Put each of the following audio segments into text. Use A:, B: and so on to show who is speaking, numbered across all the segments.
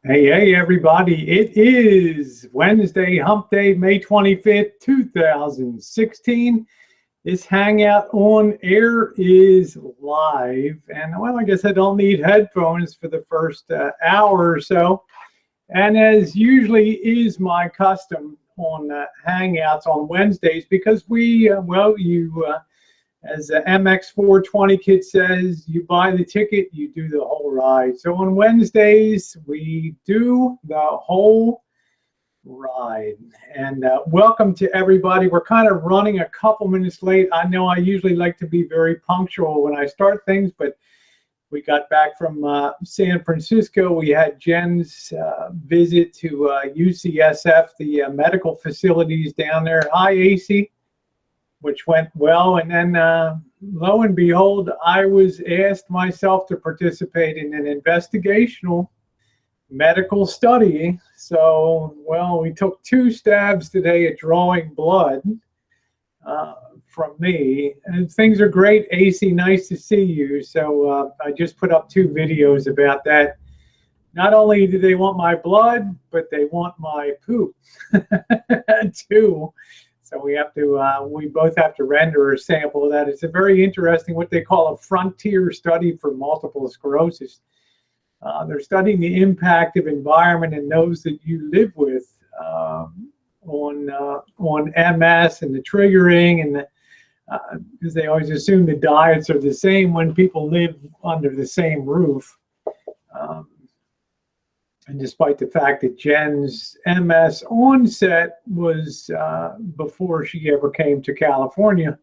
A: Hey, everybody. It is Wednesday, Hump Day, May 25th, 2016. This Hangout on Air is live. And, well, I guess I don't need headphones for the first hour or so. And as usually is my custom on Hangouts on Wednesdays, because we, as the MX420 kid says, you buy the ticket, you do the whole ride. So on Wednesdays, we do the whole ride. And welcome to everybody. We're kind of running a couple minutes late. I know I usually like to be very punctual when I start things, but we got back from San Francisco. We had Jen's visit to UCSF, the medical facilities down there. Hi, AC. Which went well, and then lo and behold, I was asked myself to participate in an investigational medical study. So, well, we took 2 stabs today at drawing blood from me, and things are great. AC, nice to see you. So I just put up 2 videos about that. Not only do they want my blood, but they want my poop too. So we have to, we both have to render a sample of that. It's a very interesting, what they call a frontier study for multiple sclerosis. They're studying the impact of environment and those that you live with on MS and the triggering, and because they always assume the diets are the same when people live under the same roof. And despite the fact that Jen's MS onset was before she ever came to California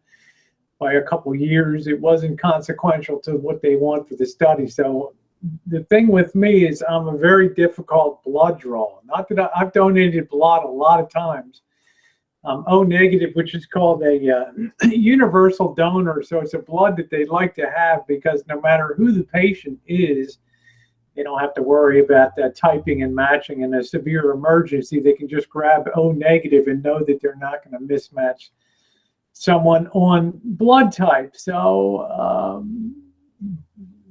A: by a couple years, it wasn't consequential to what they want for the study. So the thing with me is I'm a very difficult blood draw. Not that I've donated blood a lot of times. I'm O negative, which is called a universal donor. So it's a blood that they like to have because no matter who the patient is, they don't have to worry about typing and matching. In a severe emergency, they can just grab O negative and know that they're not going to mismatch someone on blood type. So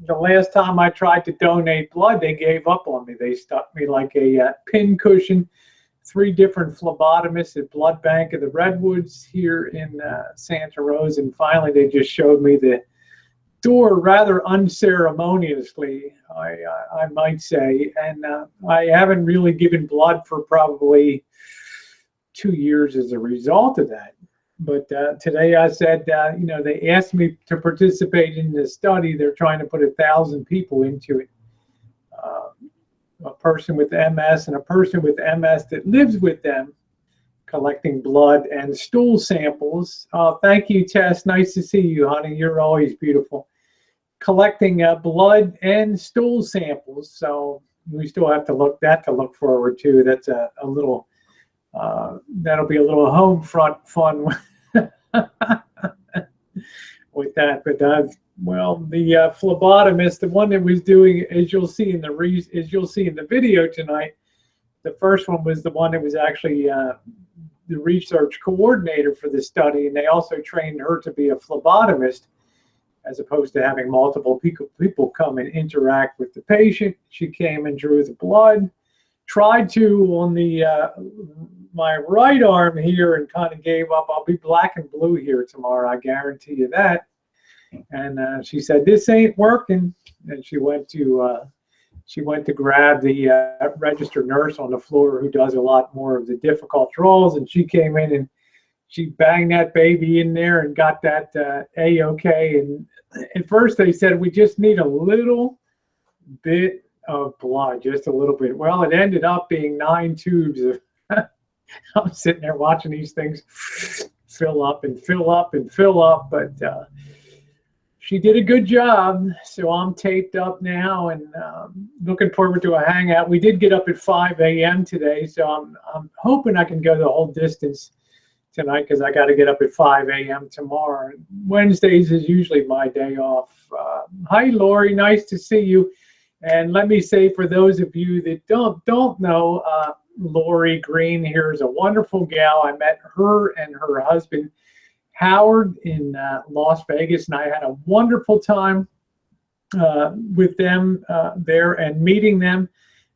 A: the last time I tried to donate blood, they gave up on me. They stuck me like a pin cushion. 3 different phlebotomists at Blood Bank of the Redwoods here in Santa Rosa. And finally, they just showed me the door rather unceremoniously, I might say, and I haven't really given blood for probably 2 years as a result of that. But today I said, you know, they asked me to participate in this study. They're trying to put 1,000 people into it. A person with MS and a person with MS that lives with them, collecting blood and stool samples. Thank you, Tess. Nice to see you, honey. You're always beautiful. Collecting blood and stool samples. So we still have to look forward to. That's a little, that'll be a little home front fun with that. But well, the phlebotomist, the one that was doing, as you'll see in the video tonight, the first one was the one that was actually the research coordinator for the study, and they also trained her to be a phlebotomist, as opposed to having multiple people come and interact with the patient. She came and drew the blood, tried to on the my right arm here, and kind of gave up. I'll be black and blue here tomorrow, I guarantee you that. And she said, "This ain't working," and she went to grab the registered nurse on the floor, who does a lot more of the difficult draws, and she came in and she banged that baby in there and got that A-OK. And at first they said, we just need a little bit of blood, just a little bit. Well, it ended up being 9 tubes of I'm sitting there watching these things fill up and fill up and fill up. But she did a good job. So I'm taped up now and looking forward to a hangout. We did get up at 5 a.m. today, so I'm hoping I can go the whole distance tonight, because I got to get up at 5 a.m. tomorrow. Wednesdays is usually my day off. Hi, Lori. Nice to see you. And let me say, for those of you that don't know, Lori Green here is a wonderful gal. I met her and her husband, Howard, in Las Vegas, and I had a wonderful time with them there and meeting them.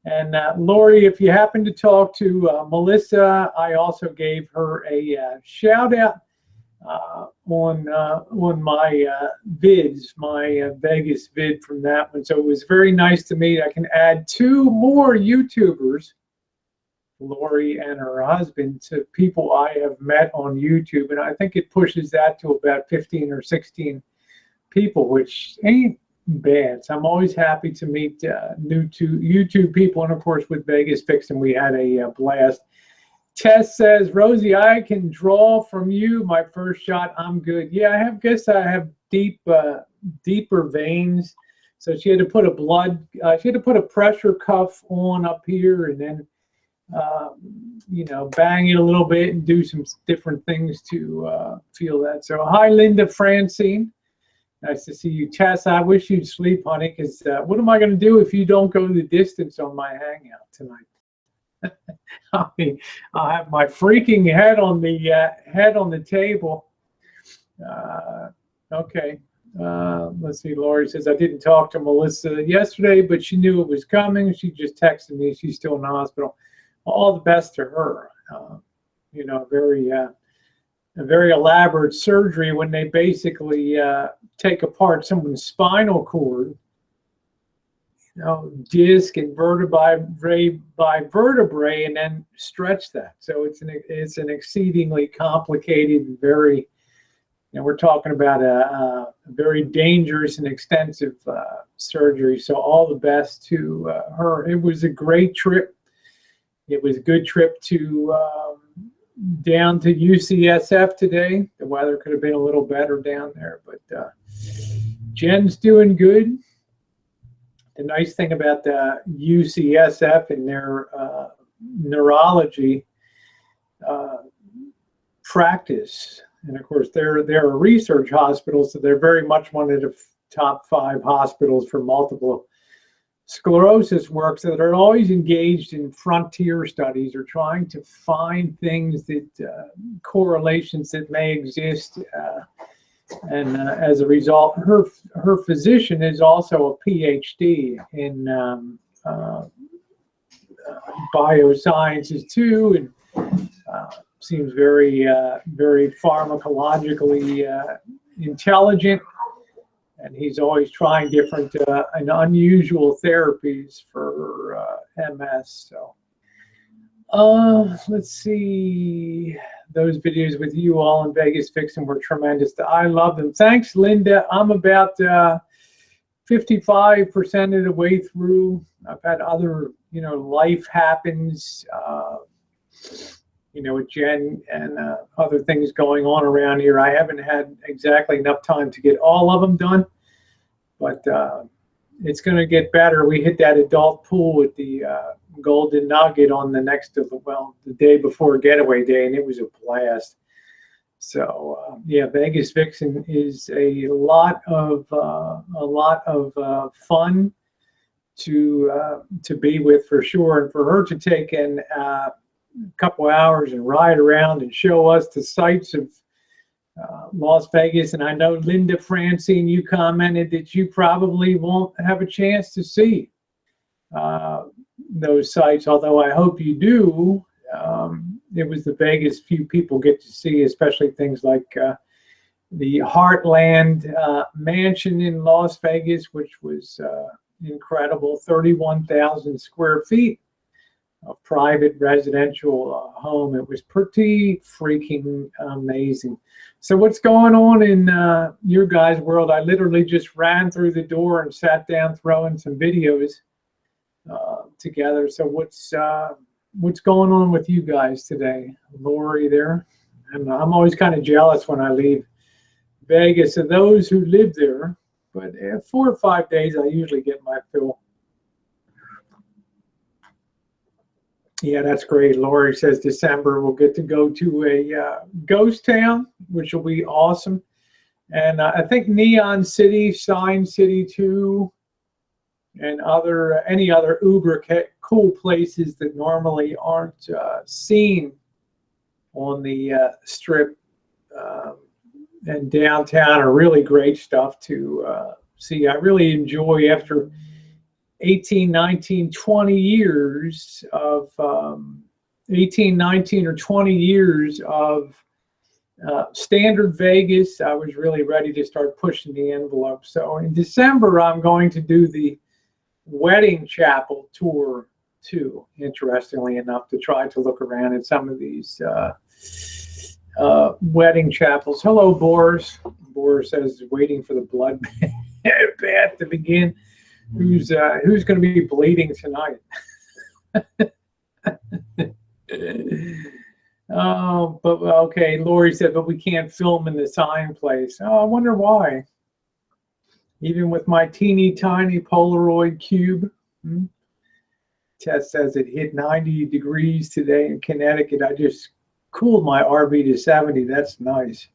A: And Lori, if you happen to talk to Melissa, I also gave her a shout out on my vids, my Vegas vid from that one. So it was very nice to meet. I can add 2 more YouTubers, Lori and her husband, to people I have met on YouTube, and I think it pushes that to about 15 or 16 people, which ain't bad. So I'm always happy to meet new to YouTube people, and of course with Vegas Fixin' we had a blast. Tess says, Rosie, I can draw from you. My first shot, I'm good. Yeah, guess I have deeper veins. So she had to put a pressure cuff on up here, and then you know, bang it a little bit and do some different things to feel that. So hi, Linda Francine. Nice to see you. Tess, I wish you'd sleep, honey, because what am I going to do if you don't go the distance on my hangout tonight? I mean, I'll have my freaking head on the table. Okay. Let's see. Lori says, I didn't talk to Melissa yesterday, but she knew it was coming. She just texted me. She's still in the hospital. All the best to her. You know, a very elaborate surgery when they basically take apart someone's spinal cord, you know, disc and vertebrae by vertebrae, and then stretch that. So it's an exceedingly complicated, very, you know, we're talking about a very dangerous and extensive surgery. So all the best to her. It was a great trip. It was a good trip to down to UCSF today. The weather could have been a little better down there, but Jen's doing good. The nice thing about the UCSF and their neurology practice, and of course they're a research hospital, so they're very much one of the top 5 hospitals for multiple sclerosis work, so they're always engaged in frontier studies or trying to find things that correlations that may exist, and as a result, her physician is also a PhD in biosciences too, and seems very pharmacologically intelligent. And he's always trying different and unusual therapies for MS. So let's see. Those videos with you all in Vegas Fixin' were tremendous. I love them. Thanks, Linda. I'm about 55% of the way through. I've had other, you know, life happens, you know, with Jen and other things going on around here. I haven't had exactly enough time to get all of them done, but it's going to get better. We hit that adult pool with the Golden Nugget on the day before Getaway Day, and it was a blast. So yeah, Vegas Vixen is a lot of fun to be with for sure, and for her to take in a couple hours and ride around and show us the sights of Las Vegas. And I know, Linda Francine, you commented that you probably won't have a chance to see those sites, although I hope you do. It was the Vegas few people get to see, especially things like the Heartland mansion in Las Vegas, which was incredible, 31,000 square feet of private residential home. It was pretty freaking amazing. So what's going on in your guys' world? I literally just ran through the door and sat down throwing some videos together. So what's going on with you guys today? Lori there. And I'm always kind of jealous when I leave Vegas of those who live there, but 4 or 5 days I usually get my fill. Yeah, that's great. Lori says December we'll get to go to a ghost town, which will be awesome. And I think Neon City, Sign City too, and any other uber cool places that normally aren't seen on the strip and downtown are really great stuff to see. I really enjoy, after 18, 19, 20 years of 18, 19, or 20 years of standard Vegas. I was really ready to start pushing the envelope. So in December, I'm going to do the wedding chapel tour too, interestingly enough, to try to look around at some of these wedding chapels. Hello, Boris. Boris says, waiting for the blood bath to begin. Who's going to be bleeding tonight? Oh, but okay. Lori said, but we can't film in the sign place. Oh, I wonder why. Even with my teeny tiny Polaroid cube. Tess says it hit 90 degrees today in Connecticut. I just cooled my RV to 70. That's nice.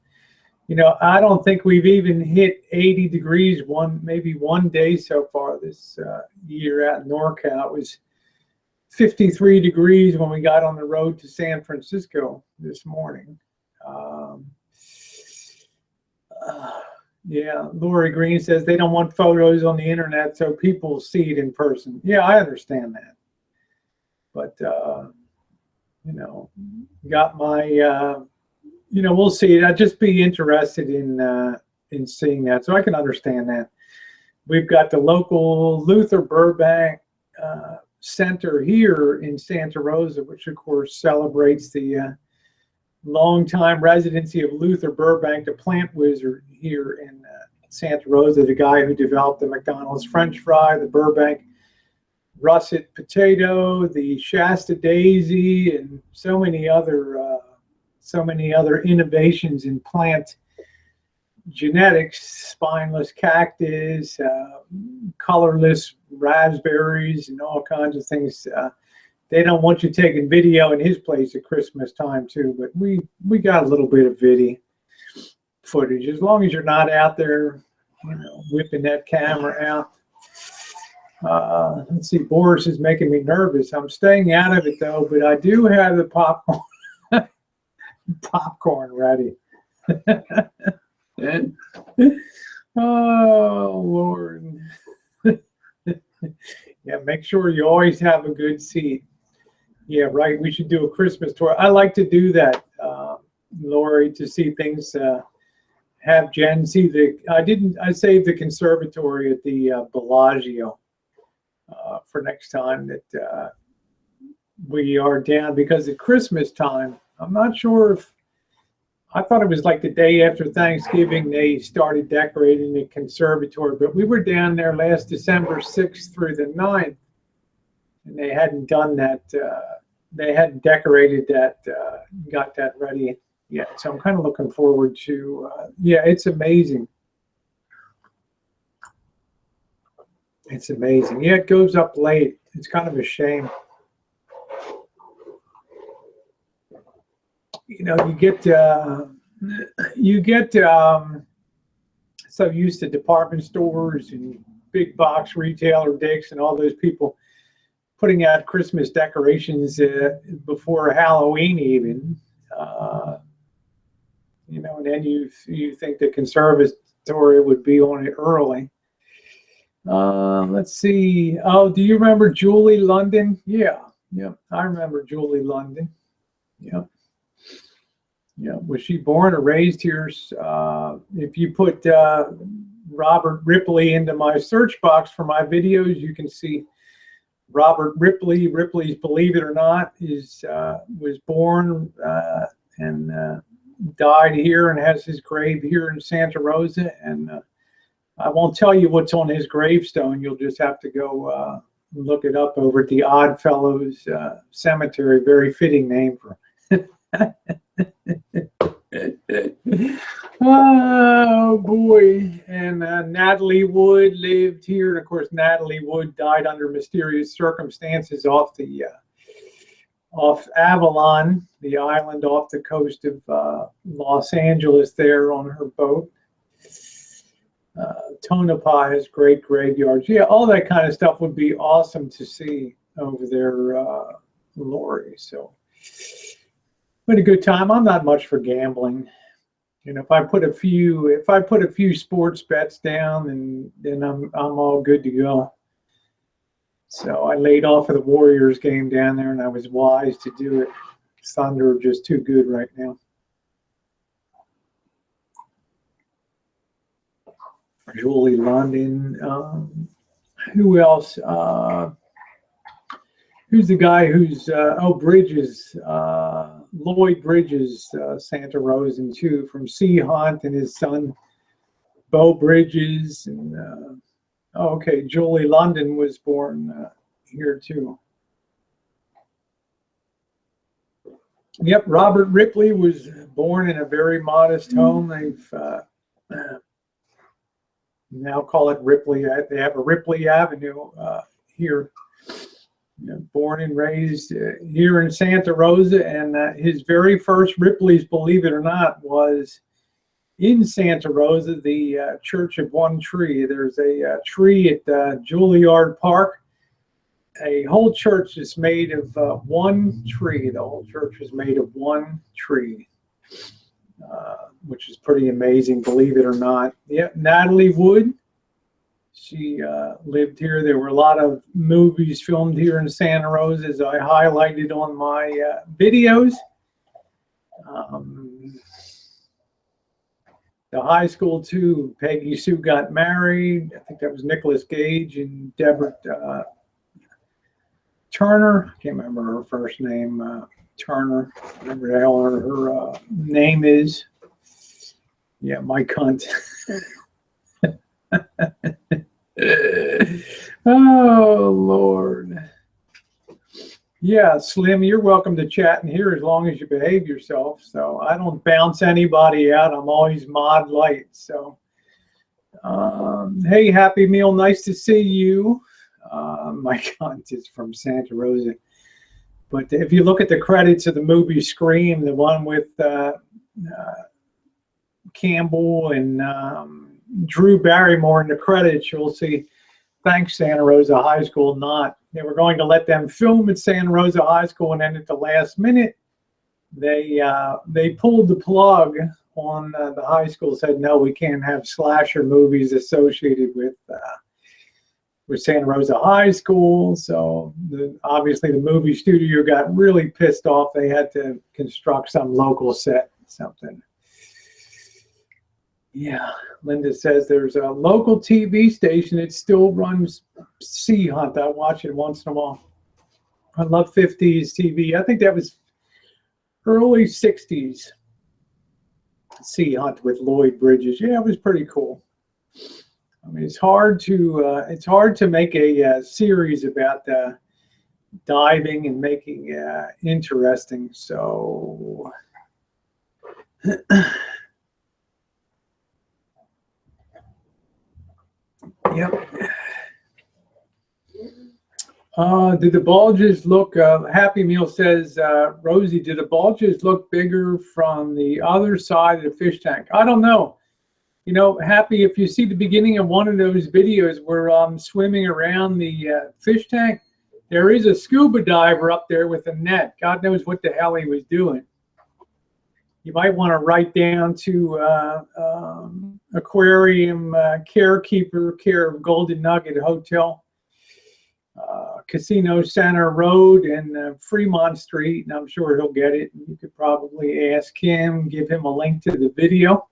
A: You know, I don't think we've even hit 80 degrees maybe one day so far this year out in NorCal. It was 53 degrees when we got on the road to San Francisco this morning. Yeah, Lori Green says they don't want photos on the internet so people see it in person. Yeah, I understand that. But, you know, got my, you know, we'll see. I'd just be interested in seeing that. So I can understand that. We've got the local Luther Burbank Center here in Santa Rosa, which of course celebrates the longtime residency of Luther Burbank, the plant wizard here in Santa Rosa, the guy who developed the McDonald's French fry, the Burbank russet potato, the Shasta daisy, and so many other innovations in plant genetics, spineless cactus, colorless raspberries, and all kinds of things. They don't want you taking video in his place at Christmas time too, but we got a little bit of video footage, as long as you're not out there, you know, whipping that camera out. Let's see, Boris is making me nervous. I'm staying out of it though, but I do have the popcorn ready. Oh Lord. Yeah, make sure you always have a good seat. Yeah, right. We should do a Christmas tour. I like to do that, Lori, to see things. Have Jen see the. I saved the conservatory at the Bellagio for next time that we are down, because at Christmas time, I'm not sure if. I thought it was like the day after Thanksgiving they started decorating the conservatory, but we were down there last December 6th through the 9th, and they hadn't done that. They hadn't decorated that, got that ready yet. So I'm kind of looking forward to, yeah, it's amazing. It's amazing. Yeah, it goes up late. It's kind of a shame. You know, you get so used to department stores and big box retailer Dick's and all those people putting out Christmas decorations before Halloween even. You know, and then you think the conservatory would be on it early. Let's see. Oh, do you remember Julie London? Yeah, I remember Julie London. Yeah. Yeah, was she born or raised here? If you put Robert Ripley into my search box for my videos, you can see Robert Ripley. Ripley's Believe It or Not was born and died here and has his grave here in Santa Rosa. And I won't tell you what's on his gravestone. You'll just have to go look it up over at the Oddfellows Cemetery. Very fitting name for. Oh boy. And Natalie Wood lived here, and of course Natalie Wood died under mysterious circumstances off Avalon, the island off the coast of Los Angeles, there on her boat. Tonopah has great graveyards. Yeah, all that kind of stuff would be awesome to see over there, Lori. So had a good time. I'm not much for gambling. You know, if I put a few sports bets down, then I'm all good to go. So I laid off of the Warriors game down there, and I was wise to do it. Thunder are just too good right now. Julie London. Who else? Who's the guy who's, Bridges, Lloyd Bridges, Santa Rosa, too, from Sea Hunt, and his son, Bo Bridges. And, okay, Julie London was born here, too. Yep, Robert Ripley was born in a very modest home. They've now call it Ripley. They have a Ripley Avenue here. Born and raised here in Santa Rosa, and his very first Ripley's, believe it or not, was in Santa Rosa, the Church of One Tree. There's a tree at Juilliard Park. A whole church is made of one tree. The whole church is made of one tree, which is pretty amazing, believe it or not. Yep, Natalie Wood. She lived here. There were a lot of movies filmed here in Santa Rosa, as I highlighted on my videos. The high school, too, Peggy Sue got married. I think that was Nicolas Gage and Deborah Turner. I can't remember her first name. Turner. Whatever the hell her name is. Yeah, my cunt. Oh, Lord. Yeah, Slim, you're welcome to chat in here as long as you behave yourself. So I don't bounce anybody out. I'm always mod light. So, hey, Happy Meal, nice to see you. My cunt is from Santa Rosa. But if you look at the credits of the movie Scream, the one with Campbell and Drew Barrymore in the credits, you'll see, thanks Santa Rosa High School, not. They were going to let them film at Santa Rosa High School, and then at the last minute, they pulled the plug on the high school, said, no, we can't have slasher movies associated with Santa Rosa High School. So obviously the movie studio got really pissed off. They had to construct some local set, something. Yeah, Linda says there's a local TV station. It still runs Sea Hunt. I watch it once in a while. I love 50s TV. I think that was early 60s. Sea Hunt with Lloyd Bridges. Yeah, it was pretty cool. I mean, it's hard to make a series about diving and making interesting. So. Yep. Did the bulges look, Happy Meal says, Rosie, did the bulges look bigger from the other side of the fish tank? I don't know. You know, Happy, if you see the beginning of one of those videos where I'm swimming around the fish tank, there is a scuba diver up there with a net. God knows what the hell he was doing. You might want to write down to aquarium carekeeper, care of Golden Nugget Hotel, Casino Center Road and Fremont Street, and I'm sure he'll get it. You could probably ask him, give him a link to the video.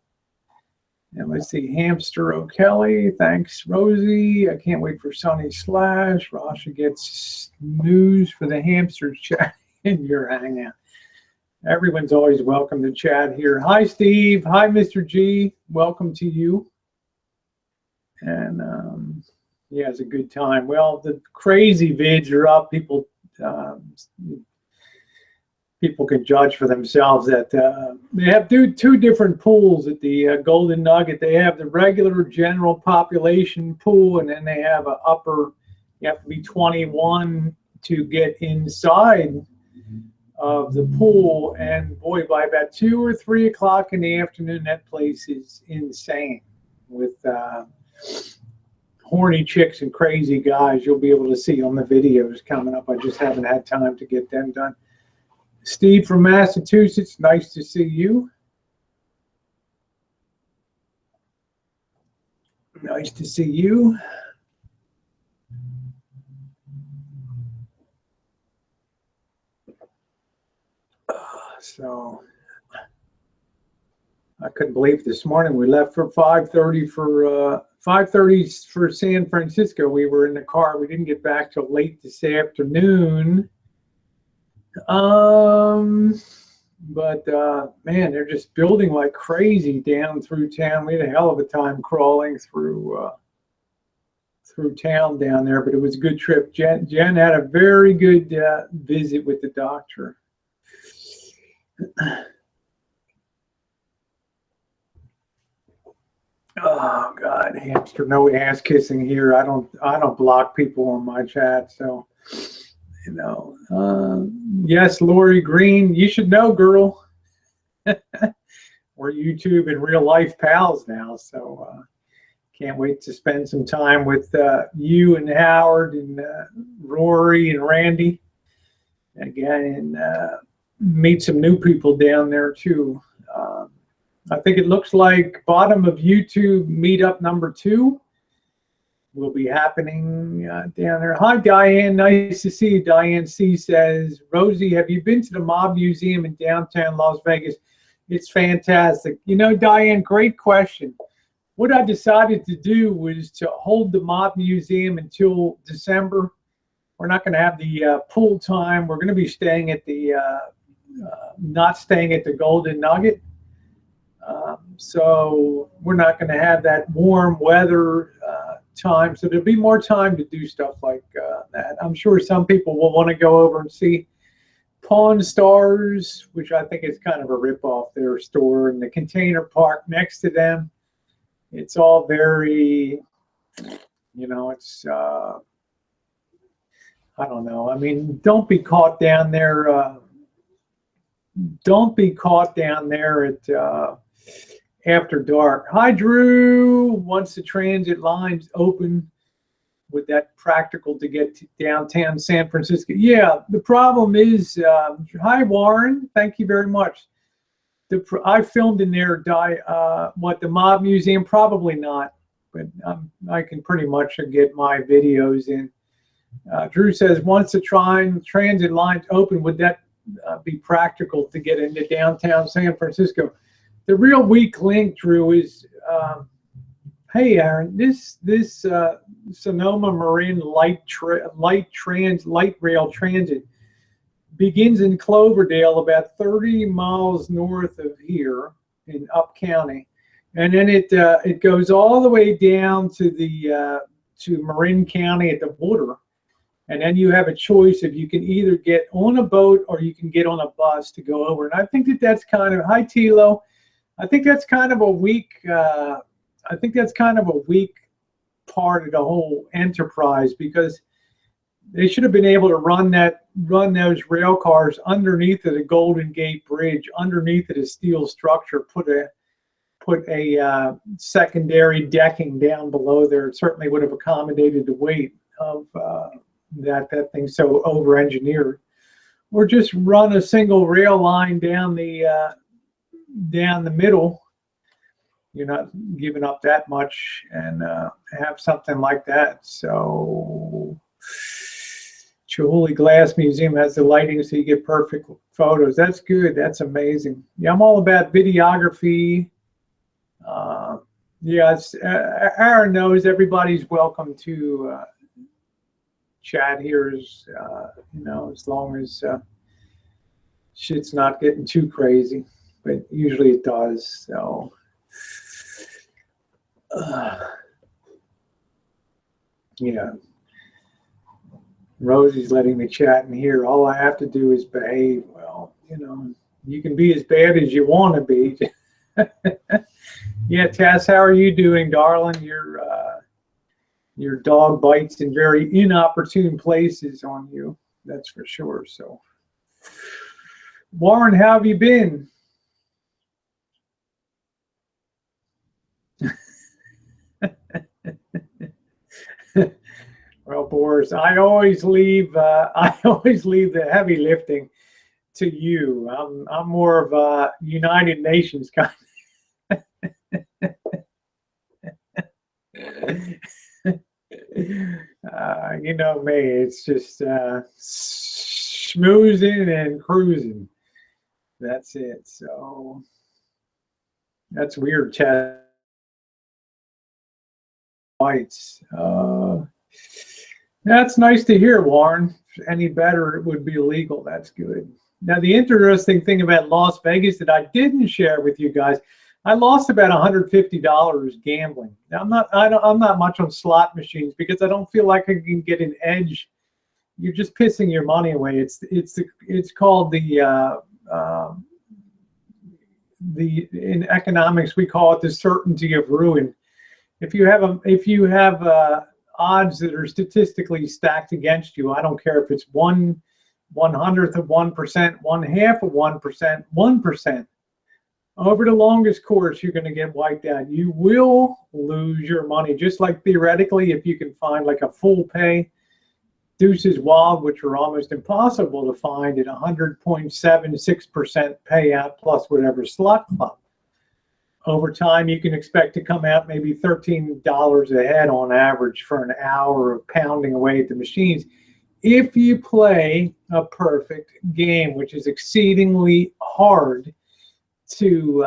A: And let's see, Hamster O'Kelly, thanks Rosie. I can't wait for Sunny Slash. Rasha gets news for the hamster chat in your hangout. Everyone's always welcome to chat here. Hi, Steve. Hi, Mr. G. Welcome to you. And yeah, it's a good time. Well, the crazy vids are up. People can judge for themselves that they have two different pools at the Golden Nugget. They have the regular general population pool, and then they have an upper, you have to be 21 to get inside of the pool. And boy, by about 2 or 3 o'clock in the afternoon, that place is insane with horny chicks and crazy guys. You'll be able to see on the videos coming up. I just haven't had time to get them done. Steve from Massachusetts, nice to see you. Nice to see you. So I couldn't believe this morning we left for 5:30 for 5:30 for San Francisco. We were in the car. We didn't get back till late this afternoon. But man, they're just building like crazy down through town. We had a hell of a time crawling through town down there, but it was a good trip. Jen had a very good visit with the doctor. Oh God, hamster, no ass kissing here. I don't block people on my chat, so you know. Yes, Lori Green, you should know, girl. We're YouTube and real life pals now, so can't wait to spend some time with you and Howard and Rory and Randy again, and meet some new people down there too. I think it looks like bottom of YouTube meetup number 2 will be happening down there. Hi, Diane. Nice to see you. Diane C says, Rosie, have you been to the Mob Museum in downtown Las Vegas? It's fantastic. You know, Diane, great question. What I decided to do was to hold the Mob Museum until December. We're not going to have the pool time. We're going to be staying at the, not staying at the Golden Nugget. So we're not going to have that warm weather time. So there'll be more time to do stuff like that. I'm sure some people will want to go over and see Pawn Stars, which I think is kind of a ripoff their store, and the container park next to them. It's all very, you know, it's, I don't know. I mean, don't be caught down there. Don't be caught down there at after dark. Hi, Drew. Once the transit lines open, with that practical to get to downtown San Francisco? Yeah, the problem is, hi, Warren. Thank you very much. I filmed in there, what, the Mob Museum? Probably not, but I can pretty much get my videos in. Drew says, once the transit lines open, would that be practical to get into downtown San Francisco? The real weak link, Drew, is, hey, Aaron, this Sonoma Marin light rail transit begins in Cloverdale, about 30 miles north of here in Up County, and then it goes all the way down to the to Marin County at the border. And then you have a choice if you can either get on a boat or you can get on a bus to go over. And I think that's kind of, hi Tilo, I think that's kind of a weak, I think that's kind of a weak part of the whole enterprise, because they should have been able to run those rail cars underneath of the Golden Gate Bridge, underneath of the steel structure, put a secondary decking down below there. It certainly would have accommodated the weight of that thing's so over-engineered. Or just run a single rail line down the middle. You're not giving up that much, and have something like that. So Chihuly Glass Museum has the lighting so you get perfect photos. That's good. That's amazing. Yeah, I'm all about videography. Yes, Aaron knows everybody's welcome to chat here, as you know, as long as shit's not getting too crazy, but usually it does. So yeah, Rosie's letting me chat in here. All I have to do is behave. Well, you know, you can be as bad as you want to be. Yeah, Tess, how are you doing, darling? Your dog bites in very inopportune places on you, that's for sure. So, Warren, how have you been? Well, Boris, I always leave the heavy lifting to you. I'm more of a United Nations kind. You know me, it's just schmoozing and cruising. That's it. So that's weird, Chad. Whites. That's nice to hear, Warren. If any better, it would be illegal. That's good. Now, the interesting thing about Las Vegas that I didn't share with you guys, I lost about $150 gambling. Now, I'm not much on slot machines because I don't feel like I can get an edge. You're just pissing your money away. It's called the in economics we call it the certainty of ruin. If you have odds that are statistically stacked against you, I don't care if it's 1/100th of 1%, 1/2 of 1%, 1%. Over the longest course, you're going to get wiped out. You will lose your money. Just like theoretically, if you can find like a full pay Deuces Wild, which are almost impossible to find at 100.76% payout plus whatever slot club. Over time, you can expect to come out maybe $13 a head on average for an hour of pounding away at the machines. If you play a perfect game, which is exceedingly hard to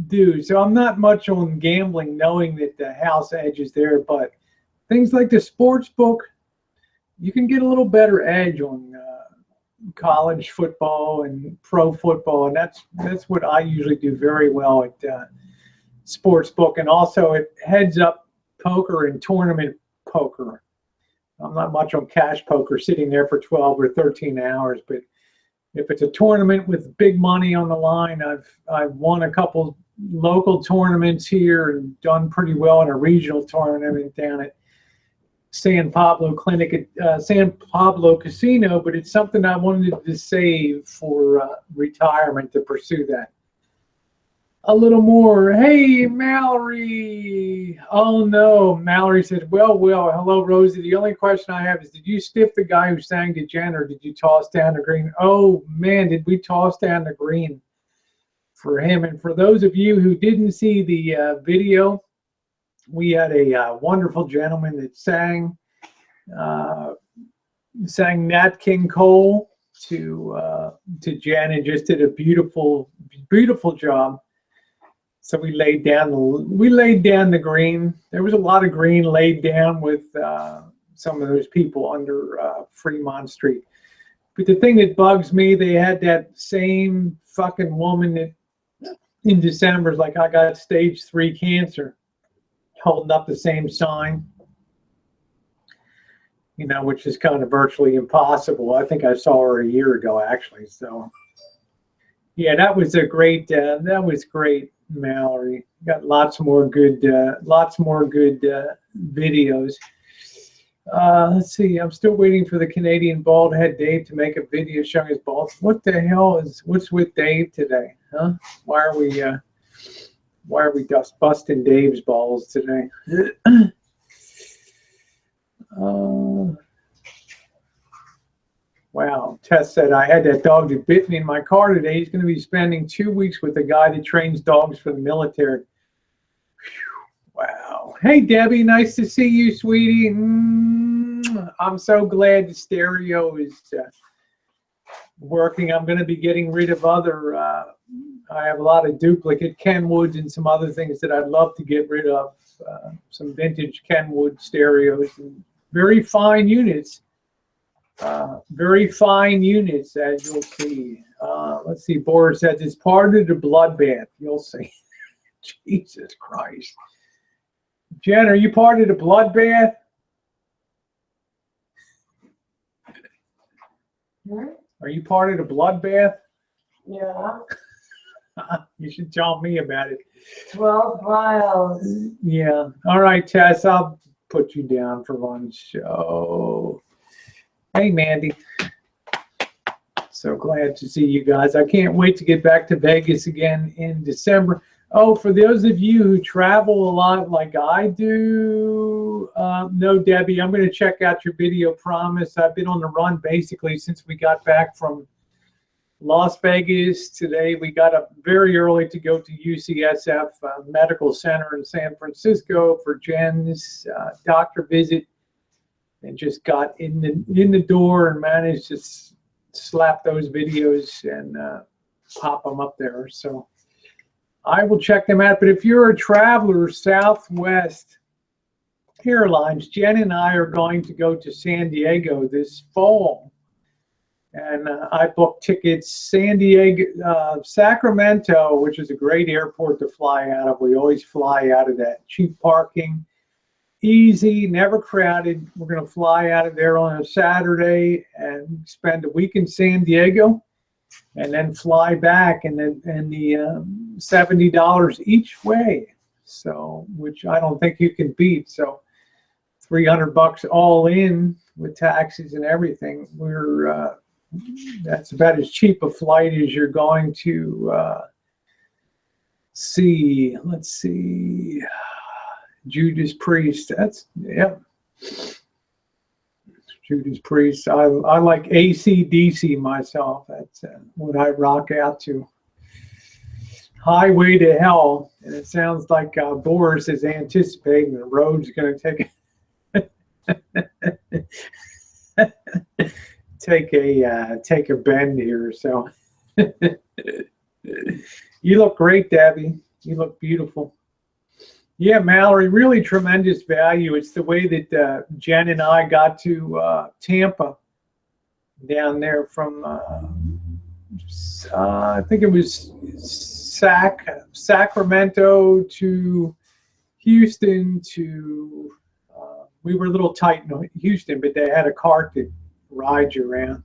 A: do. So I'm not much on gambling, knowing that the house edge is there, but things like the sports book, you can get a little better edge on college football and pro football, and that's what I usually do very well at sports book, and also at heads up poker and tournament poker. I'm not much on cash poker, sitting there for 12 or 13 hours, but if it's a tournament with big money on the line, I've won a couple local tournaments here and done pretty well in a regional tournament down at San Pablo Clinic at San Pablo Casino, but it's something I wanted to save for retirement to pursue that a little more. Hey, Mallory. Oh, no. Mallory said, well, hello, Rosie. The only question I have is, did you stiff the guy who sang to Jen, or did you toss down the green? Oh, man, did we toss down the green for him? And for those of you who didn't see the video, we had a wonderful gentleman that sang Nat King Cole to Jen, and just did a beautiful, beautiful job. So we laid down the green. There was a lot of green laid down with some of those people under Fremont Street. But the thing that bugs me, they had that same fucking woman that in December is like, I got stage 3 cancer, holding up the same sign, you know, which is kind of virtually impossible. I think I saw her a year ago, actually. So yeah, that was a great, that was great, Mallory. Got lots more good videos. Let's see, I'm still waiting for the Canadian bald head Dave to make a video showing his balls. What the hell what's with Dave today, huh? Why are we just busting Dave's balls today? Wow. Tess said, I had that dog that bit me in my car today. He's going to be spending 2 weeks with a guy that trains dogs for the military. Whew. Wow. Hey, Debbie, nice to see you, sweetie. I'm so glad the stereo is working. I'm going to be getting rid of other, I have a lot of duplicate Kenwoods and some other things that I'd love to get rid of. Some vintage Kenwood stereos and very fine units. Very fine units, as you'll see. Let's see, Boris says it's part of the bloodbath. You'll see. Jesus Christ. Jen, are you part of the bloodbath? Are you part of the bloodbath?
B: Yeah.
A: You should tell me about it.
B: 12 miles.
A: Yeah. All right, Tess, I'll put you down for lunch. Oh. Hey, Mandy. So glad to see you guys. I can't wait to get back to Vegas again in December. Oh, for those of you who travel a lot like I do, no, Debbie, I'm going to check out your video, promise. I've been on the run basically since we got back from Las Vegas. Today we got up very early to go to UCSF Medical Center in San Francisco for Jen's doctor visit, and just got in the door and managed to slap those videos and pop them up there. So I will check them out. But if you're a traveler, Southwest Airlines, Jen and I are going to go to San Diego this fall. And I booked tickets, San Diego, Sacramento, which is a great airport to fly out of. We always fly out of that. Cheap parking, easy, never crowded. We're going to fly out of there on a Saturday and spend a week in San Diego, and then fly back, and the $70 each way. So, which I don't think you can beat. So, $300 all in with taxes and everything. That's about as cheap a flight as you're going to see. Let's see, Judas Priest. That's, yeah, Judas Priest. I like AC/DC myself. That's what I rock out to. Highway to Hell, and it sounds like Boris is anticipating the road's going to take a bend here. So you look great, Debbie. You look beautiful. Yeah, Mallory, really tremendous value. It's the way that Jen and I got to Tampa down there from I think it was Sacramento to Houston to we were a little tight in Houston, but they had a cart that rides you around.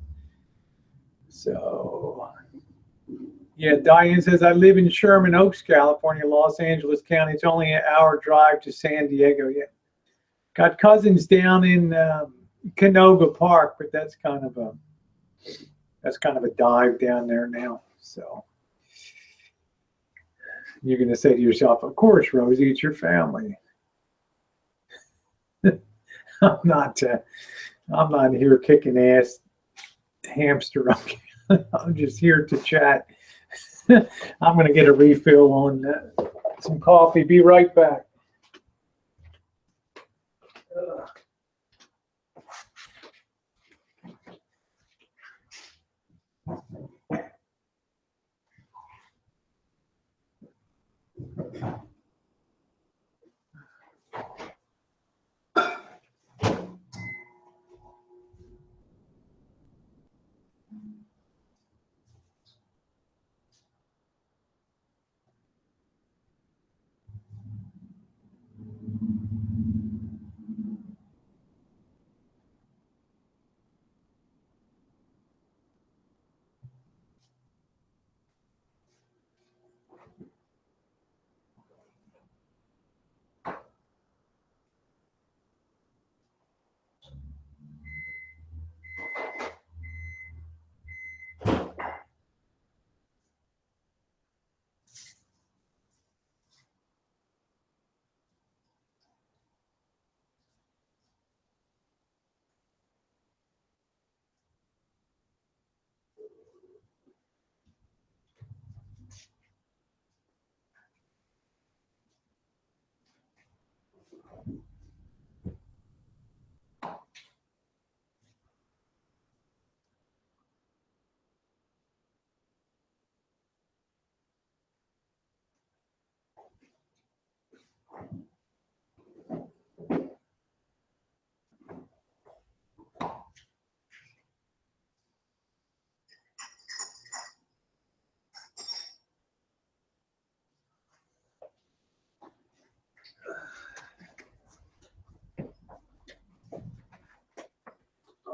A: So yeah, Diane says, I live in Sherman Oaks, California, Los Angeles County. It's only an hour drive to San Diego. Yeah, got cousins down in Canoga Park, but that's kind of a dive down there now. So you're going to say to yourself, of course, Rosie, it's your family. I'm not here kicking ass, hamster. I'm just here to chat. I'm going to get a refill on some coffee. Be right back.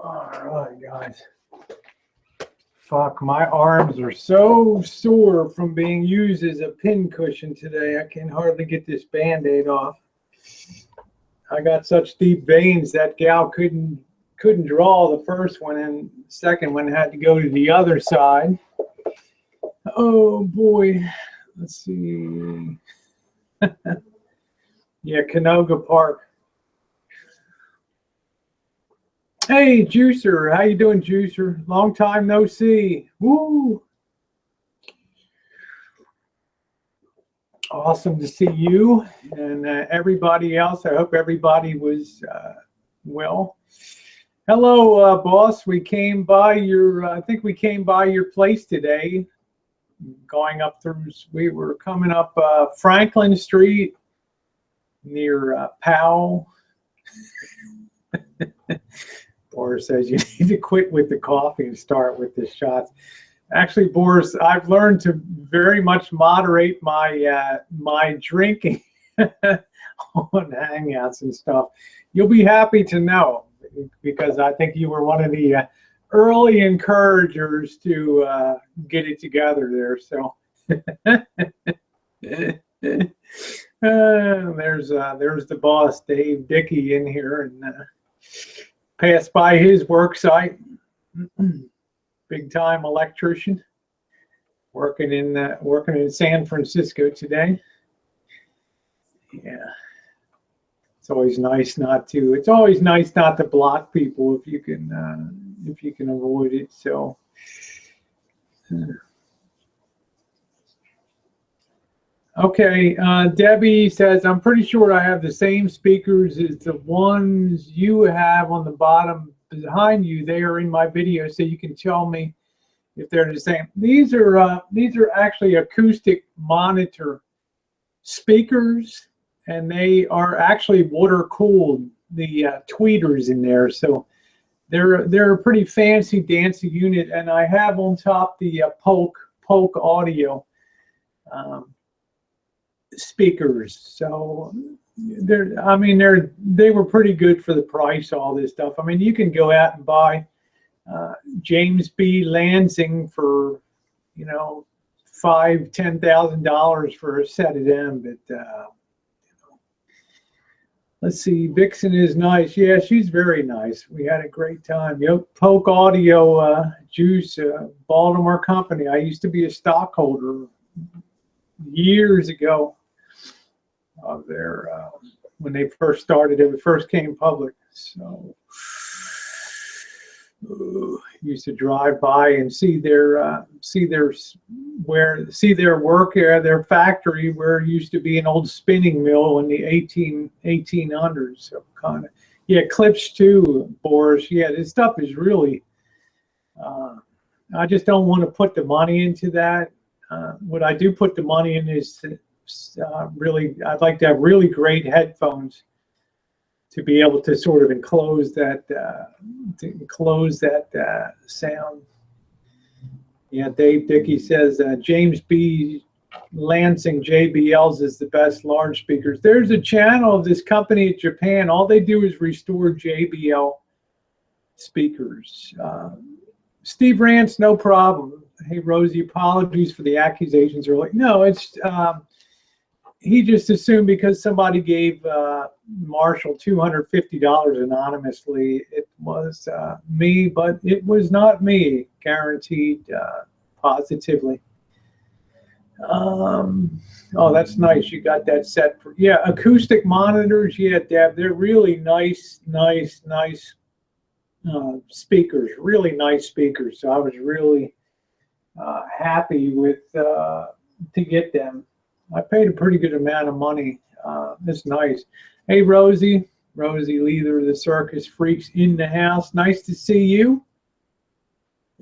A: All right, guys. Fuck, my arms are so sore from being used as a pin cushion today. I can hardly get this Band-Aid off. I got such deep veins that gal couldn't draw the first one, and the second one had to go to the other side. Oh boy. Let's see. Yeah, Canoga Park. Hey, Juicer. How you doing, Juicer? Long time no see. Woo! Awesome to see you and everybody else. I hope everybody was well. Hello, boss. We came by your, I think we came by your place today. going up through, we were coming up Franklin Street near Powell. Boris says you need to quit with the coffee and start with the shots. Actually, Boris, I've learned to very much moderate my my drinking on Hangouts and stuff. You'll be happy to know, because I think you were one of the early encouragers to get it together there. So there's the boss, Dave Dickey, in here, and passed by his work site. Big time electrician, working in San Francisco today. Yeah, it's always nice not to. It's always nice not to block people if you can avoid it. So. Okay, Debbie says, I'm pretty sure I have the same speakers as the ones you have on the bottom behind you. They are in my video, so you can tell me if they're the same. These are actually acoustic monitor speakers, and they are actually water cooled. The tweeters in there, so they're a pretty fancy dancy unit. And I have on top the Polk Audio speakers. So they were pretty good for the price. All this stuff. I mean, you can go out and buy James B. Lansing for $5,000-$10,000 for a set of them, but let's see. Vixen is nice. Yeah, she's very nice. We had a great time. Polk Audio Juice, Baltimore company. I used to be a stockholder years ago of their when they first started. It first came public. So used to drive by and see their work, their factory, where it used to be an old spinning mill in the 1800s. So kind of, yeah, clips too, Boris. Yeah, this stuff is really. I just don't want to put the money into that. What I do put the money in is really, I'd like to have really great headphones to be able to sort of enclose that sound. Yeah, Dave Dickey says James B. Lansing JBLs is the best large speakers. There's a channel of this company in Japan. All they do is restore JBL speakers. Steve Rance, no problem. Hey, Rosie, apologies for the accusations earlier. No, it's he just assumed because somebody gave Marshall $250 anonymously, it was me, but it was not me, guaranteed positively. Oh, that's nice. You got that set for, yeah, acoustic monitors. Yeah, Deb, they're really nice speakers, really nice speakers. So I was really happy with to get them. I paid a pretty good amount of money. It's nice. Hey, Rosie Leather, the Circus Freaks in the house. Nice to see you.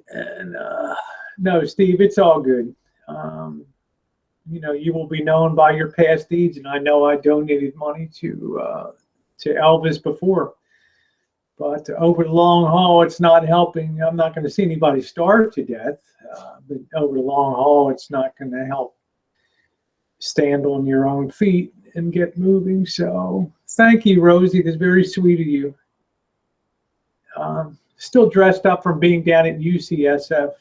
A: And no, Steve, it's all good. You will be known by your past deeds, and I know I donated money to Elvis before. But over the long haul, it's not helping. I'm not going to see anybody starve to death, but over the long haul, it's not going to help stand on your own feet and get moving. So thank you, Rosie. That's very sweet of you. Still dressed up from being down at UCSF,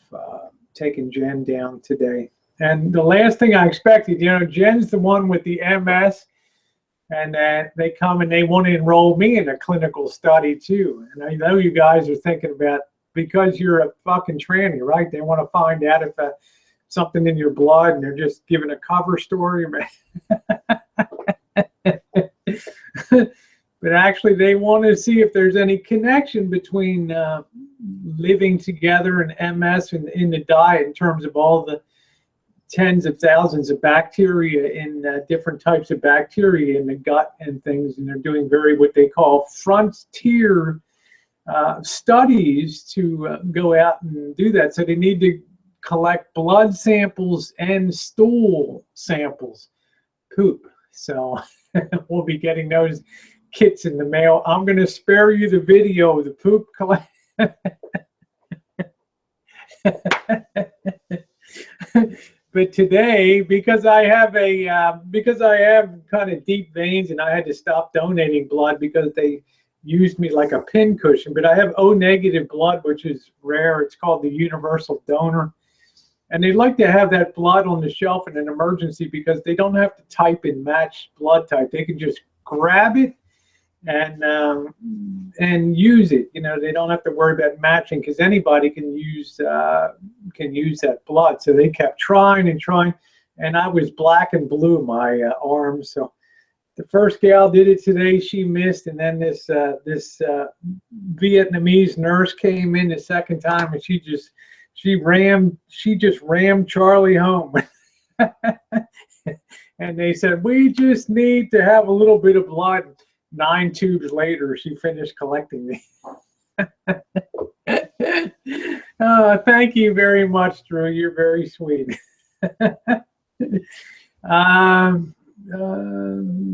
A: taking Jen down today. And the last thing I expected, Jen's the one with the MS, and they come and they want to enroll me in a clinical study too. And I know you guys are thinking about, because you're a fucking tranny, right? They want to find out if something in your blood, and they're just giving a cover story. But actually, they want to see if there's any connection between living together and MS and in the diet, in terms of all the tens of thousands of bacteria in different types of bacteria in the gut and things. And they're doing what they call frontier studies to go out and do that. So they need to collect blood samples and stool samples, poop. So we'll be getting those kits in the mail. I'm going to spare you the video of the poop collect. But today, because I have kind of deep veins, and I had to stop donating blood because they used me like a pin cushion. But I have O negative blood, which is rare. It's called the universal donor, and they like to have that blood on the shelf in an emergency because they don't have to type in match blood type. They can just grab it and use it. You know, they don't have to worry about matching because anybody can use that blood. So they kept trying and trying, and I was black and blue my arms. So the first gal did it today, she missed, and then this Vietnamese nurse came in the second time, and she just rammed Charlie home. And they said, we just need to have a little bit of blood. 9 tubes later, she finished collecting me. Thank you very much, Drew. You're very sweet.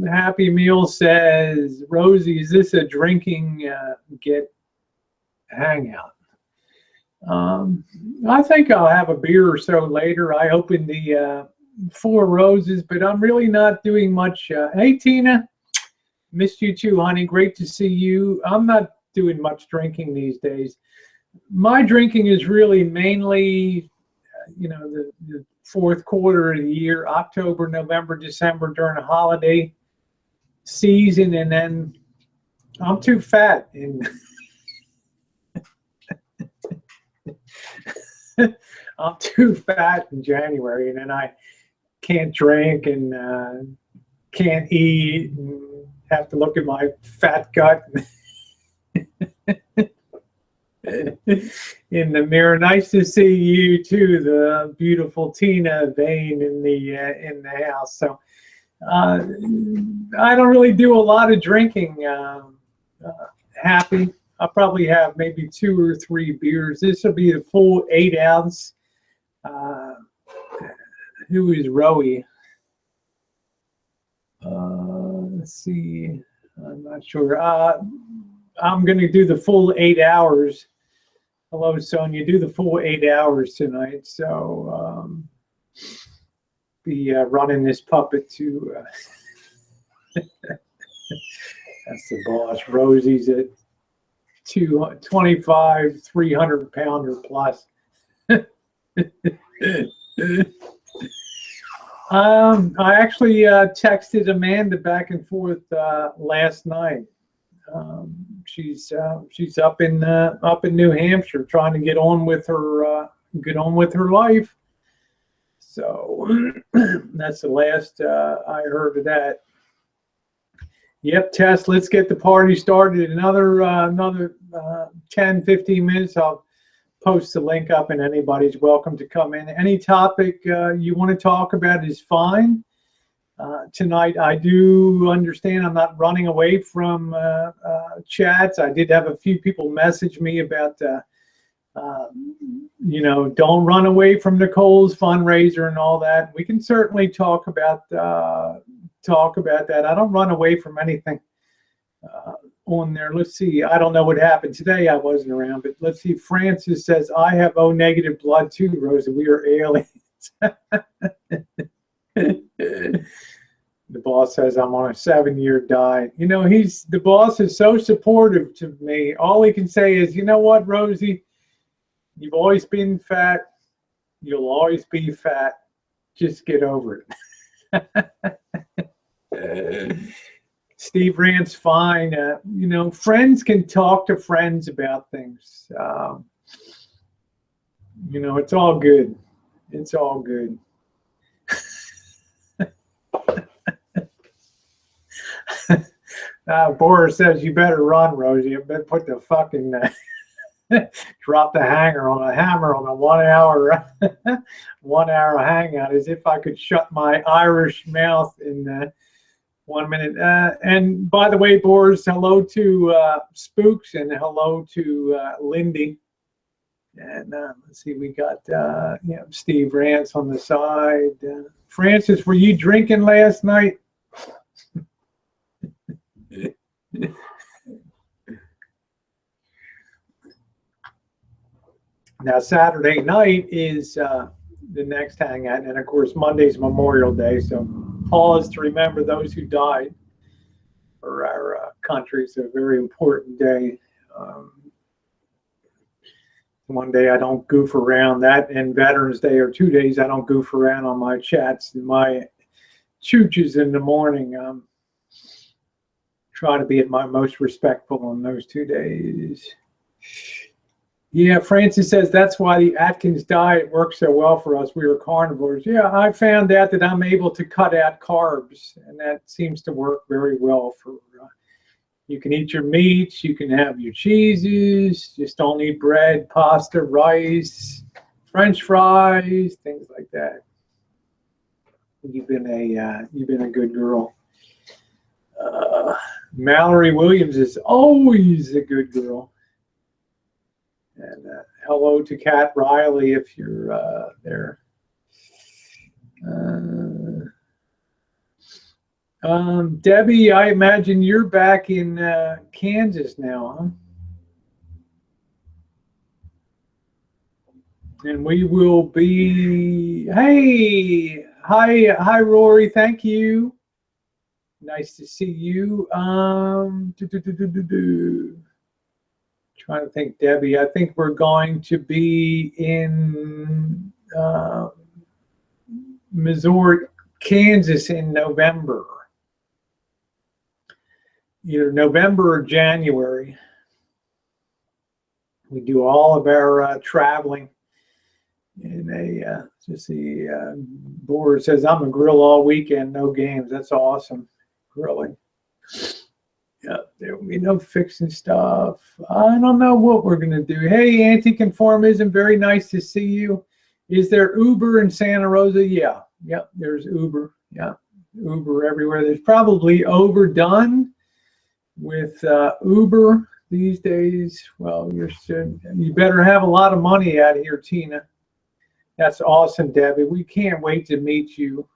A: Happy Meal says, Rosie, is this a drinking get hangout? I think I'll have a beer or so later. I opened the Four Roses, but I'm really not doing much. Hey, Tina. Missed you too, honey. Great to see you. I'm not doing much drinking these days. My drinking is really mainly, you know, the fourth quarter of the year, October, November, December, during the holiday season, and then I'm too fat. I'm too fat in January, and then I can't drink and can't eat. And have to look at my fat gut in the mirror. Nice to see you too, the beautiful Tina Vane in the house. So I don't really do a lot of drinking. Happy. I'll probably have maybe 2 or 3 beers. This will be the full 8 ounce. Who is Rowie? Let's see. I'm not sure. I'm going to do the full 8 hours. Hello, Sonia. Do the full 8 hours tonight. So be running this puppet to. That's the boss. Rosie's at 225, 300 pounder plus. I actually texted Amanda back and forth last night. She's up in New Hampshire trying to get on with her life. So that's the last I heard of that. Yep, Tess, let's get the party started. Another 10, 15 minutes. I'll post the link up, and anybody's welcome to come in. Any topic you want to talk about is fine. Tonight, I do understand I'm not running away from chats. I did have a few people message me about, you know, don't run away from Nicole's fundraiser and all that. We can certainly talk about that. I don't run away from anything on there. Let's see. I don't know what happened today. I wasn't around, but let's see. Francis says, I have O negative blood too, Rosa. We are aliens. The boss says I'm on a 7-year diet. You know, the boss is so supportive to me. All he can say is, you know what, Rosie, you've always been fat. You'll always be fat. Just get over it. Steve Rant's fine. You know, friends can talk to friends about things. You know, it's all good. It's all good. Boris says you better run, Rosie. I better put the fucking drop the hammer on a 1 hour 1 hour hangout, as if I could shut my Irish mouth in 1 minute. And by the way, Boris, hello to Spooks, and hello to Lindy. And let's see, we got yeah, Steve Rance on the side. Francis, were you drinking last night? Now, Saturday night is the next hangout. And of course, Monday's Memorial Day. So pause to remember those who died for our country. It's a very important day. One day I don't goof around. That and Veterans Day are 2 days I don't goof around on my chats and my chooches in the morning. Try to be at my most respectful on those 2 days. Yeah, Francis says that's why the Atkins diet works so well for us. We were carnivores. Yeah, I found out that I'm able to cut out carbs, and that seems to work very well for you can eat your meats, you can have your cheeses, just don't eat bread, pasta, rice, French fries, things like that. You've been a good girl. Mallory Williams is always a good girl. And hello to Kat Riley if you're there. Debbie, I imagine you're back in Kansas now, huh? And we will be, hey, hi, Rory, thank you. Nice to see you. Trying to think, Debbie, I think we're going to be in Missouri, Kansas in November. Either November or January. We do all of our traveling in a, just the board says, I'm a grill all weekend, no games. That's awesome, grilling. Yeah, there will be no fixing stuff. I don't know what we're going to do. Hey, Anti-Conformism, very nice to see you. Is there Uber in Santa Rosa? Yeah, yep, there's Uber. Yeah, Uber everywhere. There's probably overdone with Uber these days. Well, you better have a lot of money out here, Tina. That's awesome, Debbie. We can't wait to meet you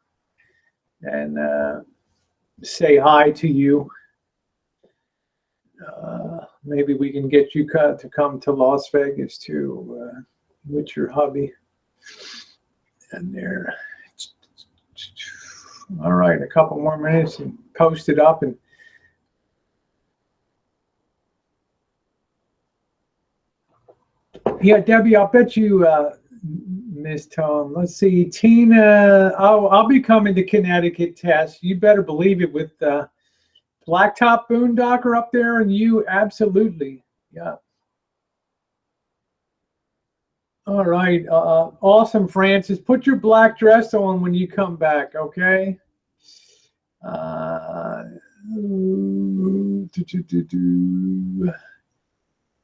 A: and say hi to you. Maybe we can get you to come to Las Vegas too with your hubby. And there. All right, a couple more minutes and post it up. And yeah, Debbie, I'll bet you Miss Tom. Let's see, Tina. I'll be coming to Connecticut, Tess. You better believe it with Blacktop Boondocker up there, and you absolutely, yeah. All right, awesome, Francis. Put your black dress on when you come back, okay?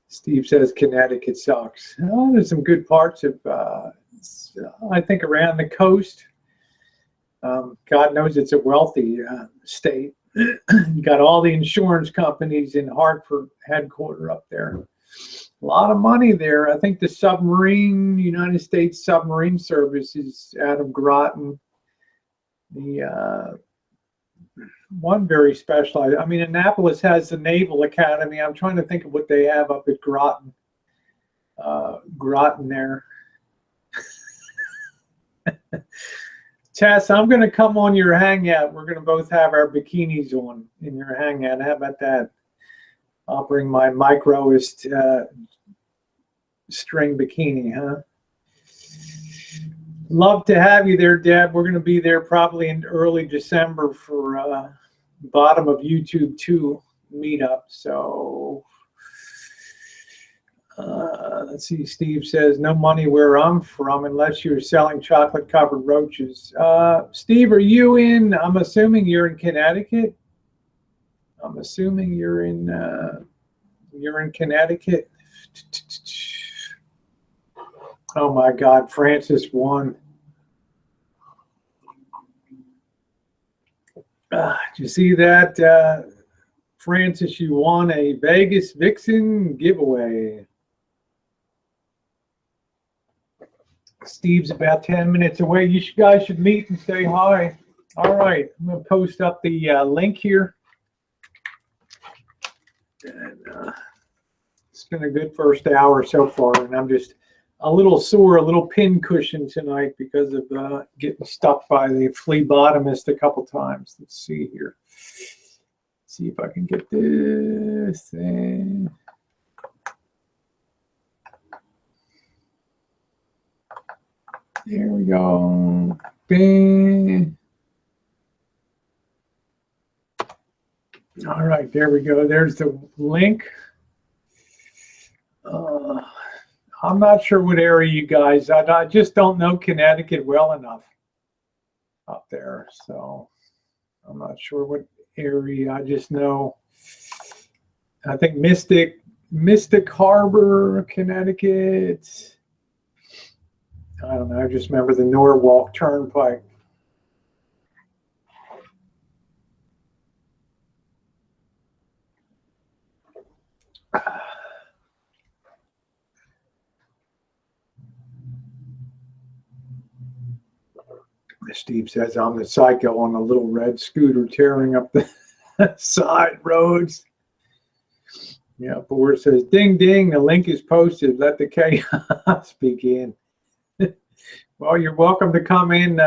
A: Steve says Connecticut sucks. Oh, there's some good parts of, I think, around the coast. God knows it's a wealthy state. You got all the insurance companies in Hartford headquarters up there. A lot of money there. I think the United States Submarine Service is out of Groton. The one very specialized. I mean, Annapolis has the Naval Academy. I'm trying to think of what they have up at Groton. Groton there. Tess, I'm going to come on your hangout. We're going to both have our bikinis on in your hangout. How about that? I'll bring my microist string bikini, huh? Love to have you there, Deb. We're going to be there probably in early December for bottom of YouTube 2 meetup. So let's see. Steve says no money where I'm from unless you're selling chocolate covered roaches. Steve, are you in? I'm assuming you're in Connecticut. I'm assuming you're in Connecticut. Oh my God, Francis won. Did you see that, Francis? You won a Vegas Vixen giveaway. Steve's about 10 minutes away. You guys should meet and say hi. All right, I'm going to post up the link here. And it's been a good first hour so far, and I'm just a little sore, a little pin cushion tonight because of getting stuck by the phlebotomist a couple times. Let's see here. See if I can get this thing. There we go. Bing. All right, there we go. There's the link. I'm not sure what area you guys, I just don't know Connecticut well enough up there. So I'm not sure what area. I just know, I think Mystic Harbor, Connecticut. I don't know. I just remember the Norwalk Turnpike. Steve says I'm the psycho on a little red scooter tearing up the side roads. Yeah, Boris says, ding, ding, the link is posted. Let the chaos begin. Well, you're welcome to come in,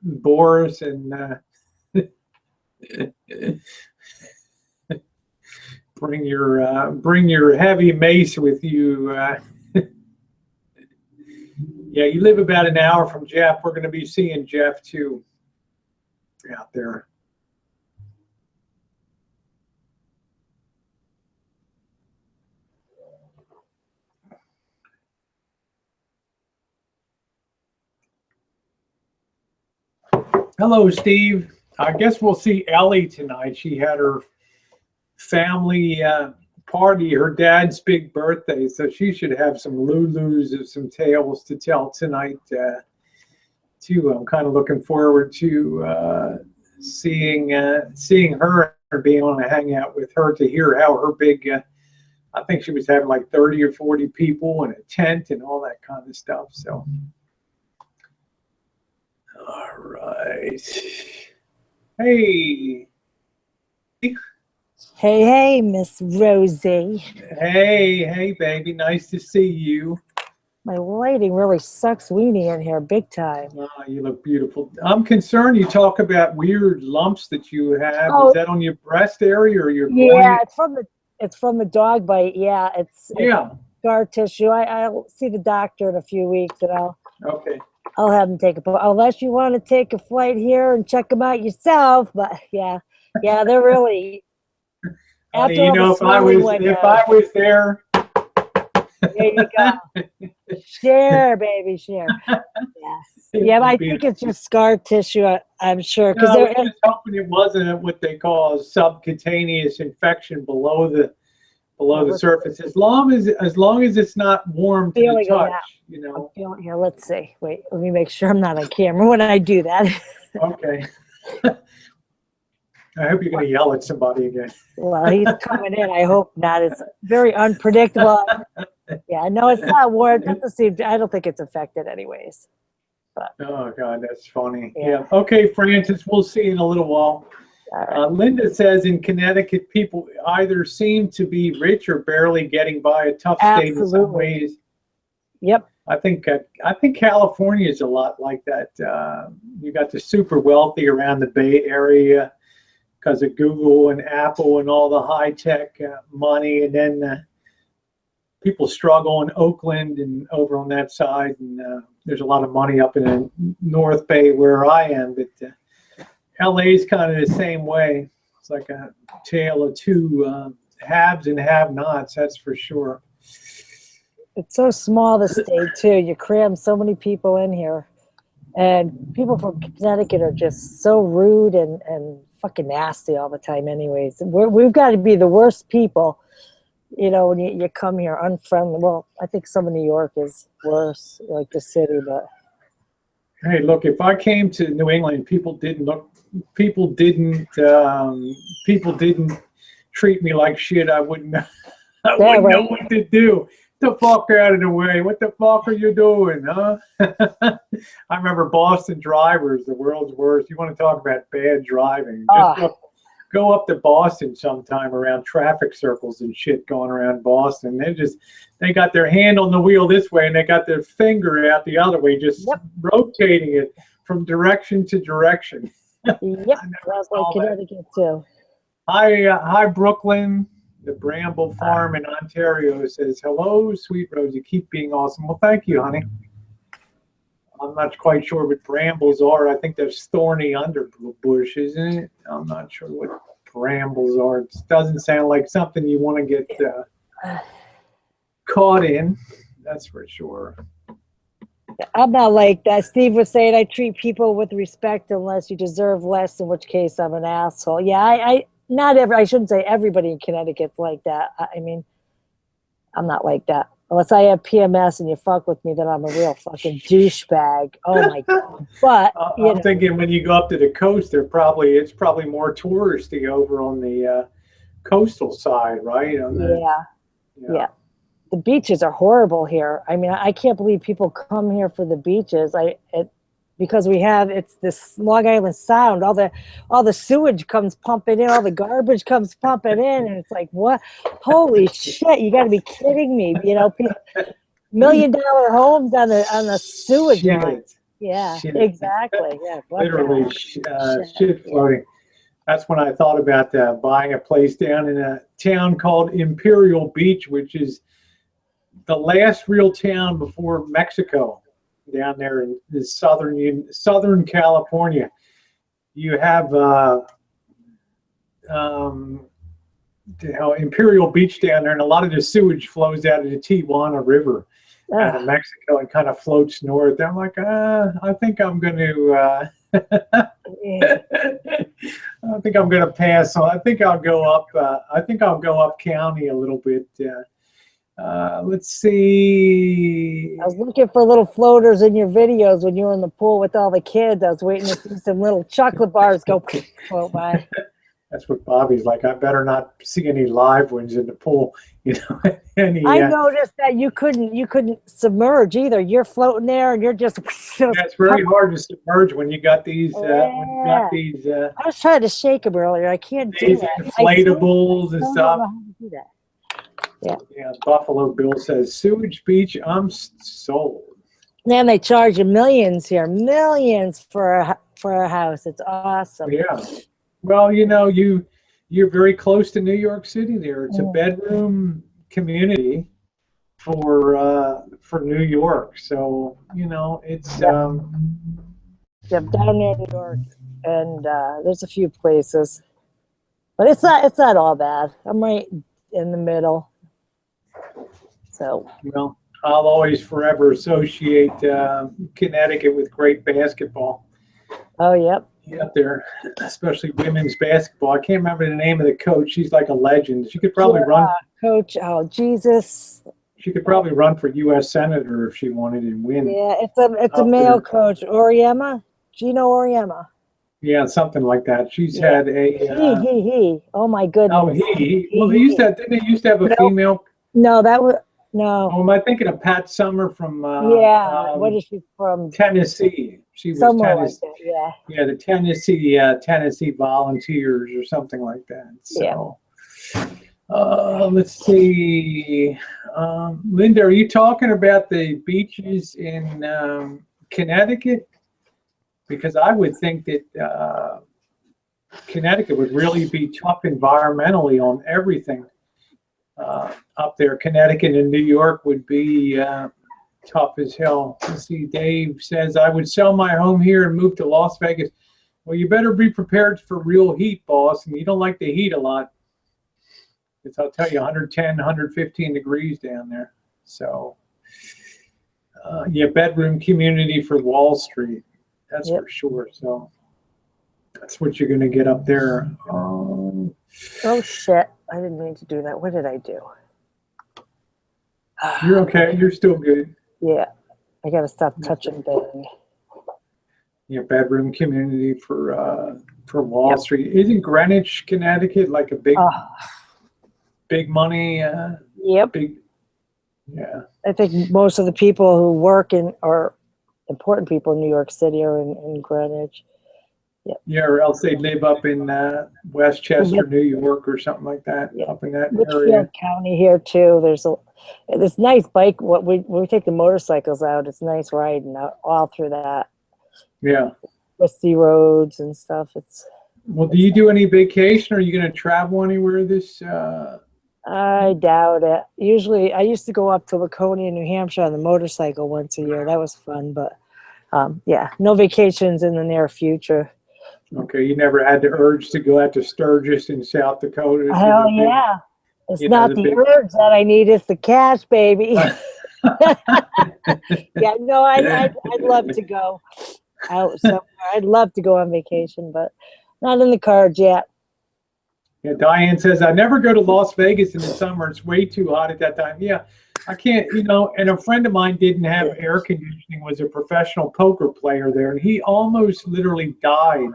A: Boris, and bring your heavy mace with you. Yeah, you live about an hour from Jeff. We're going to be seeing Jeff too out there. Hello, Steve. I guess we'll see Ellie tonight. She had her family party, her dad's big birthday, so she should have some Lulus or some tales to tell tonight too. I'm kind of looking forward to seeing her and being able to hang out with her to hear how her big I think she was having like 30 or 40 people in a tent and all that kind of stuff. So all right. Hey,
C: hey, Miss Rosie.
A: Hey, baby. Nice to see you.
C: My lighting really sucks weenie in here big time.
A: Oh, you look beautiful. I'm concerned you talk about weird lumps that you have.
C: Oh,
A: is that on your breast area or your
C: yeah,
A: groin?
C: it's from the dog bite. Yeah, it's scar tissue. I'll see the doctor in a few weeks, and I'll have him take unless you want to take a flight here and check them out yourself. But yeah, they're really.
A: Honey, you know, if I was there.
C: There you go. Share, baby, share. Yeah, but I think it's just scar tissue. I'm sure
A: because I was just hoping it wasn't what they call a subcutaneous infection below the surface. As long as it's not warm to the touch, you know.
C: Here, let's see. Wait, let me make sure I'm not on camera when I do that.
A: Okay. I hope you're going to yell at somebody again.
C: Well, he's coming in. I hope not. It's very unpredictable. Yeah, no, it's not warm. I don't think it's affected anyways. But,
A: oh, God, that's funny. Yeah. Okay, Francis, we'll see you in a little while. Right. Linda says in Connecticut, people either seem to be rich or barely getting by, a tough state in some ways.
C: Yep.
A: I think California is a lot like that. You got the super wealthy around the Bay Area because of Google and Apple and all the high-tech money, and then people struggle in Oakland and over on that side, and there's a lot of money up in the North Bay where I am, but LA is kind of the same way. It's like a tale of two haves and have-nots, that's for sure.
C: It's so small, the state, too. You cram so many people in here, and people from Connecticut are just so rude and fucking nasty all the time anyways. We've got to be the worst people, you know, when you come here, unfriendly. Well, I think some of New York is worse, like the city, but.
A: Hey, look, if I came to New England, people didn't treat me like shit, I wouldn't know what to do. the fuck out of the way. What the fuck are you doing, huh? I remember Boston drivers, the world's worst. You want to talk about bad driving. Just go up to Boston sometime around traffic circles and shit going around Boston. They got their hand on the wheel this way and they got their finger out the other way, just rotating it from direction to direction.
C: Yep, that's like Connecticut too.
A: Hi, Brooklyn. The Bramble Farm in Ontario says, hello, sweet Rosie. Keep being awesome. Well, thank you, honey. I'm not quite sure what brambles are. I think there's thorny underbush, isn't it? I'm not sure what brambles are. It doesn't sound like something you want to get caught in. That's for sure.
C: I'm not like that. Steve was saying I treat people with respect unless you deserve less, in which case I'm an asshole. Yeah, I shouldn't say everybody in Connecticut's like that. I mean, I'm not like that. Unless I have PMS and you fuck with me, then I'm a real fucking douchebag. Oh my God. But
A: I'm thinking when you go up to the coast, it's probably more touristy over on the coastal side, right?
C: Yeah. The beaches are horrible here. I mean, I can't believe people come here for the beaches. Because it's this Long Island Sound. All the sewage comes pumping in, all the garbage comes pumping in, and it's like, what? Holy shit! You got to be kidding me! You know, $1 million homes on the sewage line. Yeah, shit. Exactly. Yeah,
A: literally shit floating. That's when I thought about buying a place down in a town called Imperial Beach, which is the last real town before Mexico. Down there in the Southern California, you have Imperial Beach down there, and a lot of the sewage flows out of the Tijuana River out of Mexico and kind of floats north. I'm like, I think I'm going to. I think I'm going to pass on. I think I'll go up. I think I'll go up county a little bit. Let's see.
C: I was looking for little floaters in your videos when you were in the pool with all the kids. I was waiting to see some little chocolate bars go float by.
A: That's what Bobby's like. I better not see any live ones in the pool. You know.
C: I noticed that you couldn't submerge either. You're floating there, and you're just.
A: It's very hard to submerge when you got these. I
C: was trying to shake them earlier. I can't do that.
A: Inflatables and stuff.
C: I don't know how to do that.
A: Yeah. Buffalo Bill says sewage beach. I'm sold.
C: Then they charge you millions for a house. It's awesome.
A: Yeah. Well, you know, you're very close to New York City. There, it's a bedroom community for New York. So you know, it's
C: down near New York, and there's a few places, but it's not all bad. I'm right in the middle. So,
A: well, I'll always forever associate Connecticut with great basketball.
C: Oh, yep.
A: Up there, especially women's basketball. I can't remember the name of the coach. She's like a legend. She could probably run.
C: Coach, oh Jesus.
A: She could probably run for U.S. Senator if she wanted and win.
C: Yeah, it's a male coach, Oriema, Gino Oriema.
A: Yeah, something like that. She's had a.
C: He. Oh my goodness.
A: Oh, he. Well, didn't they used to have a female?
C: No, that was. No.
A: Oh, am I thinking of Pat Summer from?
C: What is she from?
A: Tennessee. She was
C: somewhere
A: Tennessee.
C: like that,
A: yeah. The Tennessee Volunteers or something like that. So, let's see. Linda, are you talking about the beaches in Connecticut? Because I would think that Connecticut would really be tough environmentally on everything. Up there, Connecticut and New York would be tough as hell. Let's see, Dave says, I would sell my home here and move to Las Vegas. Well, you better be prepared for real heat, boss, and you don't like the heat a lot. Because I'll tell you, 110, 115 degrees down there. So, bedroom community for Wall Street. That's for sure. So, that's what you're going to get up there.
C: Oh, shit. I didn't mean to do that. What did I do?
A: You're okay. You're still good.
C: Yeah. I got to stop touching bed.
A: Bedroom community for Wall Street. Isn't Greenwich, Connecticut like a big money? Yeah.
C: I think most of the people who work in or important people in New York City are in Greenwich.
A: Yeah, or else they live up in Westchester, New York, or something like that,
C: Yeah.
A: up in that area.
C: Litchfield County here too. There's this nice bike. What when we take the motorcycles out, it's nice riding out all through that.
A: Yeah.
C: Twisty roads and stuff.
A: Well, do you do any vacation? Are you going to travel anywhere this?
C: I doubt it. Usually, I used to go up to Laconia, New Hampshire on the motorcycle once a year. That was fun, but yeah, no vacations in the near future.
A: Okay, you never had the urge to go out to Sturgis in South Dakota?
C: Hell yeah. It's
A: you know,
C: not
A: the
C: the
A: big-
C: urge that I need, it's the cash, baby. Yeah, no, I'd love to go out somewhere. I'd love to go on vacation, but not in the cards yet.
A: Yeah, Diane says, I never go to Las Vegas in the summer. It's way too hot at that time. Yeah, I can't, you know, and a friend of mine didn't have air conditioning, was a professional poker player there, and he almost literally died.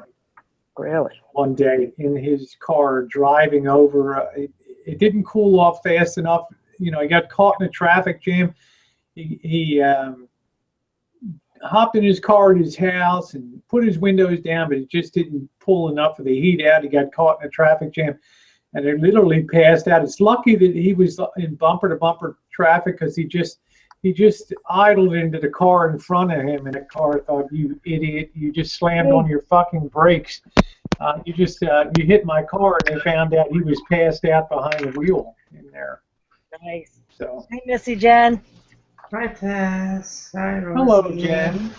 C: Really?
A: One day in his car driving over. It didn't cool off fast enough. You know, he got caught in a traffic jam. He hopped in his car at his house and put his windows down, but it just didn't pull enough of the heat out. He got caught in a traffic jam and it literally passed out. It's lucky that he was in bumper to bumper traffic, because he just idled into the car in front of him, and the car thought, you idiot, you just slammed on your fucking brakes. You hit my car, and they found out he was passed out behind the wheel in there.
C: Nice.
A: So.
C: Hey, Missy Jen.
B: Hi, Tess. Hi, Rosie.
A: Hello, Jen.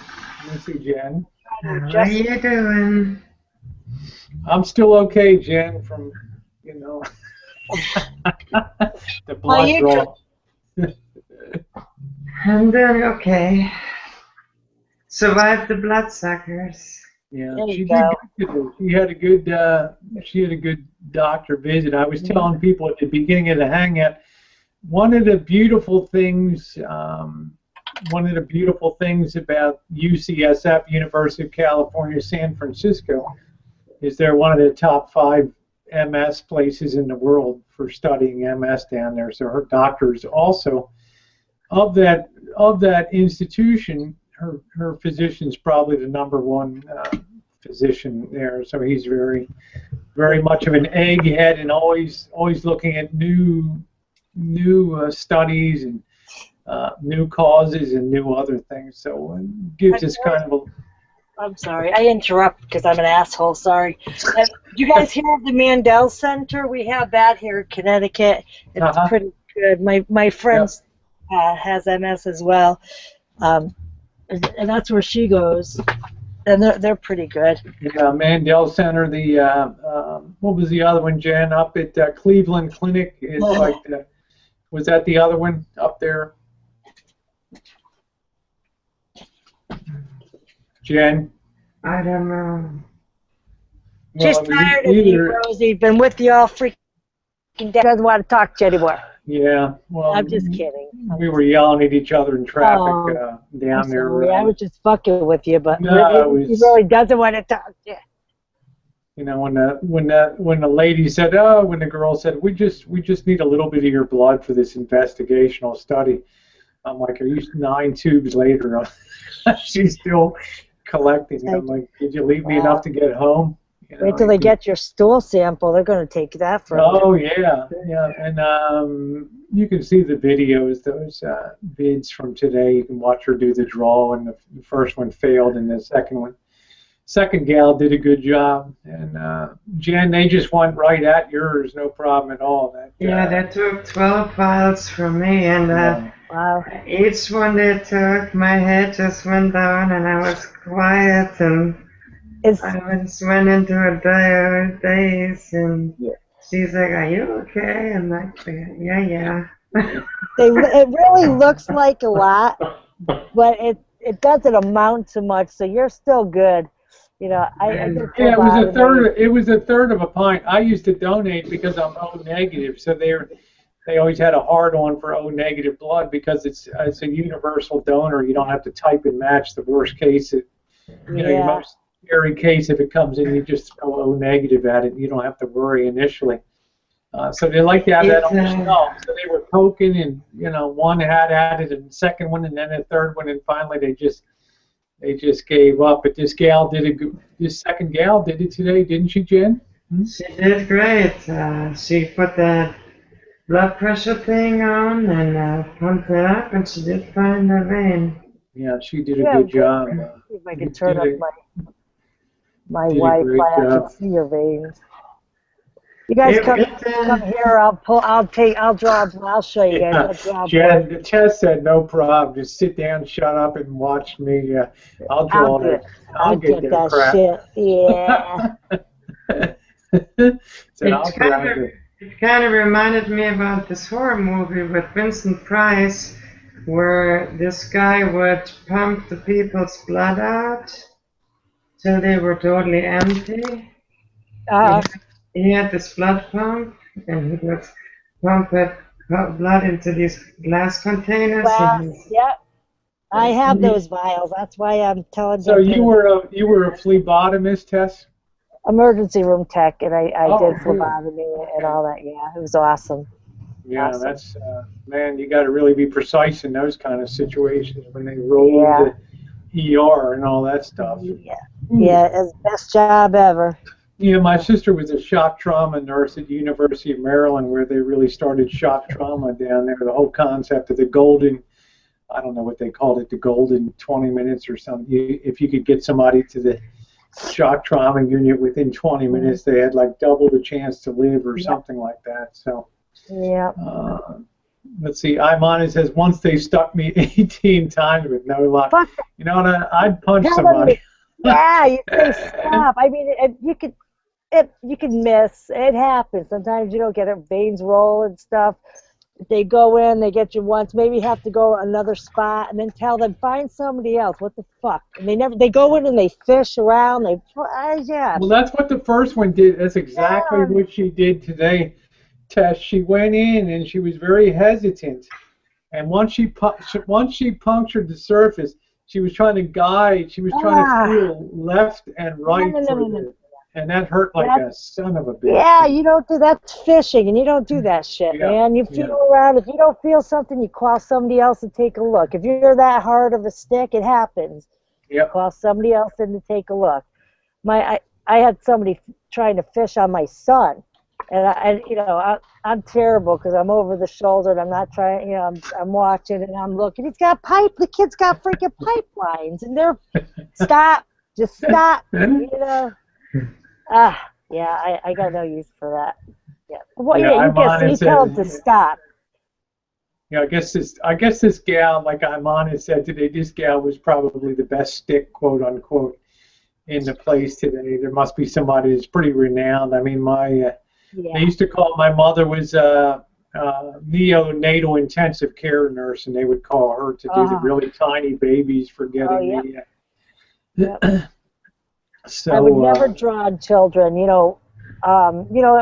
A: Missy Jen.
B: How are you doing?
A: I'm still okay, Jen, from, you know, the blood draw.
B: I'm doing okay. Survived the bloodsuckers.
A: Yeah,
C: There
A: she
C: you
A: did
C: go.
A: good today. She had a good doctor visit. I was telling people at the beginning of the hangout, one of the beautiful things about UCSF, University of California, San Francisco, is they're one of the top 5 MS places in the world for studying MS down there. So her doctor is also of that institution. Her physician's probably the #1 physician there. So he's very, very much of an egghead and always looking at new studies and new causes and new other things. So it gives us kind of a.
C: I'm sorry, I interrupt because I'm an asshole. Sorry. You guys hear of the Mandel Center? We have that here in Connecticut. It's pretty good. My friend has MS as well, and that's where she goes. And they're pretty good.
A: Yeah, Mandel Center. The what was the other one, Jen? Up at Cleveland Clinic is like the. Was that the other one up there? Jen?
B: I don't know.
C: Just tired of you, Rosie. Been with you all freaking day. Doesn't want to talk to you anymore.
A: Yeah, well,
C: I'm just kidding.
A: We were yelling at each other in traffic down there.
C: I was just fucking with you, but
A: no,
C: he really doesn't want to talk to you.
A: You know, when the lady said, when the girl said, we just need a little bit of your blood for this investigational study. I'm like, are you 9 tubes later? She's still collecting. I'm like, did you leave me enough to get home? You know,
C: wait till they get your stool sample. They're going to take that from you.
A: Oh yeah, and you can see the videos, those vids from today. You can watch her do the draw, and the first one failed, and the second gal did a good job. And Jen, they just went right at yours, no problem at all.
B: They took 12 files from me, and
C: wow.
B: Each one they took, my head just went down, and I was quiet, and I just went into a dire daze, and she's like, are you okay? I'm like, yeah.
C: It really looks like a lot, but it doesn't amount to much, so you're still good. You know,
A: it was a third of a pint. I used to donate because I'm O negative, so they always had a hard on for O negative blood because it's a universal donor. You don't have to type and match. The worst case, your most scary case, if it comes in, you just throw O negative at it. And you don't have to worry initially. So they like to have that on the shelf. So they were poking, and one had added a second one, and then a third one, and finally they just gave up. But this second gal did it today, didn't she, Jen?
B: She did great. She put that blood pressure thing on and pumped it up, and she did find the vein.
A: Yeah, she did a good job.
C: See if I can turn up my Wi-Fi. I can see your veins. You guys come here. I'll show you guys.
A: Jen, Tess said no problem. Just sit down, shut up, and watch me. I'll draw it.
C: I'll get that crap. Shit. Yeah.
B: It kind of reminded me about this horror movie with Vincent Price, where this guy would pump the people's blood out till they were totally empty. He had this blood pump, and he would pump blood into these glass containers.
C: Yep. I have those vials. That's why I'm telling you.
A: So you were a phlebotomist, Tess?
C: Emergency room tech, and I did phlebotomy and all that. Yeah, it was awesome.
A: Yeah, awesome. That's man. You got to really be precise in those kind of situations when they roll into ER and all that stuff.
C: Yeah, it's the best job ever.
A: My sister was a shock trauma nurse at the University of Maryland, where they really started shock trauma down there. The whole concept of the golden, I don't know what they called it, the golden 20 minutes or something. If you could get somebody to the shock trauma unit within 20 minutes, they had like double the chance to live or something like that. So, let's see. Imani says, once they stuck me 18 times with no luck. I'd punch somebody.
C: Yeah, you say stop. I mean, you can miss. It happens. Sometimes you don't get it. Veins roll and stuff. If they go in, they get you once. Maybe you have to go another spot, and then tell them find somebody else. What the fuck? And they go in and they fish around.
A: Well, that's what the first one did. That's exactly what she did today, Tess. She went in and she was very hesitant, and once she punctured the surface, she was trying to guide. She was trying to feel left and right. And that hurt like a son of a bitch.
C: Yeah, you don't do that. That's fishing, and you don't do that shit, man. You feel around. If you don't feel something, you call somebody else to take a look. If you're that hard of a stick, it happens.
A: Yeah.
C: Call somebody else in to take a look. I had somebody trying to fish on my son, and I'm terrible because I'm over the shoulder and I'm not trying. I'm watching and I'm looking. He's got pipe. The kid's got freaking pipelines, and they're just stop. I got no use for that. Yeah. Well, you tell them to stop.
A: I guess this gal, like Imani said today, this gal was probably the best stick, quote unquote, in the place today. There must be somebody that's pretty renowned. I mean, they used to call my mother was neonatal intensive care nurse, and they would call her to do the really tiny babies for getting So,
C: I would never draw on children,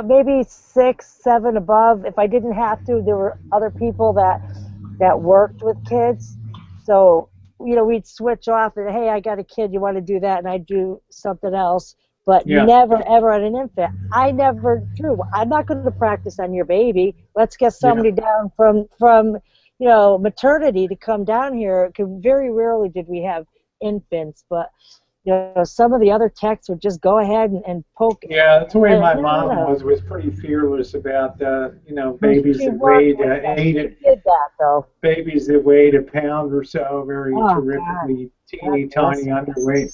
C: maybe 6, 7 above. If I didn't have to, there were other people that worked with kids. So, we'd switch off and, hey, I got a kid, you want to do that? And I'd do something else. But never, ever on an infant. I never drew. I'm not going to practice on your baby. Let's get somebody down from maternity to come down here. Very rarely did we have infants, but some of the other techs would just go ahead and poke.
A: Yeah, that's the way my mom was pretty fearless about babies that weighed babies that weighed a pound or so, very terrifically teeny tiny underweight.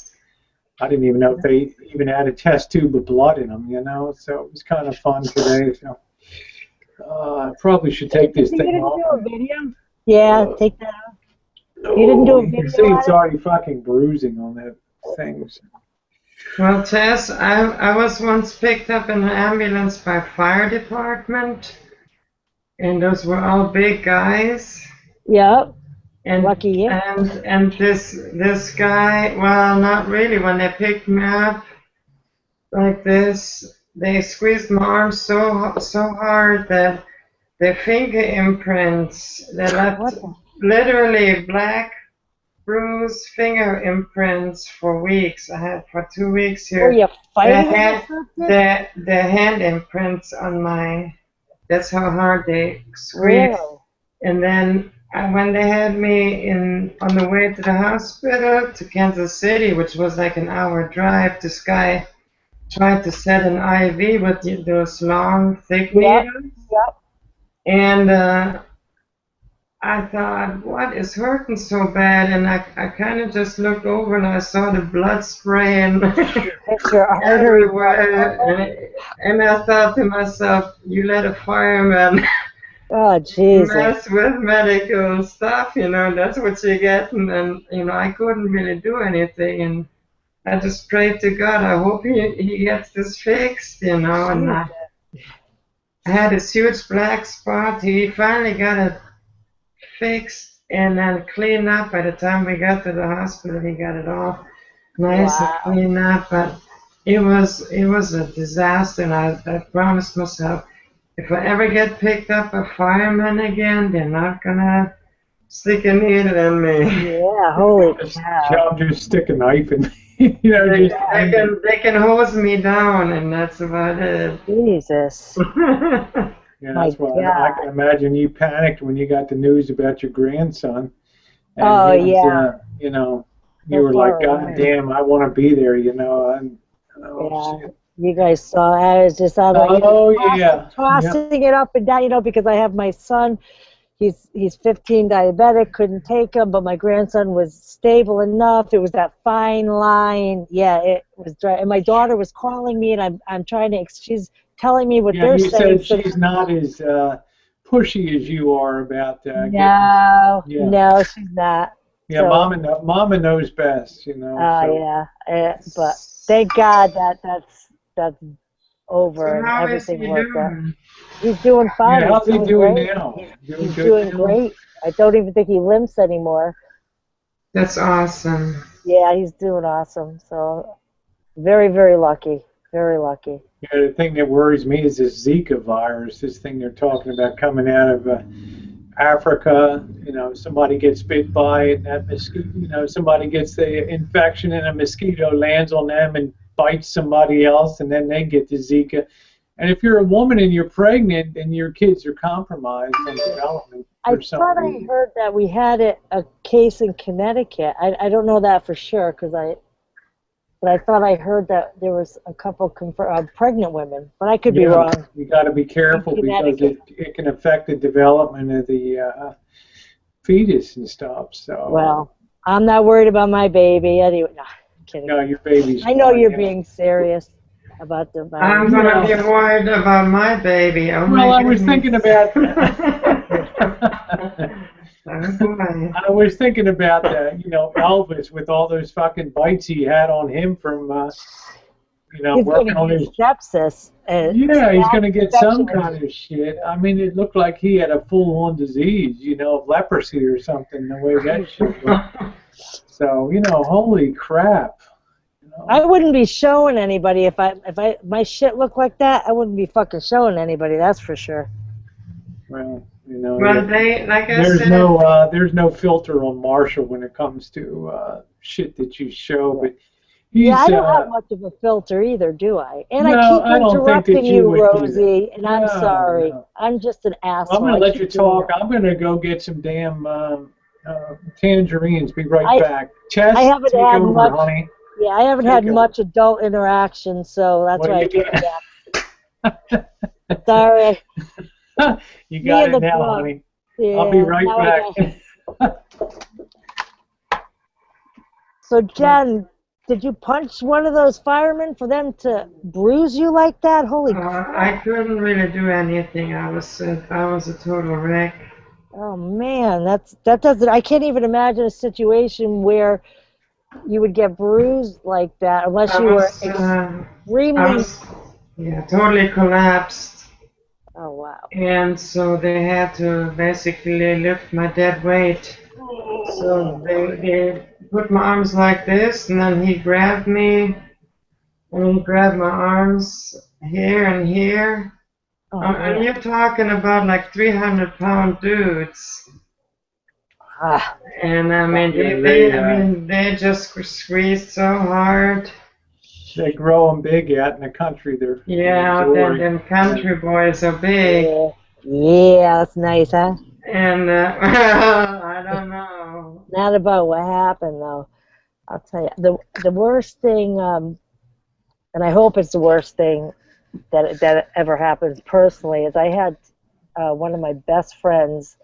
A: I didn't even know if they even had a test tube of blood in them, so it was kind of fun today. So I probably should take this thing off.
C: You didn't do a video? Yeah, take that off. You didn't do a video?
A: You can see it's already fucking bruising on that thing.
B: Well, Tess, I was once picked up in an ambulance by fire department, and those were all big guys.
C: Yep.
B: And,
C: lucky you.
B: And this guy, well, not really. When they picked me up like this, they squeezed my arm so hard that their finger imprints, they left literally black bruised finger imprints for weeks. I had for 2 weeks here.
C: Were you fighting?
B: The hand imprints on my That's how hard they squeezed.
C: Really?
B: And then when they had me on the way to the hospital to Kansas City, which was like an hour drive, this guy tried to set an IV with those long, thick
C: Yep.
B: needles.
C: Yep.
B: And I thought, what is hurting so bad? And I kind of just looked over and I saw the blood spraying
C: It's your artery.
B: everywhere. And I thought to myself, you let a fireman
C: Oh, Jesus.
B: mess with medical stuff, you know, that's what you get. And you know, I couldn't really do anything. And I just prayed to God, I hope he gets this fixed, you know. And I had this huge black spot. He finally got it fixed and then cleaned up. By the time we got to the hospital, he got it all nice and cleaned up. But it was a disaster. And I promised myself, if I ever get picked up a fireman again, they're not gonna stick a needle in me.
C: Yeah, holy cow.
A: Just stick a knife in me. You know,
B: they can hose me down, and that's about it.
C: Jesus.
A: Yeah, that's why I can imagine you panicked when you got the news about your grandson. And you know, you were like, God damn, I want to be there, you know. And,
C: shit. You guys saw, I was just out tossing it up and down, you know, because I have my son. He's 15, diabetic, couldn't take him, but my grandson was stable enough. It was that fine line. Yeah, it was dry. And my daughter was calling me, and I'm trying to, she's telling me what they're saying.
A: You said she's not as pushy as you are about
C: no, she's not.
A: Yeah, so, Mama knows best, you know.
C: But thank God that's over and everything worked out. He's doing fine.
A: Yeah, how's he doing now?
C: He's doing great. I don't even think he limps anymore.
B: That's awesome.
C: Yeah, he's doing awesome. So very, very lucky. Very lucky.
A: Yeah, the thing that worries me is this Zika virus, this thing they're talking about coming out of Africa. You know, somebody gets bit by it, and that mosquito, you know, somebody gets the infection and a mosquito lands on them and bites somebody else, and then they get the Zika. And if you're a woman and you're pregnant, then your kids are compromised on development.
C: I thought I heard that we had a case in Connecticut. I don't know that for sure, but I thought I heard that there was a couple pregnant women, but I could be wrong.
A: You got to be careful because it can affect the development of the fetus and stuff. So.
C: Well, I'm not worried about my baby anyway. No, I'm kidding.
A: No, your baby's
C: I know you're being serious about the virus.
B: I'm going to be worried about my baby. Oh,
A: well, I was thinking about I was thinking about you know, Elvis with all those fucking bites he had on him from you know, working on his
C: sepsis.
A: Yeah, he's going to get some kind of shit. I mean, it looked like he had a full-on disease, you know, of leprosy or something, the way that shit looked. So, you know, holy crap. You know?
C: I wouldn't be showing anybody if my shit looked like that. I wouldn't be fucking showing anybody, that's for sure.
A: Well, you know,
B: well,
A: there's no filter on Marshall when it comes to shit that you show, but
C: I don't have much of a filter either, do I? And I keep interrupting you, Rosie, and I'm sorry. No. I'm just an asshole.
A: I'm going to let you talk. I'm going to go get some damn tangerines. Be right back. Chess,
C: I haven't
A: take
C: had
A: over,
C: much,
A: honey.
C: Yeah, I haven't had much adult interaction, so that's why I came back. Sorry.
A: You got it now, honey.
C: Yeah,
A: I'll be right back.
B: So,
C: Jen, did you punch one of those firemen for them to bruise you like that? Holy crap.
B: I couldn't really do anything. I was a total wreck.
C: Oh man, that doesn't. I can't even imagine a situation where you would get bruised like that unless you were extremely.
B: Totally collapsed.
C: Oh wow.
B: And so they had to basically lift my dead weight. So they put my arms like this, and then he grabbed me, and he grabbed my arms here and here. Oh, and you're talking about like 300-pound dudes. And I mean, they just squeezed so hard.
A: They grow them big out in the country. They're
B: Yeah, them country boys are big.
C: Yeah, that's nice, huh?
B: And I don't know.
C: Not about what happened though. I'll tell you the worst thing, and I hope it's the worst thing that ever happens personally, is I had one of my best friends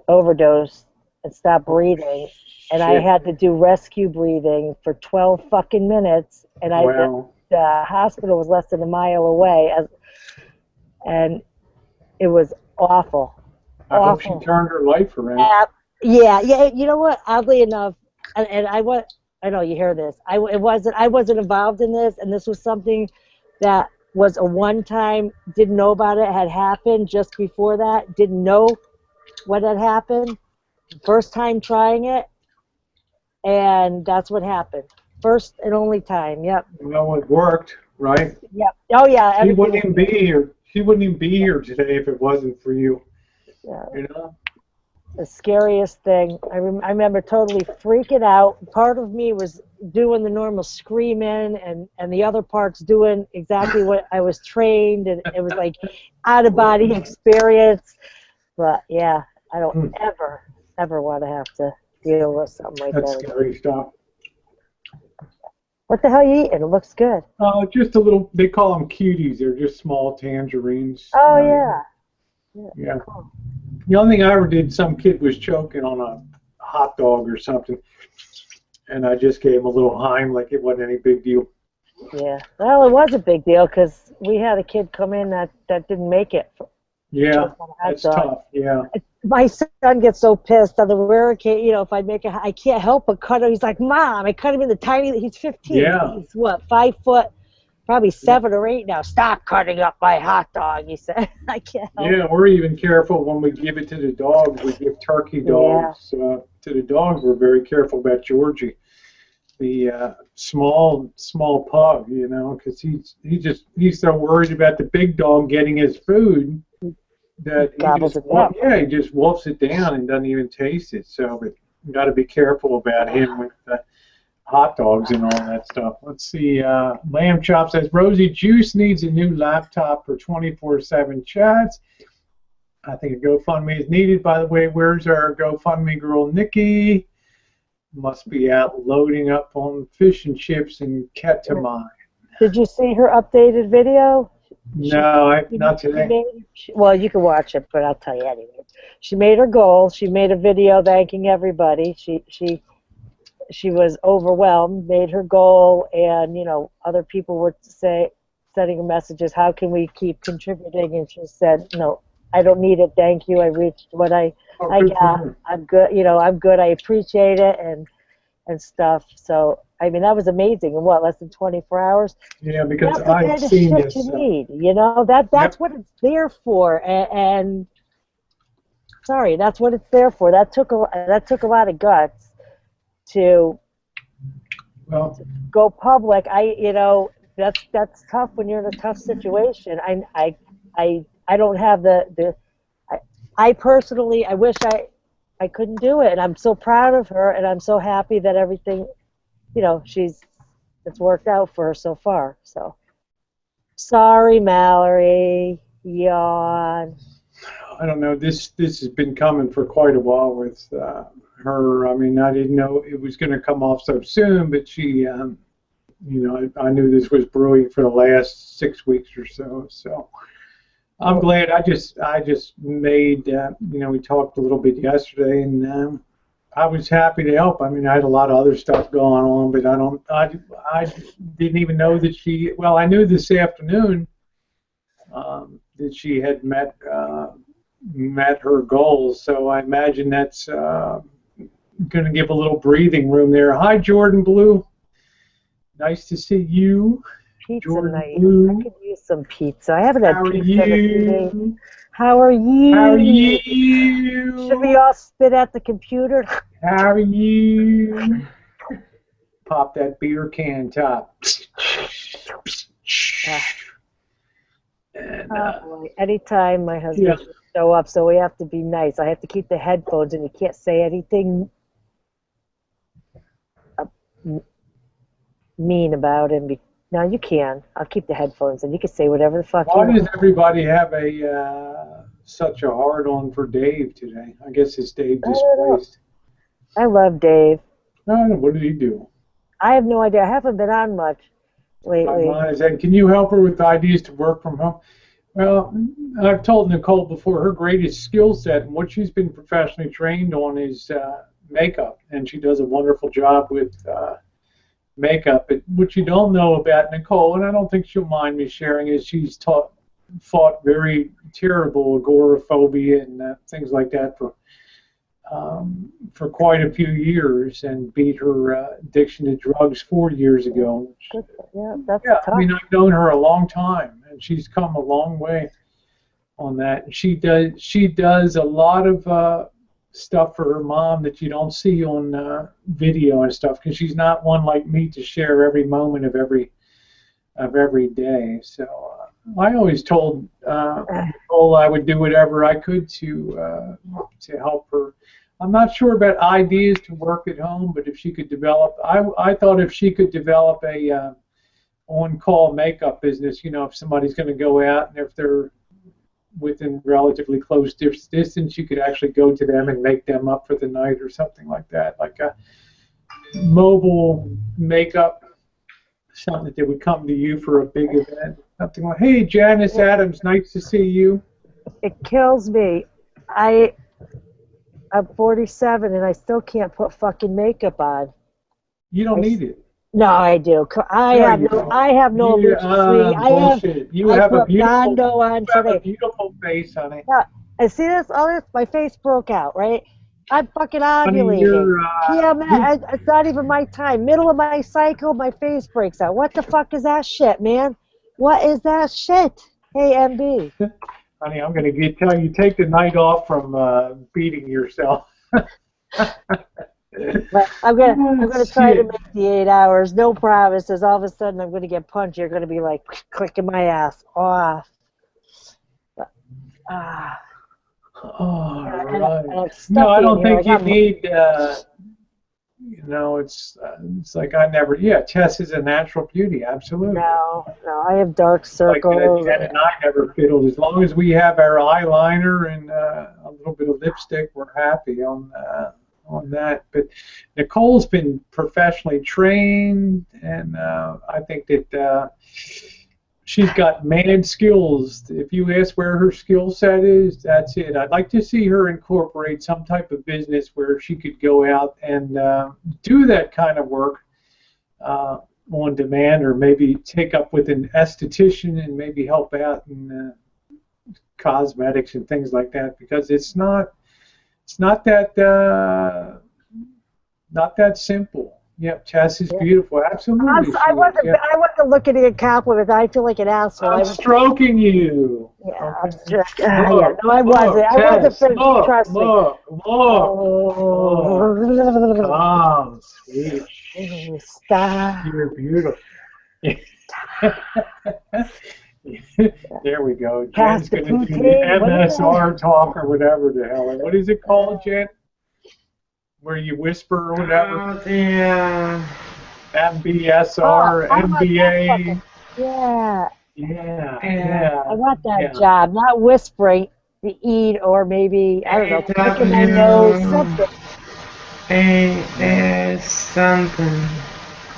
C: overdose and stop breathing, and I had to do rescue breathing for 12 fucking minutes, and the hospital was less than a mile away, and it was awful.
A: I hope she turned her life around.
C: Yeah. You know what? Oddly enough, and I know you hear this. I wasn't involved in this, and this was something that was a one-time. Didn't know about it. Had happened just before that. Didn't know what had happened. First time trying it, and that's what happened. First and only time. Yep.
A: Well, it worked, right?
C: Yep. Oh yeah.
A: She wouldn't even be here. She wouldn't even be here today if it wasn't for you.
C: Yeah.
A: You know.
C: The scariest thing. I remember totally freaking out. Part of me was doing the normal screaming, and the other part's doing exactly what I was trained, and it was like out-of-body experience. But yeah, I don't ever want to have to deal with something like that.
A: That's scary stuff.
C: What the hell are you eating? It looks good.
A: Just a little, they call them cuties. They're just small tangerines.
C: Oh, yeah.
A: Yeah. Cool. The only thing I ever did, some kid was choking on a hot dog or something, and I just gave him a little Heim like it wasn't any big deal.
C: Yeah. Well, it was a big deal because we had a kid come in that didn't make it.
A: Yeah, that's tough. Yeah.
C: My son gets so pissed on the rare occasion, you know, if I make I can't help but cut him. He's like, Mom, I cut him in the tiny, he's 15.
A: Yeah.
C: He's what, 5 foot, probably 7 or 8 now. Stop cutting up my hot dog, he said. I can't help it.
A: We're even careful when we give it to the dogs. We give turkey dogs to the dogs. We're very careful about Georgie, the small pug, you know, because he's so worried about the big dog getting his food that he just wolfs it down and doesn't even taste it. So we got to be careful about him with the hot dogs and all that stuff. Let's see. Lamb Chop says Rosie Juice needs a new laptop for 24/7 chats. I think a GoFundMe is needed. By the way, where's our GoFundMe girl Nikki? Must be out loading up on fish and chips and ketamine.
C: Did you see her updated video?
A: No, not today.
C: Well, you can watch it, but I'll tell you anyway. She made her goal. She made a video thanking everybody. She was overwhelmed, made her goal, and you know other people were sending her messages. How can we keep contributing? And she said, "No, I don't need it. Thank you. I reached what I got. I'm good. You know, I'm good. I appreciate it and stuff." So. I mean, that was amazing. In what, less than 24 hours?
A: Yeah, because I've seen this.
C: You need, you know, that's what it's there for. And sorry, that's what it's there for. That took a lot of guts to go public. You know, that's tough when you're in a tough situation. I don't have I personally, I wish I couldn't do it, and I'm so proud of her, and I'm so happy that everything. You know, it's worked out for her so far. So, sorry, Mallory. Yawn.
A: I don't know. This has been coming for quite a while with her. I mean, I didn't know it was going to come off so soon, but she, you know, I knew this was brewing for the last 6 weeks or so. So, I'm glad. I just made. You know, we talked a little bit yesterday, and. I was happy to help. I mean, I had a lot of other stuff going on, but I didn't even know that she. Well, I knew this afternoon that she had met her goals. So I imagine that's going to give a little breathing room there. Hi, Jordan Blue. Nice to see you.
C: Pizza
A: Jordan
C: night.
A: Blue.
C: I could use some pizza. I haven't had pizza in a few days.
A: How are you? How are you?
C: Should we all spit at the computer?
A: How are you? Pop that beer can top. And,
C: boy. Anytime my husband should show up, so we have to be nice. I have to keep the headphones, and you can't say anything mean about him. No, you can. I'll keep the headphones and you can say whatever the fuck you
A: Why
C: want.
A: does everybody have a such a hard on for Dave today? I guess it's Dave displaced.
C: I love Dave.
A: I don't know. What did he do?
C: I have no idea. I haven't been on much lately.
A: Mine is, and can you help her with ideas to work from home? Well, I've told Nicole before her greatest skill set and what she's been professionally trained on is makeup, and she does a wonderful job with makeup. But what you don't know about Nicole, and I don't think she'll mind me sharing, is she's fought very terrible agoraphobia and things like that for quite a few years, and beat her addiction to drugs 4 years ago.
C: Yeah, that's
A: yeah,
C: tough.
A: I mean, I've known her a long time, and she's come a long way on that. She does a lot of stuff for her mom that you don't see on video and stuff, because she's not one like me to share every moment of every day. So I always told Nicole I would do whatever I could to help her. I'm not sure about ideas to work at home, but if she could develop, I thought if she could develop a on-call makeup business, you know, if somebody's going to go out and if they're within relatively close distance, you could actually go to them and make them up for the night or something like that, like a mobile makeup, something that would come to you for a big event, something like, hey, Janice Adams, nice to see you.
C: It kills me. I'm 47 and I still can't put fucking makeup on.
A: You don't need it.
C: No, I do. I have no
A: bullshit. You have a beautiful face, honey.
C: Yeah, I see this. All this, my face broke out, right? I'm fucking ovulating. It's not even my time. Middle of my cycle, my face breaks out. What the fuck is that shit, man? What is that shit? Hey, MB.
A: Honey, I'm going to tell you, take the night off from beating yourself.
C: But I'm gonna try to make the 8 hours. No promises. All of a sudden, I'm gonna get punched. You're gonna be like clicking my ass off.
A: Right.
C: No,
A: I don't think you need. You know, it's like I never. Yeah, Tess is a natural beauty. Absolutely.
C: No, I have dark circles.
A: Like Jen and I never fiddled. As long as we have our eyeliner and a little bit of lipstick, we're happy on that. But Nicole's been professionally trained, and I think that she's got mad skills. If you ask where her skill set is, that's it. I'd like to see her incorporate some type of business where she could go out and do that kind of work on demand, or maybe take up with an esthetician and maybe help out in cosmetics and things like that, because it's not that simple. Yep, Tess is beautiful. Absolutely.
C: I wasn't looking to get compliments. I feel like an asshole.
A: I'm stroking you.
C: Yeah, okay. No, I wasn't. I wasn't finished. Trust me.
A: Look. Calm, sweet.
C: Stop.
A: You're beautiful. There we go. Jen's going to do the MSR talk or whatever the hell. What is it called, Jen? Where you whisper or whatever?
B: Oh, yeah.
A: MBSR, MBA.
C: Yeah.
A: I
C: want that job. Not whispering, the eat, or maybe, I don't know, picking my nose, something.
B: Something.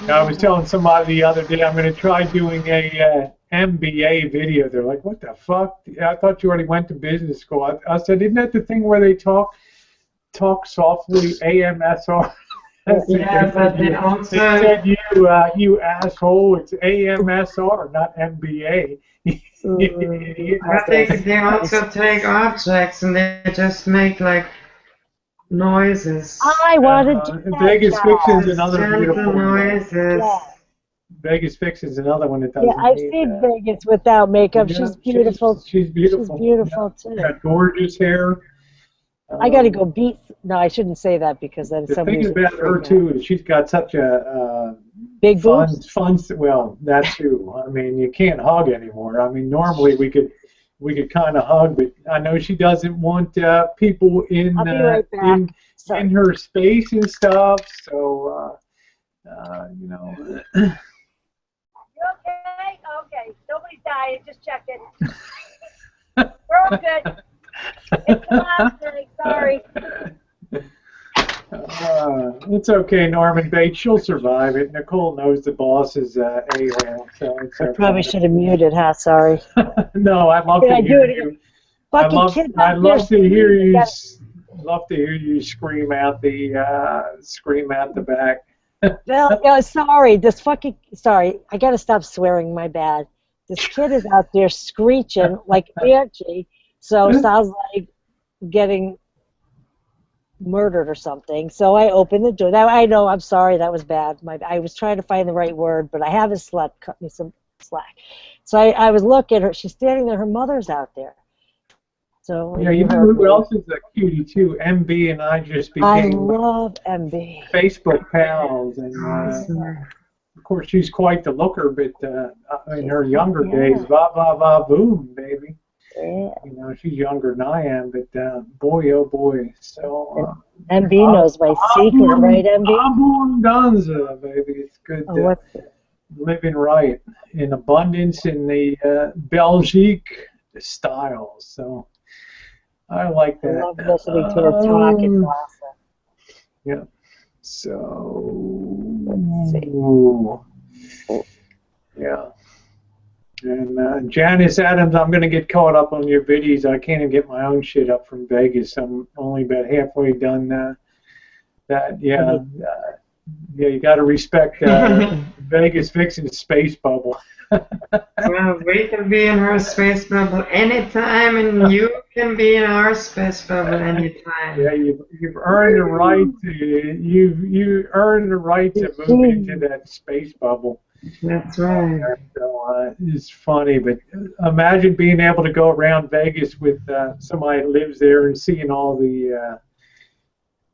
A: I was telling somebody the other day I'm going to try doing a MBA video. They're like, what the fuck? I thought you already went to business school. I said, isn't that the thing where they talk softly, AMSR?
B: Yeah, but they also
A: said you asshole. It's AMSR, not MBA.
B: I think they also take objects and they just make like noises.
C: I wanted to
A: Vegas Fiction's another beautiful
B: noises.
C: Yeah.
A: Vegas Fiction's another one that doesn't.
C: Yeah, I've seen Vegas without makeup. She's beautiful.
A: She's beautiful.
C: She's beautiful too.
A: She's got gorgeous hair.
C: I got to go beat. No, I shouldn't say that because then somebody's.
A: The thing about her too is she's got such a
C: big
A: fun. Well, that too. I mean, you can't hug anymore. I mean, normally we could kind of hug, but I know she doesn't want people in in her space and stuff. So you know.
C: dying. Just checking. We're all good. It's the last thing. Sorry.
A: It's okay, Norman Bates. She'll survive it. Nicole knows the boss is a-hole, so it's okay.
C: I probably should have muted, huh? Sorry.
A: No, I'd love to hear you. I'd love to hear you. Love to hear you scream out the back.
C: Well, sorry. Sorry. I gotta stop swearing. My bad. This kid is out there screeching like Banshee, so sounds like getting murdered or something. So I opened the door. Now I know. I'm sorry. That was bad. I was trying to find the right word, but I haven't slept. Cut me some slack. So I was looking at her. She's standing there. Her mother's out there. So
A: yeah, you know who else is a cutie too? MB and I just became.
C: I love MB.
A: Facebook pals, and of course she's quite the looker, but in her younger days, va va va boom, baby.
C: Yeah.
A: You know, she's younger than I am, but boy, oh boy. So
C: MB knows my secret, right, MB?
A: Abundanza, baby. It's good living right in abundance in the Belgique style. So I like that.
C: I love listening to her talk. It's awesome.
A: Yeah. So
C: let's see.
A: Yeah. And Janice Adams, I'm going to get caught up on your videos. I can't even get my own shit up from Vegas. I'm only about halfway done that. Yeah, you got to respect Vegas fixing the space bubble.
B: Well, we can be in her space bubble anytime, and you can be in our space bubble anytime.
A: Yeah, you've earned the right to you earned the right to move into that space bubble.
B: That's right.
A: So it's funny, but imagine being able to go around Vegas with somebody that lives there and seeing all the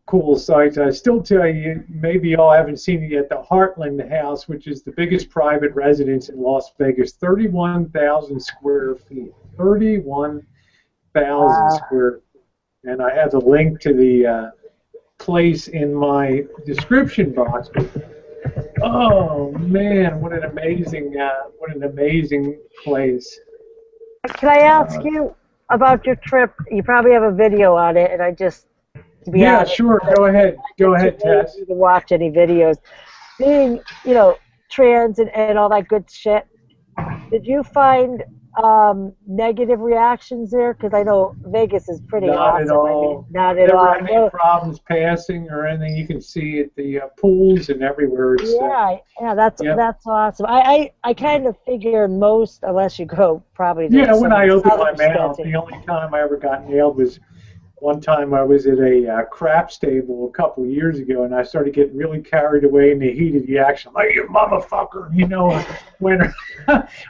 A: cool sights. I still tell you, maybe y'all haven't seen it yet, the Heartland House, which is the biggest private residence in Las Vegas, 31,000 square feet. 31,000 square feet. And I have the link to the place in my description box. Oh man, what an amazing place.
C: Can I ask you about your trip? You probably have a video on it, and I just, to be honest,
A: sure. Go ahead, Tess.
C: To watch any videos. Being, trans and all that good shit. Did you find negative reactions there? Because I know Vegas is pretty awesome.
A: Not at all.
C: Not at all.
A: Any problems passing or anything. You can see at the pools and everywhere. It's,
C: that's awesome. I kind of figured most, unless you go probably.
A: When I opened my mouth, the only time I ever got nailed was one time I was at a crap stable a couple of years ago, and I started getting really carried away in the heat of the action. Like, you motherfucker,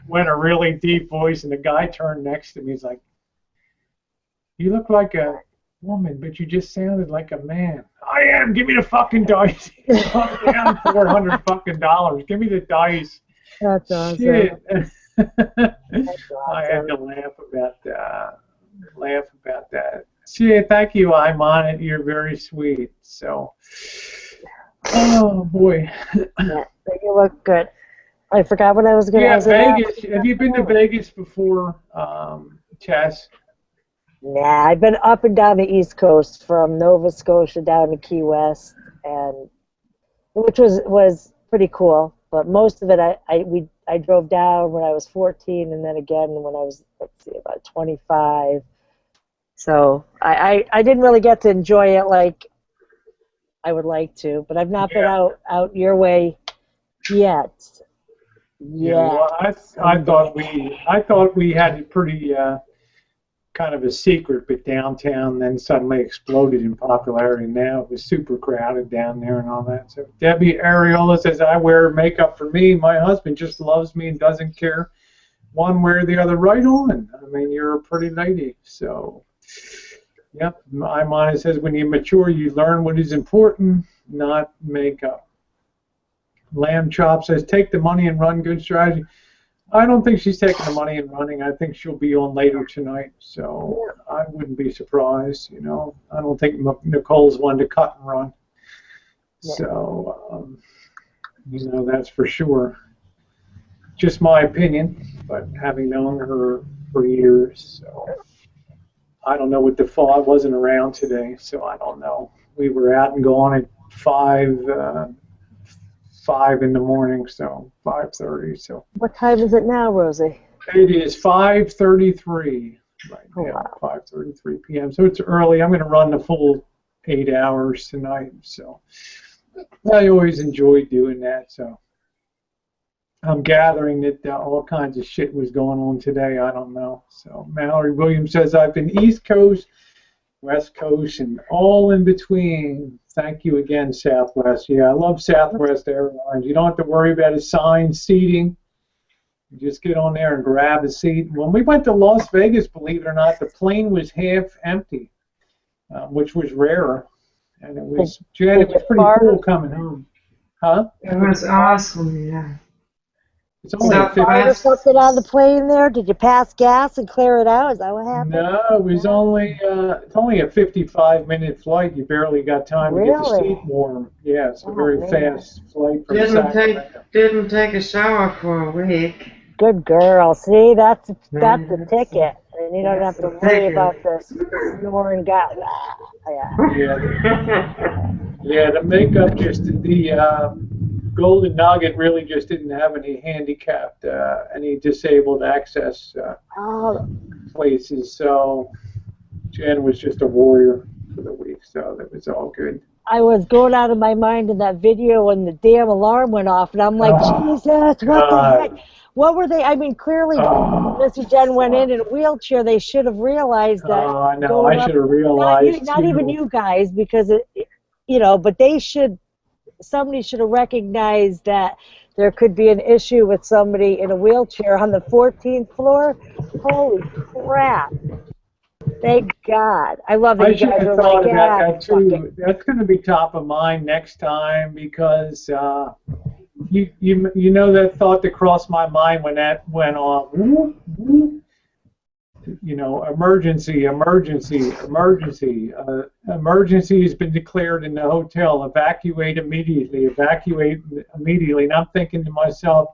A: when a really deep voice, and the guy turned next to me. He's like, "You look like a woman, but you just sounded like a man." I am. Give me the fucking dice. Down $400 fucking dollars. Give me the dice.
C: That's awesome.
A: Shit.
C: That's awesome.
A: I had to laugh about that. See, thank you, I'm on it. You're very sweet. So, oh boy.
C: Yeah, you look good. I forgot what I was going to ask.
A: Vegas. Have you been to Vegas before, Chess?
C: Nah, I've been up and down the East Coast, from Nova Scotia down to Key West, and which was pretty cool. But most of it, I drove down when I was 14, and then again when I was, about 25. So I didn't really get to enjoy it like I would like to, but I've not been out your way yet.
A: Well, I thought we had it pretty kind of a secret, but downtown then suddenly exploded in popularity. Now it was super crowded down there and all that. So Debbie Ariola says, I wear makeup for me. My husband just loves me and doesn't care one way or the other. Right on. I mean, you're a pretty lady. So, yep. Imani says, when you mature, you learn what is important, not makeup. Lamb Chop says, take the money and run. Good strategy. I don't think she's taking the money and running. I think she'll be on later tonight, so I wouldn't be surprised. I don't think Nicole's one to cut and run. So, that's for sure. just my opinion, but having known her for years, so I don't know what the fall. I wasn't around today, so I don't know. We were out and gone at 5 in the morning, so 5:30. So
C: what time is it now, Rosie?
A: it is 5:33 right now.
C: Wow.
A: 5:33 p.m. So it's early. I'm going to run the full 8 hours tonight. So I always enjoy doing that. So I'm gathering that all kinds of shit was going on today. I don't know. So Mallory Williams says I've been East Coast, West Coast, and all in between. Thank you again, Southwest. Yeah, I love Southwest Airlines. You don't have to worry about assigned seating. You just get on there and grab a seat. When we went to Las Vegas, believe it or not, the plane was half empty, which was rare. And it was, Jen, it was pretty cool coming home. Huh?
B: It was awesome, yeah.
A: It's only a 50.
C: Something on the plane there? Did you pass gas and clear it out? Is that what happened?
A: No, it was only it's only a 55-minute flight. You barely got time to get the seat warm. Yeah, it's a very fast flight from Sacramento.
B: Didn't take a shower for a week.
C: Good girl. See, that's the ticket. And you don't have to worry about this snoring guy.
A: Yeah, the makeup the Golden Nugget really just didn't have any handicapped, any disabled access places. So Jen was just a warrior for the week, so that was all good.
C: I was going out of my mind in that video when the damn alarm went off, and I'm like, Jesus, what the heck? What were they? I mean, clearly, Missy Jen went in a wheelchair. They should have realized that.
A: Oh, I know. I should have realized.
C: Not even you guys, because but they should. Somebody should have recognized that there could be an issue with somebody in a wheelchair on the 14th floor. Holy crap! Thank God. I love that you guys are like,
A: that too. That's going to be top of mind next time because you know that thought that crossed my mind when that went off. Whoop, whoop. You know, emergency has been declared in the hotel. Evacuate immediately. And I'm thinking to myself,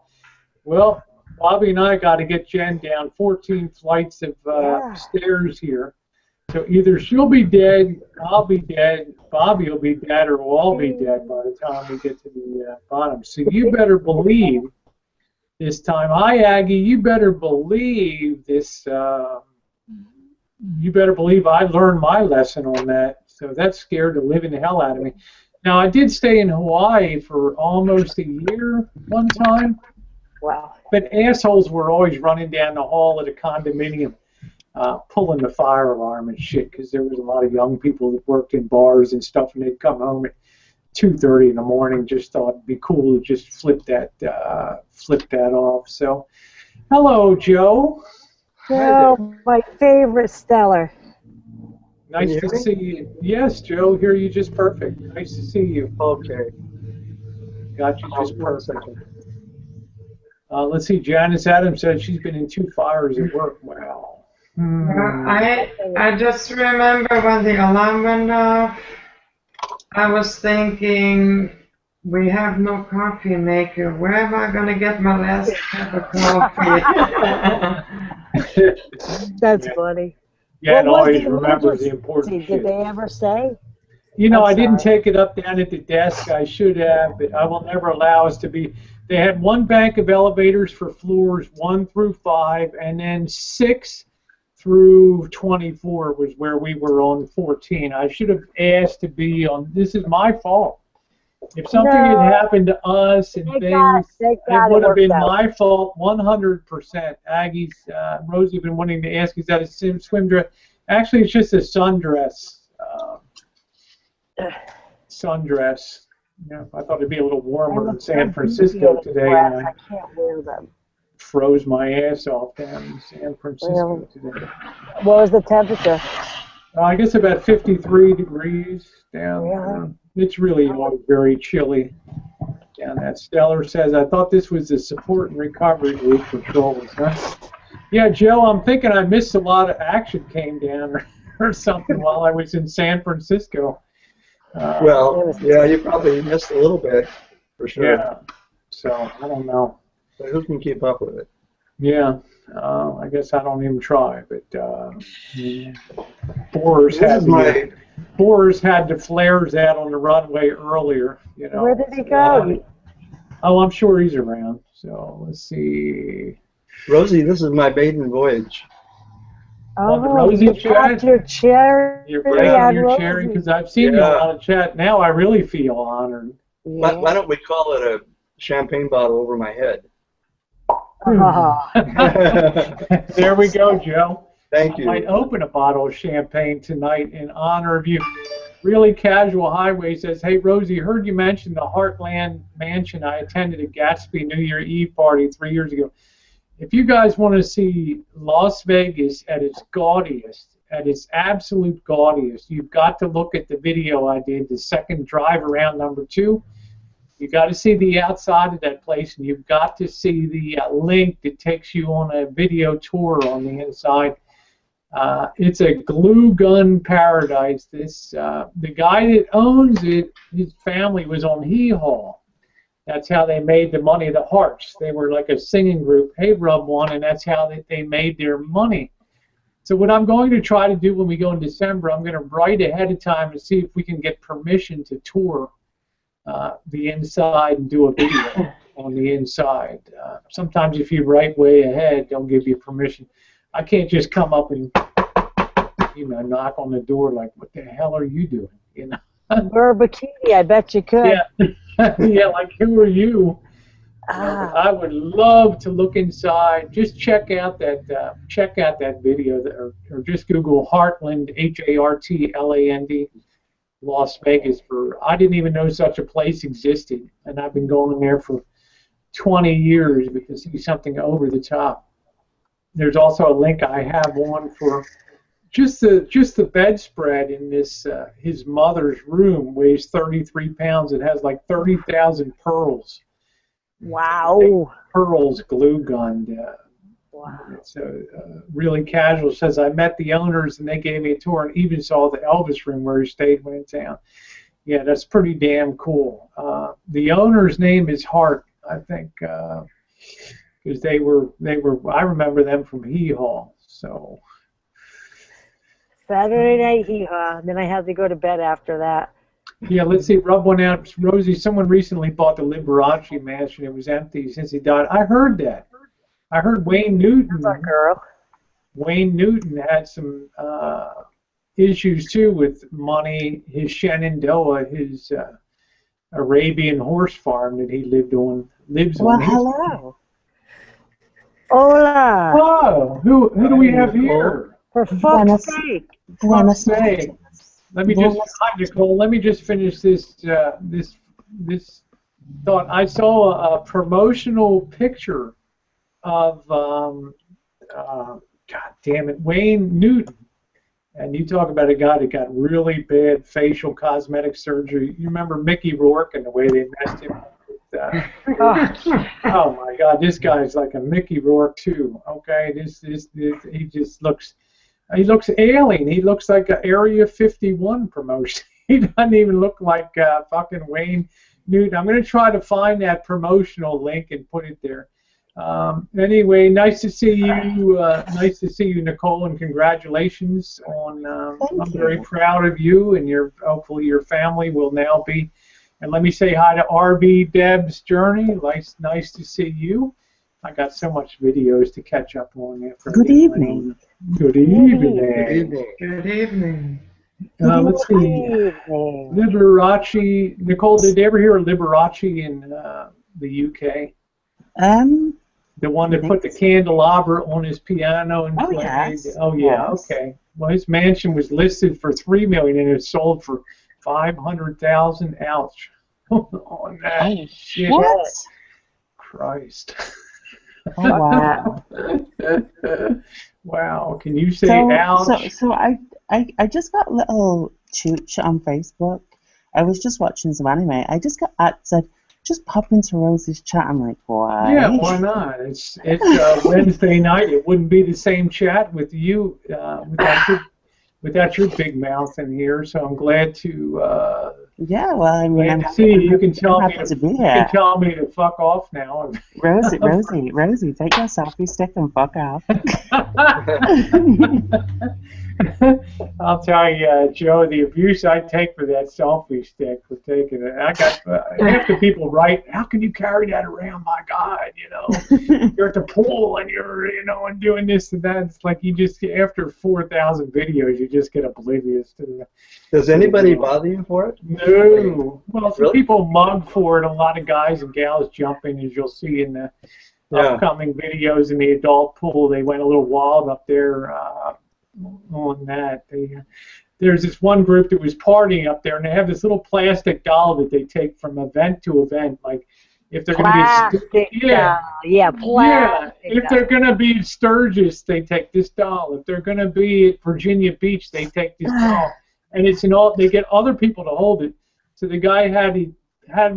A: well, Bobby and I got to get Jen down 14 flights of stairs here. So either she'll be dead, I'll be dead, Bobby will be dead, or we'll all be dead by the time we get to the bottom. So you better believe this time. Hi, Aggie. You better believe this. You better believe I learned my lesson on that. So that scared the living hell out of me. Now, I did stay in Hawaii for almost a year one time.
C: Wow.
A: But assholes were always running down the hall of the condominium, pulling the fire alarm and shit, because there was a lot of young people that worked in bars and stuff, and they'd come home at 2:30 in the morning. Just thought it'd be cool to just flip that off. So, hello, Joe.
C: Joe, my favorite Stellar.
A: Nice to see you. Yes, Joe, hear you just perfect. Nice to see you.
D: Okay.
A: Got you just perfect. Let's see, Janice Adams said she's been in 2 fires at work. Wow.
B: I just remember when the alarm went off, I was thinking, we have no coffee maker. Where am I going to get my last cup of coffee?
C: That's funny.
A: Yeah, and always remember the important shit.
C: Did they ever say?
A: You know, I didn't take it up down at the desk. I should have, but I will never allow us to be. They had 1 bank of elevators for floors 1 through 5, and then 6 through 24 was where we were on 14. I should have asked to be on. This is my fault. If something had happened to us and things, it would have been my fault 100%. Aggie's, Rosie, been wanting to ask, is that a swim dress? Actually, it's just a sundress. Sundress. Yeah, I thought it'd be a little warmer in San Francisco today. And
C: I can't wear them.
A: Froze my ass off down in San Francisco today.
C: What was the temperature?
A: I guess about 53 degrees down there. It's really very chilly down that. Stellar says, I thought this was the support and recovery group patrols, huh? Yeah, Joe, I'm thinking I missed a lot of action came down or something while I was in San Francisco.
D: Well, yeah, you probably missed a little bit, for sure.
A: Yeah, so I don't know.
D: But who can keep up with it?
A: Yeah, I guess I don't even try. But Boers had the flares out on the runway earlier. You know.
C: Where did he go?
A: Oh, I'm sure he's around. So let's see.
D: Rosie, this is my maiden voyage.
C: Oh, you got your chair.
A: You're sharing because I've seen you on a chat. Now I really feel honored.
C: Yeah.
D: Why don't we call it a champagne bottle over my head?
A: There we go, Joe.
D: Thank you.
A: I might open a bottle of champagne tonight in honor of you. Really Casual Highway says, hey, Rosie, heard you mention the Heartland Mansion I attended at Gatsby New Year Eve party 3 years ago. If you guys want to see Las Vegas at its gaudiest, at its absolute gaudiest, you've got to look at the video I did, the second drive around #2. You got to see the outside of that place, and you've got to see the link that takes you on a video tour on the inside. It's a glue gun paradise. The guy that owns it, his family was on Hee-Haw. That's how they made the money. The Hearts, they were like a singing group. Hey, Rub One, and that's how they made their money. So what I'm going to try to do when we go in December, I'm going to write ahead of time and see if we can get permission to tour the inside and do a video on the inside. Sometimes if you write way ahead, they'll give you permission. I can't just come up and knock on the door like, what the hell are you doing?
C: Wear a bikini, I bet you could.
A: Yeah, yeah, like who are you? I would love to look inside. Just check out that video, or just Google Heartland, Hartland, Las Vegas. I didn't even know such a place existed, and I've been going there for 20 years because it's something over the top. There's also a link I have on for just the bedspread in this. His mother's room weighs 33 pounds. It has like 30,000 pearls.
C: Wow.
A: Pearls glue gunned.
C: Wow.
A: It's really Casual. Says I met the owners and they gave me a tour and even saw the Elvis room where he stayed when in town. Yeah, that's pretty damn cool. The owner's name is Hart, I think, because they were. I remember them from Hee-Haw. So.
C: Saturday night Hee-Haw. Then I had to go to bed after that.
A: Yeah, let's see. Rub one out. Rosie, someone recently bought the Liberace mansion. It was empty since he died. I heard that. I heard Wayne Newton.
C: That's a girl.
A: Wayne Newton had some issues too with money. His Shenandoah, his Arabian horse farm that he lives on.
C: Well, hello. Hola.
A: Oh, who do we have here?
C: For fuck's sake.
A: Fuck's sake. Let me just, hi Nicole. Let me just finish this this thought. I saw a promotional picture of God damn it, Wayne Newton, and you talk about a guy that got really bad facial cosmetic surgery. You remember Mickey Rourke and the way they messed him up with oh my God, this guy's like a Mickey Rourke too. Okay, he just looks. He looks alien. He looks like an Area 51 promotion. He doesn't even look like fucking Wayne Newton. I'm going to try to find that promotional link and put it there. Anyway, nice to see you. Nice to see you, Nicole, and congratulations on. I'm very proud of you, and hopefully your family will now be. And let me say hi to RB Deb's Journey. Nice to see you. I got so much videos to catch up on.
E: Good evening.
A: Good evening.
D: Good evening.
B: Good evening.
A: Let's see. Liberace. Nicole, did you ever hear of Liberace in the UK? The one that put the candelabra on his piano and played.
E: Yes.
A: Oh yeah. Yes. Okay. Well, his mansion was listed for $3 million and it sold for $500,000. Ouch. On that shit.
E: What?
A: Christ.
E: Oh, wow.
A: Wow. Can you say ouch?
E: So I just got a little chooch on Facebook. I was just watching some anime. I just got said, just pop into Rosie's chat. I'm like, why?
A: Yeah, why not? It's Wednesday night. It wouldn't be the same chat with you without your big mouth in here. So I'm glad to
E: Yeah, well, I mean,
A: And see, you can tell me
E: happy to
A: to,
E: be
A: you
E: here.
A: can tell me to fuck off now.
E: Rosie, take your selfie stick and fuck off.
A: I'll tell you, Joe, the abuse I take for that selfie stick for taking it. I got half the people write, "How can you carry that around? My God, you're at the pool and you're, and doing this and that." It's like you just after 4,000 videos, you just get oblivious to the.
D: Does anybody bother you for it?
A: No. Well, some
D: Really?
A: people mug for it. A lot of guys and gals jumping, as you'll see in the upcoming videos in the adult pool. They went a little wild up there on that. There's this one group that was partying up there, and they have this little plastic doll that they take from event to event. Like if they're going to be plastic. If they're going to be at Sturgis, they take this doll. If they're going to be at Virginia Beach, they take this doll. And it's they get other people to hold it. So the guy had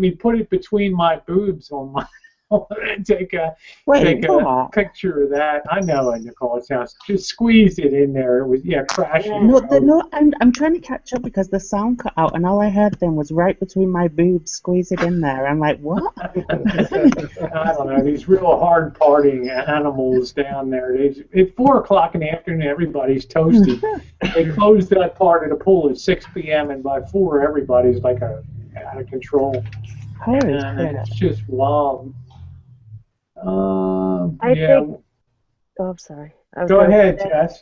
A: me put it between my boobs on my and take a picture of that. I know it, Nicole. It sounds just squeeze it in there. It was crashing.
E: No, I'm trying to catch up because the sound cut out, and all I heard then was right between my boobs. Squeeze it in there. I'm like, what?
A: I don't know. These real hard partying animals down there. At 4:00 in the afternoon, everybody's toasted. They close that part of the pool at 6 p.m. and by 4, everybody's like out of control. And it's just wild.
C: I'm sorry.
A: Go ahead, Jess.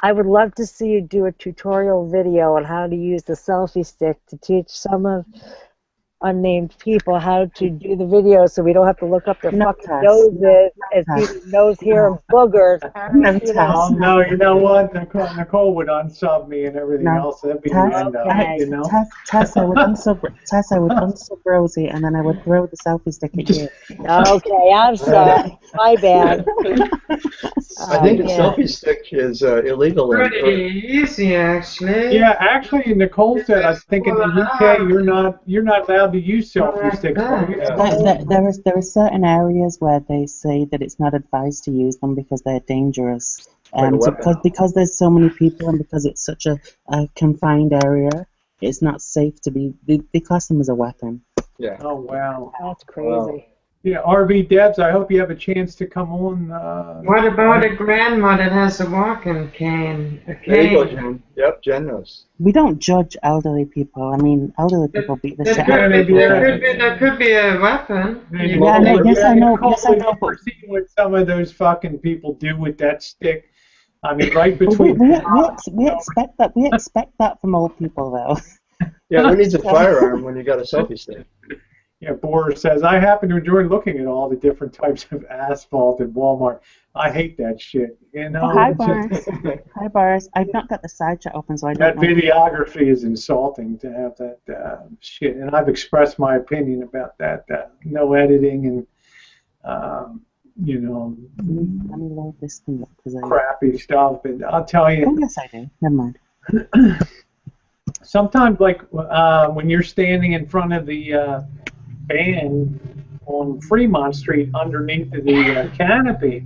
C: I would love to see you do a tutorial video on how to use the selfie stick to teach some of unnamed people how to do the video so we don't have to look up their fucking noses as people's nose hair and boogers.
A: No, you know what? Nicole would unsub me and everything else. That'd be the end of it,
E: Tess, I would unsub Rosie, and then I would throw the selfie stick at you.
C: Okay, I'm sorry. My bad.
D: I think a selfie stick is illegal.
B: Pretty easy, actually.
A: Yeah, actually, Nicole said, I think in the UK you're not allowed to use selfie sticks.
E: There are certain areas where they say that it's not advised to use them because they're dangerous. Because there's so many people and because it's such a confined area, it's not safe to be. They class them as a weapon.
D: Yeah.
A: Oh wow.
C: That's crazy.
D: Wow.
A: Yeah, RV Debs, I hope you have a chance to come on.
B: What about a grandma that has a walking cane? A cane.
D: There you go, Jen. Yep, Jen knows.
E: We don't judge elderly people. I mean, elderly people beat the shit out of people.
B: There could be a weapon.
E: Yes, I know.
A: We're seeing what some of those fucking people do with that stick. I mean, right between.
E: We expect that. We expect that from old people, though.
D: Yeah, who needs a firearm when you got a selfie stick?
A: Yeah, Boris says, I happen to enjoy looking at all the different types of asphalt at Walmart. I hate that shit.
E: Hi, Boris. Hi, Boris. I've not got the side chat open, so I don't know.
A: That videography is insulting to have that shit. And I've expressed my opinion about that. No editing and,
E: Let me load this thing up.
A: Crappy stuff. And I'll tell you.
E: Oh, yes, I do. Never mind.
A: Sometimes, like, when you're standing in front of the band on Fremont Street underneath the canopy,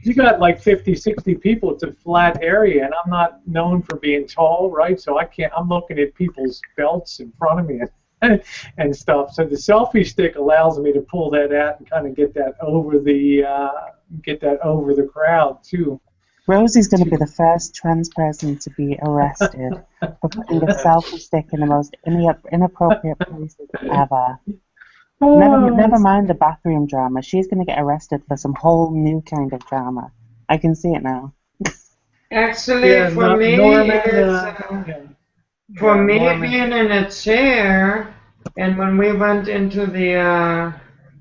A: you got like 50, 60 people. It's a flat area, and I'm not known for being tall, right? So I'm looking at people's belts in front of me and stuff. So the selfie stick allows me to pull that out and kind of get that over the crowd too.
E: Rosie's going to be the first trans person to be arrested for putting a selfie stick in the most inappropriate places ever. Never mind the bathroom drama. She's going to get arrested for some whole new kind of drama. I can see it now.
B: Actually, for me, being in a chair, and when we went into the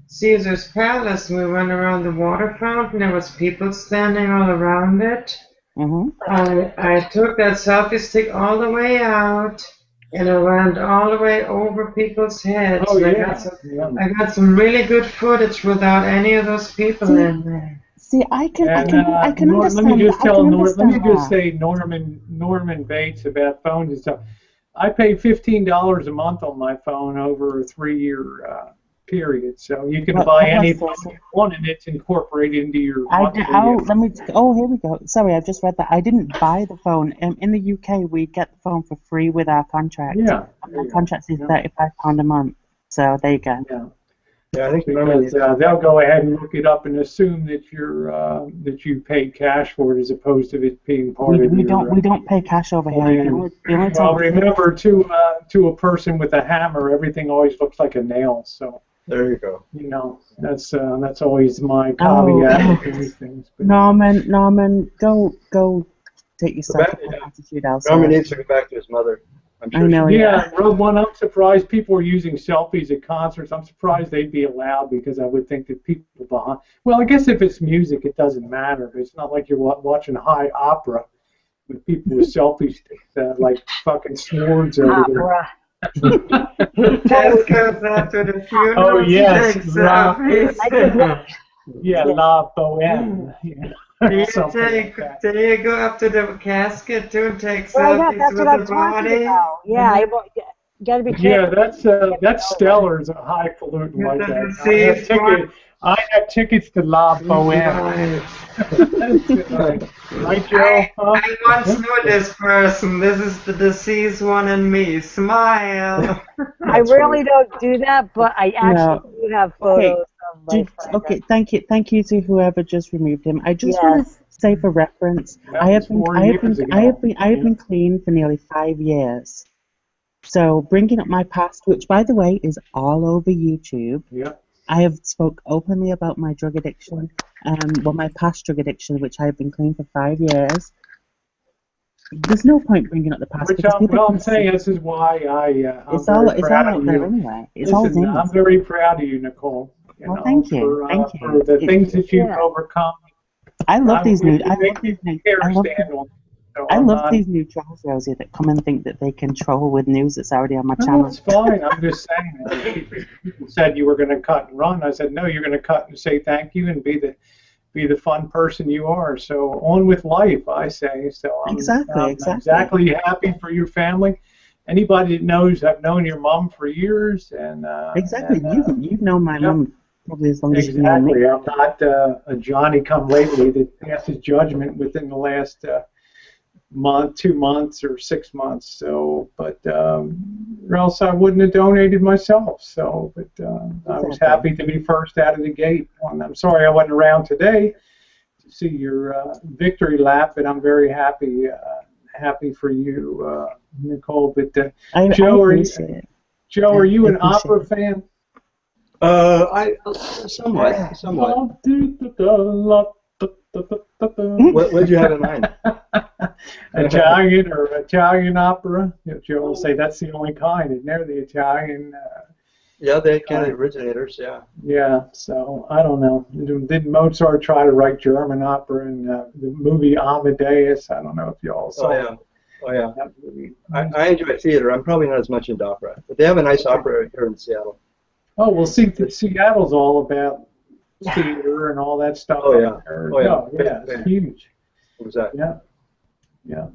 B: Caesar's Palace, we went around the water fountain. There was people standing all around it.
E: Mm-hmm.
B: I took that selfie stick all the way out, and I went all the way over people's heads.
A: Oh,
B: I got some really good footage without any of those people in there.
E: See, I can understand.
A: Let me just say Norman Bates about phones and stuff. I pay $15 a month on my phone over a 3-year period. So you can buy any phone you want, and it's incorporated into your monthly.
E: Here we go. Sorry, I've just read that. I didn't buy the phone. In the UK, we get the phone for free with our contract.
A: Yeah.
E: Our contract is £35 a month. So there you go.
A: Yeah.
D: Yeah, I think
A: because they'll go ahead and look it up and assume that you paid cash for it as opposed to it being part of your.
E: We don't pay cash over here.
A: Well, remember, to a person with a hammer, everything always looks like a nail. So
D: there you go.
A: You know, that's always my caveat to these things. But,
E: Norman, go take yourself to attitude outside.
D: Norman needs to go back to his mother. I'm sure
E: I know.
A: Road One, I'm surprised people are using selfies at concerts. I'm surprised they'd be allowed because I would think that people behind. Well, I guess if it's music, it doesn't matter. But it's not like you're watching high opera with people with selfie sticks like fucking swords over there.
B: Just goes after the funeral.
A: Oh yes,
B: Yeah,
A: La Boheme. Yeah.
B: Do you go up to the casket too and take selfies
C: that's
B: with
C: what I'm
B: the body?
C: about. Yeah, I gotta be careful.
A: Yeah, that's Stellar's a highfalutin like that. I have tickets to La Boheme. Right, Joe?
B: I once knew this person. This is the deceased one and me. Smile.
C: I really don't do that, but I actually do have photos.
E: Okay, thank you to whoever just removed him. I just want to say for reference, I have been clean for nearly 5 years. So bringing up my past, which by the way is all over YouTube.
A: Yeah.
E: I have spoke openly about my drug addiction, my past drug addiction, which I have been clean for 5 years. There's no point bringing up the past.
A: I'm saying this is why
E: it's all out there anyway.
A: I'm very proud of you, Nicole.
E: Thank you.
A: For the things that you've overcome.
E: I love these new. I love these new trolls, Rosie, that come and think that they can troll with news that's already on my channel.
A: That's fine. I'm just saying. People said you were going to cut and run. I said no. You're going to cut and say thank you and be the fun person you are. So on with life, I say. So I'm exactly happy for your family. Anybody that knows, I've known your mom for years, and
E: you've known my mom probably as long as you've known me.
A: I'm not a Johnny come lately that passes judgment within the last month, 2 months, or 6 months. So, but or else I wouldn't have donated myself. So, but I was happy to be first out of the gate. I'm sorry I wasn't around today to see your victory lap, but I'm very happy for you, Nicole. But Joe, are you an opera fan?
D: Somewhat. What did you have in mind?
A: Italian opera. Joe will say that's the only kind, isn't there? The Italian.
D: Yeah, they kind of originators. Yeah.
A: Yeah. So I don't know. Did Mozart try to write German opera in the movie Amadeus? I don't know if y'all saw.
D: Oh yeah. I enjoy theater. I'm probably not as much into opera, but they have a nice opera here in Seattle.
A: Oh well, see, Seattle's all about theater and all that stuff.
D: Oh yeah.
A: It's huge.
D: Exactly.
A: Yeah.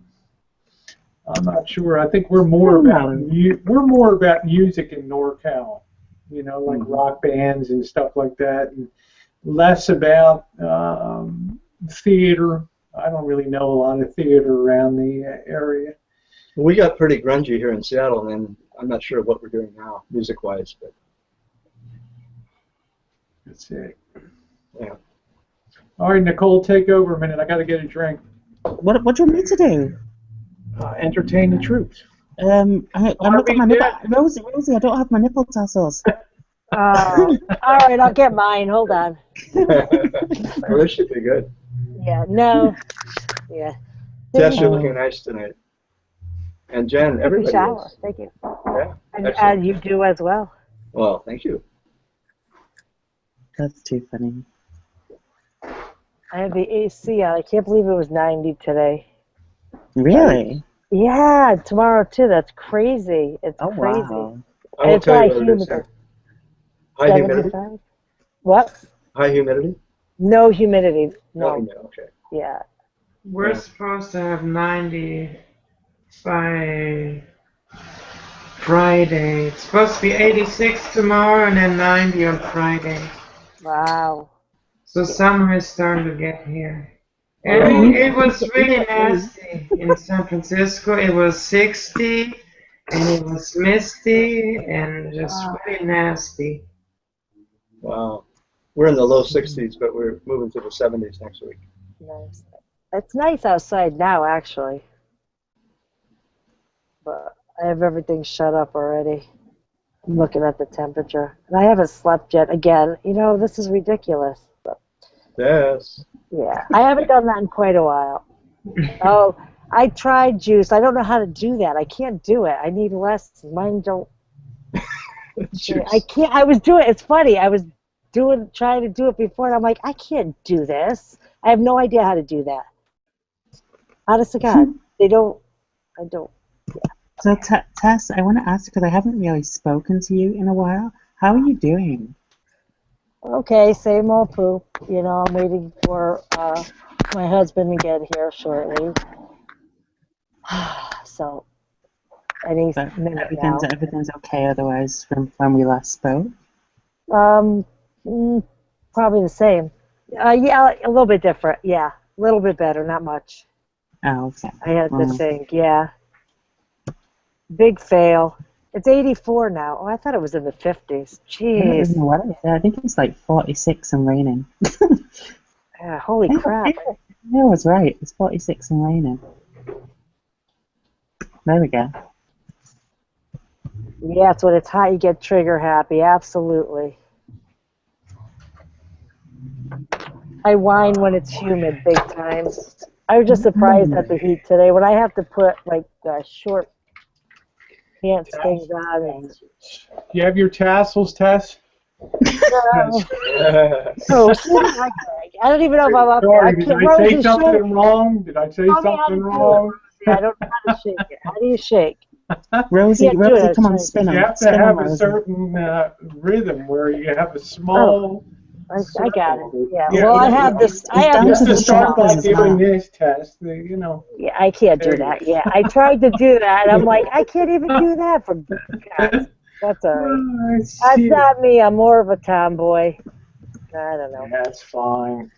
A: I'm not sure. I think we're more about music in NorCal, like rock bands and stuff like that, and less about theater. I don't really know a lot of theater around the area.
D: We got pretty grungy here in Seattle, and I'm not sure what we're doing now, music-wise, but
A: that's it.
D: Yeah.
A: All right, Nicole, take over a minute. I got to get a drink.
E: What do you want me to do?
A: Entertain the troops.
E: I'm not got my nipple. Rosie, I don't have my nipple tassels.
C: All right, I'll get mine. Hold on.
D: Well, this should be good.
C: Yeah. No. Yeah.
D: Tess, you're looking nice tonight. And Jen, everybody
C: shower.
D: is.
C: Thank you.
D: Yeah.
C: And you do as well.
D: Well, thank you.
E: That's too funny.
C: I have the AC on. I can't believe it was 90 today.
E: Really?
C: Yeah, tomorrow too. That's crazy. It's crazy.
E: Wow.
D: I will tell you what it is. High humidity?
C: What?
D: High humidity?
C: No humidity. No.
D: Okay.
C: Yeah.
B: We're supposed to have 90 by Friday. It's supposed to be 86 tomorrow and then 90 on Friday.
C: Wow.
B: So summer is starting to get here. And it was really nasty in San Francisco. It was 60 and it was misty and just really nasty.
D: Wow. We're in the low 60s, but we're moving to the 70s next week.
C: Nice. It's nice outside now, actually. But I have everything shut up already. I'm looking at the temperature. And I haven't slept yet. Again, you know, this is ridiculous. But,
D: Yes.
C: yeah, I haven't done that in quite a while. Oh, I tried juice. I don't know how to do that. I can't do it. I need lessons. Mine don't. I can't. I was doing it. It's funny. I was trying to do it before, and I'm like, I can't do this. I have no idea how to do that. Honest to God, I don't. Yeah.
E: So Tess, I want to ask, because I haven't really spoken to you in a while. How are you doing?
C: Okay, same old poop. You know, I'm waiting for my husband to get here shortly. So, any minute now.
E: Everything's okay otherwise from when we last spoke?
C: Probably the same. Yeah, a little bit different. Yeah, a little bit better, not much.
E: Oh, okay.
C: I had to think, yeah. Big fail. It's 84 now. Oh, I thought it was in the 50s. Jeez.
E: I think it's like 46 and raining.
C: Yeah, holy crap.
E: I was right. It's 46 and raining. There we go.
C: Yeah, it's when it's hot you get trigger happy. Absolutely. I whine when it's humid big time. I was just surprised at the heat today when I have to put like short pants things on.
A: You have your tassels, Tess?
C: No. Oh, I don't even know if I'm up there.
A: Sorry, did I say something wrong? Did I say something wrong?
C: I don't know how to shake it. How do you shake?
E: Rosie, come on, spin them.
A: You have to have a certain rhythm where you have a small...
C: I got it. Yeah. Well, I have this. I have
A: this. To start by doing this test, you know.
C: Yeah, I can't do that. Yeah, I tried to do that. And I'm like, I can't even do that for God. That's all right. That's not me. I'm more of a tomboy. I don't know.
A: That's fine.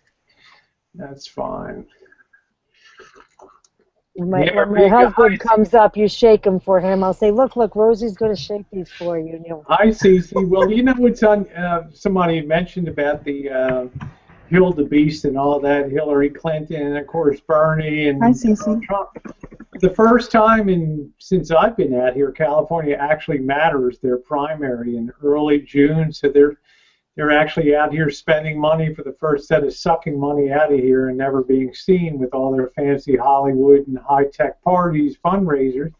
A: That's fine.
C: When my husband comes up, you shake them for him. I'll say, look, Rosie's going to shake these for you. And
A: I see. Well, you know what's on? Somebody mentioned about the Hildebeest and all that, Hillary Clinton, and of course Bernie and Trump. The first time since I've been out here, California actually matters. Their primary in early June, so they're actually out here spending money for the first set of sucking money out of here and never being seen with all their fancy Hollywood and high-tech parties, fundraisers.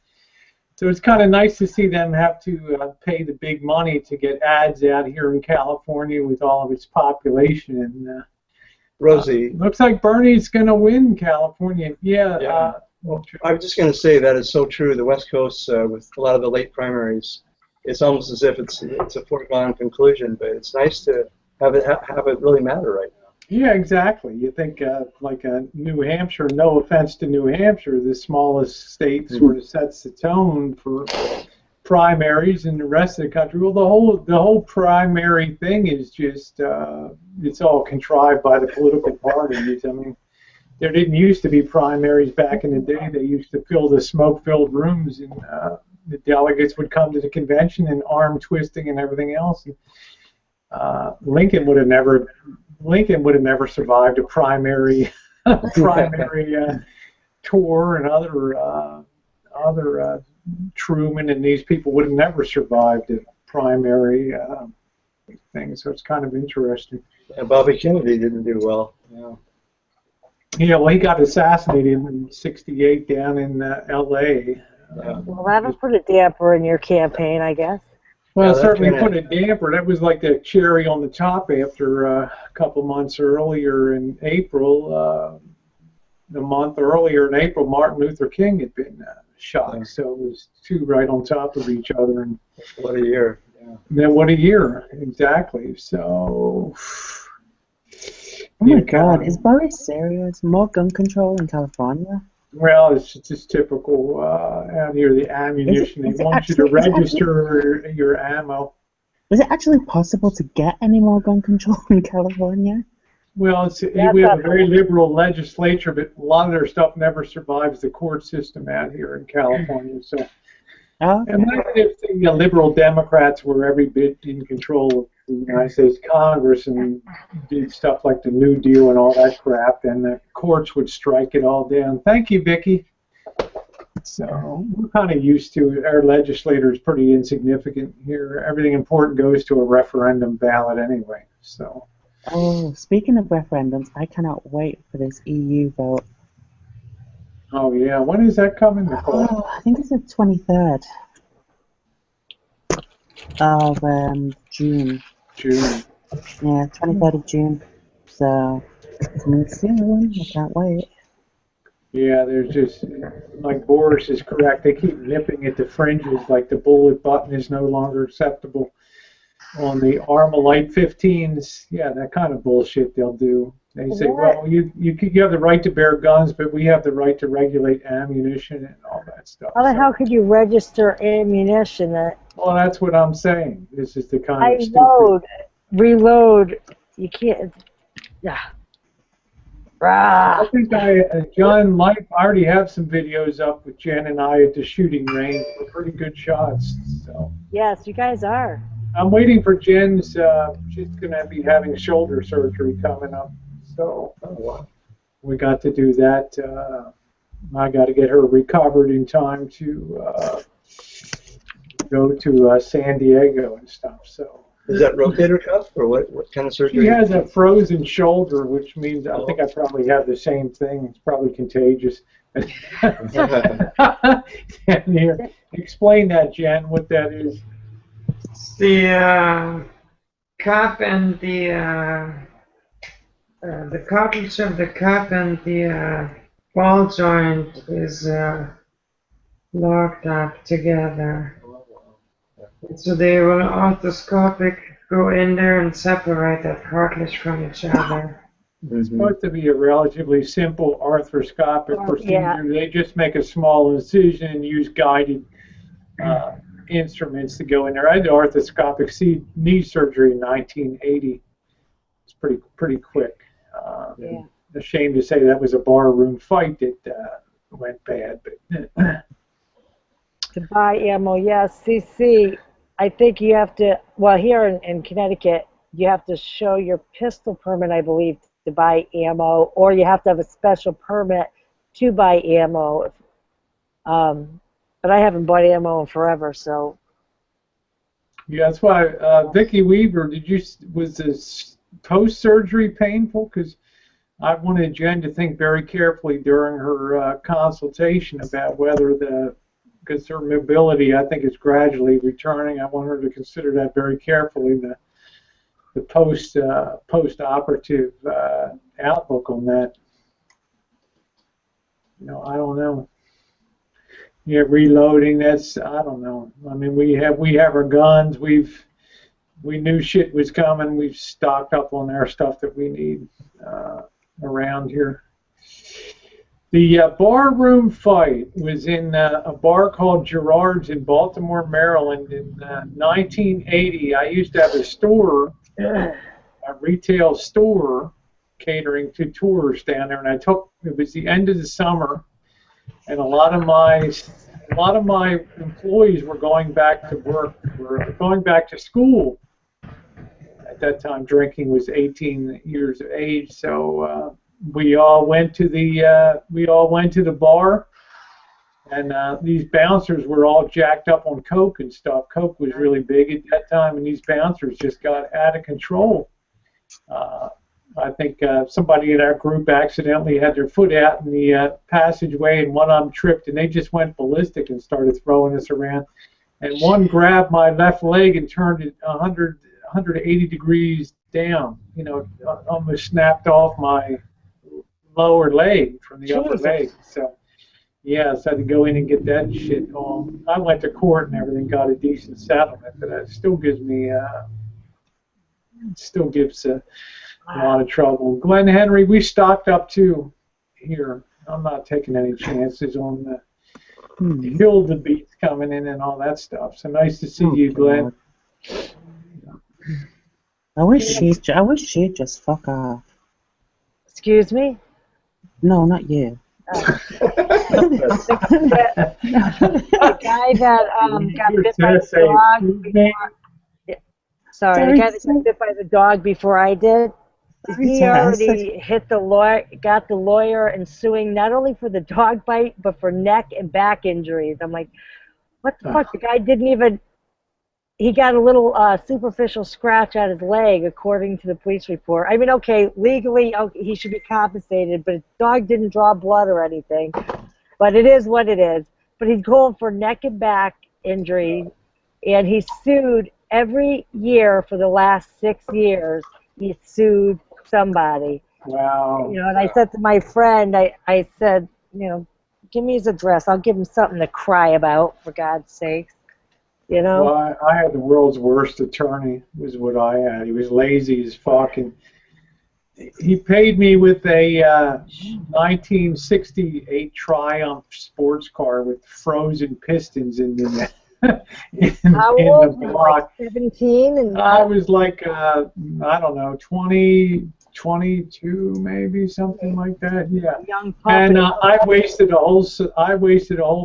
A: So it's kind of nice to see them have to pay the big money to get ads out here in California with all of its population. And
D: Rosie.
A: Looks like Bernie's going to win California. Yeah.
D: Well, I'm just going to say that is so true. The West Coast, with a lot of the late primaries, it's almost as if it's a foregone conclusion, but it's nice to have it really matter right now.
A: Yeah, exactly. You think like New Hampshire, no offense to New Hampshire, the smallest state sort of sets the tone for primaries in the rest of the country. Well, the whole primary thing is just it's all contrived by the political parties. I mean, there didn't used to be primaries back in the day. They used to fill the smoke-filled rooms and the delegates would come to the convention and arm twisting and everything else. And, Lincoln would have never survived a primary tour, and other Truman and these people would have never survived a primary thing. So it's kind of interesting.
D: And Bobby Kennedy didn't do well. Yeah.
A: Yeah, well, he got assassinated in '68 down in L.A.
C: Well, that'll put a damper in your campaign, I guess.
A: Well, it certainly put a damper. That was like the cherry on the top after a couple months earlier in April. The month earlier in April, Martin Luther King had been shot. Yeah. So it was two right on top of each other. And
D: what a year. Yeah.
A: Then what a year, exactly. So...
E: Oh my God, is Boris serious? More gun control in California?
A: Well, it's just typical out here, the ammunition. They want you to register your ammo.
E: Is it actually possible to get any more gun control in California?
A: Well, we have a very liberal legislature, but a lot of their stuff never survives the court system out here in California. So, imagine if the liberal Democrats were every bit in control of the United States Congress and did stuff like the New Deal and all that crap, then the courts would strike it all down. Thank you, Vicki. So we're kind of used to it. Our legislator is pretty insignificant here. Everything important goes to a referendum ballot anyway. So.
E: Oh, speaking of referendums, I cannot wait for this EU vote.
A: Oh yeah, when is that coming, Nicole?
E: Oh, I think it's the 23rd of June.
A: June.
E: Yeah, 23rd of June. So, coming soon. I can't wait.
A: Yeah, there's just, like Boris is correct, they keep nipping at the fringes, like the bullet button is no longer acceptable on the Armalite 15s. Yeah, that kind of bullshit they'll do. They say, well, you have the right to bear guns, but we have the right to regulate ammunition and all that stuff.
C: How the hell could you register ammunition?
A: Well, that's what I'm saying. This is the kind of
C: stupid... reload, you can't... Yeah.
A: I think John might already have some videos up with Jen and I at the shooting range. We're pretty good shots. So.
C: Yes, you guys are.
A: I'm waiting for Jen's. She's going to be having shoulder surgery coming up. So we got to do that. I got to get her recovered in time to go to San Diego and stuff. So.
D: Is that rotator cuff, or what kind of surgery?
A: She has a frozen shoulder, which means I think I probably have the same thing. It's probably contagious. Here, explain that, Jen, what that is.
B: The cup and the cartilage of the cup and the ball joint is locked up together. So they will arthroscopic go in there and separate that cartilage from each other.
A: It's supposed to be a relatively simple arthroscopic procedure. Yeah. They just make a small incision and use guided instruments to go in there. I had arthroscopic knee surgery in 1980. It's pretty quick. Yeah. Ashamed to say that was a barroom fight that went bad. But
C: to buy ammo, yes, CC. I think you have to, well, here in Connecticut, you have to show your pistol permit, I believe, to buy ammo, or you have to have a special permit to buy ammo. But I haven't bought ammo in forever, so.
A: Yeah, that's why, Vicki Weaver, was this post-surgery painful? Because I wanted Jen to think very carefully during her consultation about whether because her mobility, I think, is gradually returning. I want her to consider that very carefully, the post-operative outlook on that. You know, I don't know. Yeah, reloading, I don't know. I mean, we have our guns. We knew shit was coming. We've stocked up on our stuff that we need around here. The barroom fight was in a bar called Gerard's in Baltimore, Maryland in 1980. I used to have a store, a retail store, catering to tours down there, and it was the end of the summer, and a lot of my employees were going back to work, were going back to school. At that time, drinking was 18 years of age, so. We all went to the bar, and these bouncers were all jacked up on coke and stuff. Coke was really big at that time, and these bouncers just got out of control. I think somebody in our group accidentally had their foot out in the passageway, and one of them tripped, and they just went ballistic and started throwing us around. And one grabbed my left leg and turned it 180 degrees down. You know, almost snapped off my lower leg from the upper leg. So, yeah, so I had to go in and get that shit on. I went to court and everything, got a decent settlement, but it still gives me, a lot of trouble. Glenn Henry, we stocked up too here. I'm not taking any chances on the Hilda beats coming in and all that stuff. So nice to see you, Glenn.
E: I wish she'd just fuck off.
C: Excuse me?
E: No, not you.
C: The guy that got bit by the dog before, sorry, the guy that got bit by the dog before I did, he already hit the lawyer, got the lawyer and suing not only for the dog bite, but for neck and back injuries. I'm like, what the fuck? The guy didn't even, he got a little superficial scratch on his leg, according to the police report. I mean, okay, legally, he should be compensated, but his dog didn't draw blood or anything. But it is what it is. But he's going for neck and back injury, and he sued every year for the last 6 years. He sued somebody.
A: Wow.
C: You know, and I said to my friend, I said, you know, give me his address. I'll give him something to cry about, for God's sakes. You know?
A: Well, I had the world's worst attorney, was what I had. He was lazy as fuck. And he paid me with a 1968 Triumph sports car with frozen pistons in the
C: How old?
A: the block.
C: Like 17? And
A: I was like, I don't know, 20, 22 maybe, something like that. Yeah.
C: Young puppy.
A: And I wasted a whole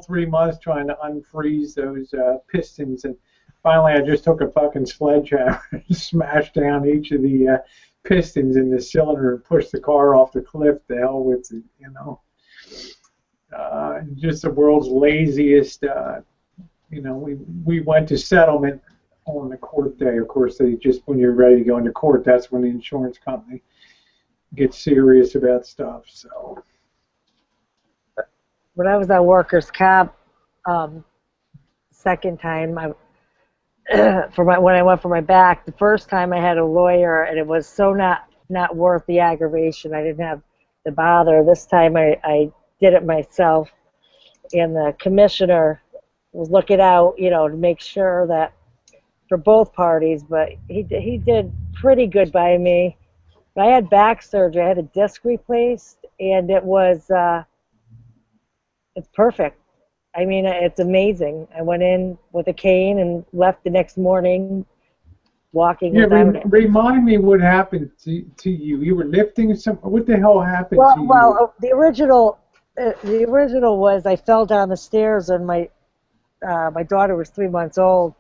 A: 3 months trying to unfreeze those pistons, and finally I just took a fucking sledgehammer and smashed down each of the pistons in the cylinder and pushed the car off the cliff. The hell with it, you know. Just the world's laziest. You know, we went to settlement on the court day. Of course, they just, when you're ready to go into court, that's when the insurance company gets serious about stuff. So
C: when I was on workers' comp, second time, when I went for my back, the first time I had a lawyer, and it was so not worth the aggravation. I didn't have the bother. This time I did it myself, and the commissioner was looking out, you know, to make sure that for both parties, but he did pretty good by me. But I had back surgery. I had a disc replaced, and it was it's perfect. I mean, it's amazing. I went in with a cane and left the next morning walking without it.
A: Remind me what happened to you. You were lifting some. What the hell happened to you?
C: Well, the original was I fell down the stairs, and my daughter was 3 months old,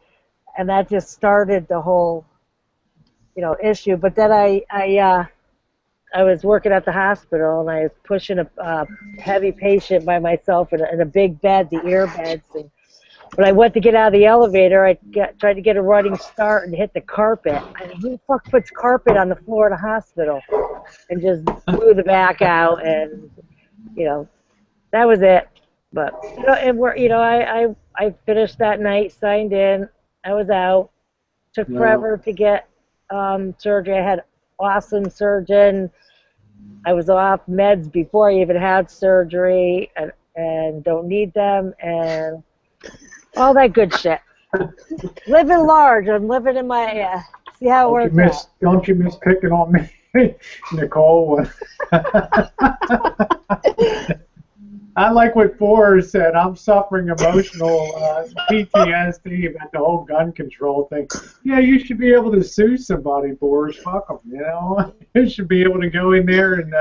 C: and that just started the whole, you know, issue. But then I was working at the hospital, and I was pushing a heavy patient by myself in a big bed, the ear beds. And when I went to get out of the elevator, I tried to get a running start and hit the carpet. I mean, who the fuck puts carpet on the floor of the hospital? And just blew the back out, and, you know, that was it. But, you know, and I finished that night, signed in, I was out. Took forever to get surgery. I had awesome surgeon. I was off meds before I even had surgery, and don't need them, and all that good shit. Living large. I'm living in my, see how it works out.
A: Don't you miss picking on me, Nicole? I like what Boris said. I'm suffering emotional PTSD about the whole gun control thing. Yeah, you should be able to sue somebody, Boris. Fuck them, you know? You should be able to go in there and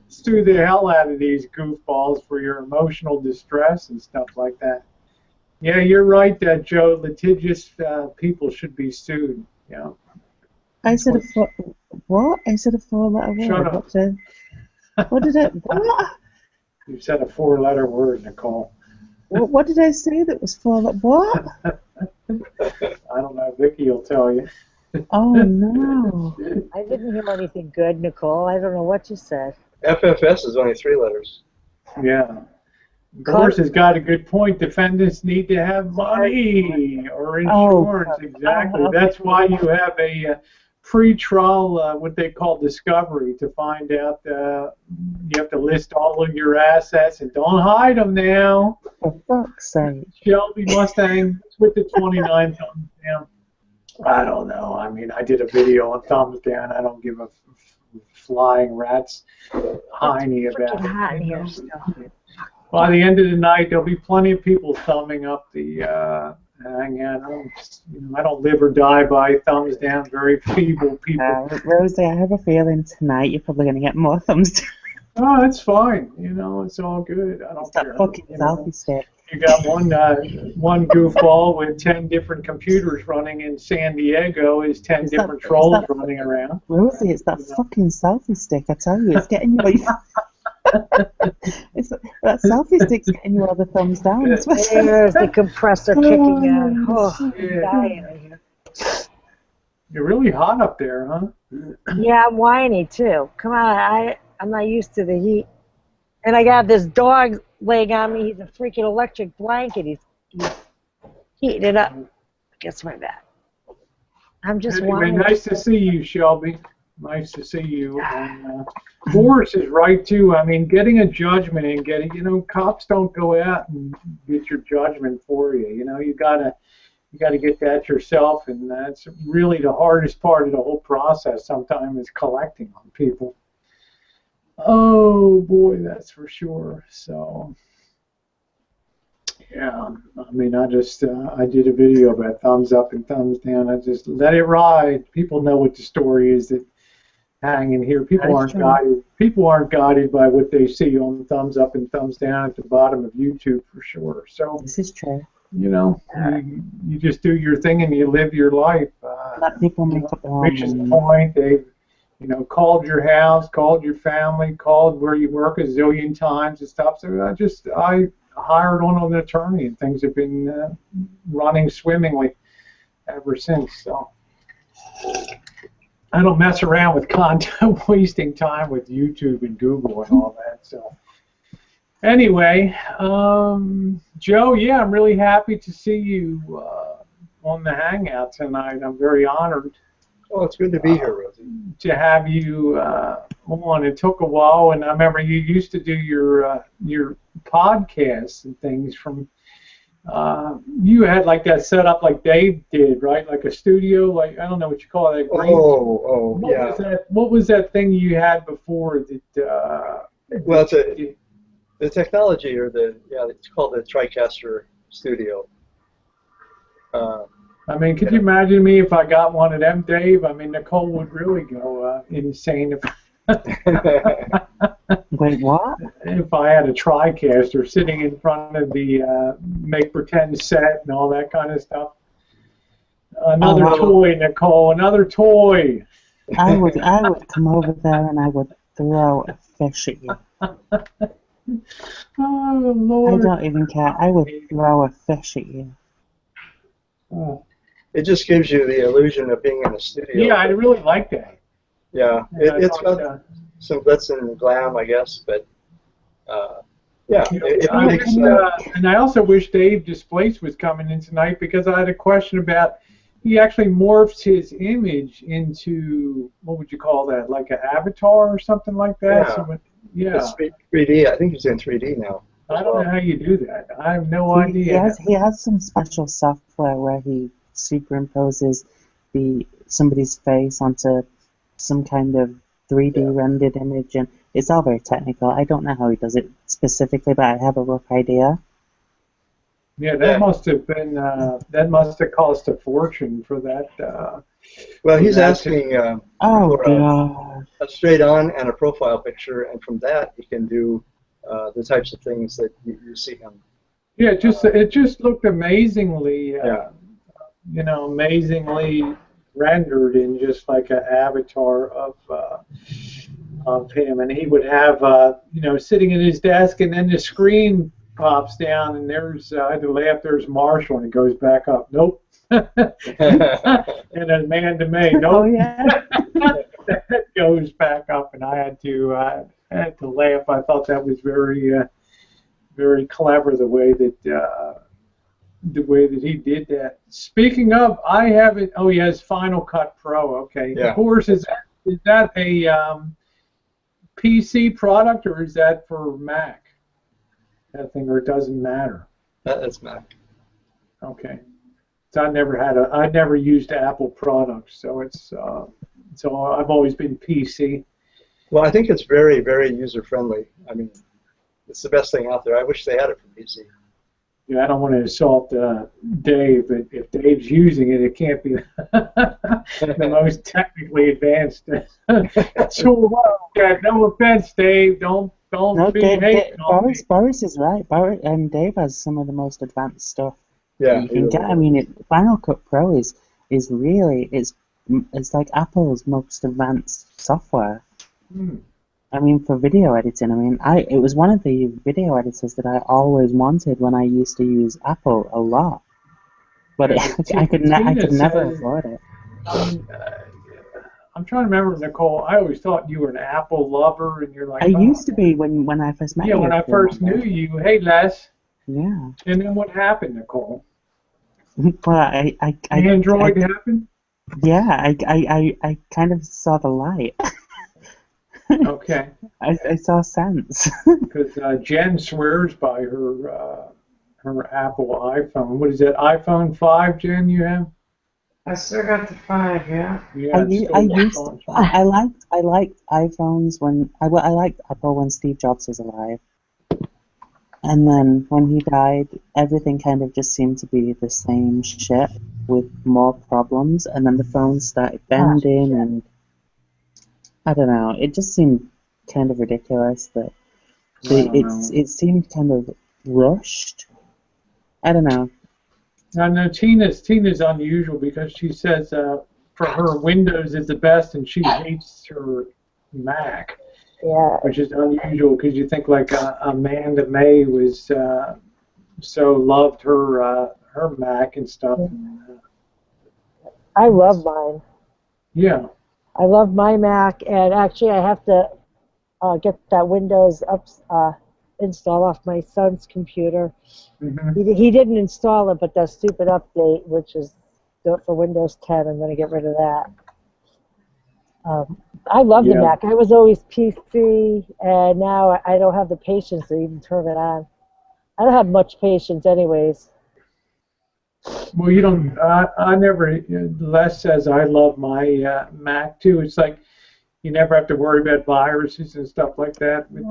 A: sue the hell out of these goofballs for your emotional distress and stuff like that. Yeah, you're right, Joe. Litigious people should be sued. You know?
E: I said what? I said a 4-letter word.
A: Shut up.
E: What did it? What?
A: You said a 4-letter word, Nicole.
E: What did I say that was 4 letters? What?
A: I don't know. Vicky will tell you.
E: Oh, no.
C: I didn't hear anything good, Nicole. I don't know what you said.
D: FFS is only 3 letters.
A: Yeah. Boris has got a good point. Defendants need to have money or insurance. Exactly. That's why you have a pre-trial, what they call discovery, to find out. You have to list all of your assets and don't hide them now.
E: For fuck's sake.
A: Shelby Mustang with the 29 thumbs down. I don't know. I mean, I did a video on thumbs down. I don't give a flying rats, hiney
C: It's
A: about
C: freaking hot in
A: it.
C: here still.
A: By the end of the night, there'll be plenty of people thumbing up the hangout. I don't live or die by thumbs down. Very feeble people.
E: Rosie, I have a feeling tonight you're probably going to get more thumbs down.
A: Oh, it's fine. It's all good. I don't
E: It's that
A: care.
E: fucking selfie stick.
A: You got one goofball with 10 different computers running in San Diego. Is 10 different trolls running around.
E: Rosie, it's that fucking selfie stick. I tell you, it's getting you. That selfie stick's getting you all the thumbs down.
C: There's the compressor kicking in. Oh,
A: Yeah.
C: dying in here.
A: You're really hot up there, huh?
C: Yeah, I'm whiny too. Come on, I'm not used to the heat. And I got this dog laying on me. He's a freaking electric blanket. He's heating it up against my back. I'm just
A: Anyway,
C: whiny.
A: nice to see you, Shelby. Nice to see you. And Boris is right too. I mean, getting a judgment and cops don't go out and get your judgment for you. You gotta get that yourself, and that's really the hardest part of the whole process. Sometimes is collecting on people. Oh boy, that's for sure. So yeah, I mean, I did a video about thumbs up and thumbs down. I just let it ride. People know what the story is that hanging here. People aren't guided by what they see on thumbs up and thumbs down at the bottom of YouTube for sure. So
E: this is true.
A: You just do your thing and you live your life.
E: Let people make up their own
A: reaches the point they've called your house, called your family, called where you work a zillion times and stuff. So I hired on an attorney, and things have been running swimmingly ever since. So I don't mess around with content, wasting time with YouTube and Google and all that. So anyway, Joe, yeah, I'm really happy to see you on the Hangout tonight. I'm very honored.
D: Oh, it's good to be here, Rosie.
A: To have you on. It took a while, and I remember you used to do your podcasts and things from. You had like that set up like Dave did, right? Like a studio, like I don't know what you call it.
D: Yeah.
A: What was that thing you had before that?
D: Well, the technology, or it's called the TriCaster Studio.
A: I mean, could you imagine me if I got one of them, Dave? I mean, Nicole would really go insane
E: Wait, what?
A: If I had a TriCaster sitting in front of the make pretend set and all that kind of stuff. Another toy, Nicole. Another toy.
E: I would come over there and I would throw a fish at you.
A: Oh Lord!
E: I don't even care. I would throw a fish at you.
A: Oh.
D: It just gives you the illusion of being in a studio.
A: Yeah, I really like that.
D: Yeah, it's got some glitz and glam, I guess, but yeah.
A: And I also wish Dave Displace was coming in tonight, because I had a question about, he actually morphs his image into, what would you call that, like an avatar or something like that?
D: Yeah.
A: So, yeah.
D: It's 3D. I think he's in 3D now.
A: I don't know how you do that. I have no idea.
E: He has some special software where he superimposes somebody's face onto some kind of 3D rendered image, and it's all very technical. I don't know how he does it specifically, but I have a rough idea.
A: Yeah, that must have been that must have cost a fortune for that.
D: Well, he's asking
E: for
D: a straight-on and a profile picture, and from that he can do the types of things that you see him.
A: Yeah, it just looked amazingly, amazingly rendered in just like an avatar of him, and he would have sitting at his desk, and then the screen pops down, and there's I had to laugh. There's Marshall, and it goes back up. Nope. And then Amanda May. Nope.
E: Oh yeah.
A: That goes back up, and I had to laugh. I thought that was very very clever the way that he did that. Speaking of, I have it. Oh, he has Final Cut Pro. Okay.
D: Yeah.
A: Of course, is that a PC product, or is that for Mac? That thing, or it doesn't matter?
D: That's Mac.
A: Okay. So I never used Apple products, so it's so I've always been PC.
D: Well, I think it's very, very user-friendly. I mean, it's the best thing out there. I wish they had it for PC.
A: Yeah, I don't want to assault Dave, but if Dave's using it, it can't be the most technically advanced tool. Yeah, no offense, Dave. Don't
E: No,
A: be hating on me.
E: Boris is right. Boris and Dave has some of the most advanced stuff
D: Yeah,
E: you can get. I mean, Final Cut Pro is really it's like Apple's most advanced software.
A: Hmm.
E: I mean, for video editing, I mean, it was one of the video editors that I always wanted when I used to use Apple a lot, but I could never afford it.
A: I'm trying to remember, Nicole. I always thought you were an Apple lover, and you're like.
E: I used to be when I first met you.
A: Yeah, when I first knew you. Hey, Les.
E: Yeah.
A: And then what happened, Nicole?
E: Well,
A: Android happened.
E: Yeah, I kind of saw the light.
A: Okay.
E: I saw sense.
A: Because Jen swears by her Apple iPhone. What is that? iPhone 5, Jen? You have?
B: I still got the 5, yeah.
A: Yeah.
E: I liked iPhones when I liked Apple when Steve Jobs was alive. And then when he died, everything kind of just seemed to be the same shit with more problems. And then the phones started bending, and I don't know. It just seemed kind of ridiculous that it seemed kind of rushed. I don't know.
A: I know Tina's unusual because she says for her Windows is the best, and she hates her Mac.
C: Yeah.
A: Which is unusual because you think like Amanda May was so loved her Mac and stuff.
C: I love mine.
A: Yeah.
C: I love my Mac, and actually I have to get that Windows install off my son's computer.
A: Mm-hmm.
C: He didn't install it, but that stupid update, which is for Windows 10, I'm going to get rid of that. I love the Mac. I was always PC, and now I don't have the patience to even turn it on. I don't have much patience anyways.
A: Well, you don't. I never. Les says I love my Mac too. It's like you never have to worry about viruses and stuff like that with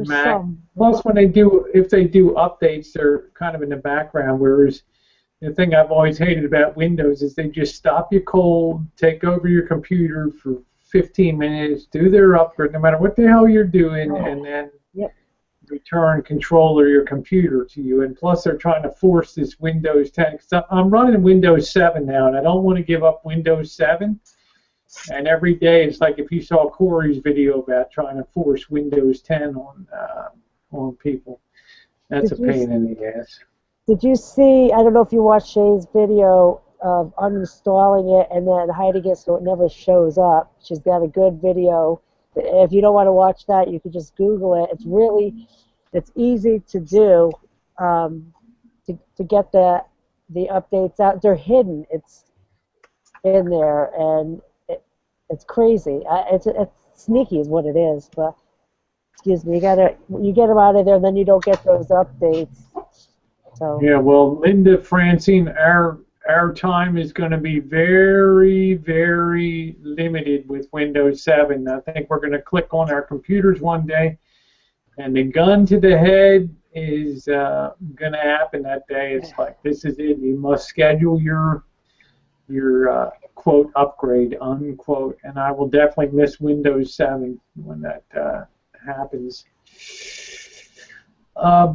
A: Mac. Plus, when if they do updates, they're kind of in the background. Whereas the thing I've always hated about Windows is they just stop you cold, take over your computer for 15 minutes, do their upgrade, no matter what the hell you're doing, and then return control of your computer to you. And plus, they're trying to force this Windows 10. Cause I'm running Windows 7 now, and I don't want to give up Windows 7. And every day, it's like if you saw Corey's video about trying to force Windows 10 on people. That's a pain in the ass.
C: Did you see, I don't know if you watched Shay's video of uninstalling it and then hiding it so it never shows up. She's got a good video. If you don't want to watch that, you can just Google it. It's easy to do to get the updates out. They're hidden. It's in there, and it's crazy. It's sneaky is what it is. But excuse me, you get them out of there, and then you don't get those updates. So. Yeah,
A: well, Linda Francine, our time is going to be very, very limited with Windows 7. I think we're going to click on our computers one day, and the gun to the head is going to happen that day. It's like, this is it. You must schedule your quote upgrade, unquote, and I will definitely miss Windows 7 when that happens.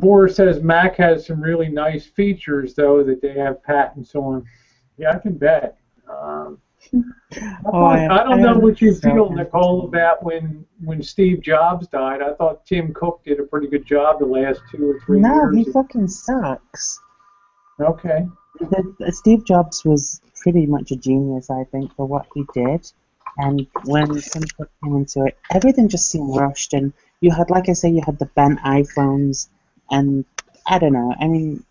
A: Boris says Mac has some really nice features, though, that they have patents on. Yeah, I can bet. I don't know what you feel, Nicole, about when Steve Jobs died. I thought Tim Cook did a pretty good job the last 2 or 3 years.
E: No, he fucking sucks.
A: Okay.
E: Steve Jobs was pretty much a genius, I think, for what he did. And when Tim Cook came into it, everything just seemed rushed. And you had, like I say, you had the bent iPhones, and I don't know. I mean,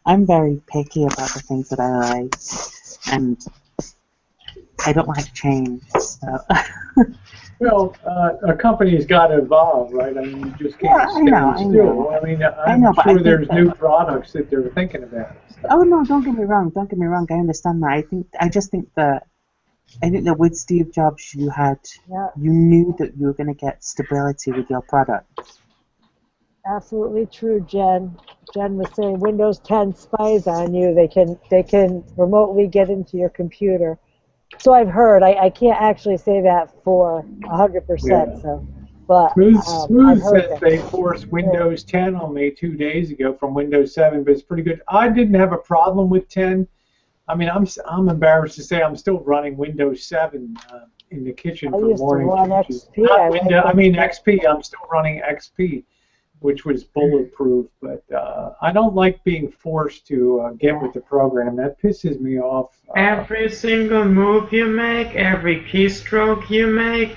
E: I'm very picky about the things that I like, and I don't like change. So.
A: Well, a company's got to evolve, right? I mean, you just can't stand still. I mean, I'm sure there's new products that they're thinking about.
E: Oh no! Don't get me wrong. I understand that. I just think that I think that with Steve Jobs, you knew that you were going to get stability with your product.
C: Absolutely true, Jen. Jen was saying Windows 10 spies on you. They can remotely get into your computer. So I've heard. I can't actually say that for 100%. So, but
A: Smooth says they forced Windows 10 on me 2 days ago from Windows 7, but it's pretty good. I didn't have a problem with 10. I mean, I'm embarrassed to say I'm still running Windows 7 in the kitchen for morning.
C: XP.
A: XP. I'm still running XP, which was bulletproof. But I don't like being forced to get with the program. That pisses me off.
B: Every single move you make, every keystroke you make,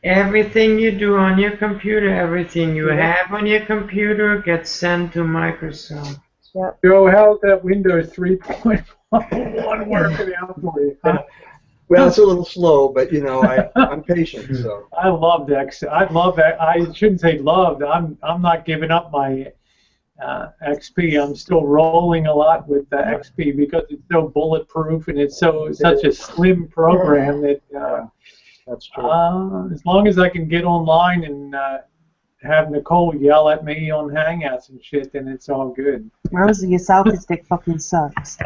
B: everything you do on your computer, everything you have on your computer gets sent to Microsoft.
C: Yep.
A: Joe, how's that Windows 3.1 working out for you? Huh?
D: Well, it's a little slow, but you know, I'm patient. So
A: I love that. I love that. I shouldn't say loved. I'm not giving up my XP. I'm still rolling a lot with the XP because it's so bulletproof and it's such a slim program that.
D: That's true.
A: As long as I can get online and have Nicole yell at me on Hangouts and shit, then it's all good.
E: Rosie, your selfie stick fucking sucks.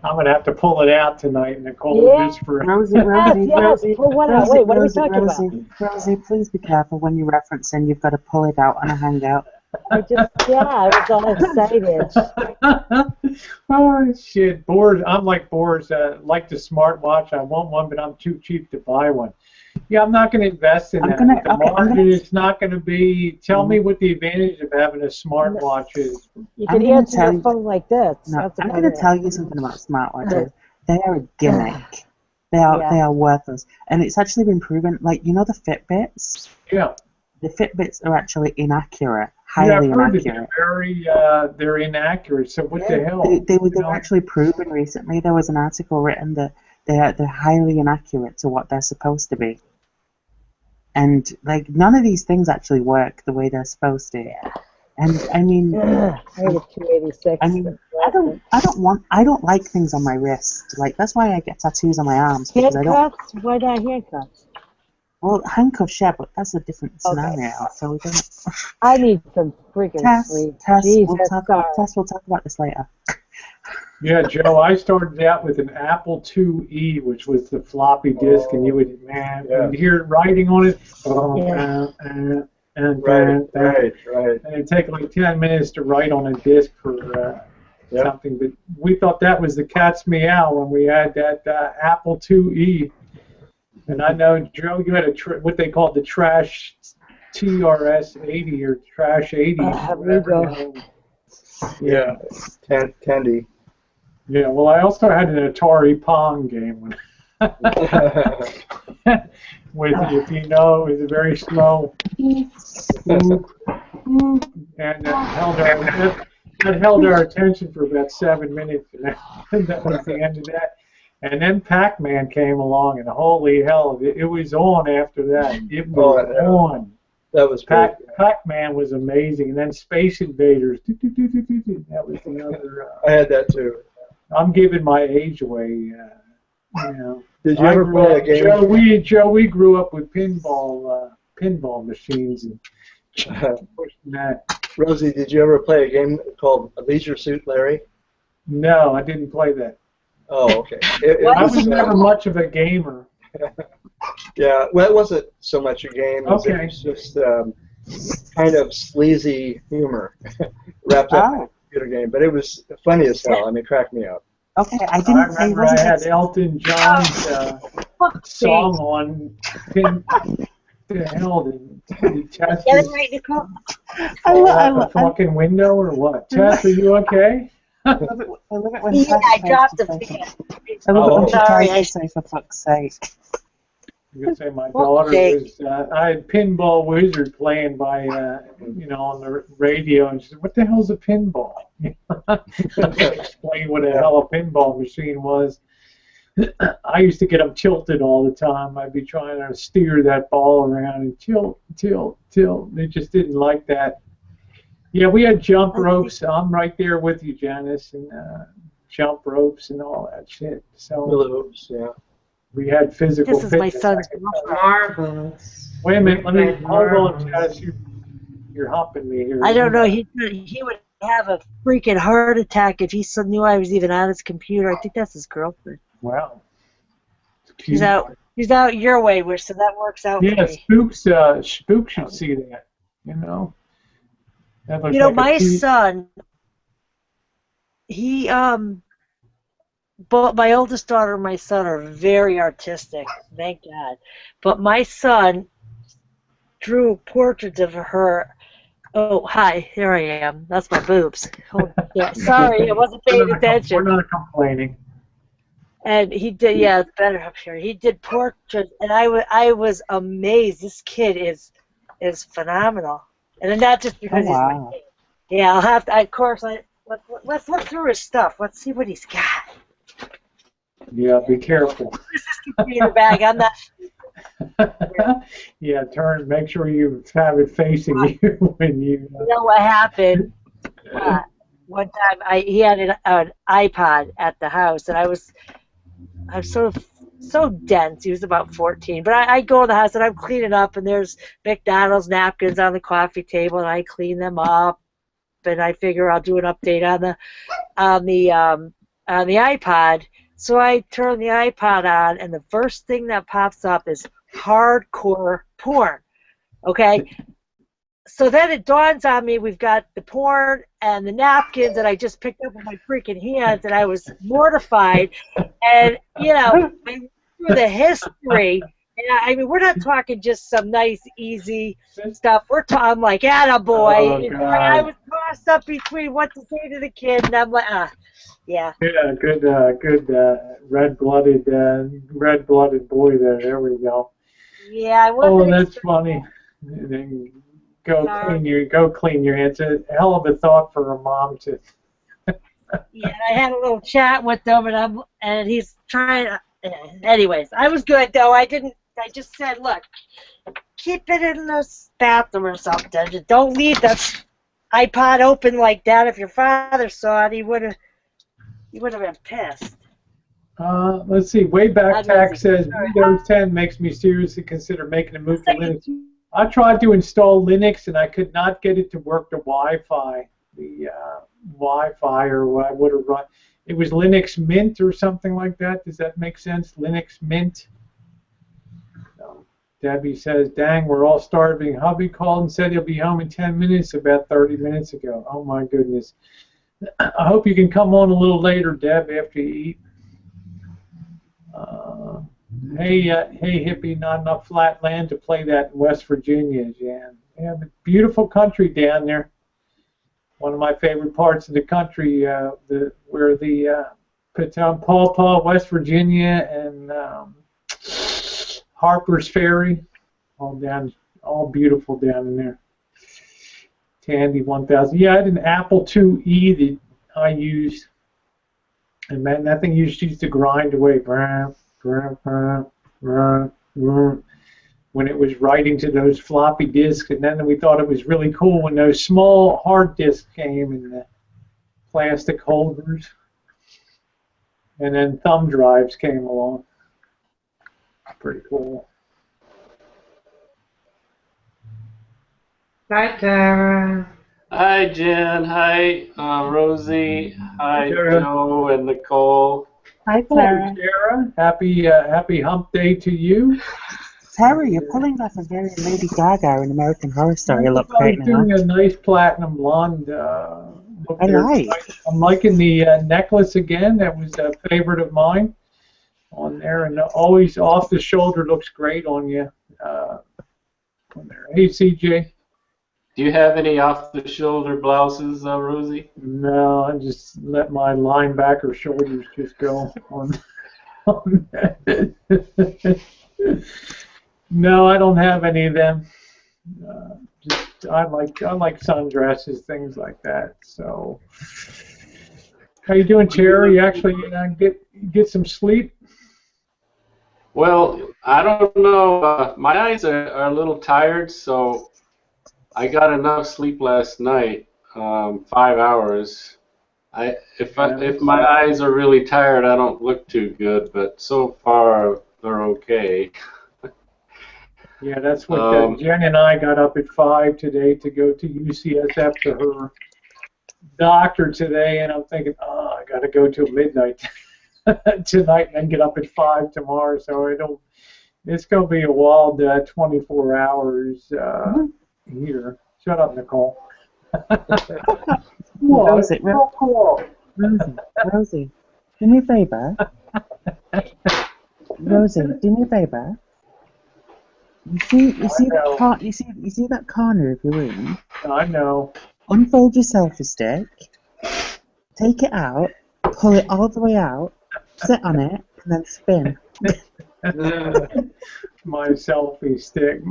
A: I'm gonna have to pull it out tonight, Nicole. Just for
E: Rosie.
C: Well, what are we talking about?
E: Rosie, please be careful when you reference and you've got to pull it out on a Hangout.
C: I was all excited.
A: Oh shit, Boris. I'm like Boris. Like the smartwatch. I want one, but I'm too cheap to buy one. Yeah, I'm not going to invest in that. The market is not going to be. Tell me what the advantage of having a smartwatch is.
C: You can answer your phone like this.
E: No, I'm going to tell you something about smartwatches. They are a gimmick. They are worthless, and it's actually been proven. Like, you know the Fitbits.
A: Yeah.
E: The Fitbits are actually inaccurate. Highly inaccurate.
A: They're inaccurate. So what the hell?
E: They were actually proven recently. There was an article written that they're highly inaccurate to what they're supposed to be. And like none of these things actually work the way they're supposed to. And I mean,
C: I have a 286.
E: I mean, I don't like things on my wrist. Like that's why I get tattoos on my arms.
C: Handcuffs? Why not handcuffs?
E: Well, handcuffs, yeah, but that's a different scenario. So we don't.
C: I need some freaking sleep.
E: We'll talk about this later.
A: Yeah, Joe, I started out with an Apple IIe, which was the floppy disk, and you would, you'd hear it writing on it. Right. And it'd take like 10 minutes to write on a disk for something. But we thought that was the cat's meow when we had that Apple IIe. And I know, Joe, you had what they called the Trash TRS-80 or Trash 80.
D: Yeah, Tandy.
A: Yeah, well, I also had an Atari Pong game. With, if you know, it was a very slow. And that held our attention for about 7 minutes. And that was the end of that. And then Pac-Man came along, and holy hell, it was on after that. It was on.
D: That was
A: Pac-Man was amazing, and then Space Invaders. That was the other.
D: I had that too.
A: I'm giving my age away. You know.
D: Did you ever play a game?
A: Joe, we grew up with pinball machines and pushing that.
D: Rosie, did you ever play a game called Leisure Suit Larry?
A: No, I didn't play that.
D: Oh, okay.
A: I was never much of a gamer.
D: Yeah, well, it wasn't so much a game as it was just kind of sleazy humor wrapped up in a computer game. But it was funny as hell. I mean, it cracked me up.
E: Okay, I
A: remember I had Elton John's song on pin. The hell did he test the fucking window or what? Tess, are you okay?
E: I love it when
C: I dropped the fan.
E: I love it when she tries to say, for fuck's sake.
A: You could say my daughter was. I had Pinball Wizard playing by, on the radio, and she said, "What the hell's a pinball?" Explain what the hell a pinball machine was. I used to get them tilted all the time. I'd be trying to steer that ball around and tilt. They just didn't like that. Yeah, we had jump ropes. I'm right there with you, Janice, and jump ropes and all that shit. So
D: Loops, yeah.
A: we had physical
C: This is my
A: fitness.
C: son's
B: Marbles.
A: Wait a minute, let me
B: Like
A: hold on,
B: marbles.
A: Jess. You're humping me here.
C: I don't know. He would have a freaking heart attack if he knew I was even on his computer. I think that's his girlfriend.
A: Wow.
C: He's out your way, so that works out for me.
A: Spooks should see that. You know. That looks
C: You know,
A: like
C: my son. Both my oldest daughter and my son are very artistic, thank God. But my son drew portraits of her. Oh, hi, here I am. That's my boobs. Oh, yeah, sorry, I wasn't paying attention.
A: We're not complaining.
C: And he did, yeah, it's better up here. He did portraits, and I was amazed. This kid is phenomenal, and not just because he's my kid. Yeah, I'll have to. Of course, let's look through his stuff. Let's see what he's got.
A: Yeah, be careful.
C: This is computer bag. I'm not.
A: Yeah, make sure you have it facing you when you.
C: You know what happened? One time, he had an iPod at the house, and I'm so dense. He was about 14, but I go in the house and I'm cleaning up, and there's McDonald's napkins on the coffee table, and I clean them up, and I figure I'll do an update on the iPod. So I turn the iPod on, and the first thing that pops up is hardcore porn. Okay? So then it dawns on me we've got the porn and the napkins that I just picked up with my freaking hands, and I was mortified. And, you know, I went through the history. And I mean, we're not talking just some nice, easy stuff. We're talking like, attaboy.
A: Oh,
C: I was tossed up between what to say to the kid, and I'm like, yeah.
A: Yeah, good red-blooded boy there. There we go.
C: Yeah, I wasn't.
A: Oh, that's funny. Then go clean your hands. A hell of a thought for a mom to.
C: Yeah, I had a little chat with them, and he's trying to. Anyways, I was good though. I just said, look, keep it in the bathroom or something. Don't leave the iPod open like that. If your father saw it, he would have been pissed.
A: Let's see. Wayback Tax says Windows 10 makes me seriously consider making a move to Linux. I tried to install Linux and I could not get it to work the Wi-Fi. The Wi-Fi or what I would have run. It was Linux Mint or something like that. Does that make sense? Linux Mint. Debbie says, dang, we're all starving. Hubby called and said he'll be home in 10 minutes about 30 minutes ago. Oh, my goodness. I hope you can come on a little later, Deb, after you eat. Hey, hippie, not enough flat land to play that in West Virginia, Jan. Yeah, but beautiful country down there. One of my favorite parts of the country, where the Paw Paw, West Virginia, and Harper's Ferry, all beautiful down in there. Tandy 1000. Yeah, I had an Apple IIe that I used, and man, that thing used to grind away when it was writing to those floppy disks, and then we thought it was really cool when those small hard disks came in the plastic holders, and then thumb drives came along. Pretty cool.
B: Hi, Tara.
F: Hi, Jen. Hi, Rosie. Hi, Joe and Nicole.
E: Hi, Tara.
A: Tara. Happy Hump Day to you.
E: Tara, you're pulling off a very Lady Gaga in American Horror Story look right now.
A: Doing a nice platinum blonde look
E: I
A: there.
E: like.
A: I'm liking the necklace again. That was a favorite of mine on there, and always off the shoulder looks great on you. On there. Hey, CJ.
F: Do you have any off-the-shoulder blouses, Rosie?
A: No, I just let my linebacker shoulders just go on that. No, I don't have any of them. I like sundresses, things like that. So, how you doing, Cherry? You actually get some sleep?
F: Well, I don't know. My eyes are a little tired, so I got enough sleep last night, 5 hours. If my eyes are really tired, I don't look too good, but so far they're okay.
A: Yeah, that's what Jen and I got up at 5 today to go to UCSF to her doctor today, and I'm thinking, oh, I got to go till midnight tonight and then get up at 5 tomorrow. So it's going to be a wild 24 hours here. Shut up, Nicole.
E: Rosie, do me a favor. Rosie, do me a favor. You see that corner of your room?
A: I know.
E: Unfold your selfie stick, take it out, pull it all the way out, sit on it, and then spin.
A: My selfie stick.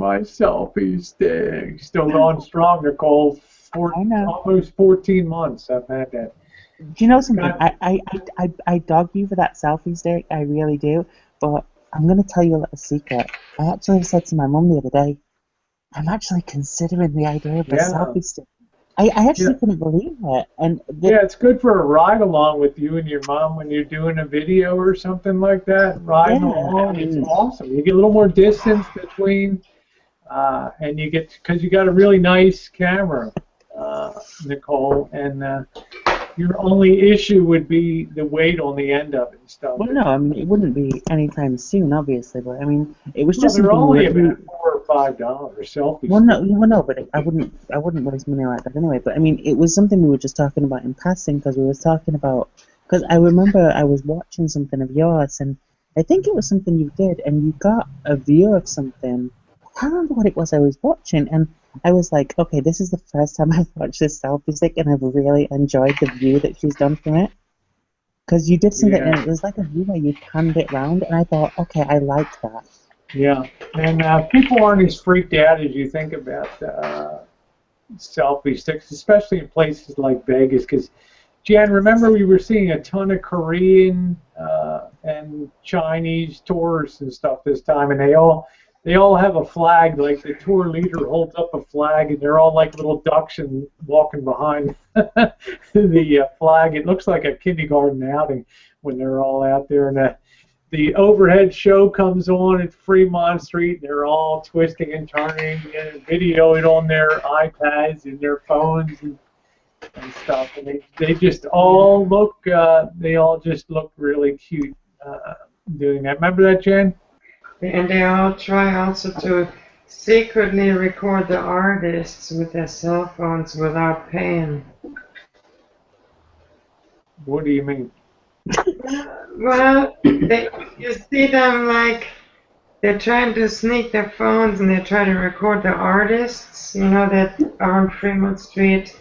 A: Still going strong, Nicole. Almost 14 months I've had that.
E: Do you know something? I dog you for that selfie stick, I really do, but I'm going to tell you a little secret. I actually said to my mum the other day, I'm actually considering the idea of a selfie stick. I actually couldn't believe it.
A: It's good for a ride-along with you and your mom when you're doing a video or something like that. Riding along, it's awesome. You get a little more distance between, and you get, because you got a really nice camera, Nicole, and your only issue would be the weight on the end of it and stuff.
E: Well, no, I mean, it wouldn't be anytime soon, obviously, but I mean, it was just
A: they're
E: something
A: only about $4 or $5 selfies.
E: Well, no, but I wouldn't waste money like that anyway. But I mean, it was something we were just talking about in passing, because we were talking about, because I remember I was watching something of yours, and I think it was something you did, and you got a view of something. I can't remember what it was I was watching, and I was like, okay, this is the first time I've watched this selfie stick, and I've really enjoyed the view that she's done from it. Because you did something, and it was like a view where you panned it round, and I thought, okay, I like that.
A: Yeah, and people aren't as freaked out as you think about selfie sticks, especially in places like Vegas. Because, Jan, remember we were seeing a ton of Korean and Chinese tourists and stuff this time, and they all have a flag. Like the tour leader holds up a flag, and they're all like little ducks and walking behind the flag. It looks like a kindergarten outing when they're all out there. And the overhead show comes on at Fremont Street, and they're all twisting and turning and videoing on their iPads and their phones and stuff. And they just all look really cute doing that. Remember that, Jen?
B: And they all try also to secretly record the artists with their cell phones without paying.
A: What do you mean?
B: Well, you see them like they're trying to sneak their phones and they try to record the artists, that are on Fremont Street.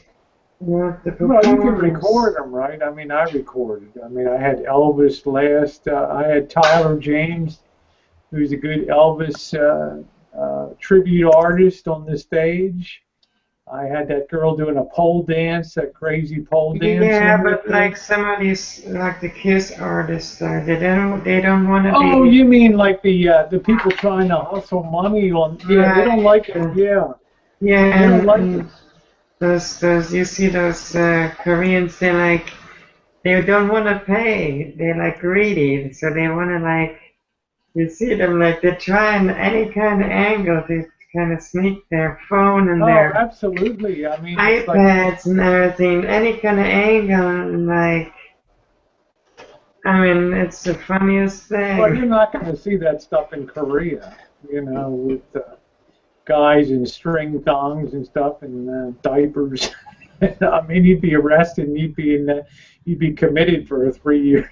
A: Well, you can record them, right? I mean, I recorded. I mean, I had Elvis last. I had Tyler James, who's a good Elvis tribute artist on the stage. I had that girl doing a pole dance, a crazy pole dance.
B: Yeah, but like some of these, like the Kiss artists, they don't want to be.
A: Oh, you mean like the people trying to hustle money on? Yeah, they don't like it. Yeah.
B: Yeah,
A: they don't like it.
B: Those you see those Koreans, they don't want to pay. They're like greedy, so they want to you see them they're trying any kind of angle to kind of sneak their phone and their
A: absolutely. I mean,
B: iPads and everything, any kind of angle, and it's the funniest thing.
A: Well, you're not going to see that stuff in Korea, with guys in string thongs and stuff and diapers. I mean, you'd be arrested and you'd be committed for a 3-year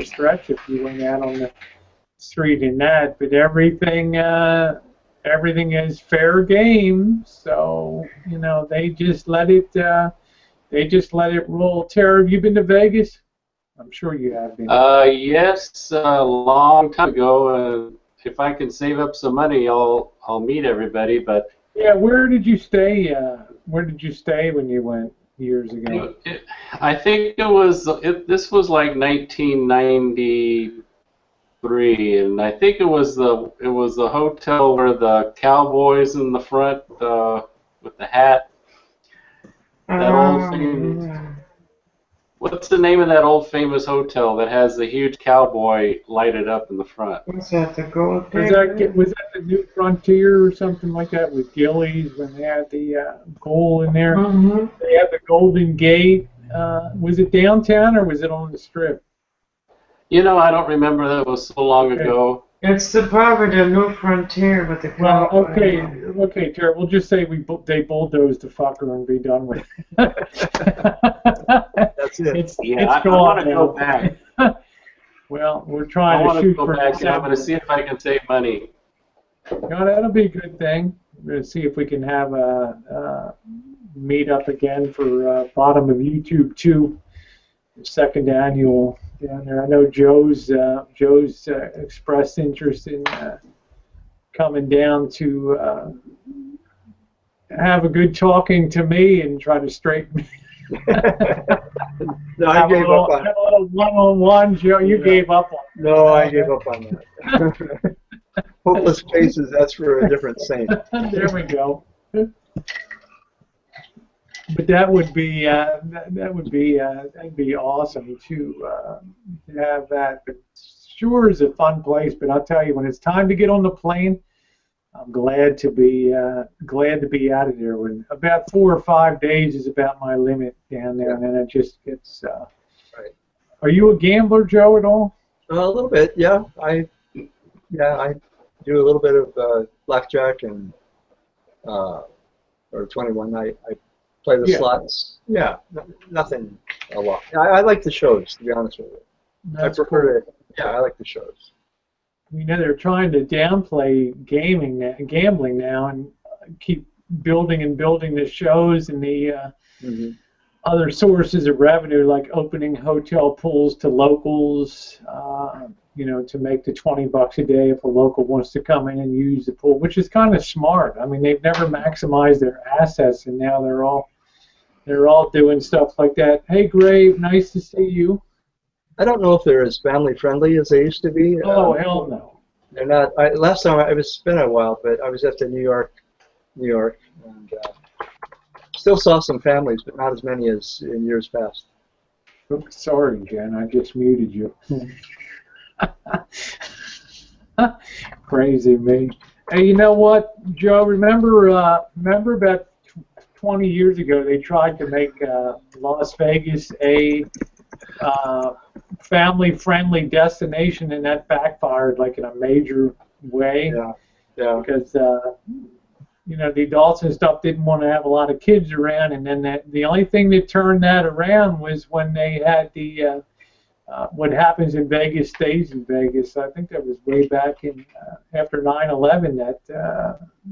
A: stretch if you went out on the street in that. But everything is fair game, so they just let it roll. Tara, have you been to Vegas? I'm sure you have been.
F: Yes, a long time ago. If I can save up some money, I'll meet everybody. But
A: yeah, where did you stay? Where did you stay when you went years ago?
F: I think this was like 1993, and I think it was the hotel where the cowboys in the front with the hat. That old thing. What's the name of that old famous hotel that has the huge cowboy lighted up in the front?
B: Was that the gold
A: Was that the New Frontier or something like that with Gillies when they had the goal in there?
B: Mm-hmm.
A: They had the Golden Gate. Was it downtown or was it on the Strip?
F: You know, I don't remember. That was so long ago.
B: It's the property of New Frontier with the
A: Well,
B: cowboy.
A: okay, Jared. We'll just say they bulldozed the fucker and be done with it.
D: That's it.
F: I want to go back.
A: Well, we're trying to shoot for
F: back, and I'm going to see if I can save money.
A: No, that'll be a good thing. We're going to see if we can have a meet up again for bottom of YouTube 2, second annual down there. I know Joe's expressed interest in coming down to have a good talking to me and try to straighten me.
D: No, I gave up on
A: it. A little one-on-one, Joe. You gave up on it.
D: No, I gave up on that. Hopeless cases, that's for a different saint.
A: There we go. But that would be that'd be awesome to have that. But sure is a fun place. But I'll tell you, when it's time to get on the plane, I'm glad to be out of there. When about 4 or 5 days is about my limit down there, and then it just gets.
D: Right.
A: Are you a gambler, Joe, at all?
D: A little bit, yeah. I do a little bit of blackjack and or 21 night. I play the slots. Yeah, nothing a lot. I like the shows, to be honest with you.
A: That's
D: I prefer it. Yeah, I like the shows.
A: You know, they're trying to downplay gambling now, and keep building the shows and the other sources of revenue, like opening hotel pools to locals. You know, to make the $20 a day if a local wants to come in and use the pool, which is kind of smart. I mean, they've never maximized their assets, and now they're all doing stuff like that. Hey, Gray, nice to see you.
D: I don't know if they're as family friendly as they used to be.
A: Oh, hell no.
D: They're not. Last time it's been a while, but I was at the New York, and still saw some families, but not as many as in years past.
A: Oops, sorry, Jen, I just muted you. Crazy me. Hey, you know what, Joe? Remember about 20 years ago they tried to make Las Vegas a family-friendly destination, and that backfired like in a major way.
D: Yeah.
A: Because you know, the adults and stuff didn't want to have a lot of kids around, and then the only thing that turned that around was when they had the what happens in Vegas stays in Vegas. I think that was way back in after 9/11.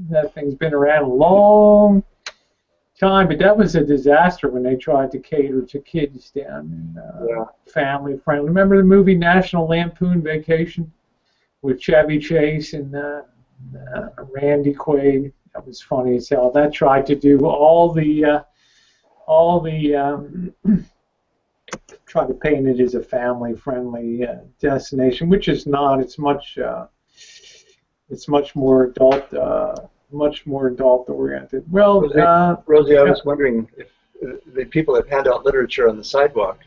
A: That thing's been around a long time, but that was a disaster when they tried to cater to kids down and family friendly. Remember the movie National Lampoon Vacation with Chevy Chase and Randy Quaid? That was funny as hell. That tried to do all the try to paint it as a family-friendly destination, which is not. It's much more adult. Much more adult-oriented. Well,
D: Rosie, I was wondering if the people that hand out literature on the sidewalk,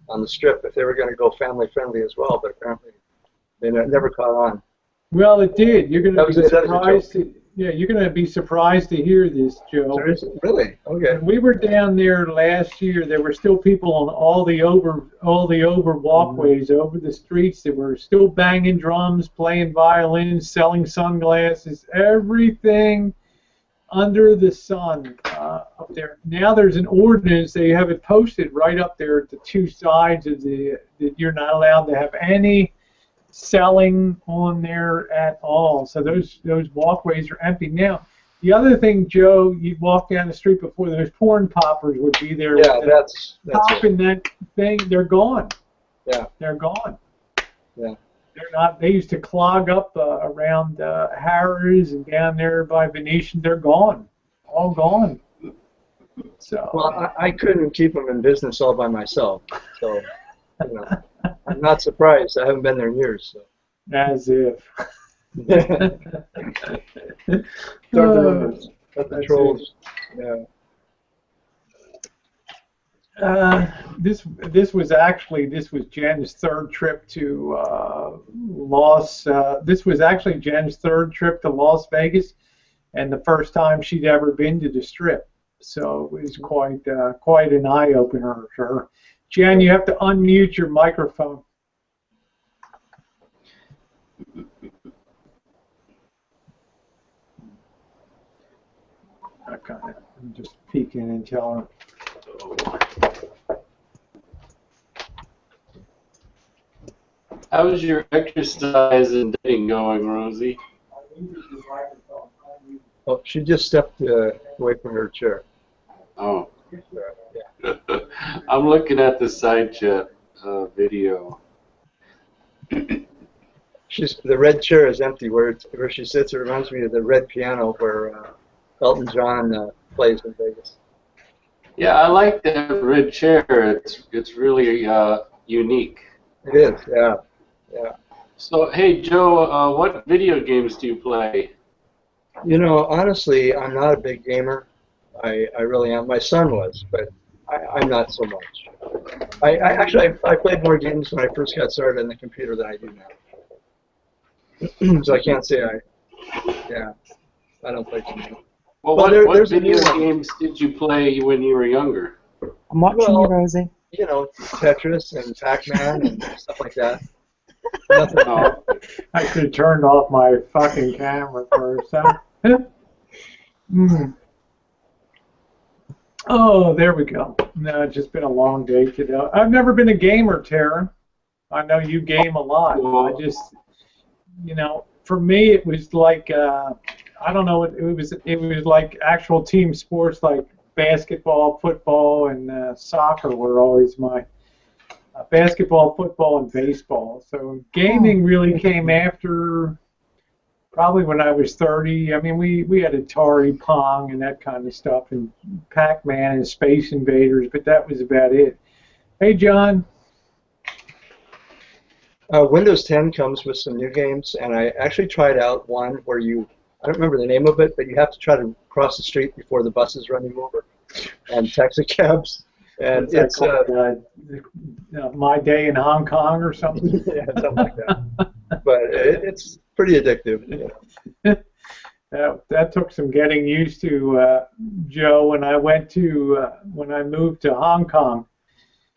D: on the strip, if they were going to go family-friendly as well, but apparently they never caught on.
A: Well, it did. You're going to be surprised. You're going to be surprised to hear this, Joe.
D: Really? Okay.
A: When we were down there last year, there were still people on all the over walkways, over the streets that were still banging drums, playing violins, selling sunglasses, everything under the sun up there. Now there's an ordinance. They have it posted right up there at the two sides of that you're not allowed to have any selling on there at all. So those walkways are empty now. The other thing, Joe, you'd walk down the street before, those porn poppers would be there.
D: Yeah, that's
A: popping that thing. They're gone.
D: Yeah,
A: they're gone.
D: Yeah,
A: they're not. They used to clog up around Harrah's and down there by Venetian. They're gone, all gone. So.
D: Well, I couldn't keep them in business all by myself. So, you know, I'm not surprised. I haven't been there in years. So.
A: As if.
D: Start the rumors. Let the trolls. Yeah.
A: This was Jen's third trip to This was actually Jen's third trip to Las Vegas, and the first time she'd ever been to the Strip. So it was quite an eye opener for her. Jen, you have to unmute your microphone. Okay, I'm just peeking and telling her.
F: How's your exercise and dating going, Rosie?
D: Oh, she just stepped away from her chair.
F: Oh. I'm looking at the side chat video.
D: The red chair is empty. Where she sits, it reminds me of the red piano where Elton John plays in Vegas.
F: Yeah, I like that red chair. It's really unique.
D: It is, yeah.
F: So, hey, Joe, what video games do you play?
D: You know, honestly, I'm not a big gamer. I really am. My son was, but I'm not so much. I played more games when I first got started on the computer than I do now. So I can't say I don't play too many.
F: Well, what video games did you play when you were younger?
E: I'm watching you, Rosie.
D: You know, Tetris and Pac-Man and stuff like that. Nothing.
A: Oh, I should have turned off my fucking camera for a second. Oh, there we go. No, it's just been a long day today. I've never been a gamer, Tara. I know you game a lot. I just, you know, for me it was like I don't know. It was like actual team sports like basketball, football, and soccer were always my basketball, football, and baseball. So gaming really came after probably when I was 30. I mean, we had Atari, Pong, and that kind of stuff, and Pac-Man and Space Invaders, but that was about it. Hey, John.
D: Windows 10 comes with some new games, and I actually tried out one where I don't remember the name of it, but you have to try to cross the street before the buses run you over, and taxi cabs. And it's My Day in Hong Kong or something.
A: Yeah, something like that.
D: But it's pretty addictive. You
A: know. That took some getting used to, Joe. When I moved to Hong Kong,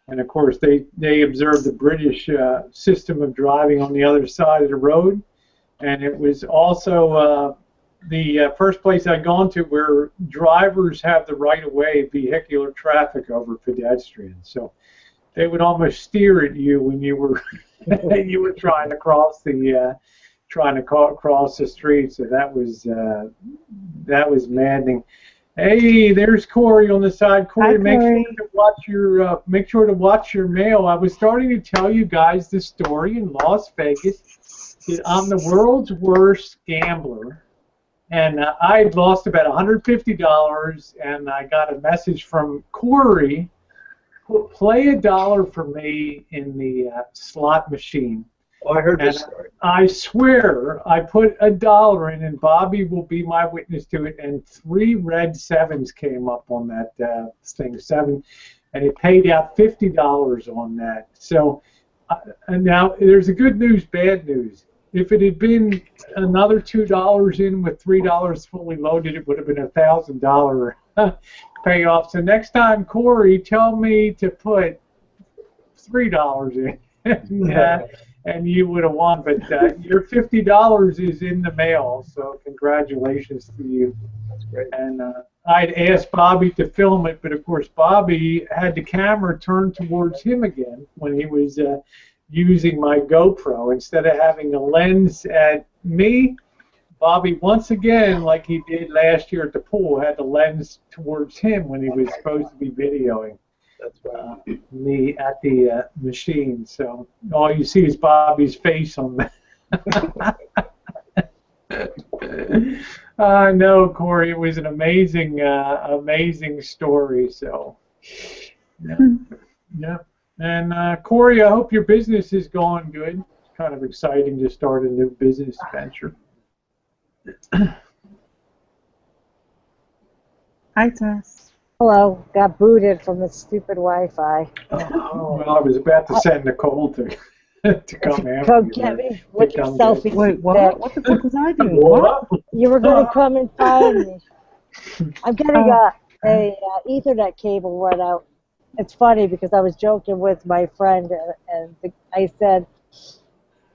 A: and of course they observed the British system of driving on the other side of the road, and it was also the first place I'd gone to where drivers have the right-of-way vehicular traffic over pedestrians. So they would almost steer at you when you were trying to cross the street. So that was maddening. Hey, there's Corey on the side. Corey, make sure to watch your mail. I was starting to tell you guys this story in Las Vegas. I'm the world's worst gambler. And I lost about $150, and I got a message from Corey, play $1 for me in the slot machine.
D: Oh, I heard this story.
A: I swear I put $1 in, and Bobby will be my witness to it, and 3 red 7s came up on that thing, 7, and it paid out $50 on that. So and now there's a good news, bad news. If it had been another $2 in with $3 fully loaded, it would have been $1,000 payoff. So next time, Corey, tell me to put $3 in, and you would have won. But your $50 is in the mail, so congratulations to you.
D: That's great.
A: And I'd asked Bobby to film it, but of course Bobby had the camera turned towards him again when he was using my GoPro. Instead of having a lens at me, Bobby, once again, like he did last year at the pool, had the lens towards him when he was supposed to be videoing me at the machine. So all you see is Bobby's face on that. No, Corey, it was an amazing, amazing story. So, yeah. And Corey, I hope your business is going good. It's kind of exciting to start a new business venture.
E: Hi, Tess.
C: Hello, got booted from the stupid Wi-Fi.
A: Well, I was about to send Nicole to come after
C: Come
A: you.
C: get me with your
A: come
C: selfie.
A: get you.
E: Wait, what? What the fuck was I doing? What?
C: You were going to come and find me. I'm getting a Ethernet cable run out. It's funny because I was joking with my friend and I said,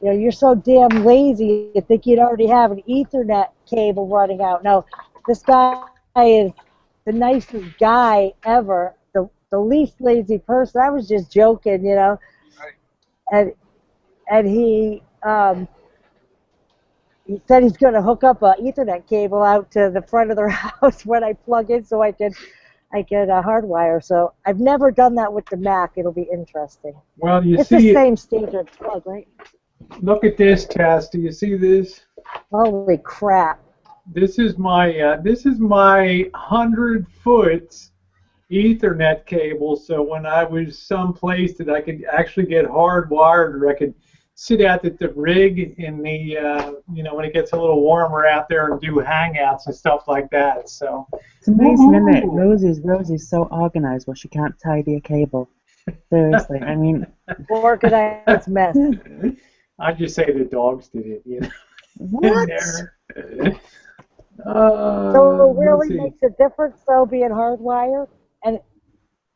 C: you know, you're so damn lazy. You think you'd already have an Ethernet cable running out. No, this guy is the nicest guy ever. The least lazy person. I was just joking, you know. And he said he's going to hook up an Ethernet cable out to the front of their house when I plug in, so I can hardwire. So I've never done that with the Mac. It'll be interesting.
A: Well, you
C: it's
A: see,
C: the same standard plug, right?
A: Look at this, Tess. Do you see this?
C: Holy crap!
A: This is my 100-foot Ethernet cable. So when I was someplace that I could actually get hardwired, or I could sit out at the rig in the you know, when it gets a little warmer out there and do hangouts and stuff like that. So
E: it's amazing, isn't it? Rosie's so organized, well, she can't tidy a cable. Seriously, I mean,
C: organized mess.
A: I just say the dogs did it, you know.
E: What?
C: So it really makes a difference, though, being hardwired, and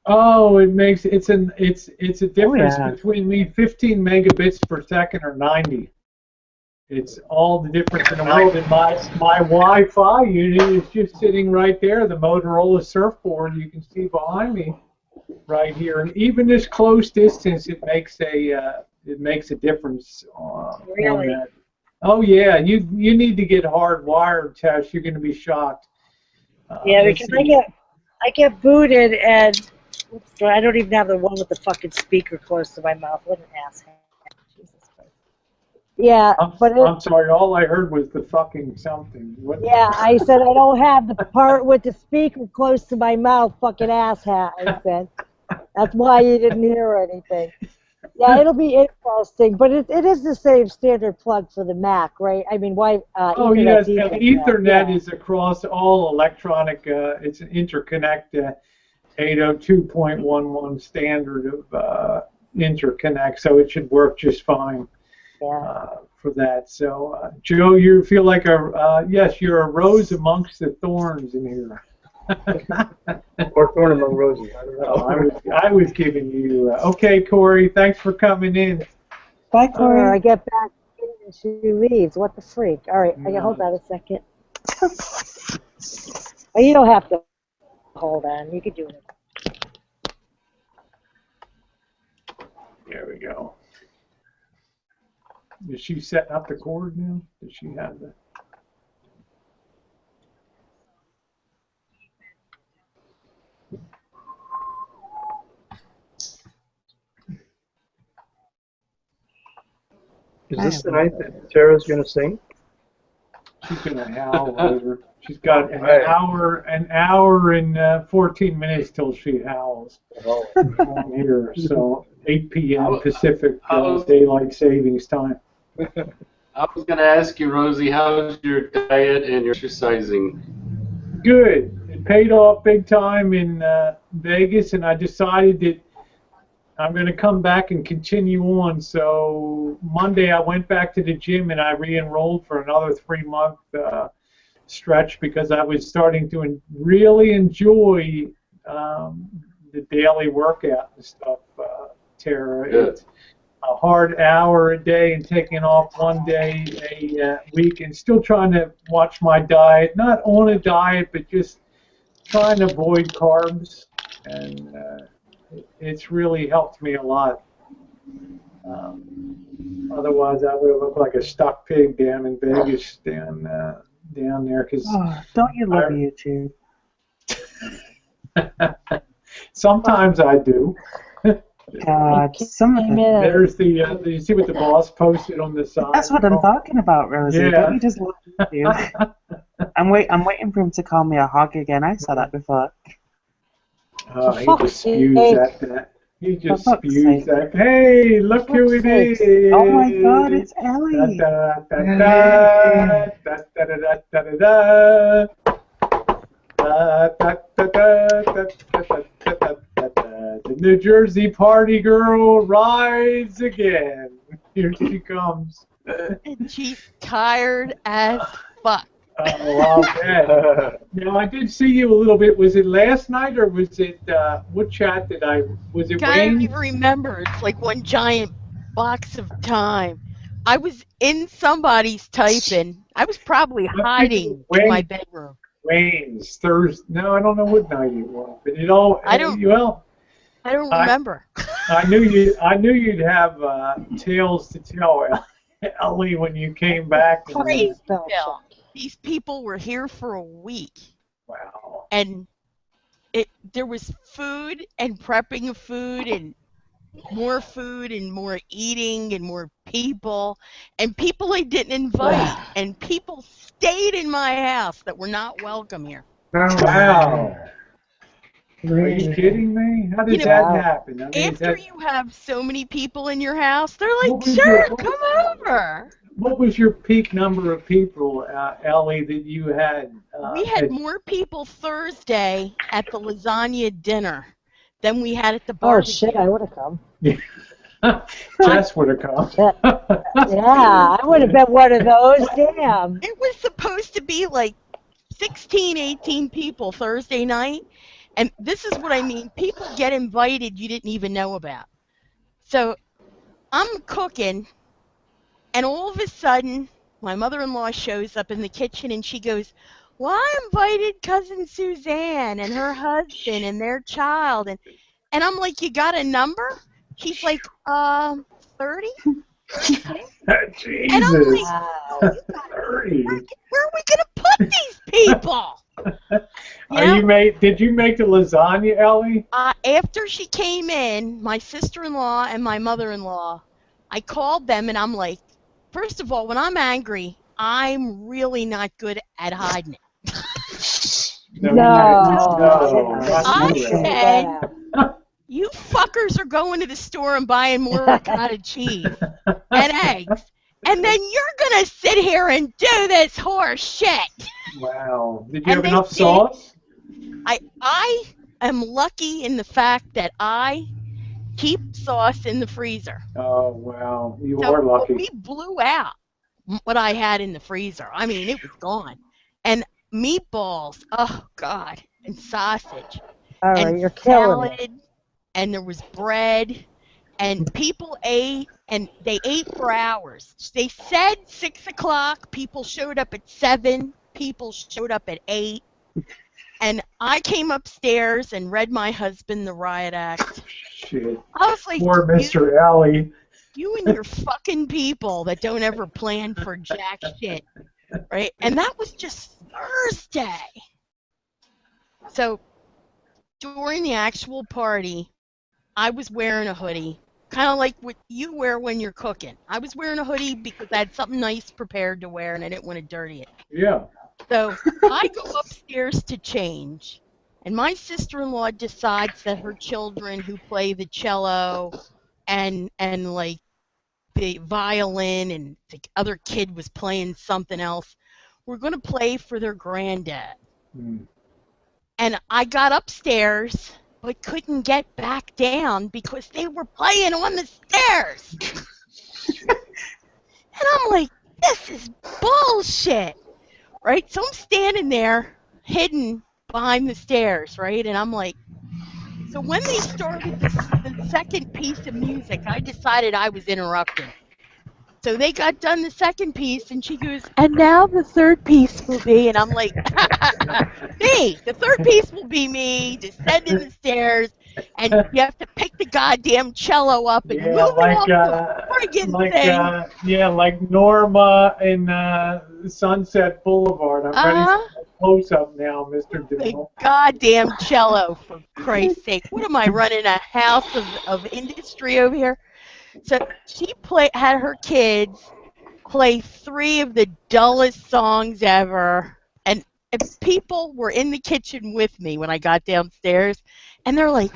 A: oh, it's a difference between 15 megabits per second or 90. It's all the difference in the world. And my Wi-Fi unit is just sitting right there. The Motorola Surfboard you can see behind me, right here. And even this close distance, it makes a difference on that. Oh yeah, you need to get hardwired, Tess. You're going to be shocked.
C: Yeah, because I get booted and oops, I don't even have the one with the fucking speaker close to my mouth. What an asshole. Jesus Christ. Yeah,
A: I'm sorry. All I heard was the fucking something. What?
C: Yeah, I said I don't have the part with the speaker close to my mouth. Fucking asshat. I said. That's why you didn't hear anything. Yeah, it'll be interesting, but it is the same standard plug for the Mac, right? I mean, why?
A: Oh yes, and Ethernet is across all electronic. It's an interconnect 802.11 standard of interconnect, so it should work just fine for that. So, Joe, you feel like yes, you're a rose amongst the thorns in here.
D: Or thorn among roses. I don't know.
A: I was giving you. Okay, Corey, thanks for coming in.
C: Bye, Corey. I get back and she leaves. What the freak? All right, I can hold on a second. Oh, you don't have to hold on. You can do it.
A: There we go. Is she setting up the cord now? Does she have the?
D: Is this the night that Tara's going to sing?
A: She's going to howl over. She's got an hour and 14 minutes till she howls. On here, so 8 p.m. Pacific Daylight Savings Time.
F: I was going to ask you, Rosie, how's your diet and your exercising?
A: Good. It paid off big time in Vegas, and I decided that I'm going to come back and continue on. So Monday I went back to the gym and I re-enrolled for another 3-month stretch because I was starting to really enjoy the daily workout and stuff, Tara.
F: Good.
A: It's a hard hour a day and taking off one day a week and still trying to watch my diet. Not on a diet, but just trying to avoid carbs. And it's really helped me a lot. Otherwise, I would look like a stuck pig down in Vegas, down there. Cause
E: don't you love YouTube?
A: Sometimes I do.
E: God,
A: there's the you see what the boss posted on the side?
E: That's what I'm talking about, Rosie. Yeah. Don't you just love YouTube? I'm waiting for him to call me a hog again. I saw that before.
A: Oh, he just spews at that. He just spews that. Hey, look who it is!
E: Oh my God, it's Ellie!
A: The New Jersey party girl rides again. Here she comes.
G: And she's tired as fuck.
A: Oh, I'll bet. Now, I did see you a little bit. Was it last night or was it, what chat did was it
G: I don't
A: Wayne?
G: even remember. It's like one giant box of time. I was in somebody's typing. I was probably hiding in my bedroom.
A: Wayne's Thursday. No, I don't know what night it was, but it all.
G: I don't remember.
A: I knew you'd have tales to tell, Ellie, when you came back.
G: Crazy. These people were here for a week.
A: Wow.
G: And there was food and prepping of food and more eating and more people and people I didn't invite and people stayed in my house that were not welcome here.
A: Wow. Are you kidding me? How did that happen? I mean,
G: after you have so many people in your house, they're like, sure, come over.
A: What was your peak number of people, Ellie, that you had?
G: We had more people Thursday at the lasagna dinner than we had at the barbecue.
C: Oh, shit, I would have come.
A: Jess would have come.
C: Yeah, I would have been one of those. Damn.
G: It was supposed to be like 16, 18 people Thursday night. And this is what I mean. People get invited you didn't even know about. So I'm cooking, and all of a sudden, my mother-in-law shows up in the kitchen, and she goes, well, I invited Cousin Suzanne and her husband and their child. And I'm like, you got a number? She's like, 30?
A: Jesus.
G: And I'm like,
A: 30.
G: where are we going to put these people?
A: Did you make the lasagna, Ellie?
G: After she came in, my sister-in-law and my mother-in-law, I called them and I'm like, first of all, when I'm angry, I'm really not good at hiding it. I said, you fuckers are going to the store and buying more ricotta cheese and eggs, and then you're going to sit here and do this horse shit.
A: Wow. Did you have enough sauce?
G: I am lucky in the fact that I keep sauce in the freezer.
A: Oh, wow. You are lucky.
G: We blew out what I had in the freezer. I mean, it was gone. And meatballs, oh, God, and sausage.
C: All right,
G: and
C: you're killing
G: salad, and there was bread, and people ate, and they ate for hours. They said 6 o'clock. People showed up at 7. People showed up at 8. And I came upstairs and read my husband the riot act.
A: Shit.
G: I was like,
A: poor Mr. Alley.
G: You and your fucking people that don't ever plan for jack shit, right? And that was just Thursday. So during the actual party, I was wearing a hoodie, kind of like what you wear when you're cooking. I was wearing a hoodie because I had something nice prepared to wear and I didn't want to dirty it.
A: Yeah.
G: So I go upstairs to change, and my sister-in-law decides that her children who play the cello and like the violin and the other kid was playing something else, were going to play for their granddad. And I got upstairs but couldn't get back down because they were playing on the stairs. And I'm like, this is bullshit. Right? So I'm standing there, hidden behind the stairs, right? And I'm like, so when they started the second piece of music, I decided I was interrupting. So they got done the second piece, and she goes, and now the third piece will be, and I'm like, me, the third piece will be me, descending the stairs, and you have to pick the goddamn cello up and move it off the friggin' thing.
A: Yeah, like Norma in Sunset Boulevard. I'm ready for a close-up now, Mr. Diddle.
G: The goddamn cello, for Christ's sake. What am I running, a house of industry over here? So she had her kids play 3 of the dullest songs ever, and people were in the kitchen with me when I got downstairs, and they're like,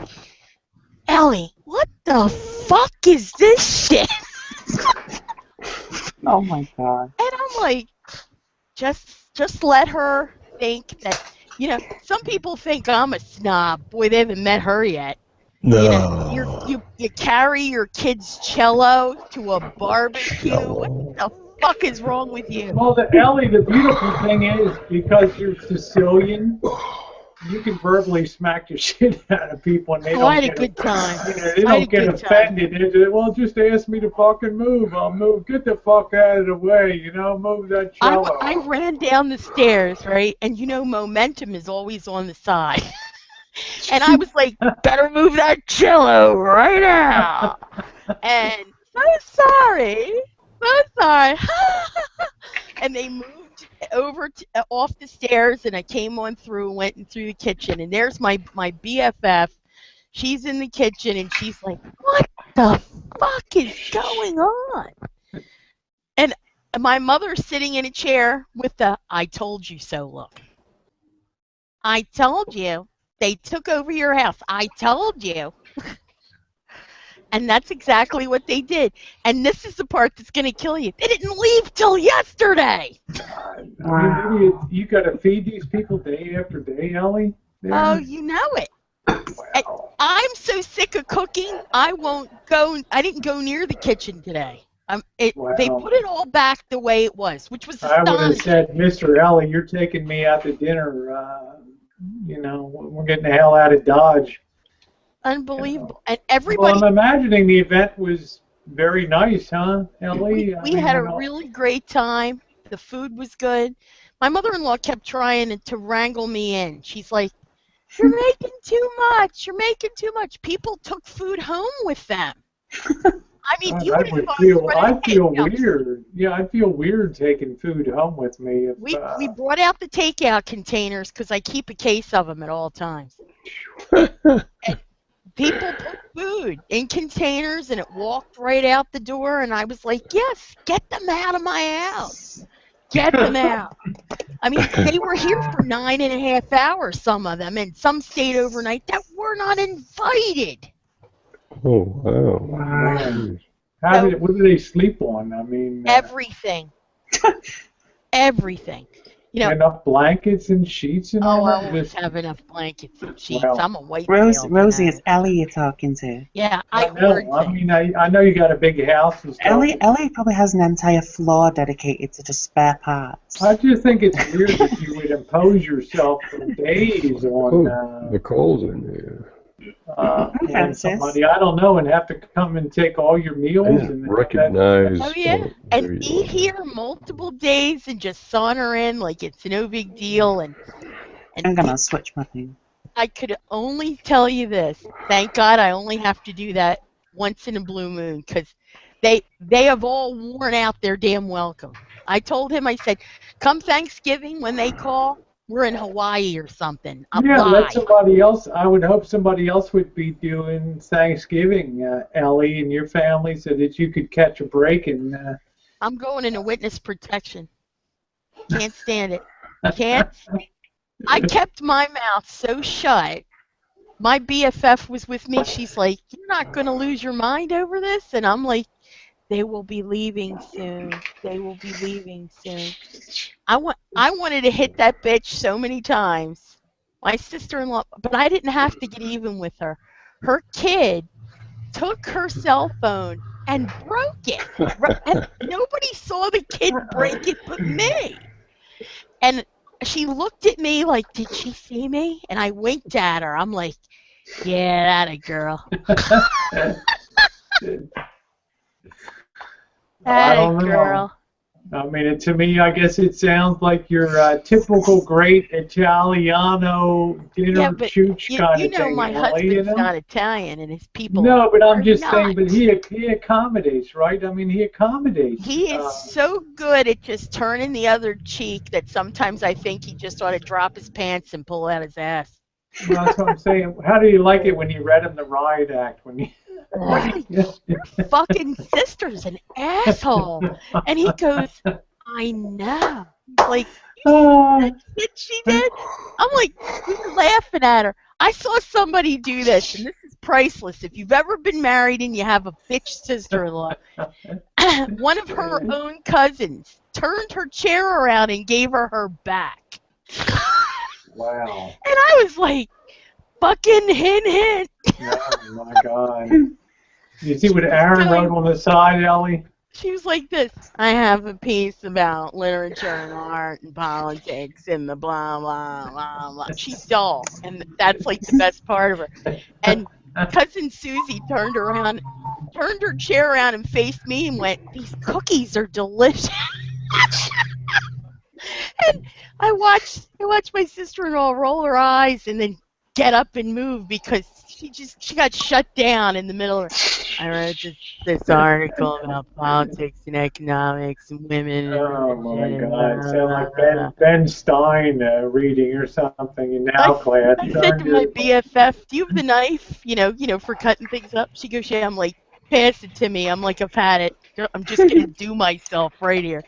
G: Ellie, what the fuck is this shit?
E: Oh my God.
G: And I'm like, just let her think that You know, some people think I'm a snob. Boy, they haven't met her yet.
H: No.
G: You know, you carry your kid's cello to a barbecue. What the fuck is wrong with you?
A: Well, Ellie, the beautiful thing is, because you're Sicilian, you can verbally smack the shit out of people, and they
G: I
A: don't
G: had a good time.
A: You know, they don't get offended. They say, well, just ask me to fucking move. I'll move. Get the fuck out of the way. You know, move that cello.
G: I ran down the stairs, right, and you know, momentum is always on the side. And I was like, better move that cello right now. And so sorry. And they moved over off the stairs, and I came on through, went through the kitchen, and there's my BFF. She's in the kitchen, and she's like, what the fuck is going on? And my mother's sitting in a chair with the I told you so look. I told you. They took over your house. I told you. And that's exactly what they did. And this is the part that's going to kill you. They didn't leave till yesterday.
A: I mean, you got to feed these people day after day, Ellie?
G: Oh, you know it. Wow. I'm so sick of cooking, I didn't go near the kitchen today.
A: Wow.
G: They put it all back the way it was, which was astonishing.
A: I would have said, Mr. Ellie, you're taking me out to dinner. You know, we're getting the hell out of Dodge.
G: Unbelievable. And everybody...
A: Well, I'm imagining the event was very nice, huh, Ellie?
G: We had a really great time. The food was good. My mother-in-law kept trying to wrangle me in. She's like, you're making too much. You're making too much. People took food home with them. I mean,
A: I'd feel weird. Yeah, I'd feel weird taking food home with me. If,
G: we brought out the takeout containers because I keep a case of them at all times. And people put food in containers, and it walked right out the door, and I was like, yes, get them out of my house. Get them out. I mean, they were here for 9.5 hours, some of them, and some stayed overnight that were not invited.
H: Oh, wow.
A: What do they sleep on? I mean...
G: everything. Everything. You know,
A: enough blankets and sheets and all that?
G: I always have enough blankets and sheets.
A: Well,
G: I'm a white
E: Rosie, it's Ellie you're talking to.
G: Yeah,
A: I know. I know you got a big house and stuff.
E: Ellie probably has an entire floor dedicated to just spare parts.
A: I just think it's weird that you would impose yourself for days on...
H: Nicole's in there.
A: And somebody I don't know and have to come and take all your meals and
H: recognize.
G: Oh yeah, and eat here multiple days and just saunter in like it's no big deal. And
E: I'm gonna switch my thing.
G: I could only tell you this. Thank God I only have to do that once in a blue moon, because they have all worn out their damn welcome. I told him, I said, come Thanksgiving when they call, we're in Hawaii or something.
A: Let somebody else. I would hope somebody else would be doing Thanksgiving, Ellie, and your family, so that you could catch a break. And
G: I'm going into witness protection. Can't stand it. Can't. I kept my mouth so shut. My BFF was with me. She's like, "You're not going to lose your mind over this," and I'm like, "They will be leaving soon. They will be leaving soon." I wanted to hit that bitch so many times. My sister-in-law, but I didn't have to get even with her. Her kid took her cell phone and broke it. And nobody saw the kid break it but me. And she looked at me like, did she see me? And I winked at her. I'm like, yeah, that a girl. That a girl.
A: I mean, to me, I guess it sounds like your typical great Italiano dinner chooch kind of thing.
G: You know my husband's not Italian, and his people
A: No, but I'm just
G: not.
A: saying, but he accommodates, right? I mean, he accommodates.
G: He is so good at just turning the other cheek that sometimes I think he just ought to drop his pants and pull out his ass.
A: Well, that's what I'm saying. How do you like it when you read him the riot act? When you...
G: Your fucking sister's an asshole. And he goes, I know. Like, that shit she did? I'm like, we were laughing at her. I saw somebody do this, and this is priceless. If you've ever been married and you have a bitch sister-in-law, one of her own cousins turned her chair around and gave her back.
A: Wow.
G: And I was like, fucking hint.
A: Oh my God. You see what Aaron wrote on the side, Ellie?
G: She was like this. I have a piece about literature and art and politics and the blah, blah, blah, blah. She's dull, and that's like the best part of her. And Cousin Susie turned her chair around and faced me and went, these cookies are delicious. And I watched my sister-in-law roll her eyes and then get up and move because she got shut down in the middle of I wrote this article about politics and economics and women.
A: Oh my God! Sound like Ben Stein reading or something in now class.
G: I said to my BFF, "Do you have the knife? You know, for cutting things up?" She goes, "Yeah." I'm like, "Pass it to me." I'm like, "I've had it. I'm just gonna do myself right here."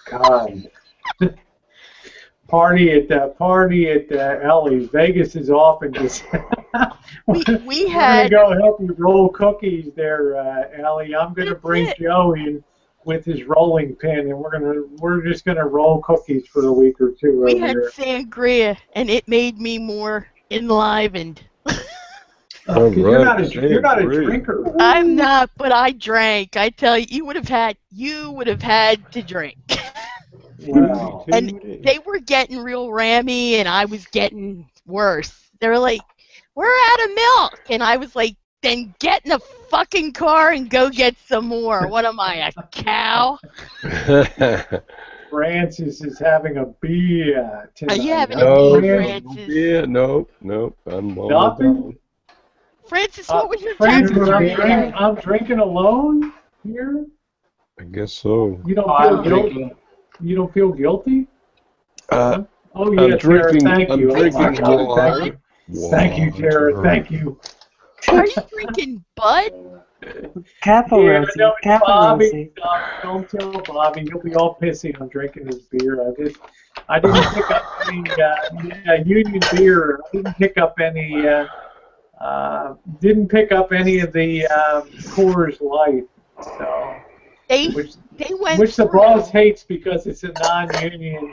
A: God. Party at Ellie's. Vegas is often just.
G: we had.
A: We're gonna go help you roll cookies there, Ellie. I'm gonna bring Joe in with his rolling pin, and we're just gonna roll cookies for a week or two.
G: We had sangria, and it made me more enlivened.
A: Oh, you're not a drinker.
G: I'm not, but I drank. I tell you, you would have had to drink.
A: Wow.
G: And they were getting real rammy, and I was getting worse. They were like, "We're out of milk," and I was like, "Then get in the fucking car and go get some more." What am I, a cow?
A: Francis is having a beer tonight.
G: Are you having a beer, Francis?
H: Yeah, nope. I'm
A: nothing.
G: Francis, what was your
A: Francis,
G: temperature?
A: I'm drinking alone here.
H: I guess so.
A: You don't feel guilty? You don't feel guilty? Oh yeah, Tara, thank you. Thank you, Tara. Thank you.
G: Are you drinking Bud?
E: Careful,
A: yeah,
E: Rosie.
A: No,
E: Careful,
A: Bobby.
E: Rosie.
A: Don't tell Bobby. He'll be all pissy on drinking his beer. I didn't pick up any Union beer. I didn't pick up any. Didn't pick up any of the Coors Light. So. Which the boss hates because it's a non-union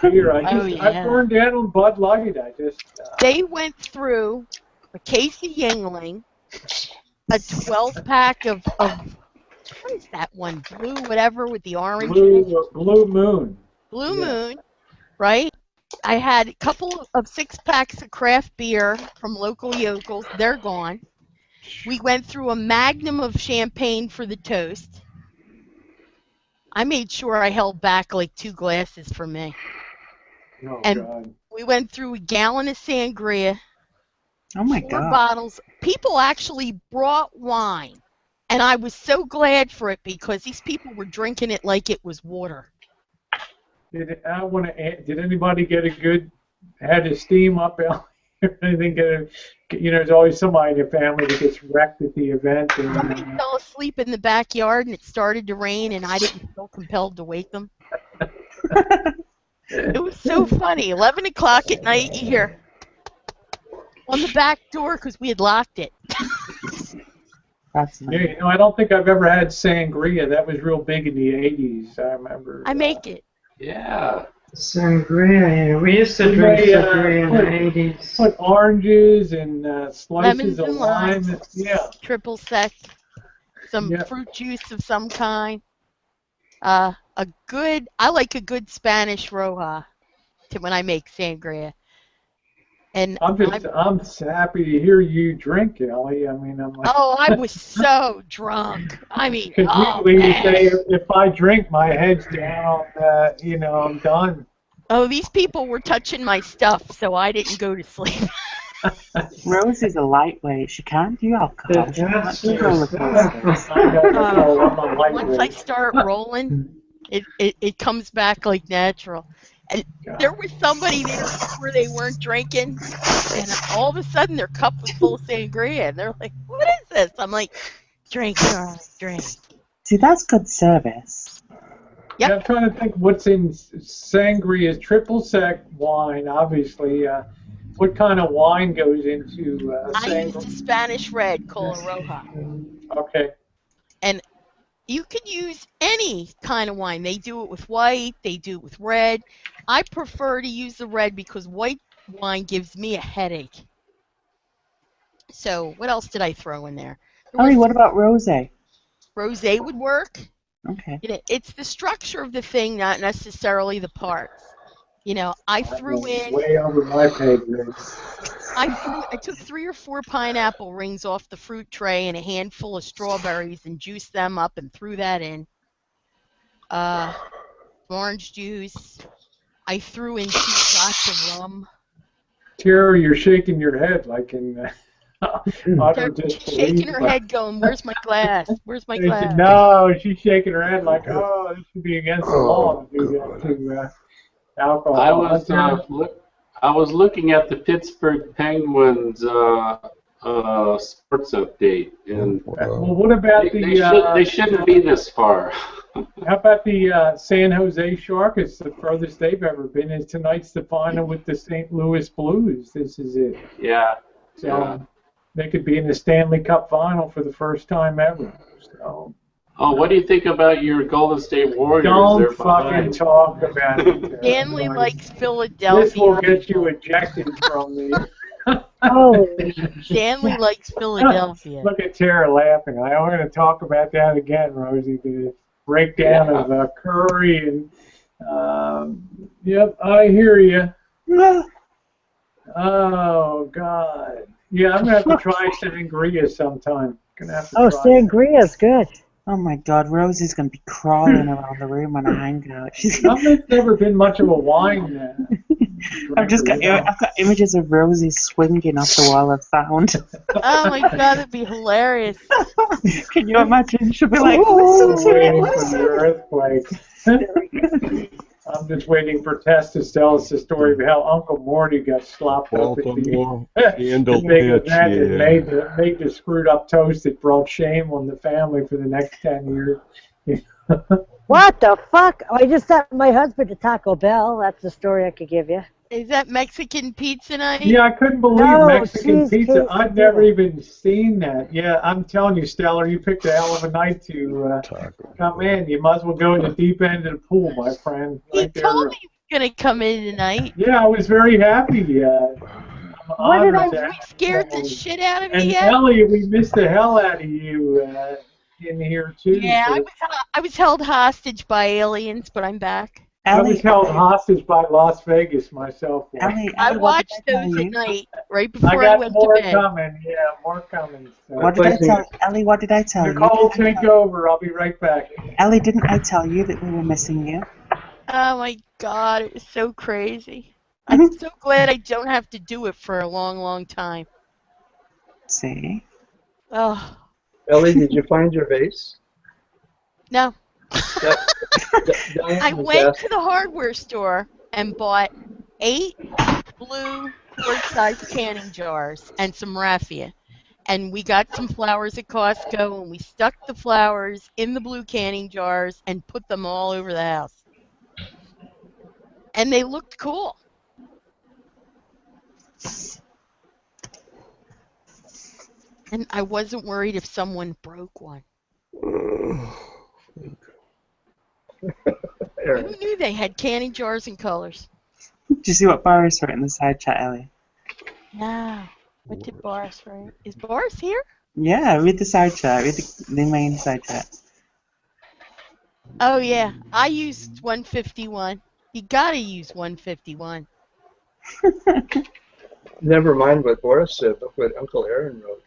A: beer. I burned down on Bud Light.
G: They went through a case of Yingling, a 12-pack of what is that one? Blue whatever with the orange.
A: Blue Moon.
G: Blue Moon, right? I had a couple of 6-packs of craft beer from local yokels. They're gone. We went through a magnum of champagne for the toast. I made sure I held back like 2 glasses for me.
A: Oh,
G: and
A: God.
G: We went through a gallon of sangria.
E: Oh, my
G: 4
E: God.
G: bottles. People actually brought wine. And I was so glad for it because these people were drinking it like it was water.
A: Did anybody get a good head of steam up? Anything there's always somebody in your family that gets wrecked at the event.
G: Somebody fell asleep in the backyard and it started to rain and I didn't feel compelled to wake them. It was so funny. 11 o'clock at night, you hear on the back door because we had locked it.
E: That's nice.
A: Yeah, I don't think I've ever had sangria. That was real big in the 80s. I remember.
G: I make it.
F: Yeah.
B: Sangria. We used to drink sangria in the 80s.
A: Put oranges and slices
G: Lemons
A: of
G: and
A: lime.
G: limes.
A: Yeah.
G: Triple sec. Some fruit juice of some kind. I like a good Spanish roja when I make sangria. And
A: I'm happy to hear you drink, Ellie. I mean, I'm like.
G: Oh, I was so drunk. I mean,
A: usually you say if I drink, my head's down. I'm done.
G: Oh, these people were touching my stuff, so I didn't go to sleep.
E: Rosie's a lightweight. She can't do alcohol.
G: Once I start rolling, it comes back like natural. And there was somebody there where they weren't drinking, and all of a sudden their cup was full of sangria, and they're like, "What is this?" I'm like, "Drink, darling, drink."
E: See, that's good service.
G: Yep.
A: Yeah, I'm trying to think what's in sangria. Triple sec wine, obviously. What kind of wine goes into
G: I used a Spanish red, Cola Roja.
A: Okay.
G: And You could use any kind of wine. They do it with white. They do it with red. I prefer to use the red because white wine gives me a headache. So what else did I throw in there?
E: Ellie, what about rosé?
G: Rosé would work.
E: Okay.
G: You know, it's the structure of the thing, not necessarily the parts. You know, I threw in.
A: Way over my pay grade.
G: I took 3 or 4 pineapple rings off the fruit tray and a handful of strawberries and juiced them up and threw that in. Orange juice. I threw in 2 shots of rum.
A: Tara, you're shaking your head like in utter disbelief.
G: She's shaking her head going, where's my glass? Where's my glass?
A: No, she's shaking her head like, oh, this should be against the law to do that to alcohol.
F: I was looking at the Pittsburgh Penguins sports update, and
A: well, what about
F: they shouldn't be this far.
A: How about the San Jose Sharks? It's the furthest they've ever been. And tonight's the final with the St. Louis Blues. This is it.
F: Yeah.
A: So they could be in the Stanley Cup final for the first time ever. So.
F: Oh, what do you think about your Golden State Warriors?
A: Don't fucking talk about it.
G: Stanley likes Philadelphia.
A: This will get you ejected from the.
C: Oh.
G: Stanley likes Philadelphia.
A: Look at Tara laughing. I'm going to talk about that again, Rosie. The breakdown of Curry and. Yep, I hear you. Oh God. Yeah, I'm gonna have to try sangria sometime. Gonna have to try
C: sangria's good.
E: Oh my God, Rosie's gonna be crawling around the room when I hang out.
A: I've never been much of a wine
E: I've got images of Rosie swinging off the wall of sound.
G: Oh my God, that'd be hilarious.
E: Can you imagine? She'll be like, listen to it, listen.
A: Earthquake. I'm just waiting for Tess to tell us the story of how Uncle Morty got slopped up at the made the screwed up toast that brought shame on the family for the next 10 years.
C: What the fuck? I just sent my husband to Taco Bell. That's the story I could give you.
G: Is that Mexican pizza night?
A: Yeah, I couldn't believe Mexican pizza. I've never even seen that. Yeah, I'm telling you, Stellar, you picked a hell of a night to come in. You might as well go in the deep end of the pool, my friend.
G: He told me he was going to come in tonight.
A: Yeah, I was very happy.
G: We scared the shit out of you.
A: And Ellie, we missed the hell out of you in here, too.
G: Yeah, so. I was held hostage by aliens, but I'm back.
A: I was held hostage by Las Vegas myself.
G: I watched those at night, right before I went to bed.
A: More coming. So.
E: What did I tell Ellie? What did I tell you?
A: Nicole, take over. I'll be right back.
E: Ellie, didn't I tell you that we were missing you?
G: Oh my God, it was so crazy. I'm so glad I don't have to do it for a long, long time.
E: See?
G: Oh.
D: Ellie, did you find your vase?
G: No. I went to the hardware store and bought 8 blue quart-sized canning jars and some raffia. And we got some flowers at Costco, and we stuck the flowers in the blue canning jars and put them all over the house. And they looked cool. And I wasn't worried if someone broke one. Who knew they had canning jars and colors?
E: Did you see what Boris wrote in the side chat, Ellie?
G: No. What did Boris write? Is Boris here?
E: Yeah, read the side chat. Read the main side chat.
G: Oh, yeah. I used 151. You gotta use 151.
D: Never mind what Boris said, but what Uncle Aaron wrote.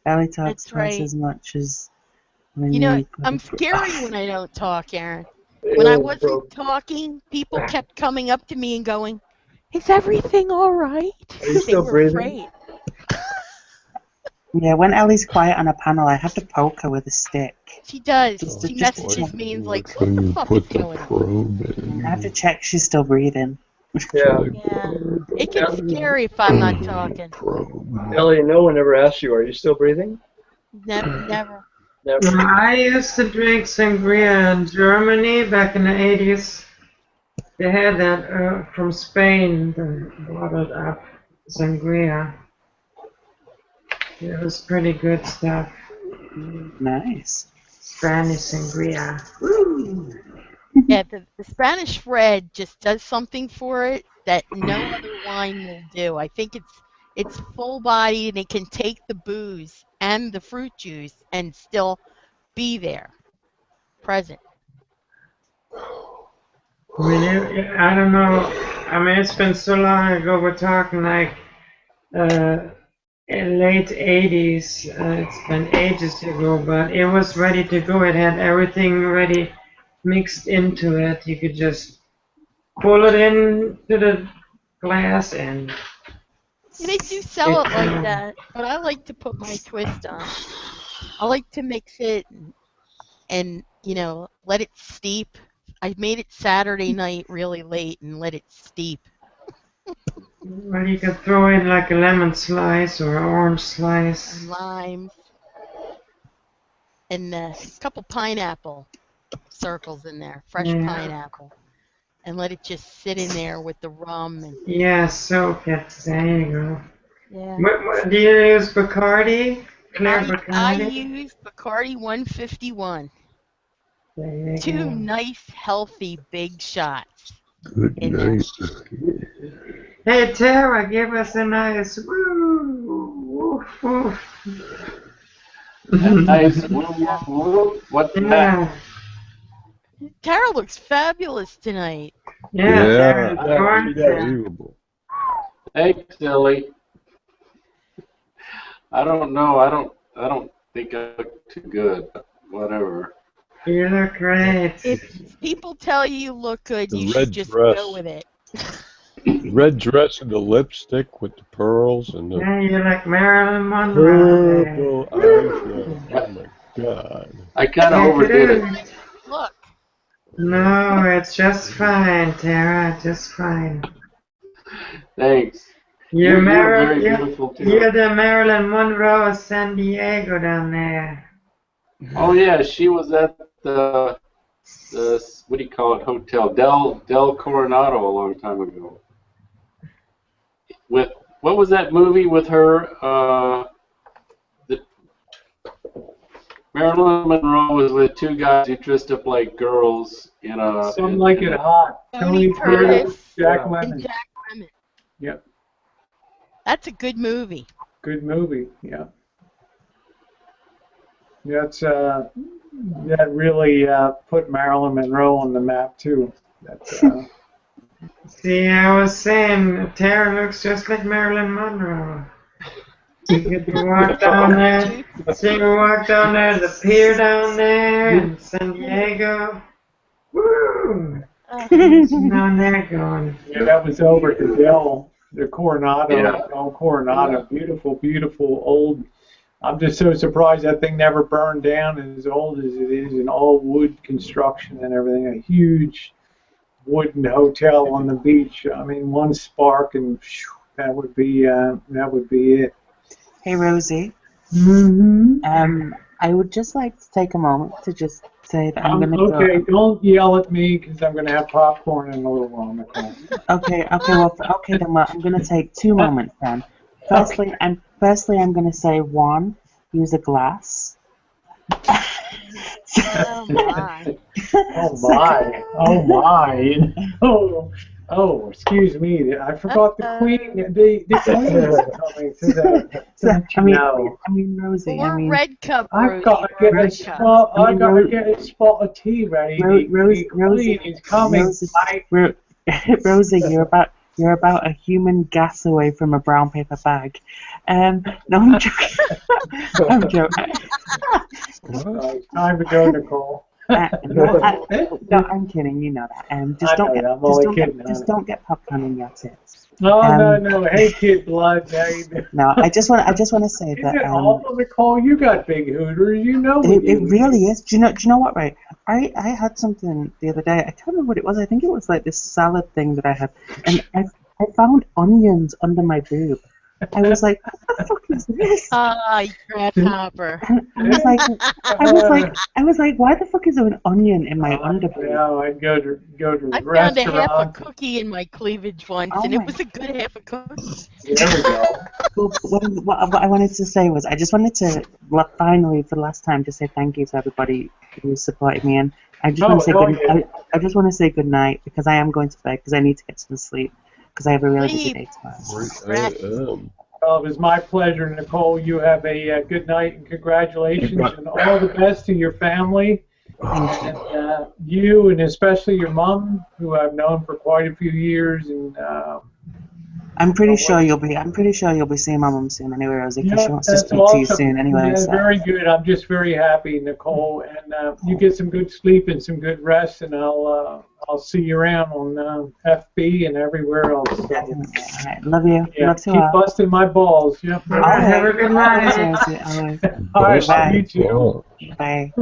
E: Ellie talks twice as much as...
G: You know, I'm scary when I don't talk, Aaron. When I wasn't talking, people kept coming up to me and going, "Is everything all right?"
D: Are you still breathing?
E: Yeah, when Ellie's quiet on a panel, I have to poke her with a stick.
G: She does. She messages me and is like, "What the fuck is going on?"
E: I have to check she's still breathing.
D: Yeah.
G: It gets scary if I'm not talking.
D: Ellie, no one ever asked you, are you still breathing?
G: Never.
B: I used to drink sangria in Germany back in the 80s. They had that from Spain, the bottled up sangria. It was pretty good stuff.
E: Nice.
B: Spanish sangria. Woo!
G: Yeah, the Spanish red just does something for it that no other wine will do. I think it's full bodied and it can take the booze and the fruit juice and still be there, present.
B: Really? I don't know. I mean, it's been so long ago. We're talking like late 80s. It's been ages ago, but it was ready to go. It had everything ready mixed into it. You could just pull it into the glass and
G: They do sell it like that, but I like to put my twist on it. I like to mix it and let it steep. I made it Saturday night really late and let it steep.
B: Well, you could throw in like a lemon slice or an orange slice.
G: And limes. And a couple pineapple circles in there, fresh pineapple. And let it just sit in there with the rum. And
B: yeah, soak it. There you go.
G: Yeah.
B: What, do you use Bacardi? Clear Bacardi?
G: I use Bacardi 151. Two nice, healthy, big shots.
H: Good night.
B: Hey, Tara, give us a nice woo, woof, woof.
F: Nice woo, woof, woof. What's that?
G: Tara looks fabulous tonight.
B: Yeah,
H: unbelievable.
F: Thanks, Silly. I don't know. I don't think I look too good. But whatever.
B: You look great.
G: If people tell you look good,
H: The
G: you
H: red
G: should just
H: dress.
G: go with it.
H: The red dress and the lipstick with the pearls and the
B: Yeah, you're like Marilyn Monroe.
H: purple eyeshadow. Oh my God.
F: I kind of overdid it.
G: Look.
B: No, it's just fine, Tara. Just fine.
F: Thanks.
B: You're
F: very beautiful too.
B: You're the Marilyn Monroe of San Diego down there.
F: Oh yeah, she was at the what do you call it, hotel Del Coronado a long time ago. With what was that movie with her? Marilyn Monroe was with two guys who dressed up like girls in a.
A: Something Like It Hot.
G: Tony Curtis
A: Jack
G: and
A: Lemmon.
G: Jack Lemmon.
A: Yep.
G: That's a good movie.
A: Good movie. Yeah. That's that really put Marilyn Monroe on the map too. That's,
B: See, I was saying Tara looks just like Marilyn Monroe. You could walk down there. She could walk down there, the pier down there in San Diego. Woo! She's down there going.
A: yeah, that was over to Del, the Coronado.
F: Yeah.
A: Del Coronado. Beautiful, beautiful old. I'm just so surprised that thing never burned down as old as it is, in all wood construction and everything. A huge wooden hotel on the beach. I mean, one spark and that would be it.
E: Hey, Rosie.
A: Mm-hmm.
E: I would just like to take a moment to just say that I'm going to
A: okay,
E: go.
A: don't yell at me because I'm going to have popcorn in a little while, Nicole.
E: Okay, then well, I'm going to take 2 moments then. Firstly, I'm going to say 1, use a glass.
G: Oh my.
A: Oh my! Oh my! Oh, excuse me. I forgot the queen. The queen is coming to
E: I mean, Rosie.
G: Or red cup,
A: I've
G: Rosie.
A: got to get
G: red
A: a
G: cup.
A: spot. I've got to get a spot of tea ready. The queen is coming.
E: Rosie, you're about a human gas away from a brown paper bag. No, I'm joking. I'm joking.
A: It's time to go, Nicole.
E: No, I'm kidding. You know that. Just don't get popcorn in your tits.
A: No. Hey, kid, blood.
E: No, I just want to say
A: Is
E: that.
A: it awful, Nicole? You got big hooters. You know
E: it really is. Do you know what? Right. I had something the other day. I can't remember what it was. I think it was like this salad thing that I had, and I found onions under my boob. I was like, what the fuck is this?
G: Ah, grasshopper.
E: I was like, why the fuck fuck is an onion in my underboob?
A: No, I'd go to
G: I
A: the
G: found a half a
A: restaurant.
G: cookie in my cleavage once,
E: Oh
G: and it
E: my-
G: was a good half a cookie.
A: There we go.
E: Well, what I wanted to say was, I just wanted to, finally, for the last time, just say thank you to everybody who supported me, and I just want to say I just want to say good night, because I am going to bed because I need to get some sleep because I have a really busy day tomorrow.
A: Well, it was my pleasure, Nicole. You have a good night, and congratulations, and all the best to your family. And you, and especially your mom, who I've known for quite a few years, and
E: I'm pretty sure you'll be seeing my mom soon anyway, Rosie, because she wants to speak to you soon anyway.
A: Yeah,
E: so.
A: Very good. I'm just very happy, Nicole, and you get some good sleep and some good rest, and I'll see you around on FB and everywhere else. So.
E: All right. Love you.
A: Yeah,
E: Love
A: keep busting my balls. Yep.
B: All right, have a good night.
A: All right,
E: Bye.
A: you too.
E: Bye.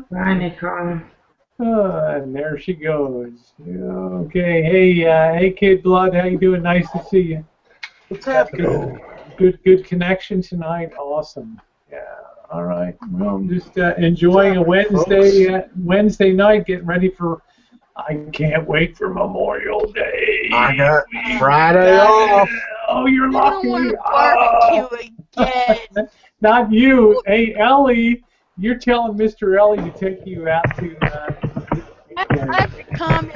B: Bye, Nicole.
A: And there she goes. Okay, hey, Kid Blood, how you doing? Nice to see you.
I: What's happening?
A: Good connection tonight. Awesome. Yeah. All right. Well, I'm just enjoying a Wednesday night, getting ready for. I can't wait for Memorial Day.
I: I got Friday off.
A: Oh, you're lucky.
G: Barbecue again.
A: Not you. Hey, Ellie, you're telling Mr. Ellie to take you out to.
G: I have to comment.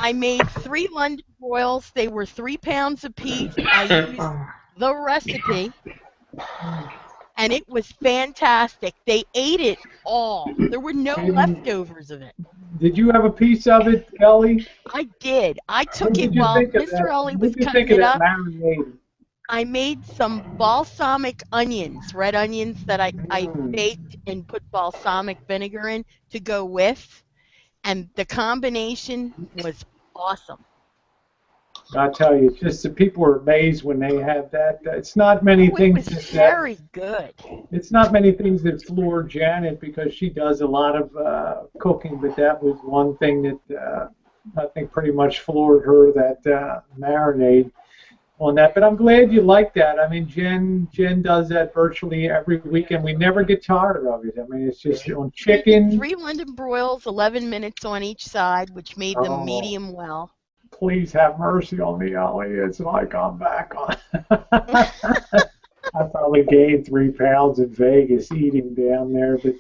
G: I made 3 London broils. They were 3 pounds apiece. I used the recipe, and it was fantastic. They ate it all. There were no leftovers of it.
A: Did you have a piece of it, Ellie?
G: I did. I took it while Mr. Ellie was cutting it up. I made some balsamic onions, red onions that I baked and put balsamic vinegar in to go with, and the combination was awesome.
A: I'll tell you, just the people are amazed when they have that. It's not many things.
G: It was very good.
A: It's not many things that floor Janet, because she does a lot of cooking, but that was one thing that I think pretty much floored her, that marinade on that. But I'm glad you like that. I mean, Jen does that virtually every week, and we never get tired of it. I mean, it's just on chicken.
G: 3 London broils, 11 minutes on each side, which made them medium well.
A: Please have mercy on me, Ollie. It's like I'm back on. I probably gained 3 pounds in Vegas eating down there, but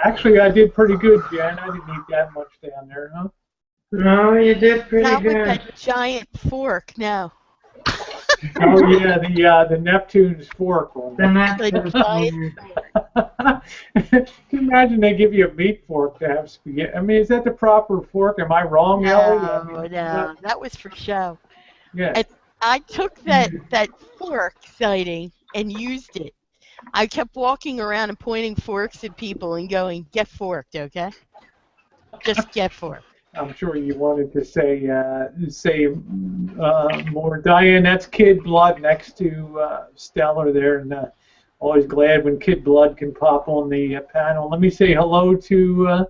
A: actually, I did pretty good, Jen. I didn't eat that much down there, huh?
B: No, you did pretty
G: Not
B: good.
G: with that giant fork, no.
A: Oh yeah, the Neptune's fork one.
G: The giant fork.
A: Can you imagine they give you a meat fork to have spaghetti? I mean, is that the proper fork? Am I wrong, Ellie?
G: No, that was for show.
A: Yeah.
G: And I took that fork sighting and used it. I kept walking around and pointing forks at people and going, "Get forked, okay? Just get forked."
A: I'm sure you wanted to say more. Diane, that's Kid Blood next to Stellar there, and always glad when Kid Blood can pop on the panel. Let me say hello to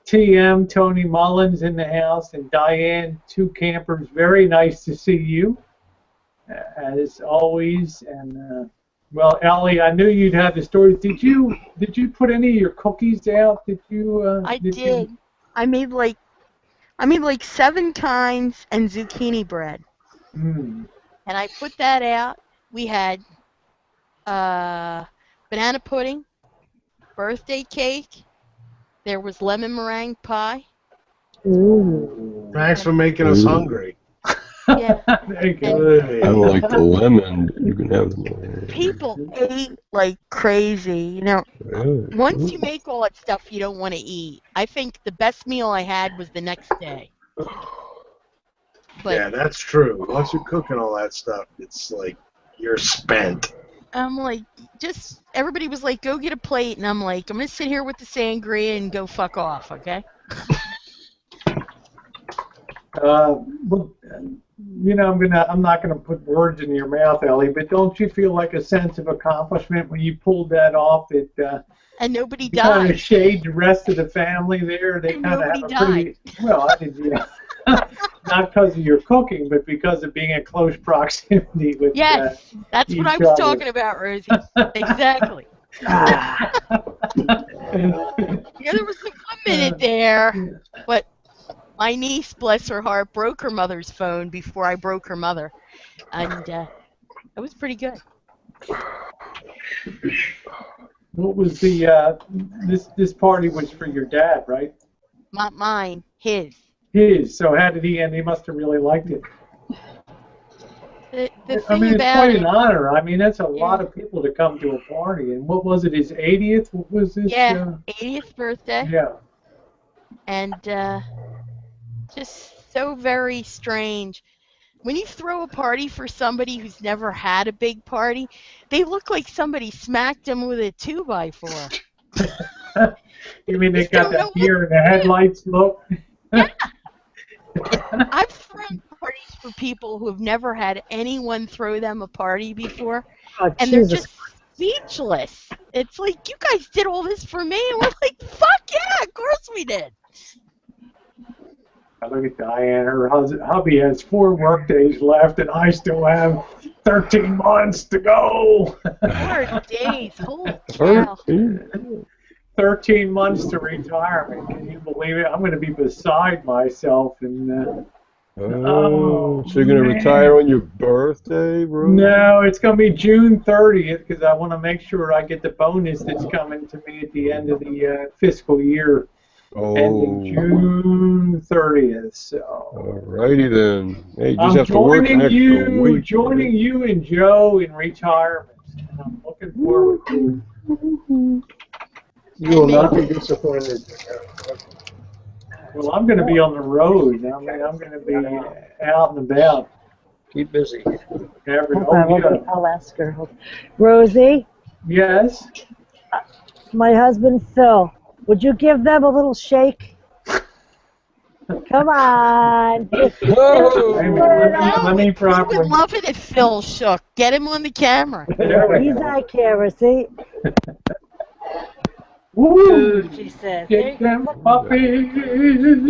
A: TM, Tony Mullins in the house, and Diane, 2 campers. Very nice to see you, as always. And well, Ellie, I knew you'd have the stories. Did you put any of your cookies out? Did you?
G: I did. I made like 7 kinds and zucchini bread.
A: Mm.
G: And I put that out. We had banana pudding, birthday cake. There was lemon meringue pie.
E: Ooh.
I: Thanks for making us hungry.
G: Yeah.
A: There you go.
H: I like the lemon. You can have them.
G: People ate like crazy. You know,
H: Really?
G: once you make all that stuff, you don't want to eat. I think the best meal I had was the next day. But
I: Yeah, that's true. Once you're cooking all that stuff, it's like you're spent.
G: I'm like, everybody was like, go get a plate, and I'm like, I'm gonna sit here with the sangria and go fuck off, okay?
A: Well, you know, I'm not gonna put words in your mouth, Ellie, but don't you feel like a sense of accomplishment when you pulled that off?
G: And nobody
A: you kind
G: died.
A: of shade the rest of the family there. They kind of have a pretty. Well, I did, yeah. not because of your cooking, but because of being in close proximity with
G: Yes, that's what I was talking about, Rosie. Exactly. Yeah, there was some 1 minute there, but my niece, bless her heart, broke her mother's phone before I broke her mother, and it was pretty good.
A: What was the this party was for your dad, right?
G: Not mine, his.
A: His. So how did he? And he must have really liked it.
G: The
A: I
G: thing
A: mean, it's
G: about
A: quite
G: it,
A: an honor. I mean, that's a lot of people to come to a party. And what was it? His 80th? What was this?
G: yeah, 80th birthday.
A: Yeah.
G: And just so very strange. When you throw a party for somebody who's never had a big party, they look like somebody smacked them with a 2x4.
A: You mean they got that deer in the headlights look?
G: Yeah. I've thrown parties for people who have never had anyone throw them a party before, and they're just speechless. It's like, you guys did all this for me, and we're like, fuck yeah, of course we did.
A: Look at Diane. Her hubby has 4 work days left, and I still have 13 months to go.
G: 4 days, holy cow.
A: 13 months to retirement. Can you believe it? I'm going to be beside myself. And
H: so you're going to retire on your birthday, bro?
A: No, it's going to be June 30th because I want to make sure I get the bonus that's coming to me at the end of the fiscal year. Ending June 30th. So.
H: Alrighty then. Hey, you just
A: I'm
H: have to work an extra week.
A: Joining you and Joe in retirement. And I'm looking forward to it.
D: You will not be disappointed.
A: Well, I'm going to be on the road. I mean, I'm going to be out and about.
D: Keep busy.
C: I'll ask her. Rosie?
A: Yes?
C: My husband, Phil. Would you give them a little shake? Come on.
A: Let me properly.
G: I would love it if Phil shook. Get him on the camera.
C: He's on camera, see?
A: Woo!
C: She said.
A: Get them puppies.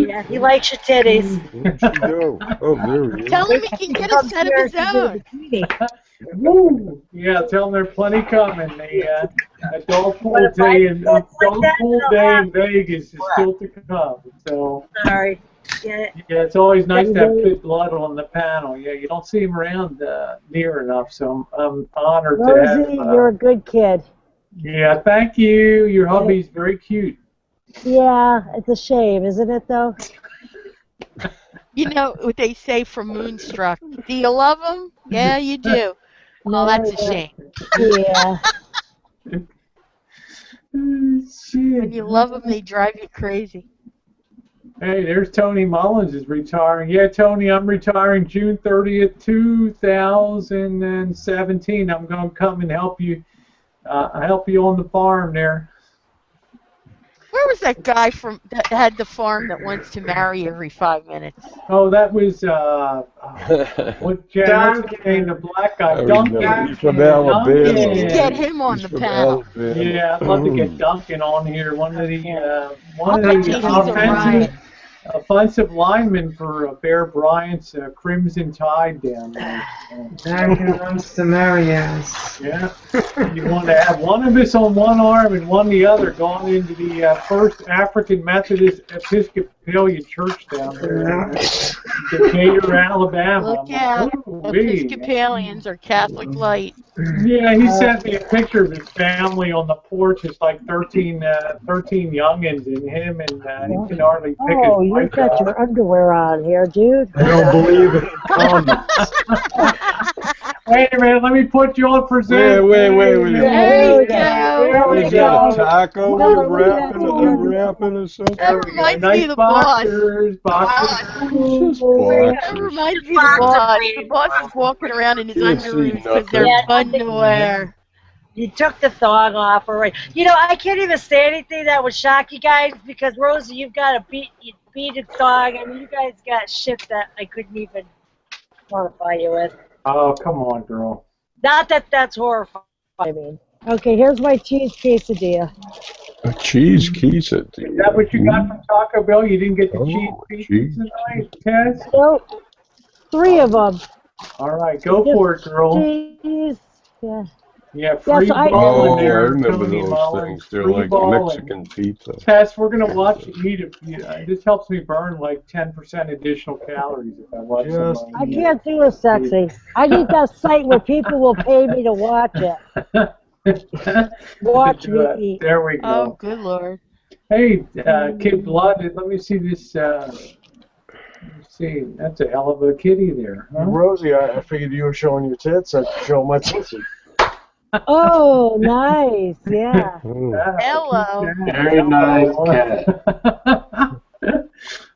C: Yeah, he likes your titties.
H: Where'd she go? Oh, there he is.
G: Tell him he can get a set of his own.
A: Woo! Yeah, tell them there's plenty coming. The adult pool day in Vegas is still to come. So.
C: Sorry. Yeah,
A: it's always nice to have good blood on the panel. Yeah, you don't see him around near enough, so I'm honored to have.
C: Rosie, you're a good kid.
A: Yeah, thank you. Your hubby's very cute.
C: Yeah, it's a shame, isn't it, though?
G: You know what they say from Moonstruck. Do you love him? Yeah, you do. Oh, that's a shame.
C: Yeah.
G: When you love them, they drive you crazy.
A: Hey, there's Tony Mullins is retiring. Yeah, Tony, I'm retiring June 30th, 2017. I'm going to come and help you on the farm there.
G: Where was that guy from that had the farm that wants to marry every 5 minutes?
A: Oh, that was what's the name? The black guy, Duncan.
H: He's from Alabama.
G: Get him on the panel.
A: Yeah, I'd love to get Duncan on here. One of the offensive linemen for Bear Bryant's Crimson Tide down there.
B: Duncan wants to marry us.
A: Yeah, you want to have one of us on one arm and one the other going into the First African Methodist Episcopalian Church down there in Decatur, Alabama.
G: Look out, Episcopalians are Catholic light.
A: Yeah, he sent me a picture of his family on the porch. It's like 13 youngins and him, and he can hardly pick his wife
C: you've got your underwear on here, dude.
I: I don't believe it.
A: Wait a minute, let me put you on present.
H: Wait.
G: There you go.
H: Is that a taco you're wrapping or something?
G: That reminds me of the boss. That reminds me of the boss. The boss is walking around in his underoos because they're fun to wear.
C: You took the thong off already. You know, I can't even say anything that would shock you guys because, Rosie, you've got a beaded thong. I mean, you guys got shit that I couldn't even qualify you with.
A: Oh, come on, girl.
C: Not that that's horrifying. I mean, Okay, here's my cheese quesadilla.
H: A cheese quesadilla.
A: Is that what you got from Taco Bell? You didn't get the cheese
H: cheese.
A: pizza tonight, Tess?
C: Nope. 3 of them.
A: All right, go for it, girl.
C: Cheese. Yeah.
A: Yeah, free ball in
H: I
A: there,
H: remember
A: Tony
H: those
A: Mullins.
H: things. They're
A: Free
H: like
A: ball
H: Mexican pizza.
A: Tess, we're gonna watch you eat it. This helps me burn like 10% additional calories if I watch somebody.
C: I can't do it sexy. I need that site where people will pay me to watch it. Watch me eat.
A: There we go.
G: Oh, good Lord.
A: Hey, Kid Blood, let me see this. Let's see, that's a hell of a kitty there. Huh?
I: Rosie, I figured you were showing your tits. I could show my tits.
C: Oh, nice. Yeah.
G: Hello.
F: Very nice cat.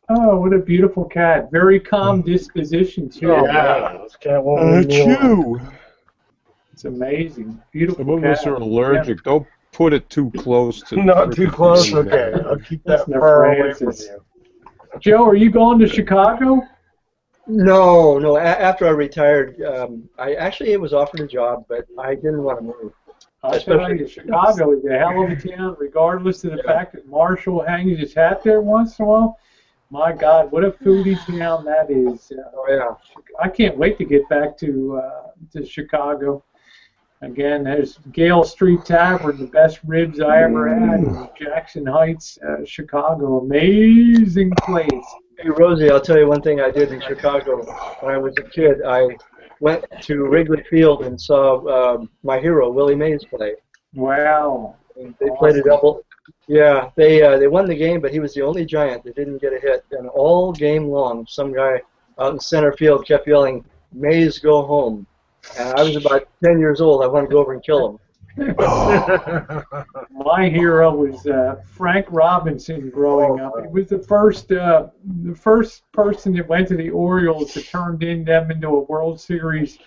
A: Oh, what a beautiful cat. Very calm disposition, too.
I: Yeah, this cat won't leave me alone.
A: It's amazing. Beautiful
H: Some of us are allergic.
A: Yeah.
H: Don't put it too close to.
I: Not too close. Okay, I'll keep that far away from you.
A: Joe, are you going to Chicago?
D: No. After I retired, it was offered a job, but I didn't want to move.
A: Especially Chicago is a hell of a town, regardless of the fact that Marshall hangs his hat there once in a while. My God, what a foodie town that is! I can't wait to get back to Chicago. Again, there's Gale Street Tavern, the best ribs I ever had in Jackson Heights, Chicago. Amazing place.
D: Hey, Rosie, I'll tell you one thing I did in Chicago when I was a kid. I went to Wrigley Field and saw my hero, Willie Mays, play.
A: Wow.
D: And they played a double. Yeah, they won the game, but he was the only Giant that didn't get a hit. And all game long, some guy out in center field kept yelling, "Mays, go home." And I was about 10 years old. I wanted to go over and kill him.
A: My hero was Frank Robinson growing up. He was the first person that went to the Orioles that turned them into a World Series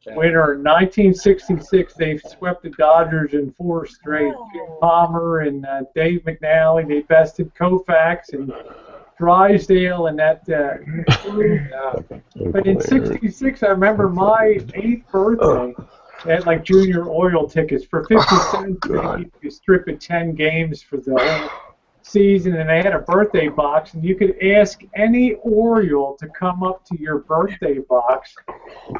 A: winner. In 1966, they swept the Dodgers in 4 straight. Jim Palmer and Dave McNally, they bested Koufax and Drysdale and that. But in '66, I remember my 8th birthday. They had like junior oil tickets for 50 cents. They could strip at 10 games for the whole season, and they had a birthday box, and you could ask any Oriole to come up to your birthday box.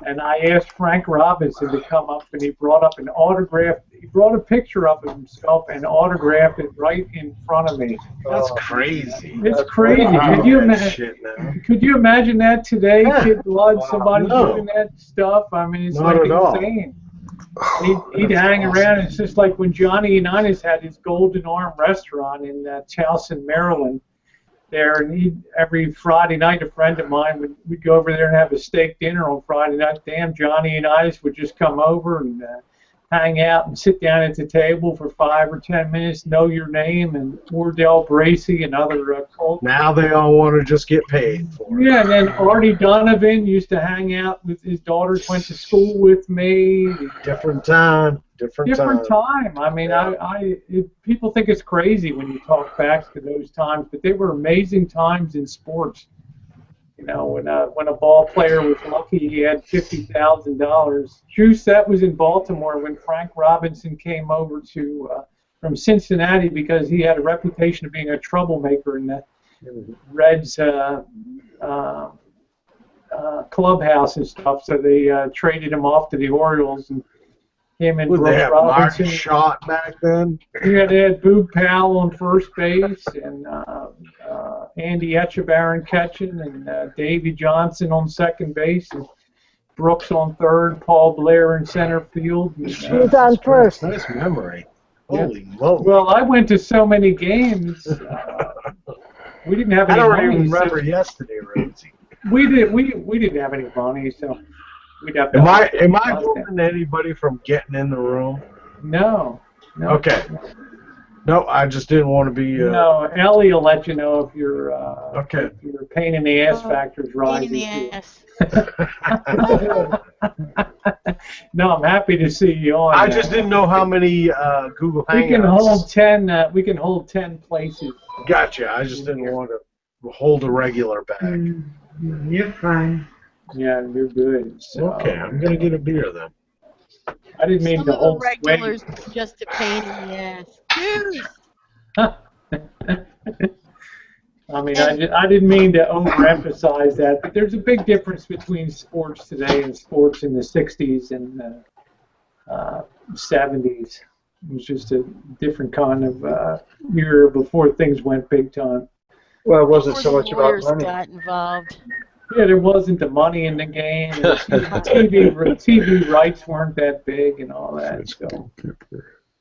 A: And I asked Frank Robinson to come up, and he brought up an autograph. He brought a picture up of himself and autographed it right in front of me.
I: That's crazy.
A: It's crazy. Could you imagine that today, Kid Blood? Somebody doing that stuff? I mean, it's
I: Not
A: like
I: at all.
A: insane. He'd hang around. It's just like when Johnny Unitas had his Golden Arm restaurant in Towson, Maryland. There, and every Friday night, a friend of mine would go over there and have a steak dinner on Friday night. Damn, Johnny Unitas would just come over and hang out and sit down at the table for 5 or 10 minutes, know your name, and Wardell Bracey and other cult.
I: Now they all want to just get paid for it.
A: Yeah, and then Artie Donovan used to hang out with his daughters, went to school with me.
I: Different time. Different
A: time. I mean, people think it's crazy when you talk back to those times, but they were amazing times in sports. You know, when a ball player was lucky, he had $50,000. Juice, that was in Baltimore when Frank Robinson came over from Cincinnati because he had a reputation of being a troublemaker in the Reds clubhouse and stuff. So they traded him off to the Orioles, and him and
I: Would they have
A: Robinson.
I: Mark Shot back then?
A: Yeah, they had Boog Powell on first base, and Andy Etchebarren catching, and Davey Johnson on second base, and Brooks on third, Paul Blair in center field. And,
C: Who's on first?
I: Nice memory.
A: Yeah.
I: Holy moly.
A: Well, I went to so many games. We didn't have any
I: I don't
A: money.
I: even remember yesterday, Rosie.
A: We didn't have any money, so we'd have to.
I: Am I moving anybody from getting in the room?
A: No.
I: Okay. No, I just didn't want to be.
A: No, Ellie will let you know if your
I: okay.
A: If your pain in the ass factor is rising.
G: Pain in the ass.
A: No, I'm happy to see you on.
I: I just didn't know how many Google Hangouts.
A: We can hold 10. We can hold 10 places.
I: Gotcha. I just didn't want to hold a regular bag.
B: You're fine.
A: Yeah, you're good. So.
I: Okay, I'm gonna get a beer then.
A: I didn't mean
G: Some
A: to
G: of the
A: hold
G: regulars were just a pain in the ass. Deuce.
A: I mean, I didn't mean to overemphasize that, but there's a big difference between sports today and sports in the 60s and the 70s. It was just a different kind of era before things went big time.
D: Well, it wasn't so
G: Before
D: much
G: the
D: about
G: lawyers
D: money.
G: got involved.
A: Yeah, there wasn't the money in the game. And TV rights weren't that big and all that. So.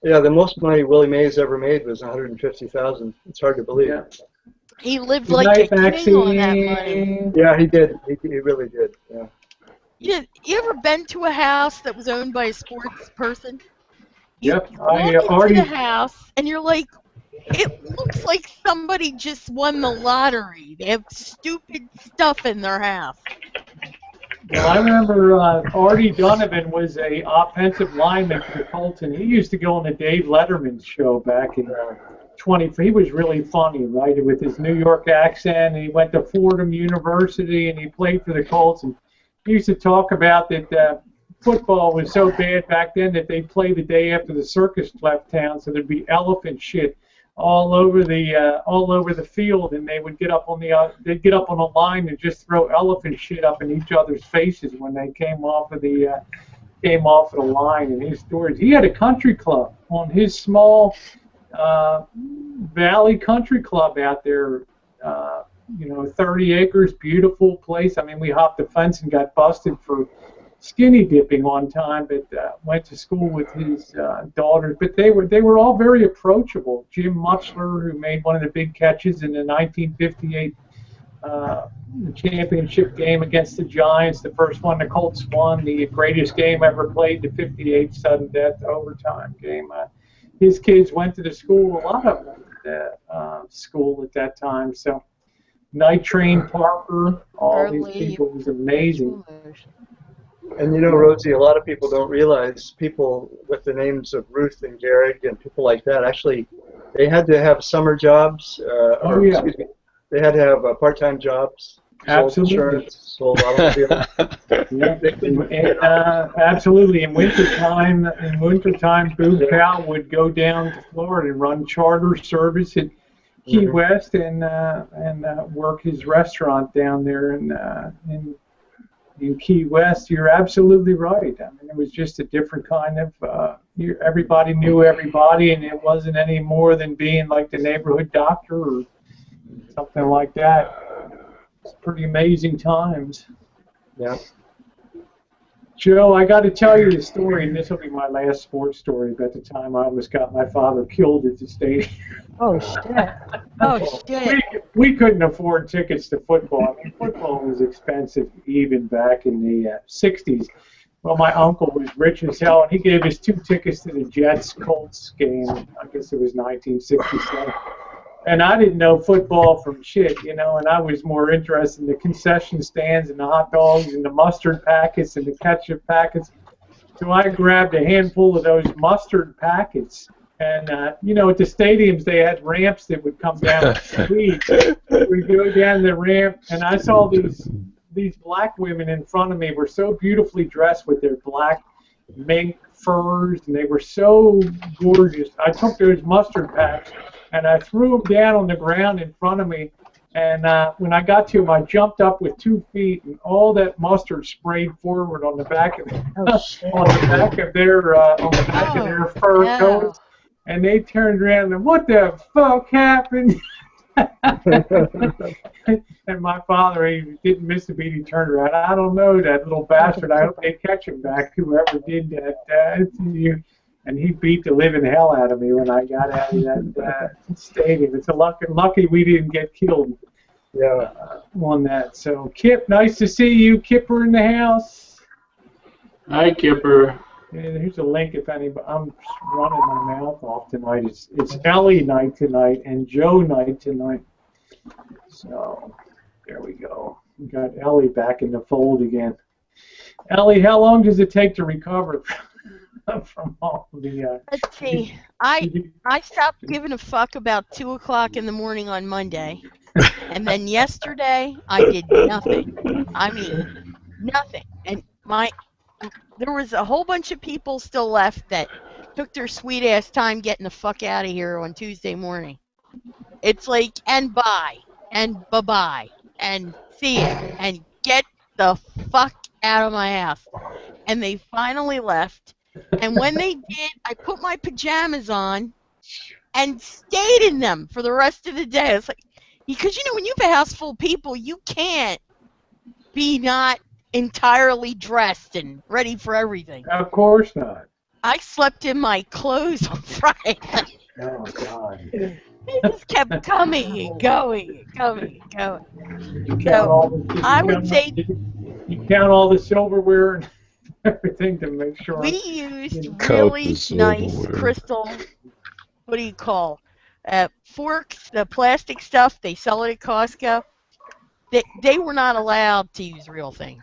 D: Yeah, the most money Willie Mays ever made was $150,000. It's hard to believe.
A: Yeah.
G: He lived
A: Good
G: like
A: night,
G: a king on that money.
D: Yeah, he did. He really did. Yeah.
G: You ever been to a house that was owned by a sports person?
A: Yep.
G: You walk into the house and you're like, it looks like somebody just won the lottery. They have stupid stuff in their house.
A: Well, I remember Artie Donovan was a offensive lineman for the Colts, and he used to go on the Dave Letterman show back in 20. He was really funny, right, with his New York accent. And he went to Fordham University, and he played for the Colts. And he used to talk about that football was so bad back then that they'd play the day after the circus left town, so there'd be elephant shit all over the field, and they would get up on they'd get up on a line and just throw elephant shit up in each other's faces when they came off of the line. And his stories, he had a country club on his small Valley Country Club out there, 30 acres, beautiful place. I mean, we hopped the fence and got busted for skinny dipping one time, but went to school with his daughters. But they were all very approachable. Jim Mutchler, who made one of the big catches in the 1958 championship game against the Giants, the first one the Colts won, the greatest game ever played, the 58 sudden death overtime game. His kids went to the school, a lot of them went to school at that time. So Night Train Parker, all these people, was amazing.
D: And you know, Rosie, a lot of people don't realize people with the names of Ruth and Gehrig and people like that, actually, they had to have summer jobs, excuse me, they had to have part-time jobs.
A: Absolutely.
D: Sold insurance, sold automobiles.
A: Absolutely. In wintertime, Boo Powell would go down to Florida and run charter service at Key West and work his restaurant down there in Key West. You're absolutely right. I mean, it was just a different kind of. Everybody knew everybody, and it wasn't any more than being like the neighborhood doctor or something like that. It's pretty amazing times.
D: Yeah.
A: Joe, I got to tell you the story, and this will be my last sports story about the time I almost got my father killed at the stadium.
C: Oh, shit. Oh, shit.
A: We couldn't afford tickets to football. I mean, football was expensive even back in the 60s. Well, my uncle was rich as hell, and he gave us 2 tickets to the Jets-Colts game. I guess it was 1967. And I didn't know football from shit, and I was more interested in the concession stands and the hot dogs and the mustard packets and the ketchup packets. So I grabbed a handful of those mustard packets. And, at the stadiums, they had ramps that would come down the street. We'd go down the ramp, and I saw these black women in front of me were so beautifully dressed with their black mink furs, and they were so gorgeous. I took those mustard packs, and I threw them down on the ground in front of me. And when I got to them, I jumped up with 2 feet, and all that mustard sprayed forward on the back of their fur coats. And they turned around and, what the fuck happened? And my father, he didn't miss a beat. He turned around. I don't know, that little bastard. I hope they catch him back, whoever did that. And he beat the living hell out of me when I got out of that stadium. It's lucky we didn't get killed on that. So, Kip, nice to see you. Kipper in the house.
F: Hi, Kipper.
A: And here's a link if anybody. I'm running my mouth off tonight. It's Ellie night tonight and Joe night tonight. So there we go. We got Ellie back in the fold again. Ellie, how long does it take to recover from all the?
G: Let's see. I stopped giving a fuck about 2 o'clock in the morning on Monday, and then yesterday I did nothing. I mean, nothing. And there was a whole bunch of people still left that took their sweet ass time getting the fuck out of here on Tuesday morning. It's like, and bye, and bye-bye, and see ya, and get the fuck out of my house. And they finally left. And when they did, I put my pajamas on and stayed in them for the rest of the day. It's like, because when you have a house full of people, you can't be not entirely dressed and ready for everything.
A: Of course not.
G: I slept in my clothes on Friday.
A: Oh, God.
G: It just kept coming and going and coming and going.
A: You count all the silverware and everything to make sure.
G: We used really nice crystal, what do you call, forks, the plastic stuff they sell it at Costco. They were not allowed to use real things.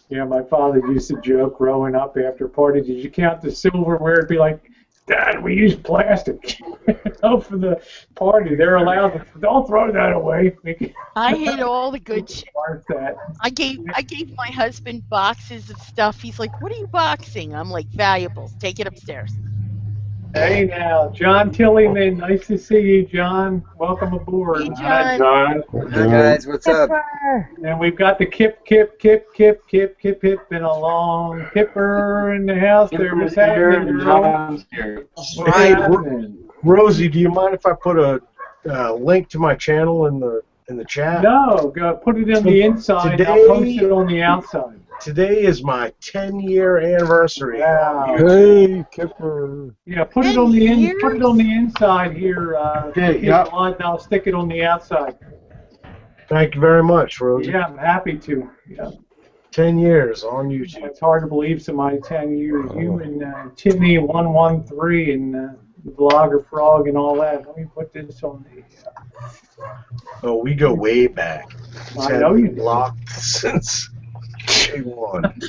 A: Yeah, my father used to joke growing up after parties, did you count the silverware? It'd be like, Dad, we use plastic. For the party, they're allowed to. Don't throw that away.
G: I hid all the good shit. I gave my husband boxes of stuff. He's like, "What are you boxing?" I'm like, "Valuables. Take it upstairs."
A: Hey now, John Tilleyman, nice to see you, John. Welcome aboard.
G: Hey, John.
J: Hi, John. Hi, guys. What's up?
A: And we've got the Kip, been a long Kipper in the house. There was happening.
I: Hey, Rosie, do you mind if I put a link to my channel in the chat?
A: No, go put it in the inside.
I: Today,
A: I'll post it on the outside.
I: Today is my 10-year anniversary.
A: Wow.
H: Hey, Kipper.
A: Yeah, put it on the inside here. I'll stick it on the outside.
I: Thank you very much, Rosie.
A: Yeah, I'm happy to. Yeah.
I: 10 years on YouTube.
A: It's hard to believe somebody 10 years. You and Timmy113 and the Vlogger Frog and all that. Let me put this on the.
I: Oh, we go way back.
A: I know you
I: blocked since day one.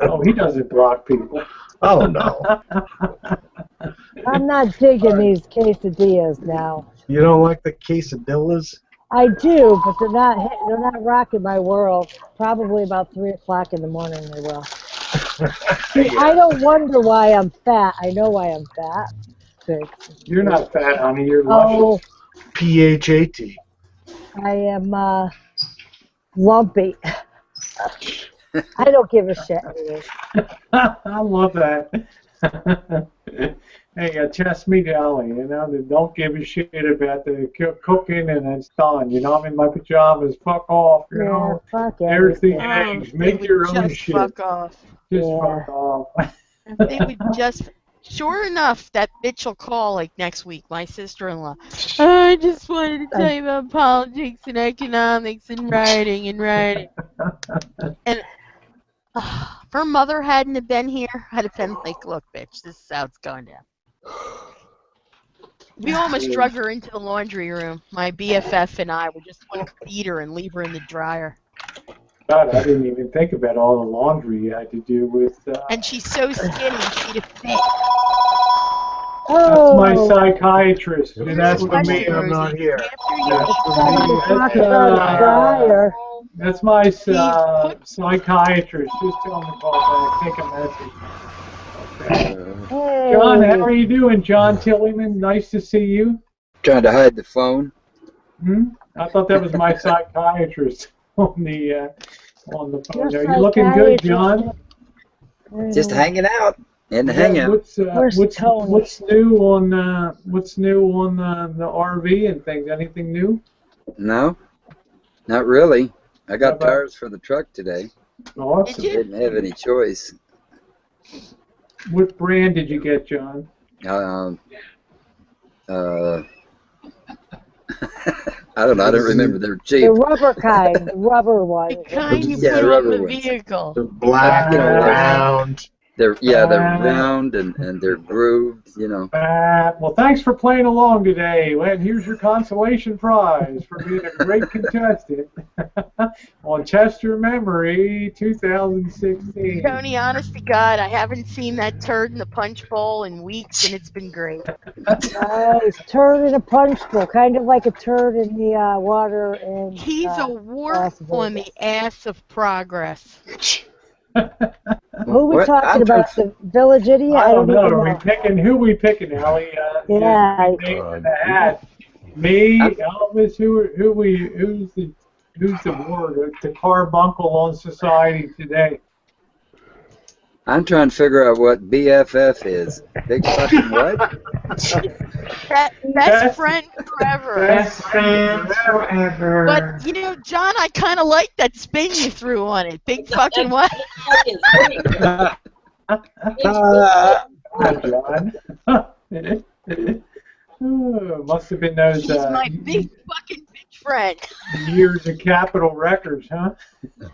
A: Oh, he doesn't block people.
I: Oh no.
C: I'm not digging these quesadillas now.
I: You don't like the quesadillas?
C: I do, but they're not rocking my world. Probably about 3 o'clock in the morning they will. See, I don't wonder why I'm fat. I know why I'm fat.
A: You're not fat, honey. You're luscious.
I: PHAT.
C: I am lumpy. I don't give a shit.
A: I love that. Hey, test me, Dolly. Don't give a shit about the cooking and it's done. I'm in my pajamas. Fuck off.
C: Fuck
A: There's the eggs. Make your own shit.
G: Fuck off.
A: Fuck off.
G: They would just. Sure enough, that bitch will call like next week, my sister-in-law. I just wanted to tell you about politics and economics and writing. And if her mother hadn't have been here, I'd have been like, look, bitch, this is how it's going down. We almost drug her into the laundry room. My BFF and I were just going to beat her and leave her in the dryer.
A: God, I didn't even think about all the laundry you had to do with...
G: And she's so skinny, she'd have fit.
A: That's my psychiatrist.
I: That's for me, I'm not here.
A: That's my psychiatrist. Just tell him to call back. Take a message. Okay. John, how are you doing? John Tilleyman, nice to see you.
J: Trying to hide the phone.
A: I thought that was my psychiatrist on the phone. Are you looking good, John?
J: Just hanging out in the hangout.
A: What's new on the RV and things? Anything new?
J: No, not really. I got tires for the truck today.
A: Awesome.
J: Didn't have any choice.
A: What brand did you get, John?
J: I don't know. I don't remember. They're cheap.
C: The rubber kind, the rubber one.
G: The kind you put on the vehicle.
I: The black and round.
J: They're round and they're grooved,
A: Well, thanks for playing along today. Well, here's your consolation prize for being a great contestant on Test Your Memory 2016.
G: Tony, honest to God, I haven't seen that turd in the punch bowl in weeks, and it's been great.
C: Nice. Turd in a punch bowl, kind of like a turd in the water. And
G: he's a warp on the ass of progress.
C: Who we
J: What?
C: talking about? The village idiot?
A: I don't know.
C: even
A: Are we picking? Who we picking, Ellie?
C: Yeah.
A: Hat. Me, Elvis. Who's the word? The carbuncle on society today.
J: I'm trying to figure out what BFF is. Big fucking what?
G: Best friend forever.
B: Best friends forever.
G: But, you know, John, I kind of like that spin you threw on it. Big fucking what?
A: John. Must have been those
G: He's my big fucking bitch friend.
A: years of Capitol Records, huh?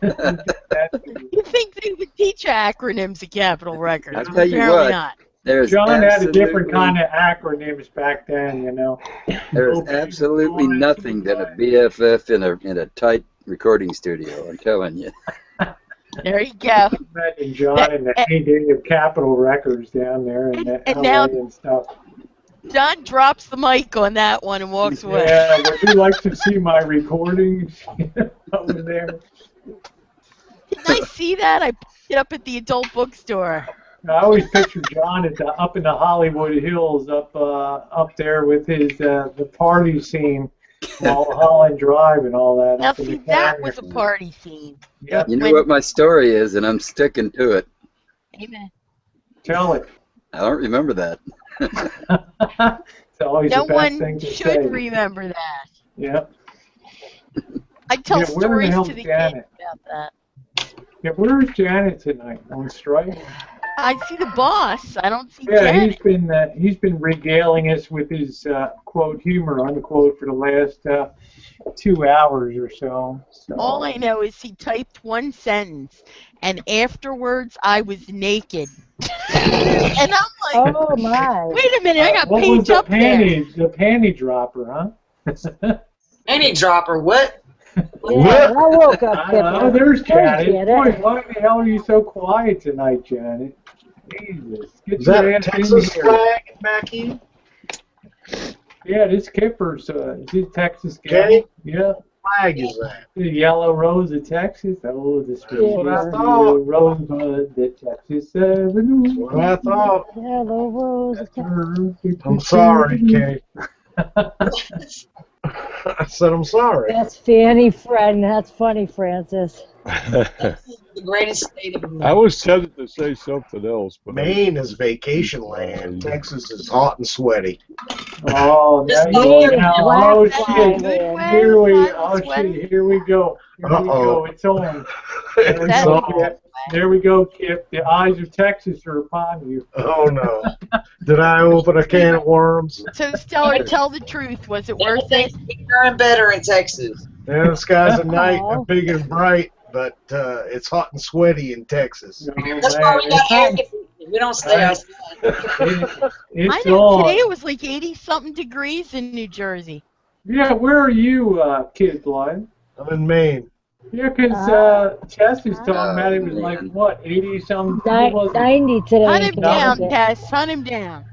G: You think they would teach acronyms at Capitol Records?
J: I'll tell you
G: Apparently
J: what.
G: not.
A: John had a different kind of acronyms back then, you know.
J: There's absolutely nothing than a BFF in a tight recording studio. I'm telling you.
G: There you go.
A: Imagine John in the heyday of Capitol Records down there and
G: now
A: and stuff.
G: John drops the mic on that one and walks away.
A: Yeah, would you like to see my recordings over there?
G: Didn't I see that? I picked it up at the adult bookstore.
A: I always picture John up in the Hollywood Hills, up there with his the party scene, Mulholland Drive and all that.
G: Now see, that was a party scene.
A: Yep.
J: You know what my story is, and I'm sticking to it.
G: Amen.
A: Tell it.
J: I don't remember that.
A: It's always
G: No
A: the best
G: one
A: thing to
G: should
A: say.
G: remember that.
A: Yep.
G: I tell
A: Yeah, where the
G: stories
A: hell's
G: to the
A: Janet?
G: kids about that.
A: Yeah, where's Janet tonight? On strike?
G: I see the boss. I don't see
A: Yeah,
G: Janet.
A: he's been regaling us with his quote humor unquote for the last 2 hours or so.
G: All I know is he typed one sentence, and afterwards I was naked. And I'm like,
C: Oh my!
G: wait a minute, I got
A: what was
G: page
A: the
G: up there.
A: the panty dropper, huh?
K: Panty dropper, what?
C: Yeah, I woke up.
A: Oh, there's Janet.
C: Janet.
A: Boy, why the hell are you so quiet tonight, Janet? Jesus. Get
I: Is that
A: your
I: a
A: ass in
I: Texas
A: here.
I: flag back here?
A: Yeah, this Kipper's this Texas guy.
I: Okay.
A: Yeah.
I: Flag is that?
A: The yellow rose of Texas. Oh, the sweet
I: what I thought.
A: rosebud that Texas Avenue.
I: That's what I thought.
C: Hello, Rose.
I: I'm sorry, Kay. I said I'm sorry.
C: That's Fanny friend. That's funny, Francis.
K: The greatest state of
H: I
K: America.
H: was tempted to say something else, but
I: Maine is vacation land. Texas is hot and sweaty.
A: Oh, now
C: Maine is
A: now,
C: black
A: oh
C: flag
A: shit!
C: land.
A: Here we,
G: Hot and
A: oh
G: sweaty.
A: shit! Here we go. Here we go. It's on. There we
G: That's
A: go,
G: all.
A: Kip. There we go, Kip. The eyes of Texas are upon you.
I: Oh no! Did I open a can of worms?
G: So, Stellar, tell the truth. Was it worth it?
K: Everything's bigger and better in Texas.
I: Yeah, the skies at night are big and bright, but it's hot and sweaty in Texas.
A: Oh,
K: That's why we got air
A: man.
K: conditioning. We don't stay outside.
A: It's
G: I know
A: on.
G: today it was like 80-something degrees in New Jersey.
A: Yeah, where are you, Kid Blood?
I: I'm in Maine.
A: Yeah, because Tess is talking about it was like, what, 80-something?
C: 90 today.
G: Hunt him down,
C: Yeah.
G: Tess. Hunt him down.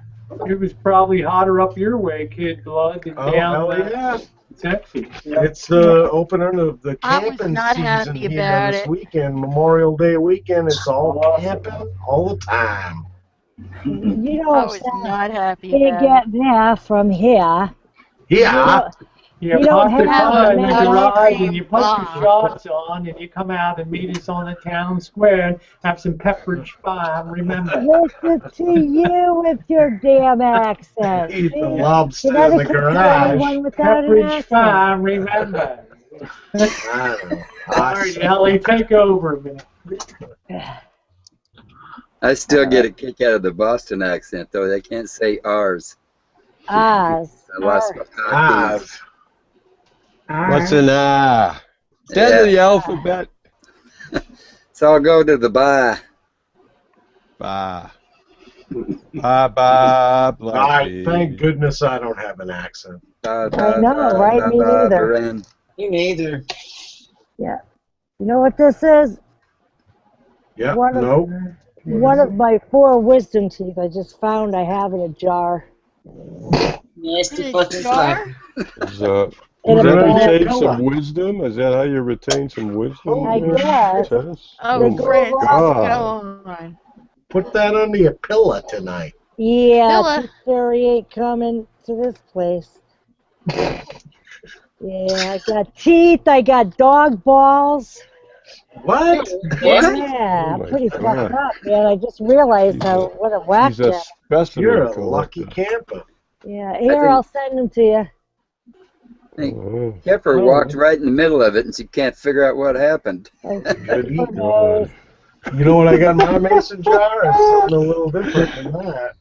A: It was probably hotter up your way, Kid Blood, than
I: Oh,
A: down
I: hell yeah.
A: Texas. Yeah.
I: It's the opening of the
G: I was
I: camping
G: not
I: season
G: happy
I: here
G: about
I: this
G: it.
I: weekend, Memorial Day weekend. It's all
A: Awesome.
I: camping all the time.
C: You
G: I
C: don't
G: was not happy
C: can't
G: about
C: get there from here.
I: Yeah.
A: You
C: You don't
A: park the
C: have
A: car
C: a
A: in the
C: man
A: garage and you put your
G: bar.
A: shots on and you come out and meet us on the town square and have some Pepperidge Farm, remember?
C: Listen to you with your damn accent.
I: Eat the
C: See?
I: lobster
C: You never
I: in the
C: could tell
I: garage.
C: anyone without an
A: Pepperidge
C: accent.
A: Farm, remember?
I: I don't know.
A: All right, Ellie, take over a minute.
J: I still get a kick out of the Boston accent, though. They can't say R's.
C: Oz.
J: I lost my
I: Oz.
H: what's an Dead of the alphabet.
J: So I'll go to the bye.
H: Bye. Bye bye.
I: All right, thank goodness I don't have an accent.
J: Bye,
C: I know, right? Me neither.
J: Baran.
K: You neither.
C: Yeah. You know what this is?
I: Yep,
C: One of-
I: nope.
C: One of my 4 wisdom teeth I just found I have in a jar.
K: Nasty
G: it.
K: fucking
G: Jar?
K: flag.
H: There's a
C: In
H: Does
C: a
H: that
C: bag.
H: retain some wisdom? Is that how you retain some wisdom?
C: I guess.
H: Tess?
G: Oh,
C: go
G: Francis,
H: God.
G: go on.
I: Put that under your pillow tonight.
C: Yeah,
G: Villa.
C: Tooth Fairy ain't coming to this place. Yeah, I got teeth. I got dog balls.
I: What?
C: Yeah,
H: Oh
C: I'm
H: my
C: pretty
H: God.
C: fucked up, man. I just realized what a whack
H: He's a
C: job.
H: specimen
I: You're a
H: collector.
I: lucky camper.
C: Yeah, here, I'll send them to you.
J: Hey,
H: Oh,
J: Keffer
I: Oh.
J: walked right in the middle of it, and she can't figure out what happened.
I: Good eating.
H: God.
I: You know what I got in my mason jar? It's something a little different than that.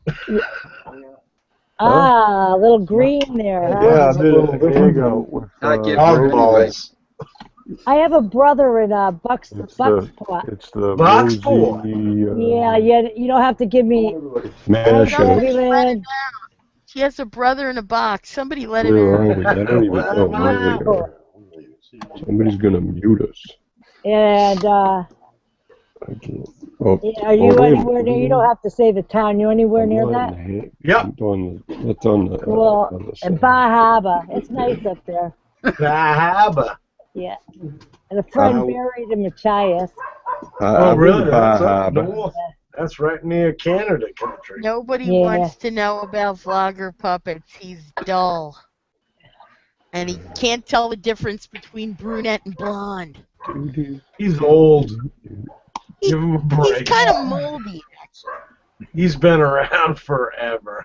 C: Ah, a little green there, huh?
H: Yeah, I
I: It's a
H: did
I: little
H: an
I: different
H: egg
I: than
H: out with
J: I give
I: dog
J: her anyway.
I: balls.
C: I have a brother in Buckspot.
H: it's the
I: Box
H: Rosie
I: four.
C: Yeah, you don't have to give me.
H: mashup.
C: Debbie Lynn.
G: She has a brother in a box. Somebody let him
H: Where
G: in.
H: are we? I don't even know where we are. Somebody's gonna mute us.
C: And
H: I can't. Oh,
C: yeah, are you
H: wait a
C: anywhere near? You
H: minute.
C: don't have to say the town. You anywhere near
H: I'm
C: that?
H: on the-
I: Yep.
H: That's on the
C: Cool.
H: other
C: And
H: side.
C: Bahaba. It's nice up there.
I: Bahaba.
C: Yeah. And a friend
H: I-
C: buried in Machias.
I: Oh, really? That's up
H: Bahaba.
I: north. That's right near Canada country.
G: Nobody
C: Yeah.
G: wants to know about Vlogger Puppets. He's dull. And he can't tell the difference between brunette and blonde.
I: He's old. Give him a break.
G: He's kind of moldy, actually.
I: He's been around forever.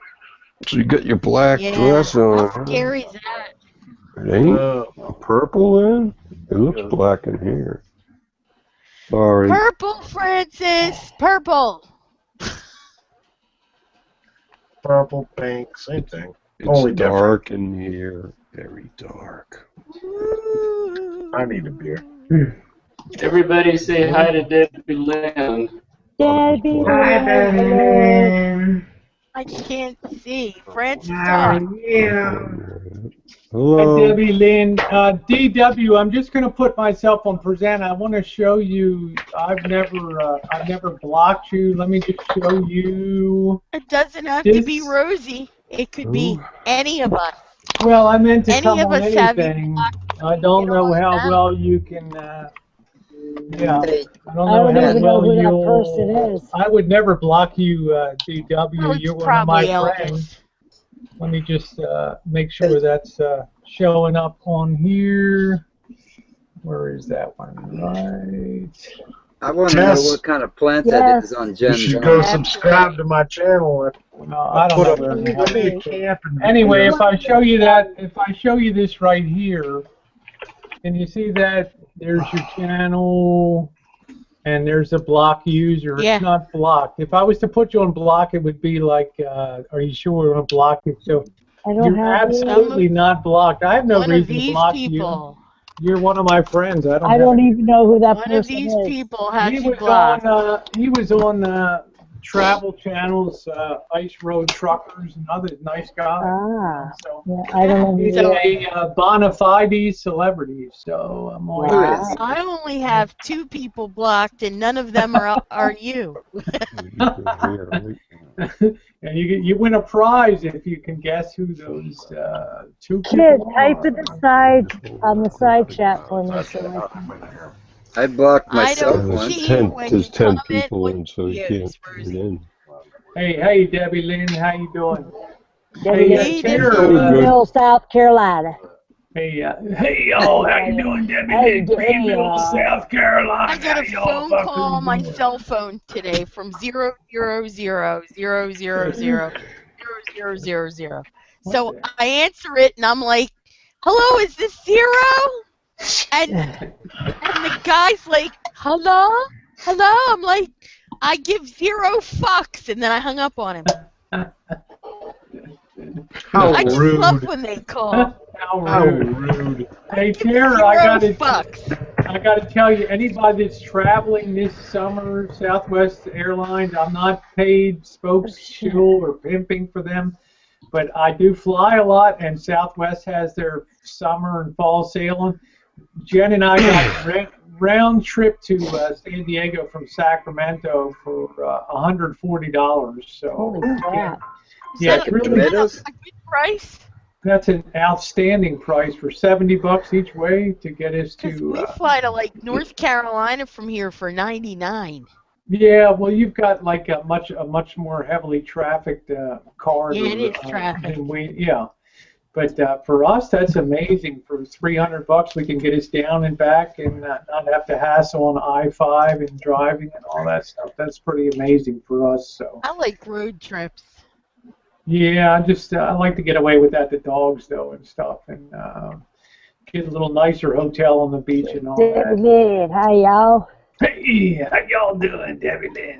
H: So you got your black
G: Yeah.
H: dress on.
G: How scary is that?
H: It ain't purple then? It looks black in here. Sorry.
G: Purple, Francis! Purple!
I: Purple, pink, same thing.
H: It's
I: Only
H: dark in here. Very dark.
I: I need a beer.
F: Everybody say hi to Debbie Lynn.
C: Debbie
B: Hi, Lynn.
G: I can't see. Francis,
B: How are
G: talk.
B: you?
H: Hello.
A: Hi, Debbie Lynn. DW, I'm just going to put myself on present. I want to show you. I've never blocked you. Let me just show you.
G: It doesn't have to be Rosie. It could be any of us.
A: Well, I meant to
G: Any
A: come
G: of
A: on
G: us have
A: anything. I don't know how well you can. Yeah, I don't know how
C: even
A: well
C: know who that
A: you'll.
C: person is.
A: I would never block you, DW.
G: Oh, it's
A: You're one of my
G: probably
A: friends. Let me just make sure that's showing up on here. Where is that one? Right.
J: I want to know what kind of plant that is on
I: You
J: Jen's
I: should
J: arm.
I: go subscribe to my channel.
A: No, I don't know where the hell. Anyway, if I show you that, if I show you this right here, can you see that? There's your channel, and there's a block user.
G: Yeah.
A: It's not blocked. If I was to put you on block, it would be like, are you sure we're going to block it? So
C: I don't
A: you're
C: have
A: absolutely not blocked. I have no
G: One of
A: reason to
G: these
A: block
G: people.
A: you. You're one of my friends. I don't.
C: I
A: have
C: don't
A: any-
C: even know who that
G: One
C: person
G: of these
C: is.
G: people has
A: He
G: you
A: was
G: blocked.
A: on. He was on travel channels, Ice Road Truckers, and other nice guys.
C: Ah,
A: So
C: yeah, I don't know who
A: he's
C: he is.
A: a bona fide celebrity. So I'm on.
C: Wow.
G: I only have 2 people blocked, and none of them are you.
A: And you win a prize if you can guess who those 2
C: Kid,
A: people
C: type
A: are.
C: in the side chat for me so I can.
J: I blocked
G: I
J: myself
G: don't
J: once.
G: see when you
H: There's 10
G: comment
H: people
G: what
H: in, so
G: you
H: you
G: use,
H: can't get in.
A: Hey, Debbie Lynn, how you doing?
C: Debbie
A: Hey, Tara,
C: Greenville, South Carolina.
A: hey, y'all, how you doing, Debbie
C: Hey,
A: Lynn? Greenville, South Carolina.
G: I got a
A: How y'all
G: phone call on
A: fuckers
G: my
A: doing?
G: cell phone today from 00000000000. So I answer it and I'm like, "Hello, is this 0?" And the guy's like, "Hello, hello." I'm like, "I give 0 fucks," and then I hung up on him.
I: How
G: I just
I: rude.
G: love when they call.
A: How rude. Hey, Tara,
G: 0 fucks.
A: I got to tell you, anybody that's traveling this summer, Southwest Airlines, I'm not paid spokesperson or pimping for them, but I do fly a lot, and Southwest has their summer and fall sailing. Jen and I got a round trip to San Diego from Sacramento for $140. So
C: Holy crap.
A: yeah,
G: Is that
A: it's really
G: a good price?
A: That's an outstanding price for $70 each way to get us
G: Because
A: to.
G: we fly to like North Carolina from here for 99.
A: Yeah, well, you've got like a much more heavily trafficked corridor.
G: Yeah, it is traffic.
A: Than we, yeah. But for us, that's amazing. For $300, we can get us down and back and not have to hassle on I-5 and driving and all that stuff. That's pretty amazing for us. So.
G: I like road trips.
A: Yeah, I like to get away without the dogs though and stuff, and get a little nicer hotel on the beach and all that.
C: Debbie Lynn, hi y'all.
A: Hey, how y'all doing, Debbie Lynn?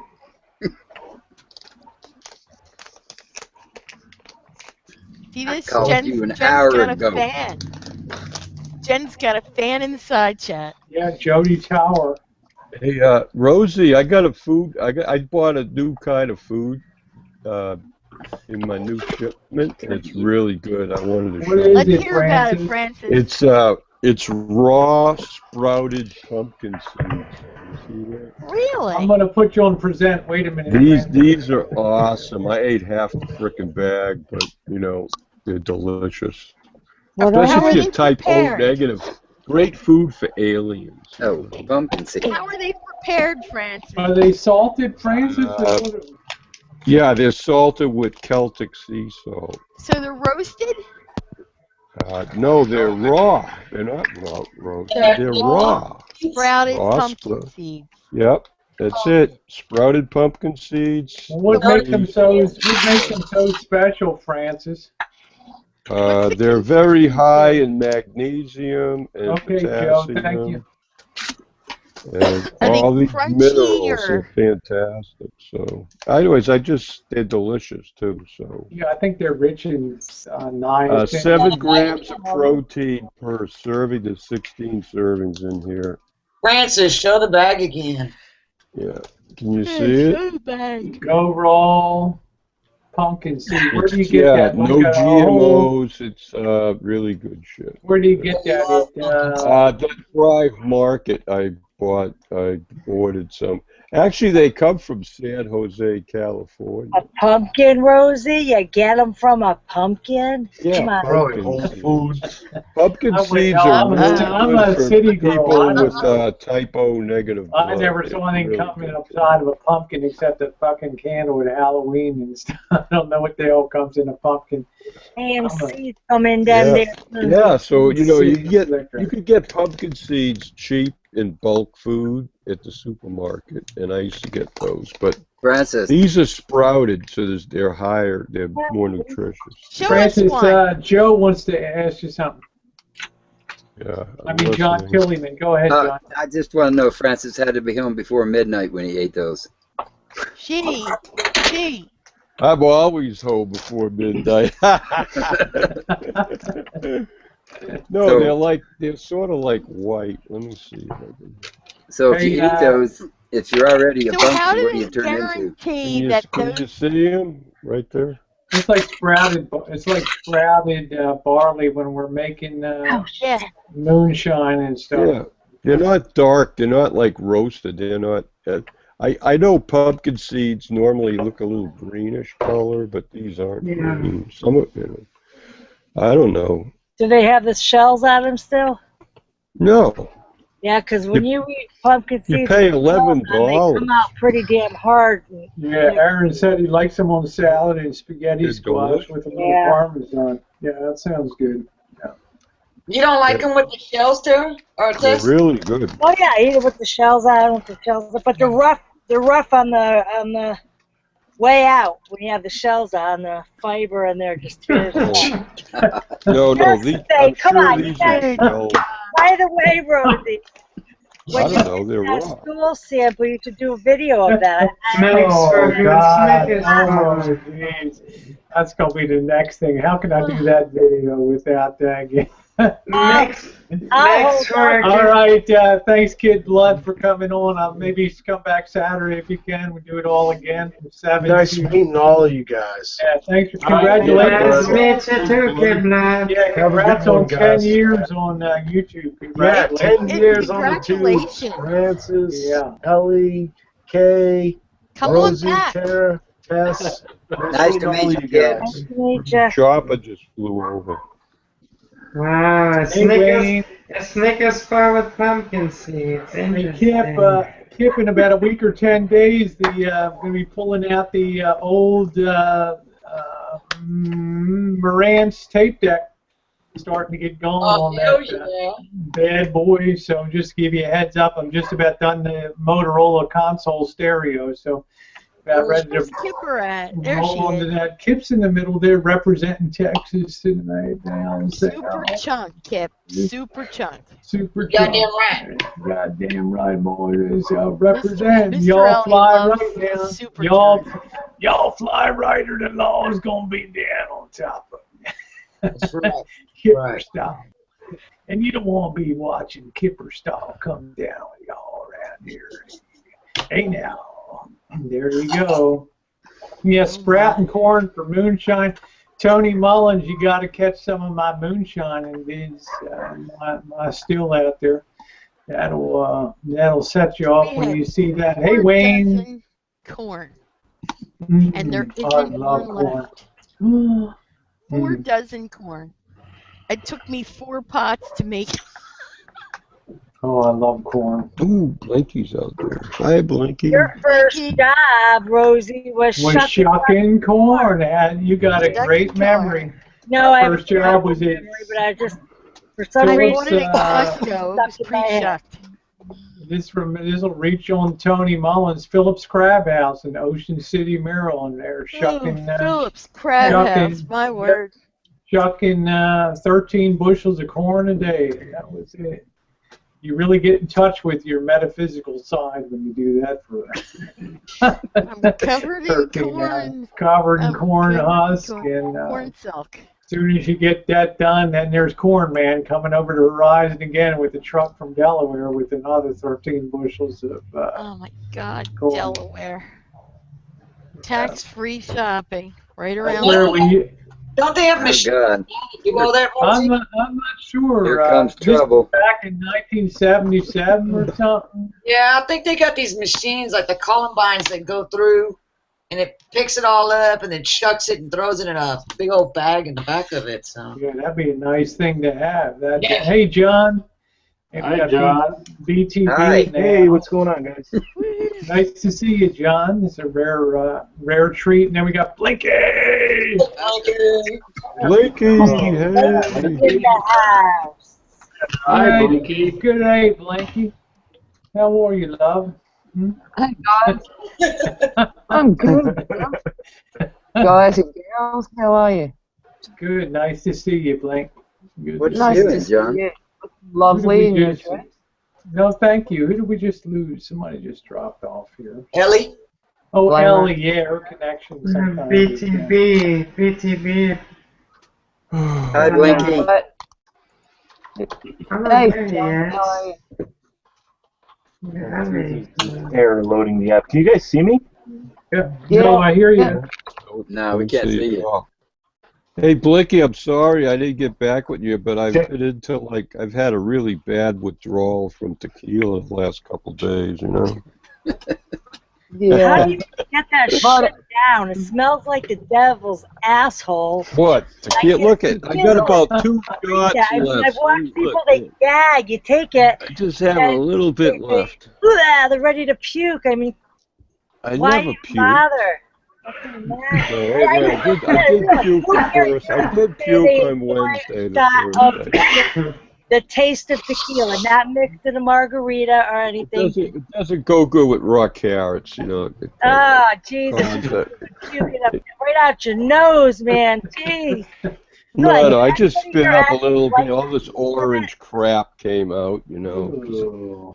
G: See this?
J: called
G: Jen's,
J: you an
G: Jen's
J: hour
G: got
J: ago.
G: a fan. Jen's got a fan in the side chat.
A: Yeah, Jody Tower.
H: Hey, Rosie, I got a food. I bought a new kind of food in my new shipment. It's really good. I wanted to show you.
G: Let's hear about it, Francis.
H: It's raw sprouted pumpkin seeds. You see that?
G: Really?
A: I'm gonna put you on present. Wait a minute.
H: These are awesome. I ate half the frickin' bag, but you know they're delicious.
C: Well,
H: especially if you're type O
G: prepared?
H: negative. Great food for aliens.
J: Oh, pumpkin seeds.
G: How are they prepared, Francis?
A: Are they salted, Francis?
H: Yeah, they're salted with Celtic sea salt.
G: So they're roasted?
H: No, they're raw. They're not roasted. They're raw.
G: Sprouted
H: Raw
G: pumpkin seeds.
H: Yep, that's it. Sprouted pumpkin seeds.
A: What makes them so special, Francis?
H: They're very high in magnesium and
A: Okay,
H: potassium.
A: Joe, thank you.
H: And
G: Are they
H: all these
G: crunchy
H: minerals
G: or-
H: are fantastic. So, anyways, they're delicious too. So,
A: Yeah, I think they're rich in niacin.
H: 7 grams of protein per serving. There's 16 servings in here.
K: Francis, show the bag again.
H: Yeah, can you see it?
A: Go raw pumpkin seed. Where do you get
H: Yeah,
A: that?
H: no
A: Like a whole-
H: GMOs. It's really good shit.
A: Where do you get that?
H: The Thrive Market I ordered some. Actually, they come from San Jose, California.
C: A pumpkin, Rosie? You get them from a pumpkin?
H: Yeah,
C: Come on.
I: Probably Whole Foods.
H: Pumpkin seeds
A: I'm
H: are
A: a-
H: really
A: I'm
H: good
A: a
H: for
A: city
H: people
A: girl.
H: with type O negative blood.
A: I never saw anything
H: Really
A: coming
H: good.
A: outside of a pumpkin except a fucking candle at Halloween and stuff. I don't know what the hell comes in a pumpkin.
C: AMC coming down there.
H: Yeah, so you know
A: Seeds
H: you could get pumpkin seeds cheap in bulk food at the supermarket, and I used to get those. But
J: Francis.
H: these are sprouted, so they're higher, they're more nutritious.
G: Show
A: Francis,
G: us one.
A: Joe wants to ask you something.
H: Yeah.
A: I mean, John
H: listening.
A: Tillyman. Go ahead, John.
J: I just want to know, Francis had to be home before midnight when he ate those.
G: She.
H: I'm always home before midnight. No,
J: So-
H: they're sort of like white. Let me see. If I can...
J: So if you eat those, if you're already a
G: So how
J: pumpkin,
G: do
J: what do
G: they
J: you turn into?
G: guarantee that
H: Can you
G: those...
H: see them right there?
A: It's like sprouted. It's like sprouted barley when we're making
G: Yeah.
A: moonshine and stuff.
H: Yeah, they're not dark. They're not like roasted. They're not. I know pumpkin seeds normally look a little greenish color, but these aren't green. Some of I don't know.
C: Do they have the shells on them still?
H: No.
C: Yeah, because when you eat pumpkin seeds,
H: You pay
C: they
H: $11.
C: come out pretty damn hard.
A: Yeah, Aaron said he likes them on salad and spaghetti
H: They're
A: squash
H: delicious.
A: with a little
C: Yeah.
A: parmesan. Yeah, that sounds good.
K: You don't like them with the shells too, or
H: They're
K: just?
H: really good.
C: Oh yeah, I eat it with the shells on, with the shells, but they're rough. They're rough on the way out when you have the shells on. The fiber in there just tears it up.
H: No,
C: Just
H: these,
C: say,
H: I'm
C: come
H: sure
C: on, you
H: these are
C: guys.
H: shelled.
C: By the way, Rosie,
H: I
C: when you
H: don't know, they're
C: that
H: raw.
C: stool sample, you should do a video of that.
A: Oh, God. Oh, jeez. That's going to be the next thing. How can I do that video without that?
B: Next work.
A: All right. Thanks, Kid Blood, for coming on. Maybe you should come back Saturday if you can. We'll do it all again from 7
I: Nice
A: to...
I: meeting all of you guys.
A: Yeah, thanks for
B: Nice
A: congratulations.
B: meet you too, Kid Blood.
A: Yeah,
I: Have a
A: congrats
I: good one,
A: on 10
I: guys.
A: years on YouTube.
I: Yeah,
A: Congratulations.
I: 10 years on the
G: Congratulations.
I: tubes. Francis,
A: Yeah.
I: Ellie, Kay,
G: Come
I: Rosie,
G: on back.
I: Tara, Tess.
J: Nice to
I: all
J: meet you,
I: you
J: kid.
I: guys.
C: Nice to meet ya.
H: Chopper just flew over.
B: Wow,
A: Wayne.
B: a Snickers bar with pumpkin seeds. Interesting.
A: Kip, in about a week or 10 days, going to be pulling out the old Marantz tape deck, starting to get going on that bad boy. So just to give you a heads up, I'm just about done the Motorola console stereo. So about ready to
G: Kipper at? There
A: roll
G: she
A: onto
G: is.
A: that. Kip's in the middle there, representing Texas tonight.
G: Super chunk, Kip. Super chunk.
A: Super
K: Goddamn right.
A: Goddamn right, boys. Represent.
G: Mr.
A: Y'all
G: Ellie
A: fly
G: loves
A: right now.
G: super
A: Y'all fly right, or the law's gonna be down on top of you.
K: That's right.
A: Kipper style. And you don't want to be watching Kipper style come down with y'all around here. Hey now. There you go. Yeah, sprouting corn for moonshine. Tony Mullins, you got to catch some of my moonshine and vids, my still out there. That'll set you off when you see that. Hey, Wayne.
G: Corn. And there isn't one left. 4 dozen corn. It took me 4 pots to make.
A: Oh, I love corn.
H: Ooh, Blinky's out there. Hi, Blinky.
C: Your first job, Rosie, was
A: shucking corn. You got a great memory.
C: No, I
A: first job was it.
C: But I just, for some reason,
G: it was pre-shucked.
A: This will reach on Tony Mullins, Phillips Crab House in Ocean City, Maryland. They're shucking.
G: Phillips Crab House, my word.
A: Shucking 13 bushels of corn a day. That was it. You really get in touch with your metaphysical side when you do that for
G: I'm covered in corn.
A: Covered in corn husk and
G: corn silk.
A: As soon as you get that done, then there's Corn Man coming over the horizon again with a truck from Delaware with another 13 bushels of
G: oh my God,
A: corn.
G: Delaware. Tax-free shopping right around.
K: Don't they have machines? You go there,
A: I'm not sure.
J: Here comes trouble.
A: Back in 1977 or something.
K: Yeah, I think they got these machines like the Columbines that go through, and it picks it all up and then chucks it and throws it in a big old bag in the back of it. So
A: yeah, that'd be a nice thing to have. Hey, John.
F: Hi, John.
A: BTV.
I: Hi. Hey, what's going on, guys?
A: Nice to see you, John. It's a rare treat. And then we got Blinky.
H: Blinky, hey.
F: Hi, Blinky.
A: Good day, Blinky. How are you, love?
L: Hey, guys. I'm good. Guys and girls, how are you?
A: Good. Nice to see you, Blink. Good.
J: What's
L: Nice
J: doing,
L: to see
J: John?
L: you. Lovely. And your dress.
A: No, thank you. Who did we just lose? Somebody just dropped off here.
K: Ellie.
A: Oh,
L: Glamour.
A: Ellie, yeah, her connection sometimes.
B: BTV.
J: Hi, Blinky.
L: Hey,
B: Yes.
L: how are you?
I: Error loading the app. Can you guys see me?
A: Yeah.
L: Yeah.
A: No, I hear you.
J: No, we can't see you.
H: Hey, Blinky, I'm sorry I didn't get back with you, but I've been into, I've had a really bad withdrawal from tequila the last couple days, you know?
L: Yeah.
C: How do you get that shit down? It smells like the devil's asshole.
H: What? Tequila? Look, I got about 2 shots
C: Yeah,
H: left.
C: I've watched people, they gag, you take it.
H: I just have a little bit left.
C: They're ready to puke. I mean,
H: I
C: why
H: never
C: you
H: puke.
C: bother?
H: I did puke first. I did puke on Wednesday.
C: The taste of tequila, not mixed in a margarita or anything.
H: It doesn't go good with raw carrots, you know.
C: Oh, Jesus. Puke it up right out your nose, man. Jeez.
H: No, I just spit up a little bit. All this orange crap came out, you know.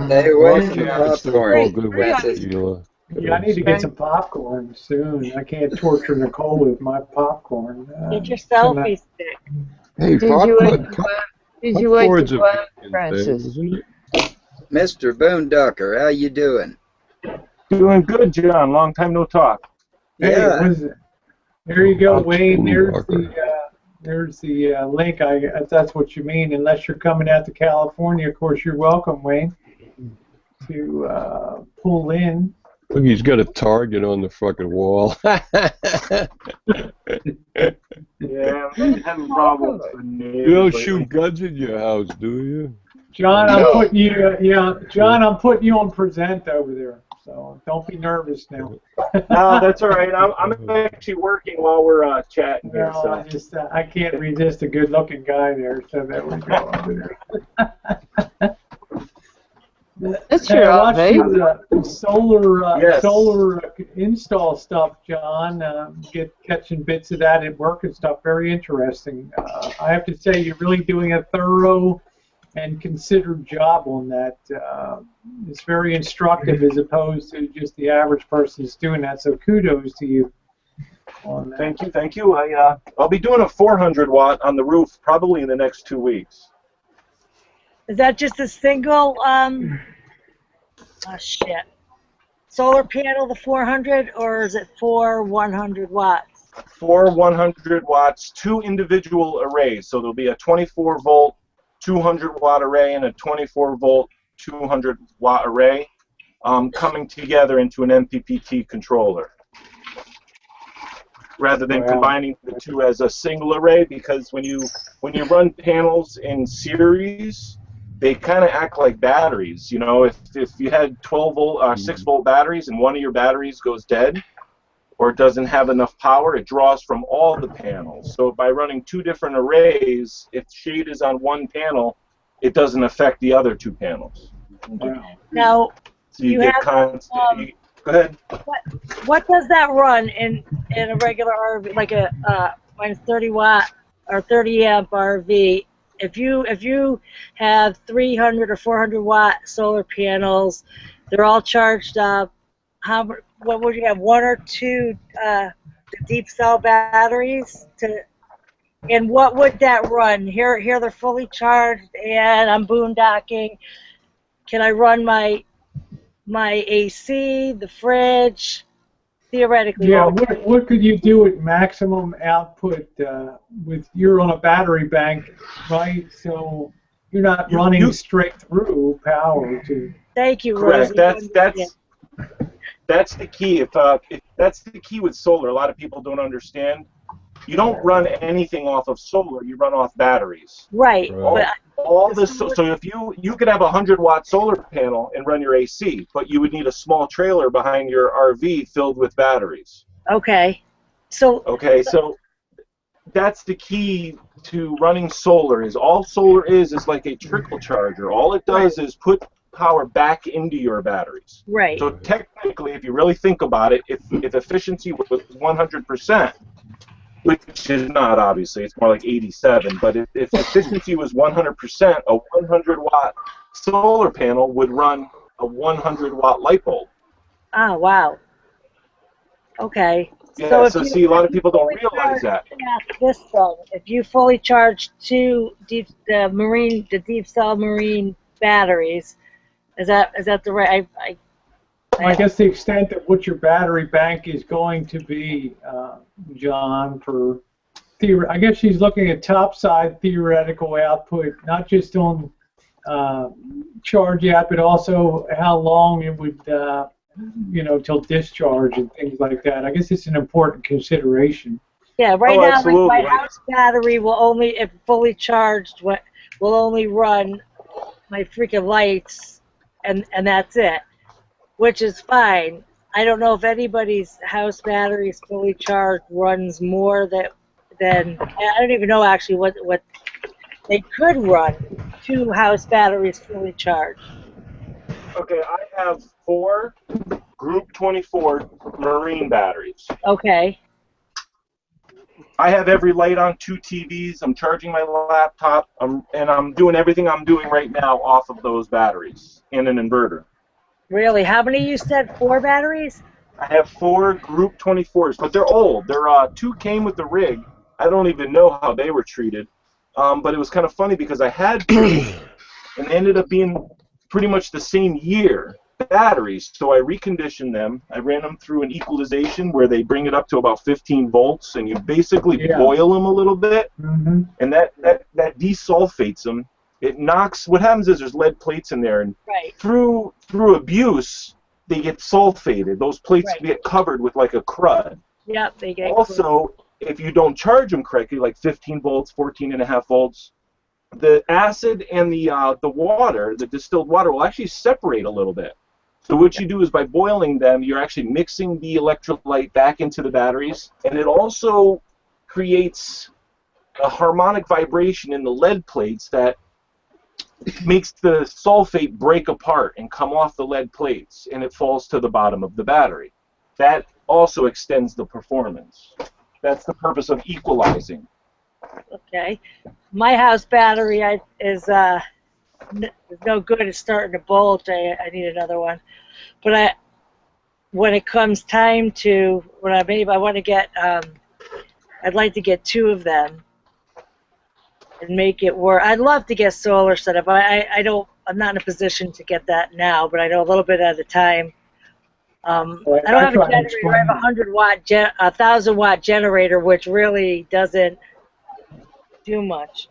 J: Stay away from popcorn.
H: Tequila.
A: Yeah, I need to get some popcorn soon. I can't torture Nicole with my popcorn.
C: Get your selfie stick.
H: Hey,
L: Did you wait to work, Francis?
J: Mr. Boondocker, how you doing?
I: Doing good, John. Long time no talk.
J: Yeah.
A: Hey, there you go, Wayne. There's the link. If that's what you mean. Unless you're coming out to California, of course you're welcome, Wayne, to pull in.
H: Look, he's got a target on the fucking wall.
I: Yeah, having problems with
H: You don't
I: neighbors
H: shoot
I: lately.
H: guns in your house, do you?
A: John, I'm
I: No.
A: putting you, John, I'm putting you on present over there. So don't be nervous now.
I: No, that's all right. I'm actually working while we're chatting here.
A: No,
I: So.
A: I just, I can't resist a good-looking guy there. So there we go over there.
L: That's
A: Hey,
L: your
A: I watched
L: RV.
A: your solar
I: Yes.
A: solar install stuff, John. Catching bits of that at work and stuff. Very interesting. I have to say, you're really doing a thorough and considered job on that. It's very instructive as opposed to just the average person that's doing that. So kudos to you on that.
I: Thank you, thank you. I'll be doing a 400 watt on the roof probably in the next 2 weeks.
C: Is that just a single, solar panel, the 400, or is it 4 100 watts?
I: 4 100 watts, 2 individual arrays. So there'll be a 24 volt 200 watt array and a 24 volt 200 watt array coming together into an MPPT controller, rather than combining the two as a single array, because when you run panels in series, they kind of act like batteries. You know, if you had 12 volt 6 volt batteries and one of your batteries goes dead or doesn't have enough power, it draws from all the panels. So by running 2 different arrays, if shade is on one panel, it doesn't affect the other 2 panels.
C: Now,
I: So you get constant. Go ahead.
C: What does that run in a regular RV, like a minus 30 watt or 30 amp RV? If you have 300 or 400 watt solar panels, they're all charged up. What would you have? 1 or 2 deep cell batteries and what would that run? Here they're fully charged, and I'm boondocking. Can I run my AC, the fridge, theoretically?
A: Yeah, what could you do at maximum output with you're on a battery bank, right? So you're not running straight through power to.
C: Thank you,
I: Correct.
C: Rosie.
I: That's the key. If that's the key with solar, a lot of people don't understand. You don't run anything off of solar. You run off batteries.
C: Right.
I: All this. So if you could have a 100 watt solar panel and run your AC, but you would need a small trailer behind your RV filled with batteries.
C: Okay. So
I: that's the key to running solar. Is all solar is like a trickle charger. All it does is put power back into your batteries.
C: Right.
I: So technically, if you really think about it, if efficiency was 100%, which is not, obviously, it's more like 87, but if efficiency was 100%, a 100 watt solar panel would run a 100 watt light bulb.
C: Oh, wow. Okay.
I: Yeah, so see, a lot of people don't realize that.
C: This thing, if you fully charge 2 deep cell marine batteries, is that the right?
A: I guess the extent of what your battery bank is going to be, John, for I guess she's looking at topside theoretical output, not just on charge out, but also how long it would, till discharge and things like that. I guess it's an important consideration.
C: Yeah, right now, my house battery will only, if fully charged, will only run my freaking lights, and that's it. Which is fine. I don't know if anybody's house batteries fully charged runs more than I don't even know actually what they could run 2 house batteries fully charged.
I: Okay, I have 4 Group 24 marine batteries.
C: Okay.
I: I have every light on, 2 TVs. I'm charging my laptop, and I'm doing everything I'm doing right now off of those batteries in an inverter.
C: Really? How many you said? 4 batteries?
I: I have 4 Group 24s, but they're old. They're 2 came with the rig. I don't even know how they were treated, but it was kind of funny because I had 2, and they ended up being pretty much the same year batteries. So I reconditioned them. I ran them through an equalization where they bring it up to about 15 volts, and you basically boil them a little bit, and that desulfates them. It knocks. What happens is there's lead plates in there, and through abuse, they get sulfated. Those plates get covered with like a crud.
C: Yep, they get.
I: Also, if you don't charge them correctly, like 15 volts, 14.5 volts, the acid and the water, the distilled water, will actually separate a little bit. So what you do is by boiling them, you're actually mixing the electrolyte back into the batteries, and it also creates a harmonic vibration in the lead plates that makes the sulfate break apart and come off the lead plates, and it falls to the bottom of the battery. That also extends the performance. That's the purpose of equalizing.
C: Okay. My house battery is no good. It's starting to bulge. I need another one. But when it comes time to, I want to get, I'd like to get 2 of them and make it work. I'd love to get solar set up. I'm not in a position to get that now, but I know a little bit at a time. I don't have a generator. I have a 1,000-watt generator, which really doesn't do much.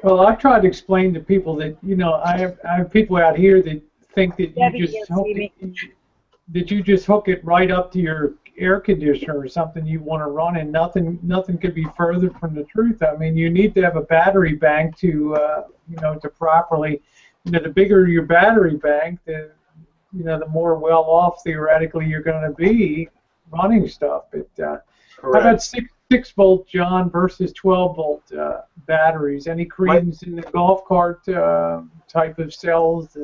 A: Well, I've tried to explain to people that, you know, I have people out here that think that you just hook it right up to your air conditioner or something you want to run, and nothing could be further from the truth. I mean, you need to have a battery bank to you know, to properly, you know, the bigger your battery bank, the the more well off theoretically you're going to be running stuff. But how about 6-volt, John, versus 12-volt batteries? Any credence in the golf cart type of cells?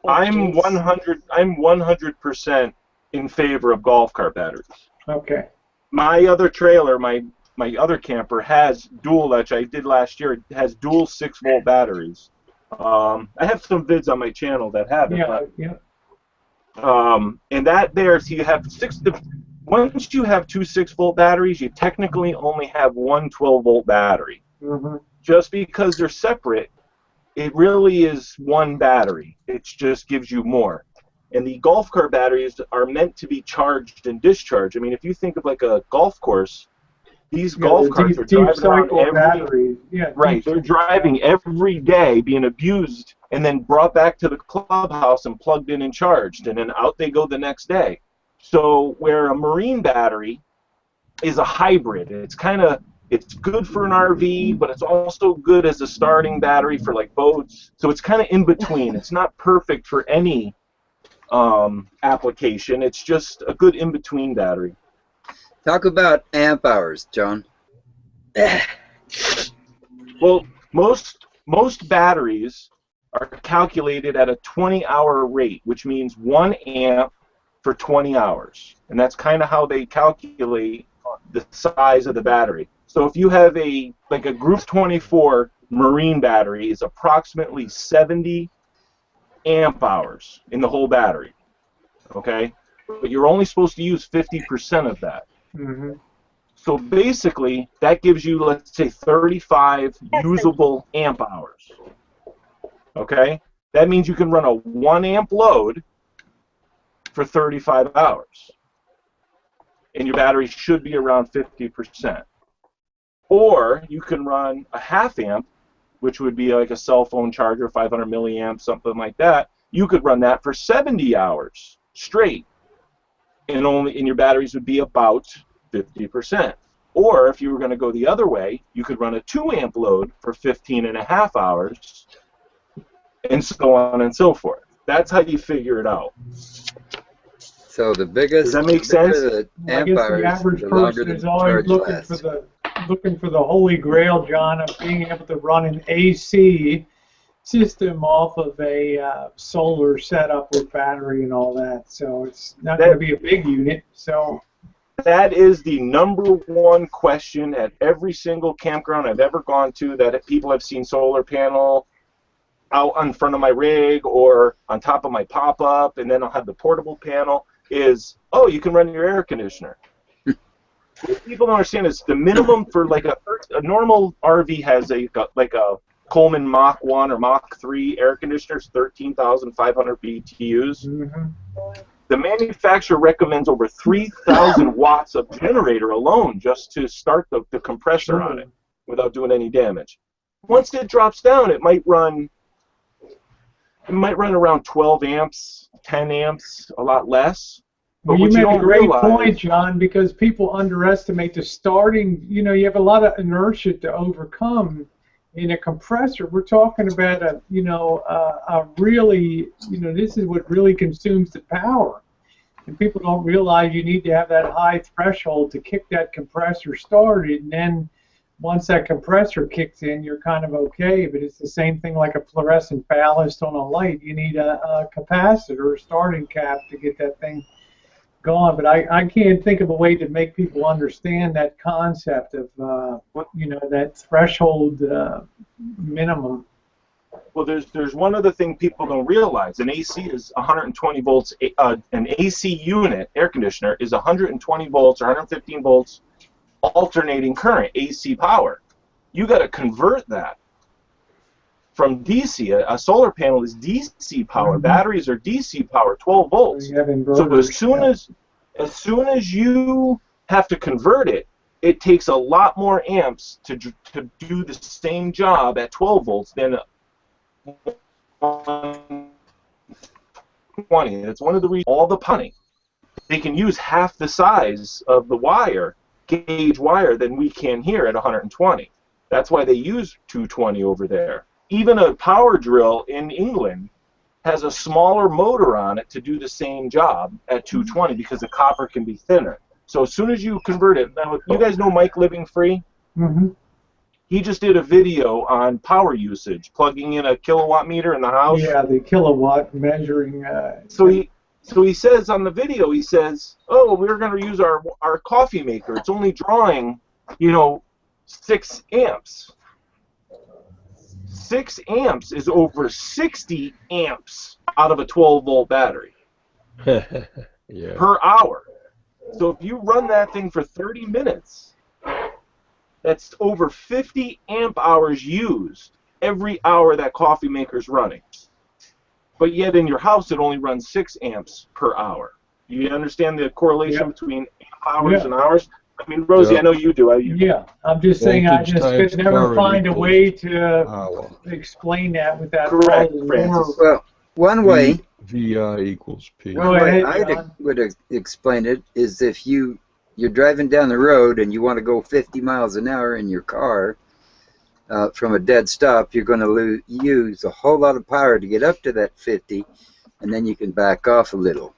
I: I'm 100% in favor of golf cart batteries.
A: Okay.
I: My other trailer, my other camper has dual, which I did last year. It has dual 6-volt batteries. I have some vids on my channel that have it.
A: Yeah.
I: And that there, so you have once you have 2 6-volt batteries, you technically only have 1 12-volt battery.
A: Mm-hmm.
I: Just because they're separate, it really is one battery. It just gives you more. And the golf cart batteries are meant to be charged and discharged. I mean, if you think of like a golf course, these golf carts are driving around they're driving every day, being abused, and then brought back to the clubhouse and plugged in and charged, and then out they go the next day. So where a marine battery is a hybrid, it's good for an RV, but it's also good as a starting battery for like boats. So it's kind of in between. It's not perfect for any application. It's just a good in-between battery.
J: Talk about amp hours, John.
I: Well, most batteries are calculated at a 20-hour rate, which means 1 amp for 20 hours. And that's kind of how they calculate the size of the battery. So if you have a Group 24 marine battery, is approximately 70 amp hours in the whole battery. Okay? But you're only supposed to use 50% of that.
A: Mm-hmm.
I: So basically, that gives you, let's say, 35 usable amp hours. Okay? That means you can run a 1 amp load for 35 hours. And your battery should be around 50%. Or you can run a half amp, which would be like a cell phone charger, 500 milliamps, something like that. You could run that for 70 hours straight. And your batteries would be about 50%. Or if you were going to go the other way, you could run a 2 amp load for 15.5 hours, and so on and so forth. That's how you figure it out.
J: So the biggest.
I: Does that make sense?
A: I guess the average person is always looking for the holy grail, John, of being able to run an AC system off of a solar setup with battery and all that. So it's not going to be a big unit. So
I: that is the #1 question at every single campground I've ever gone to, that people have seen solar panel out in front of my rig or on top of my pop-up, and then I'll have the portable panel, is, oh, you can run your air conditioner. What people don't understand is the minimum for like a normal RV has a Coleman Mach 1 or Mach 3 air conditioners, 13,500 BTUs.
A: Mm-hmm.
I: The manufacturer recommends over 3,000 watts of generator alone just to start the compressor on it without doing any damage. Once it drops down, it might run around 12 amps, 10 amps, a lot less.
A: Well, you made a great point, John, because people underestimate the starting. You know, you have a lot of inertia to overcome in a compressor. We're talking about a really, this is what really consumes the power. And people don't realize you need to have that high threshold to kick that compressor started, and then once that compressor kicks in, you're kind of okay. But it's the same thing like a fluorescent ballast on a light. You need a capacitor, a starting cap to get that thing going. But I can't think of a way to make people understand that concept of that threshold minimum.
I: Well, there's one other thing people don't realize. An AC is 120 volts. An AC unit, air conditioner, is 120 volts or 115 volts alternating current, AC power. You got to convert that from DC. A solar panel is DC power. Mm-hmm. Batteries are DC power, 12 volts. So as soon as you have to convert it, it takes a lot more amps to do the same job at 12 volts than 120. That's one of the reasons all the punning. They can use half the size of the wire, gauge wire, than we can here at 120. That's why they use 220 over there. Even a power drill in England has a smaller motor on it to do the same job at 220 because the copper can be thinner. So as soon as you convert it, now you guys know Mike Living Free? Mm-hmm. He just did a video on power usage, plugging in a kilowatt meter in the house.
A: Yeah, the kilowatt measuring.
I: So he says on the video, he says, oh, we're going to use our coffee maker. It's only drawing, 6 amps. 6 amps is over 60 amps out of a 12-volt battery
H: yeah.
I: per hour. So if you run that thing for 30 minutes, that's over 50 amp hours used every hour that coffee maker's running. But yet in your house, it only runs 6 amps per hour. You understand the correlation between amp hours and hours? I mean, Rosie, I know you do.
A: I'm just saying I just could never find a way to explain that without...
I: Correct, Francis.
J: Well, one way...
H: VI equals P.
J: One way I would explain it is if you're driving down the road and you want to go 50 miles an hour in your car from a dead stop, you're going to use a whole lot of power to get up to that 50, and then you can back off a little.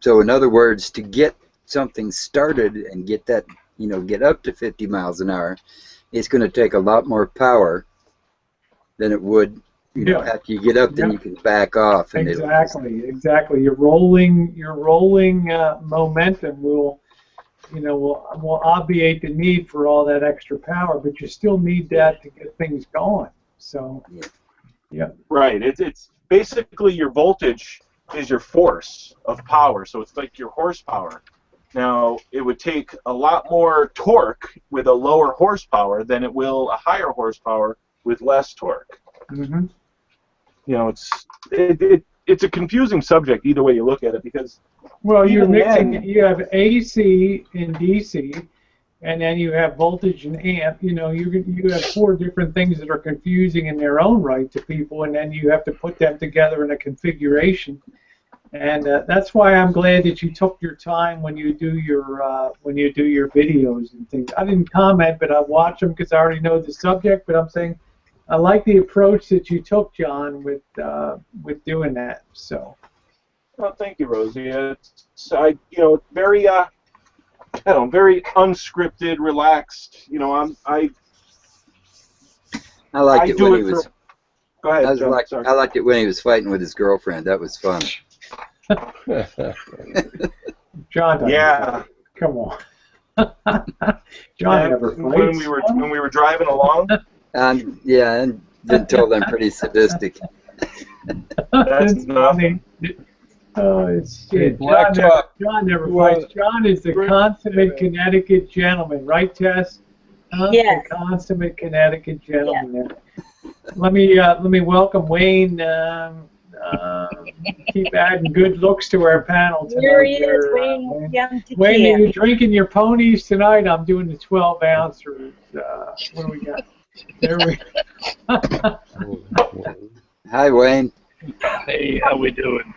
J: So in other words, to get something started and get that, get up to 50 miles an hour, it's going to take a lot more power than it would, after you get up, then you can back off. And
A: exactly. Your rolling momentum will obviate the need for all that extra power, but you still need that to get things going. So, yeah.
I: Right. It's basically your voltage is your force of power, so it's like your horsepower. Now, it would take a lot more torque with a lower horsepower than it will a higher horsepower with less torque.
A: Mm-hmm.
I: It's a confusing subject either way you look at it because...
A: Well, you're mixing, you have AC and DC, and then you have voltage and amp. You have 4 different things that are confusing in their own right to people, and then you have to put them together in a configuration. And that's why I'm glad that you took your time when you do your videos and things. I didn't comment, but I watch them because I already know the subject. But I'm saying I like the approach that you took, John, with doing that. So.
I: Well, thank you, Rosie. It's very very unscripted, relaxed.
J: I liked it when he was.
I: Go ahead, John.
J: I liked it when he was fighting with his girlfriend. That was fun.
A: John.
I: Yeah.
A: Come on. John never fights.
I: When we were driving along.
J: And been told I'm pretty sadistic.
I: That's nothing.
A: Oh, it's shit. John never fights. John is the consummate Connecticut gentleman, right, Tess?
C: Yes.
A: The consummate Connecticut gentleman. Yeah. Let me welcome Wayne. Keep adding good looks to our panel tonight.
C: Here he is, Wayne.
A: Wayne, are you drinking your ponies tonight? I'm doing the 12 ounce. What do we got? There we go.
J: Hi, Wayne.
M: Hey, how we doing?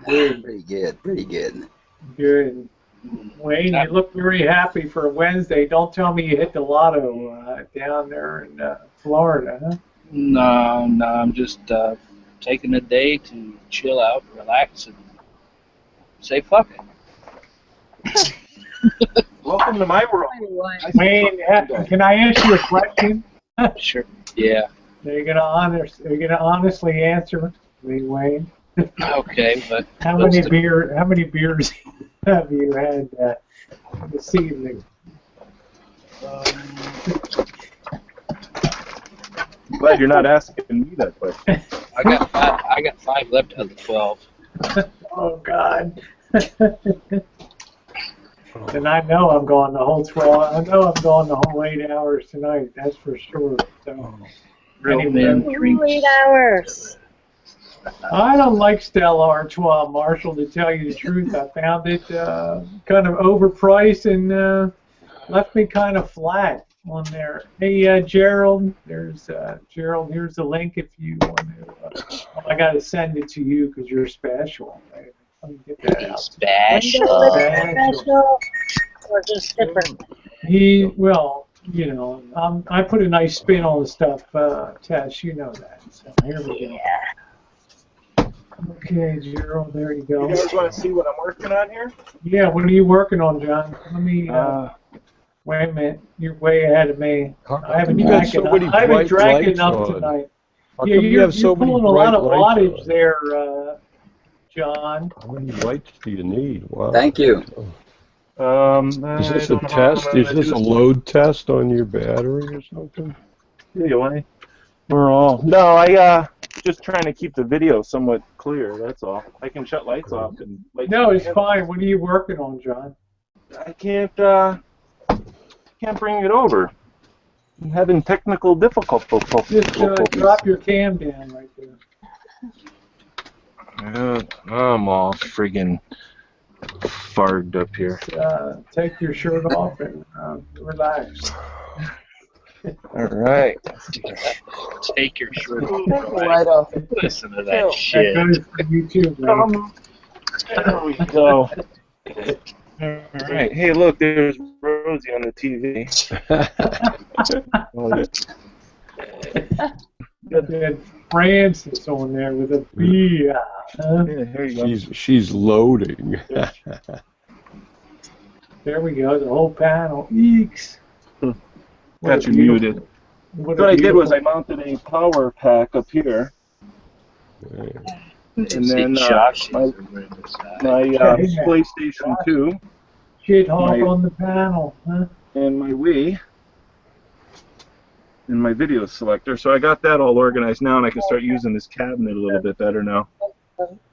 A: Good.
J: Pretty good. Pretty good.
A: Good. Wayne, you look very happy for Wednesday. Don't tell me you hit the lotto down there in Florida, huh?
M: No, I'm just taking a day to chill out, relax, and say fuck it.
I: Welcome to my world.
A: Wayne, can I ask you a question?
M: Sure. Yeah.
A: Are you gonna honestly answer me, Wayne?
M: Okay, but
A: how many beers have you had this evening?
I: Glad you're not asking me that question.
M: I got 5 left out of the 12.
A: Oh God. And I know I'm going the whole 12. I know I'm going the whole 8 hours tonight. That's for sure. So,
M: Real men drinks.
C: 8 hours.
A: I don't like Stella Artois, Marshall, to tell you the truth. I found it kind of overpriced and left me kind of flat on there. Hey, Gerald, there's Gerald. Here's the link if you want to. I got to send it to you because you're special. Right? Let me get that out.
C: Special. Or just different?
A: Well, you know, I put a nice spin on the stuff, Tess. You know that. So here we go. Okay, Gerald, there you go.
I: You guys want to see what I'm working on here?
A: Yeah, what are you working on, John? Let me. Wait a minute, you're way ahead of me. I haven't drank enough tonight. Yeah, you're pulling a lot of wattage there, John.
H: How many lights do you need? Wow.
J: Thank you.
H: Is this a test? Is this a load test on your battery or something?
I: Anyway, I just trying to keep the video somewhat clear. That's all. I can shut lights off and.
A: No, it's fine. What are you working on, John?
I: I can't bring it over. I'm having technical difficulties.
A: Just drop your cam down right there.
I: I'm all friggin' farged up here.
A: Just, take your shirt off and relax.
I: All right.
M: Take your shirt
L: Right off.
M: Listen to that shit.
A: That goes for you too, man.
I: There we go. All right. Hey, look, there's Rosie on the TV.
A: Got that Francis on there with a B.
I: Yeah, here you go.
H: She's loading.
A: There we go. The whole panel. Eeks.
I: Got you muted. What I did was I mounted a power pack up here. And then my PlayStation 2.
A: Shit hop on the panel, huh?
I: And my Wii. And my video selector. So I got that all organized now, and I can start using this cabinet a little bit better now.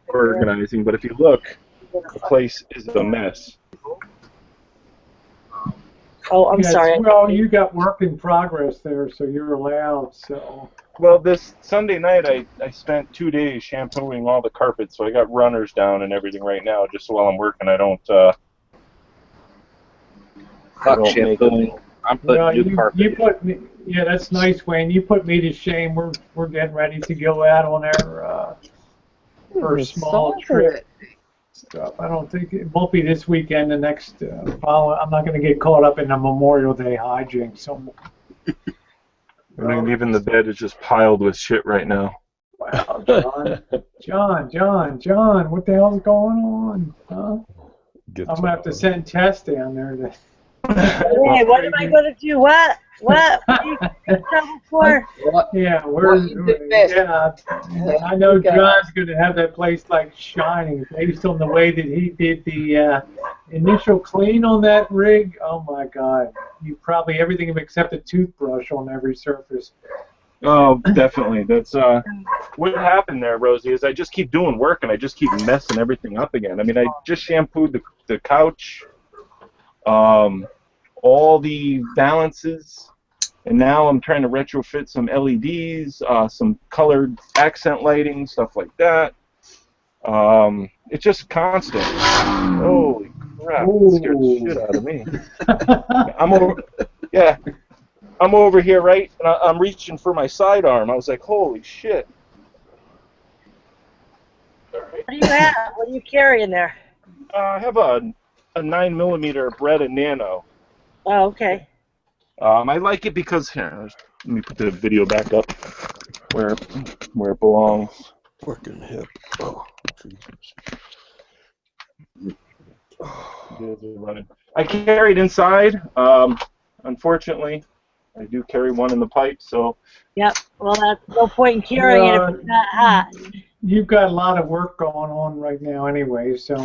I: Organizing. But if you look, the place is a mess.
C: Oh, I'm sorry.
A: Well, you got work in progress there, so you're allowed. So.
I: Well, this Sunday night, I spent 2 days shampooing all the carpets, so I got runners down and everything right now, just so while I'm working, I don't
M: shampooing. I'm putting new carpet.
A: You put me. Yeah, that's nice, Wayne. You put me to shame. We're getting ready to go out on our first small trip. Stuff. I don't think it won't be this weekend. The next I'm not going to get caught up in the Memorial Day hijinks. So.
I: I think even the bed is just piled with shit right now.
A: Wow, John, what the hell's going on? Huh? I'm gonna have to send Tess down there to.
C: Hey, what am I gonna do? What? What are you in trouble for?
A: Yeah, I know John's gonna have that place like shining based on the way that he did the initial clean on that rig. Oh my God, you probably everything except a toothbrush on every surface.
I: Oh, definitely. That's what happened there, Rosie. Is I just keep doing work and I just keep messing everything up again. I mean, I just shampooed the couch. All the balances, and now I'm trying to retrofit some LEDs, some colored accent lighting, stuff like that. It's just constant. Holy crap! It scared the shit out of me. I'm over here, right, and I'm reaching for my sidearm. I was like, holy shit. All right.
C: What do you have? What are you carrying there?
I: I have a 9mm Beretta Nano.
C: Oh, okay.
I: I like it because here, let me put the video back up where it belongs.
H: Fucking hip. Oh,
I: I carry it inside. Unfortunately, I do carry one in the pipe, so.
C: Yep. Well, that's no point in carrying it if it's not hot.
A: You've got a lot of work going on right now anyway, so.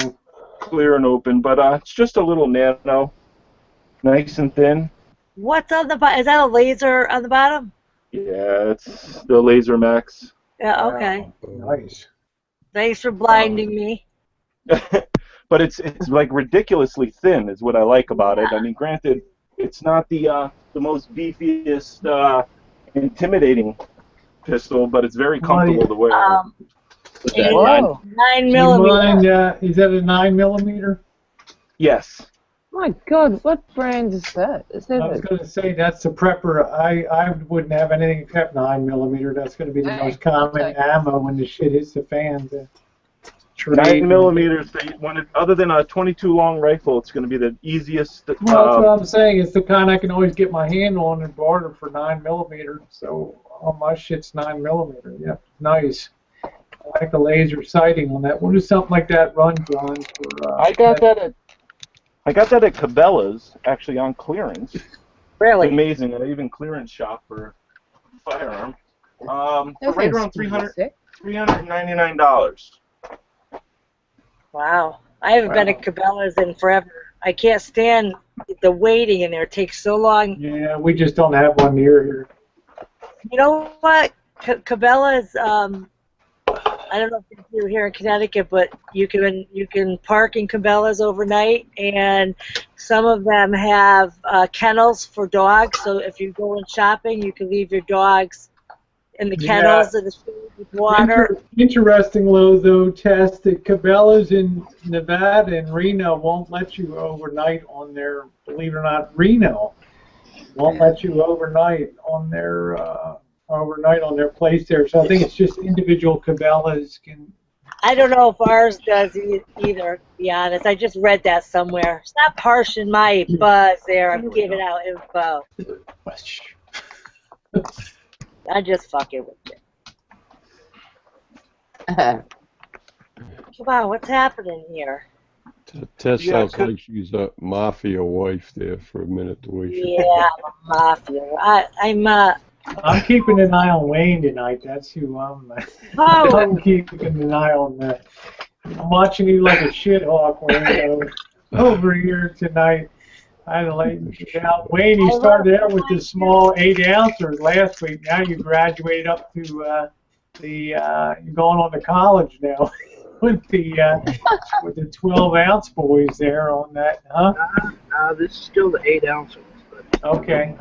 I: Clear and open, but it's just a little Nano, nice and thin.
C: What's on the bottom? Is that a laser on the bottom?
I: Yeah, it's the Laser Max.
C: Yeah, okay.
A: Nice.
C: Thanks for blinding me.
I: But it's like ridiculously thin is what I like about it. I mean, granted, it's not the most beefiest, intimidating pistol, but it's very comfortable to wear.
C: 9mm.
A: Is that a 9mm?
I: Yes.
L: My God, what brand is that? Is that
A: I was going to say that's the prepper. I wouldn't have anything except 9mm. That's going to be the most common ammo when the shit hits the fan.
I: 9mm. Other than a 22 long rifle, it's going to be the easiest.
A: Well, that's what I'm saying. It's the kind I can always get my hand on and barter for 9mm. So all my shit's 9mm. Yeah, nice. I like the laser sighting on that. What does something like that run, John?
I: I got that at Cabela's, actually on clearance.
C: Really?
I: It's amazing. I even clearance shop for a firearm. For right around $399.
C: Wow. I haven't been at Cabela's in forever. I can't stand the waiting in there. It takes so long.
A: Yeah, we just don't have one near here.
C: You know what? Cabela's, I don't know if you're here in Connecticut, but you can park in Cabela's overnight, and some of them have kennels for dogs. So if you're going shopping, you can leave your dogs in the kennels and it's filled with water.
A: Interesting, though, Tess, that Cabela's in Nevada and Reno won't let you overnight on their, believe it or not, Reno won't let you overnight on their place there. So I think it's just individual Cabela's can.
C: I don't know if ours does either, to be honest. I just read that somewhere. Stop harshing my buzz there. I'm giving out info. I'm just fucking with you. Come on, what's happening here?
H: Tess sounds like she's a mafia wife there for a minute. The way she.
C: Yeah, I'm a mafia.
A: I'm keeping an eye on Wayne tonight. That's who I'm. I'm keeping an eye on. I'm watching you like a shithawk, Wayne. Over here tonight. I had to let you out. Wayne, you started out with the small 8-ouncer last week. Now you graduated up to you're going on to college now with the 12-ounce boys there on that, huh?
M: No, this is still the 8-ounce ones. But
A: okay.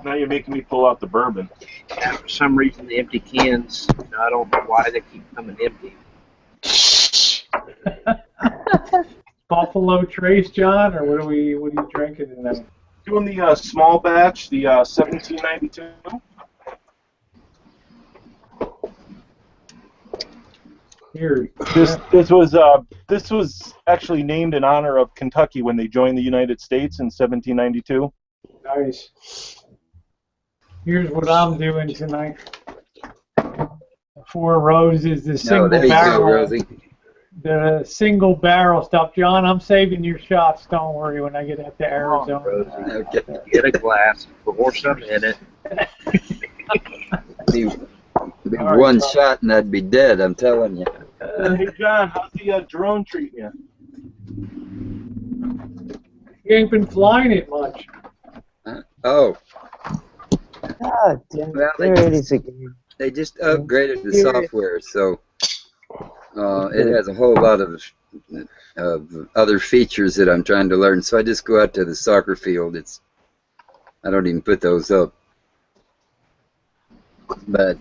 I: Now you're making me pull out the bourbon.
M: Yeah, for some reason, the empty cans, I don't know why they keep coming empty.
A: Buffalo Trace, John, or what are you drinking tonight?
I: Doing the small batch, the 1792.
A: Here.
I: This was actually named in honor of Kentucky when they joined the United States in 1792.
A: Nice. Here's what I'm doing tonight. Four Roses, the single barrel. The single barrel stuff, John. I'm saving your shots. Don't worry when I get out to Arizona.
M: Okay. Get a glass, pour some in it.
J: Be one shot and I'd be dead. I'm telling you.
I: Hey John, how's the drone treating you?
A: You ain't been flying it much.
J: Oh.
L: God damn it.
J: Well,
L: There it is again.
J: They just upgraded the software, so it has a whole lot of other features that I'm trying to learn. So I just go out to the soccer field. I don't even put those up. But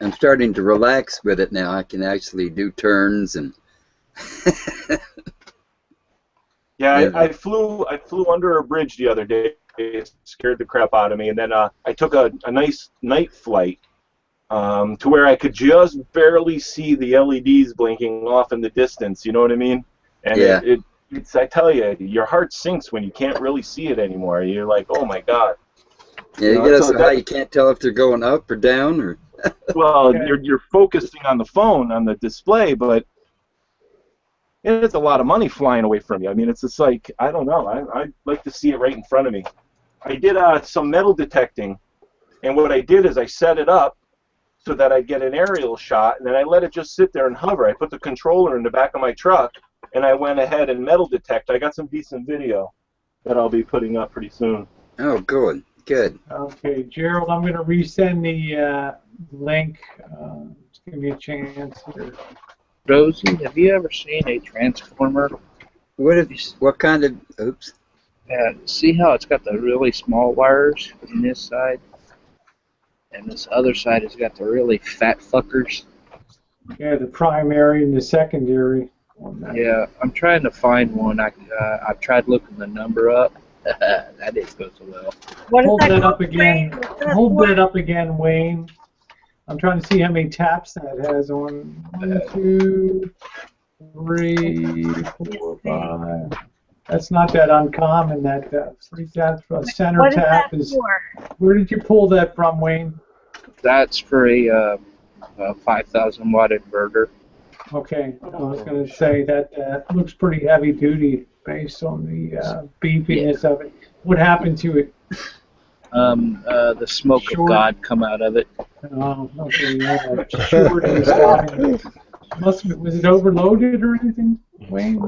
J: I'm starting to relax with it now. I can actually do turns and.
I: Yeah, I flew under a bridge the other day. It scared the crap out of me, and then I took a nice night flight to where I could just barely see the LEDs blinking off in the distance. You know what I mean? And
J: Yeah.
I: it's I tell you, your heart sinks when you can't really see it anymore. You're like, oh my god.
J: Yeah, you get so high you can't tell if they're going up or down or.
I: Well, you're focusing on the phone, on the display, but it's a lot of money flying away from you. I mean, it's just like, I don't know. I like to see it right in front of me. I did some metal detecting, and what I did is I set it up so that I get an aerial shot, and then I let it just sit there and hover. I put the controller in the back of my truck, and I went ahead and metal detect. I got some decent video that I'll be putting up pretty soon.
J: Oh, good. Good.
A: Okay, Gerald, I'm going to resend the link. Just give me a chance here.
M: Rosie, have you ever seen a transformer?
J: What kind of? Oops.
M: See how it's got the really small wires on this side, and this other side has got the really fat fuckers.
A: Yeah, the primary and the secondary.
M: Yeah, I'm trying to find one. I've tried looking the number up. That didn't go so well.
A: Hold that up again. Hold that up again, Wayne. I'm trying to see how many taps that has on. 1, 2, 3, 4, 5. That's not that uncommon. That 3 taps for a center tap is. Where did you pull that from, Wayne?
M: That's for a 5,000 watt inverter.
A: Okay, I was going to say that looks pretty heavy duty based on the beefiness of it. What happened to it?
M: The smoke of God come out of it.
A: Oh, okay, yeah. Shorting. Was it overloaded or anything, Wayne?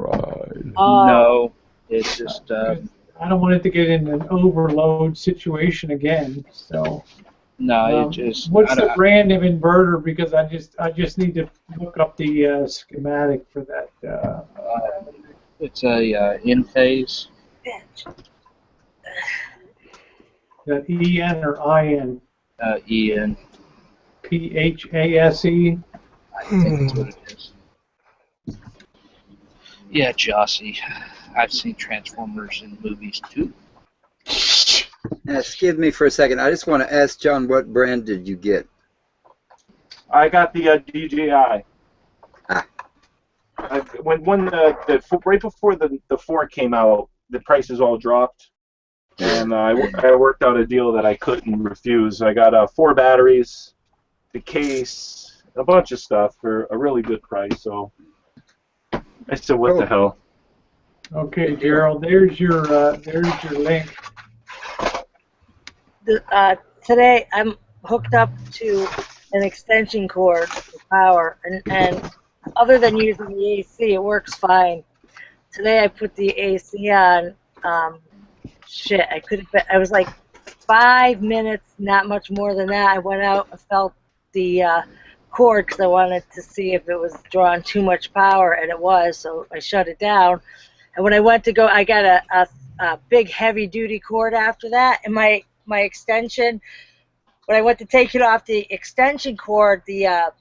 M: No, it's just.
A: I don't want it to get in an overload situation again. So.
M: No, it just.
A: What's the brand of inverter? Because I just need to look up the schematic for that.
M: It's a in-phase.
A: That EN or IN?
M: EN.
A: PHASE?
M: I think that's what it is. Yeah, Jossie. I've seen Transformers in movies too.
J: Excuse me for a second. I just want to ask John, what brand did you get?
I: I got the DJI. When right before the 4 came out, the prices all dropped, and I worked out a deal that I couldn't refuse. I got 4 batteries, the case, a bunch of stuff for a really good price. So I said, "What the hell?"
A: Okay, Gerald. There's your link.
C: Today I'm hooked up to an extension cord for power, and other than using the AC, it works fine. Today I put the AC on. Shit, I was like 5 minutes, not much more than that. I went out and felt the cord because I wanted to see if it was drawing too much power, and it was, so I shut it down. And when I went to go, I got a big heavy-duty cord after that, and my extension, when I went to take it off the extension cord, the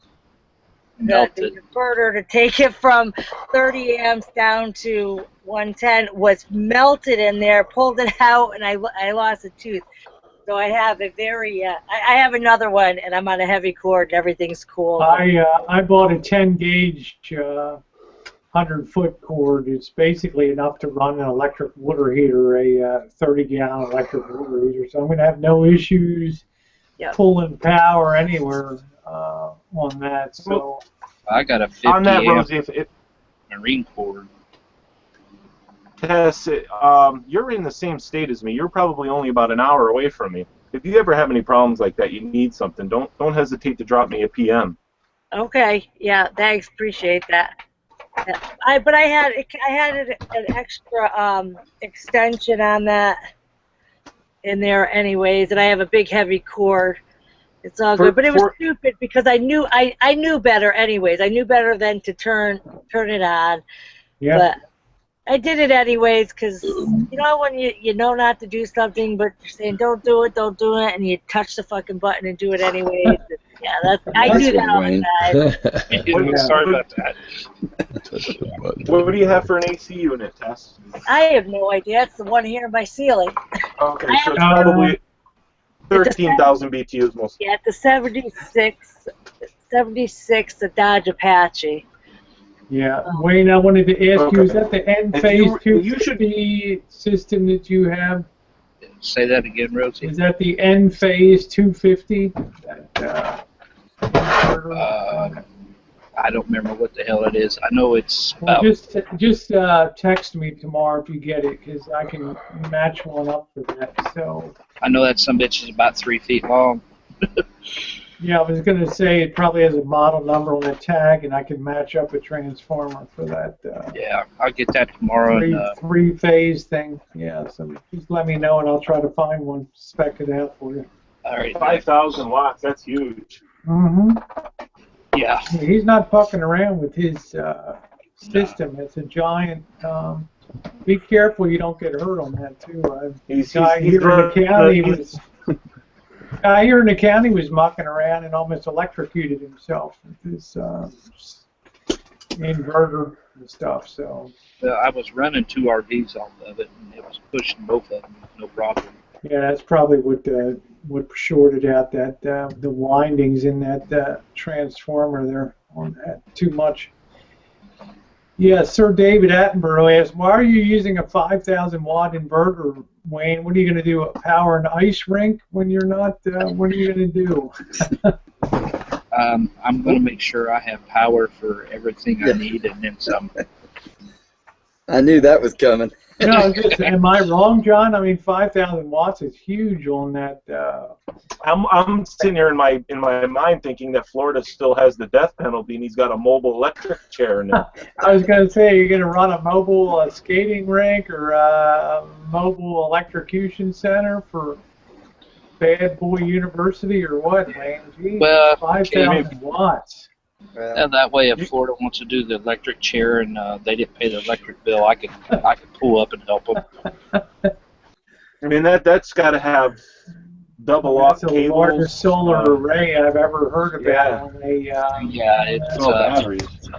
C: inverter to take it from 30 amps down to 110 was melted in there, pulled it out, and I lost a tooth. So I have a very, I have another one, and I'm on a heavy cord, and everything's cool.
A: I bought a 10 gauge 100-foot cord. It's basically enough to run an electric water heater, a 30-gallon electric water heater. So I'm going to have no issues pulling power anywhere on that. So
M: I got a 50
I: on that,
M: amp
I: Rosie,
M: marine cord.
I: Tess, you're in the same state as me. You're probably only about an hour away from me. If you ever have any problems like that, you need something, don't hesitate to drop me a PM.
C: Okay, yeah, thanks, appreciate that. Yeah. But I had an extra extension on that in there anyways, and I have a big heavy cord. It's all good, but it was stupid because I knew better anyways. I knew better than to turn it on. Yeah. But I did it anyways because you know when you know not to do something, but you're saying don't do it, and you touch the fucking button and do it anyways. Yeah, I do that all the time.
I: Sorry about that. What do you have for an AC unit, Tess?
C: I have no idea. It's the one here in my ceiling.
I: Okay, so it's probably 13,000 BTUs most.
C: Yeah, the 76, the Dodge Apache.
A: Yeah, Wayne, I wanted to ask you, is that the end phase
I: you should
A: 250 system that you have?
M: Say that again, Rosie.
A: Is that the end phase 250?
M: I don't remember what the hell it is. I know it's
A: Well,
M: about.
A: just text me tomorrow if you get it, because I can match one up for that. So.
M: I know that some bitch is about 3 feet long.
A: Yeah, I was going to say it probably has a model number on the tag, and I can match up a transformer for that.
M: Yeah, I'll get that tomorrow.
A: Three-phase thing. Yeah, so just let me know, and I'll try to find one, spec it out for you.
M: All right.
I: 5,000 watts. That's huge.
A: Mm-hmm.
M: Yeah.
A: He's not fucking around with his system. It's a giant. Be careful you don't get hurt on that too. Guy here in the county was mucking around and almost electrocuted himself with his inverter and stuff. So.
M: I was running 2 RVs off of it, and it was pushing both of them, no problem.
A: Yeah, that's probably what shorted out that the windings in that transformer there on that too much. Yeah, Sir David Attenborough asked, why are you using a 5,000 watt inverter, Wayne? What are you going to do? Power an ice rink when you're not? What are you going to do?
M: I'm going to make sure I have power for everything I need and then some.
J: I knew that was coming.
A: No, am I wrong, John? I mean, 5,000 watts is huge on that.
I: I'm sitting here in my mind thinking that Florida still has the death penalty, and he's got a mobile electric chair in there.
A: I was going to say, you're going to run a mobile skating rink or a mobile electrocution center for Bad Boy University or what, man? Jeez,
M: well,
A: 5,000 watts.
M: And that way, if Florida wants to do the electric chair and they didn't pay the electric bill, I could pull up and help them.
I: I mean, that's got to have double aught cables.
A: That's the largest solar array I've ever heard about.
M: Yeah, it's
I: batteries.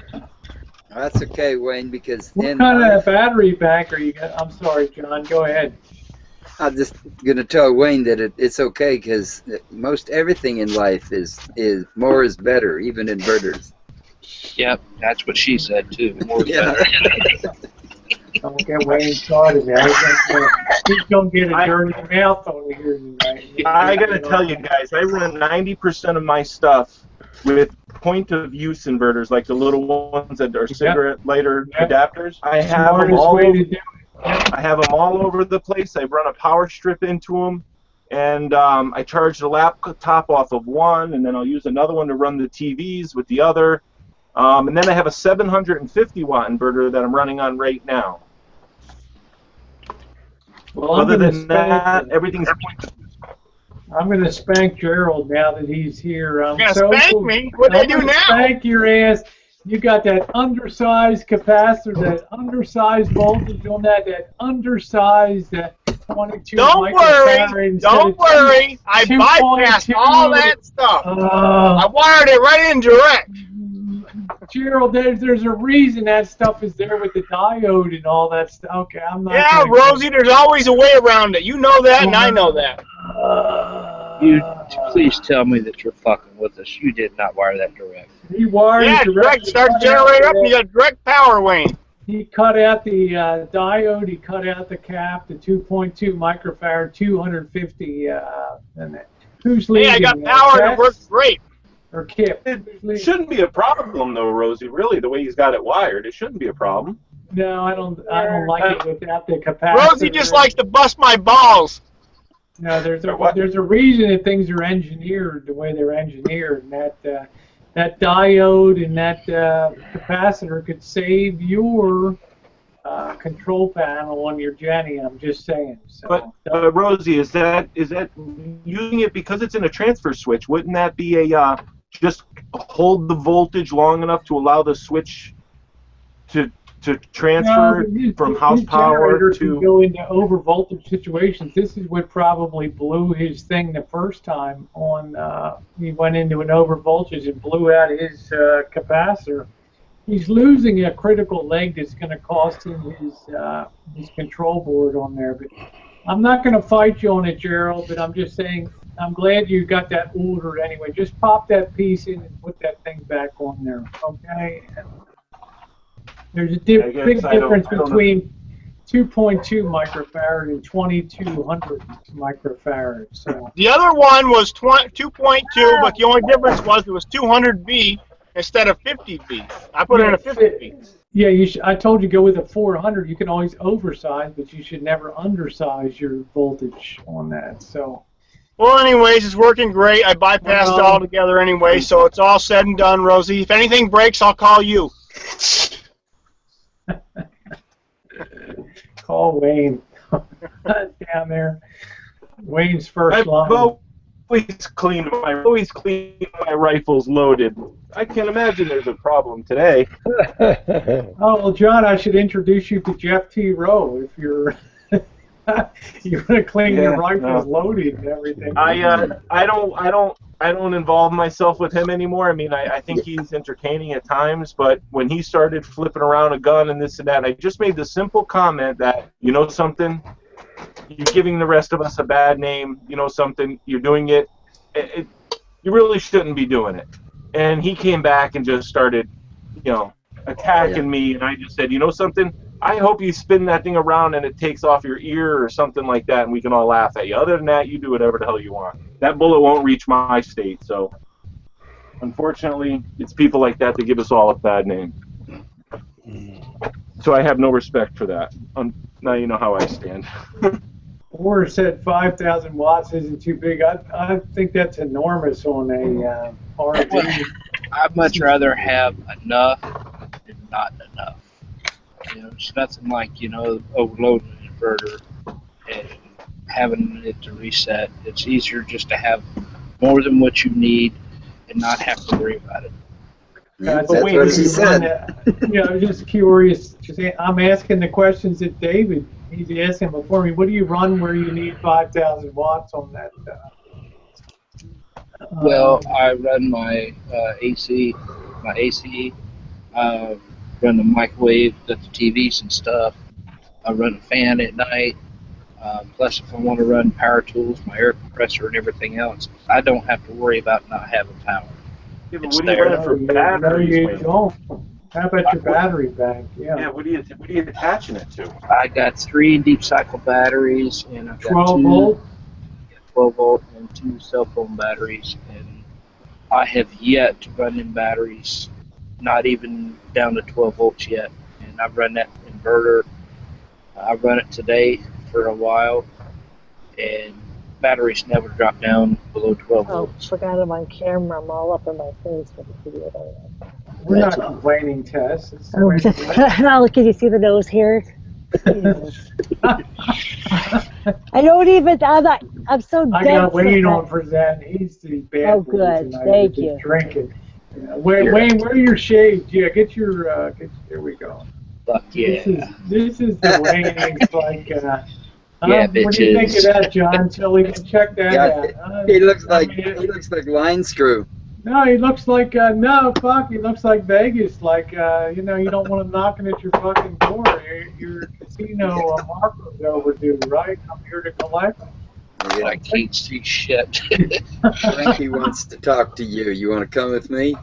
J: That's okay, Wayne, because
A: what kind of battery bank are you got? I'm sorry, John. Go ahead.
J: I'm just going to tell Wayne that it's okay because most everything in life is more is better, even inverters.
M: Yep, that's what she said too. More is better.
A: Don't get Wayne started now. He's going to get a dirty mouth on here tonight.
I: I got to tell you guys, I run 90% of my stuff with point-of-use inverters, like the little ones that are cigarette lighter adapters. I have them all over. I have them all over the place. I run a power strip into them, and I charge the laptop off of one, and then I'll use another one to run the TVs with the other. And then I have a 750 watt inverter that I'm running on right now.
A: Well,
I: other than that, everything's
A: I'm going to spank Gerald now that he's here.
N: You're going to spank me? What do I do now?
A: Spank your ass. You got that undersized capacitor, that undersized voltage on that undersized 22 microfarad.
N: Don't worry. I bypassed all that stuff. I wired it right in direct.
A: Gerald, there's a reason that stuff is there with the diode and all that stuff. Okay, I'm not.
N: Yeah, Rosie, there's always a way around it. You know that, and I know that.
M: You please tell me that you're fucking with us. You did not wire that direct.
A: He wired it
N: direct. Start the generator up, and you got direct power, Wayne.
A: He cut out the diode. He cut out the cap, the 2.2 microfarad, 250. And who's leading?
N: Hey, I got power, and it works great.
A: Or Kip.
I: It shouldn't be a problem, though, Rosie. Really, the way he's got it wired, it shouldn't be a problem.
A: No, I don't like it without the capacitor.
N: Rosie just likes to bust my balls.
A: No, there's a reason that things are engineered the way they're engineered, and that diode and that capacitor could save your control panel on your Jenny. I'm just saying. So,
I: but Rosie, is that using it because it's in a transfer switch? Wouldn't that be a just hold the voltage long enough to allow the switch to transfer from house power to
A: go into over voltage situations? This is what probably blew his thing the first time on. He went into an over voltage and blew out his capacitor. He's losing a critical leg that's going to cost him his control board on there. But I'm not going to fight you on it, Gerald, but I'm just saying I'm glad you got that ordered anyway. Just pop that piece in and put that thing back on there, okay? There's a big difference between 2.2 microfarad and 2200 microfarad. So
N: The other one was 2.2, but the only difference was it was 200V instead of 50V. I put in a 50V.
A: Yeah, I told you go with a 400. You can always oversize, but you should never undersize your voltage on that. So.
N: Well, anyways, it's working great. I bypassed it all together anyway, so it's all said and done, Rosie. If anything breaks, I'll call you.
A: Call Wayne down there. Wayne's first line.
I: I've always cleaned my rifles loaded. I can't imagine there's a problem today.
A: Oh well, John, I should introduce you to Jeff T. Rowe if you're you want to clean your rifles loaded and everything.
I: I don't involve myself with him anymore. I mean, I think he's entertaining at times, but when he started flipping around a gun and this and that, I just made the simple comment that, you know something, you're giving the rest of us a bad name, you know something, you're doing it, you really shouldn't be doing it. And he came back and just started, you know, attacking me, and I just said, you know something, I hope you spin that thing around and it takes off your ear or something like that, and we can all laugh at you. Other than that, you do whatever the hell you want. That bullet won't reach my state, so unfortunately, it's people like that that give us all a bad name. So I have no respect for that. Now you know how I stand.
A: Or said 5,000 watts isn't too big. I think that's enormous on a RV.
M: I'd much rather have enough than not enough. You know, it's nothing like, you know, overloading an inverter and having it to reset. It's easier just to have more than what you need and not have to worry about it.
J: That's what she said.
A: Yeah, I was just curious. I'm asking the questions that David, he's asking before me. What do you run where you need 5,000 watts on that?
M: Well, I run my AC, run the microwave, got the TVs and stuff. I run a fan at night. Plus, if I want to run power tools, my air compressor and everything else, I don't have to worry about not having power.
I: Yeah, but what are you running for batteries?
A: No, you don't. How about your battery bank? Yeah.
I: What are you attaching it to?
M: I got 3 deep cycle batteries, and I've got
A: 12 volt?
M: 12 volt and 2 cell phone batteries, and I have yet to run in batteries, not even down to 12 volts yet. And I've run that inverter. I run it today for a while, and batteries never drop down below 12 volts.
C: Oh, forgot I'm on camera. I'm all up in my face with the video.
A: We're not complaining, Tess.
C: Oh, can you see the nose hairs? I don't even. I'm so dead.
A: I got Wayne on for that. He's the bad
C: Oh, good. Thank you.
A: Drinking. Wayne, where are your shades? Yeah, get your. There we go.
M: Fuck yeah.
A: This is the Wayne. It's like.
M: Yeah,
A: what do you think of that, John? So we can check that out.
J: He looks like line screw.
A: No, he looks like no, fuck. He looks like Vegas. Like you know, you don't want him knocking at your fucking door. Your casino marker's overdue, right? I'm here to collect.
J: Yeah.
M: I can't see shit.
J: Frankie wants to talk to you. You want to come with me?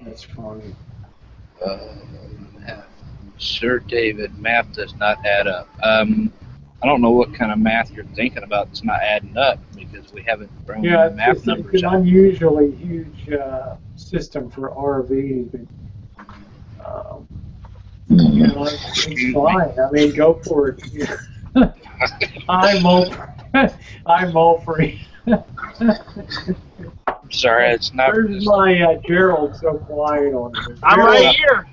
A: That's funny.
M: Sir David, math does not add up. I don't know what kind of math you're thinking about that's not adding up, because we haven't thrown the math numbers
A: it's an
M: out.
A: unusually huge system for RVs. You know, it's fine. I mean, go for it. I'm all free.
M: Sorry, it's not.
A: Where's my Gerald so quiet on this?
N: I'm right here.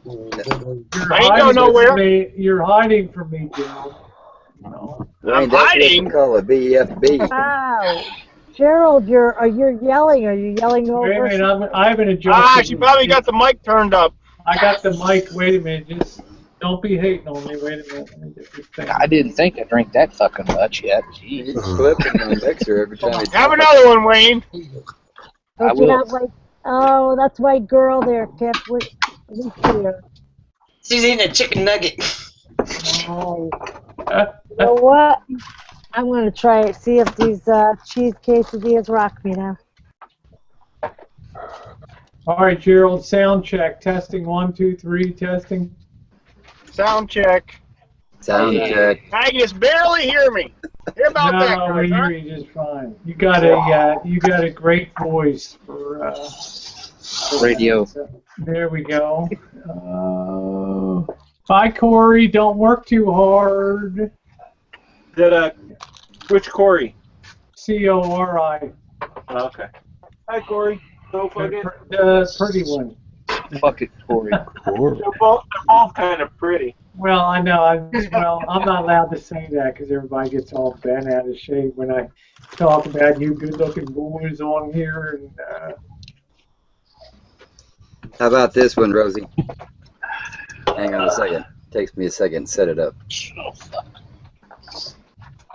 N: I ain't going nowhere.
A: You're hiding from me, Gerald. No.
N: I'm hiding.
J: That's what we call a BFB.
C: Wow. Gerald, you're yelling. Are you yelling over?
A: Wait a minute, I haven't adjusted.
N: She probably got the mic turned up.
A: I got the mic. Wait a minute. Just don't be hating on me. Wait a minute. Let me get this thing.
M: I didn't think I drank that fucking much yet. Jeez.
J: He's flipping on mixer every time.
N: Have another one, Wayne.
C: Don't you not like? Oh, that's my girl there. Can't wait. Here.
K: She's eating a chicken nugget.
C: You know what? I'm going to try it, see if these cheese quesadillas rock me now.
A: All right, Gerald, sound check. Testing 1, 2, 3, testing.
N: Sound check.
J: Sound check.
N: I can just barely hear me. Hear about that,
A: No,
N: guys,
A: we
N: huh?
A: hear you just fine. You got a great voice for
M: Radio.
A: There we go. Bye, Corey. Don't work too hard.
I: Which Corey?
A: Cori.
I: Oh, okay. Hi, Corey. So fucking.
A: The pretty one.
M: Fucking Corey.
I: They're both kind of pretty.
A: Well, I know. I'm not allowed to say that because everybody gets all bent out of shape when I talk about you good-looking boys on here. And
J: How about this one, Rosie? Hang on a second. Takes me a second to set it up.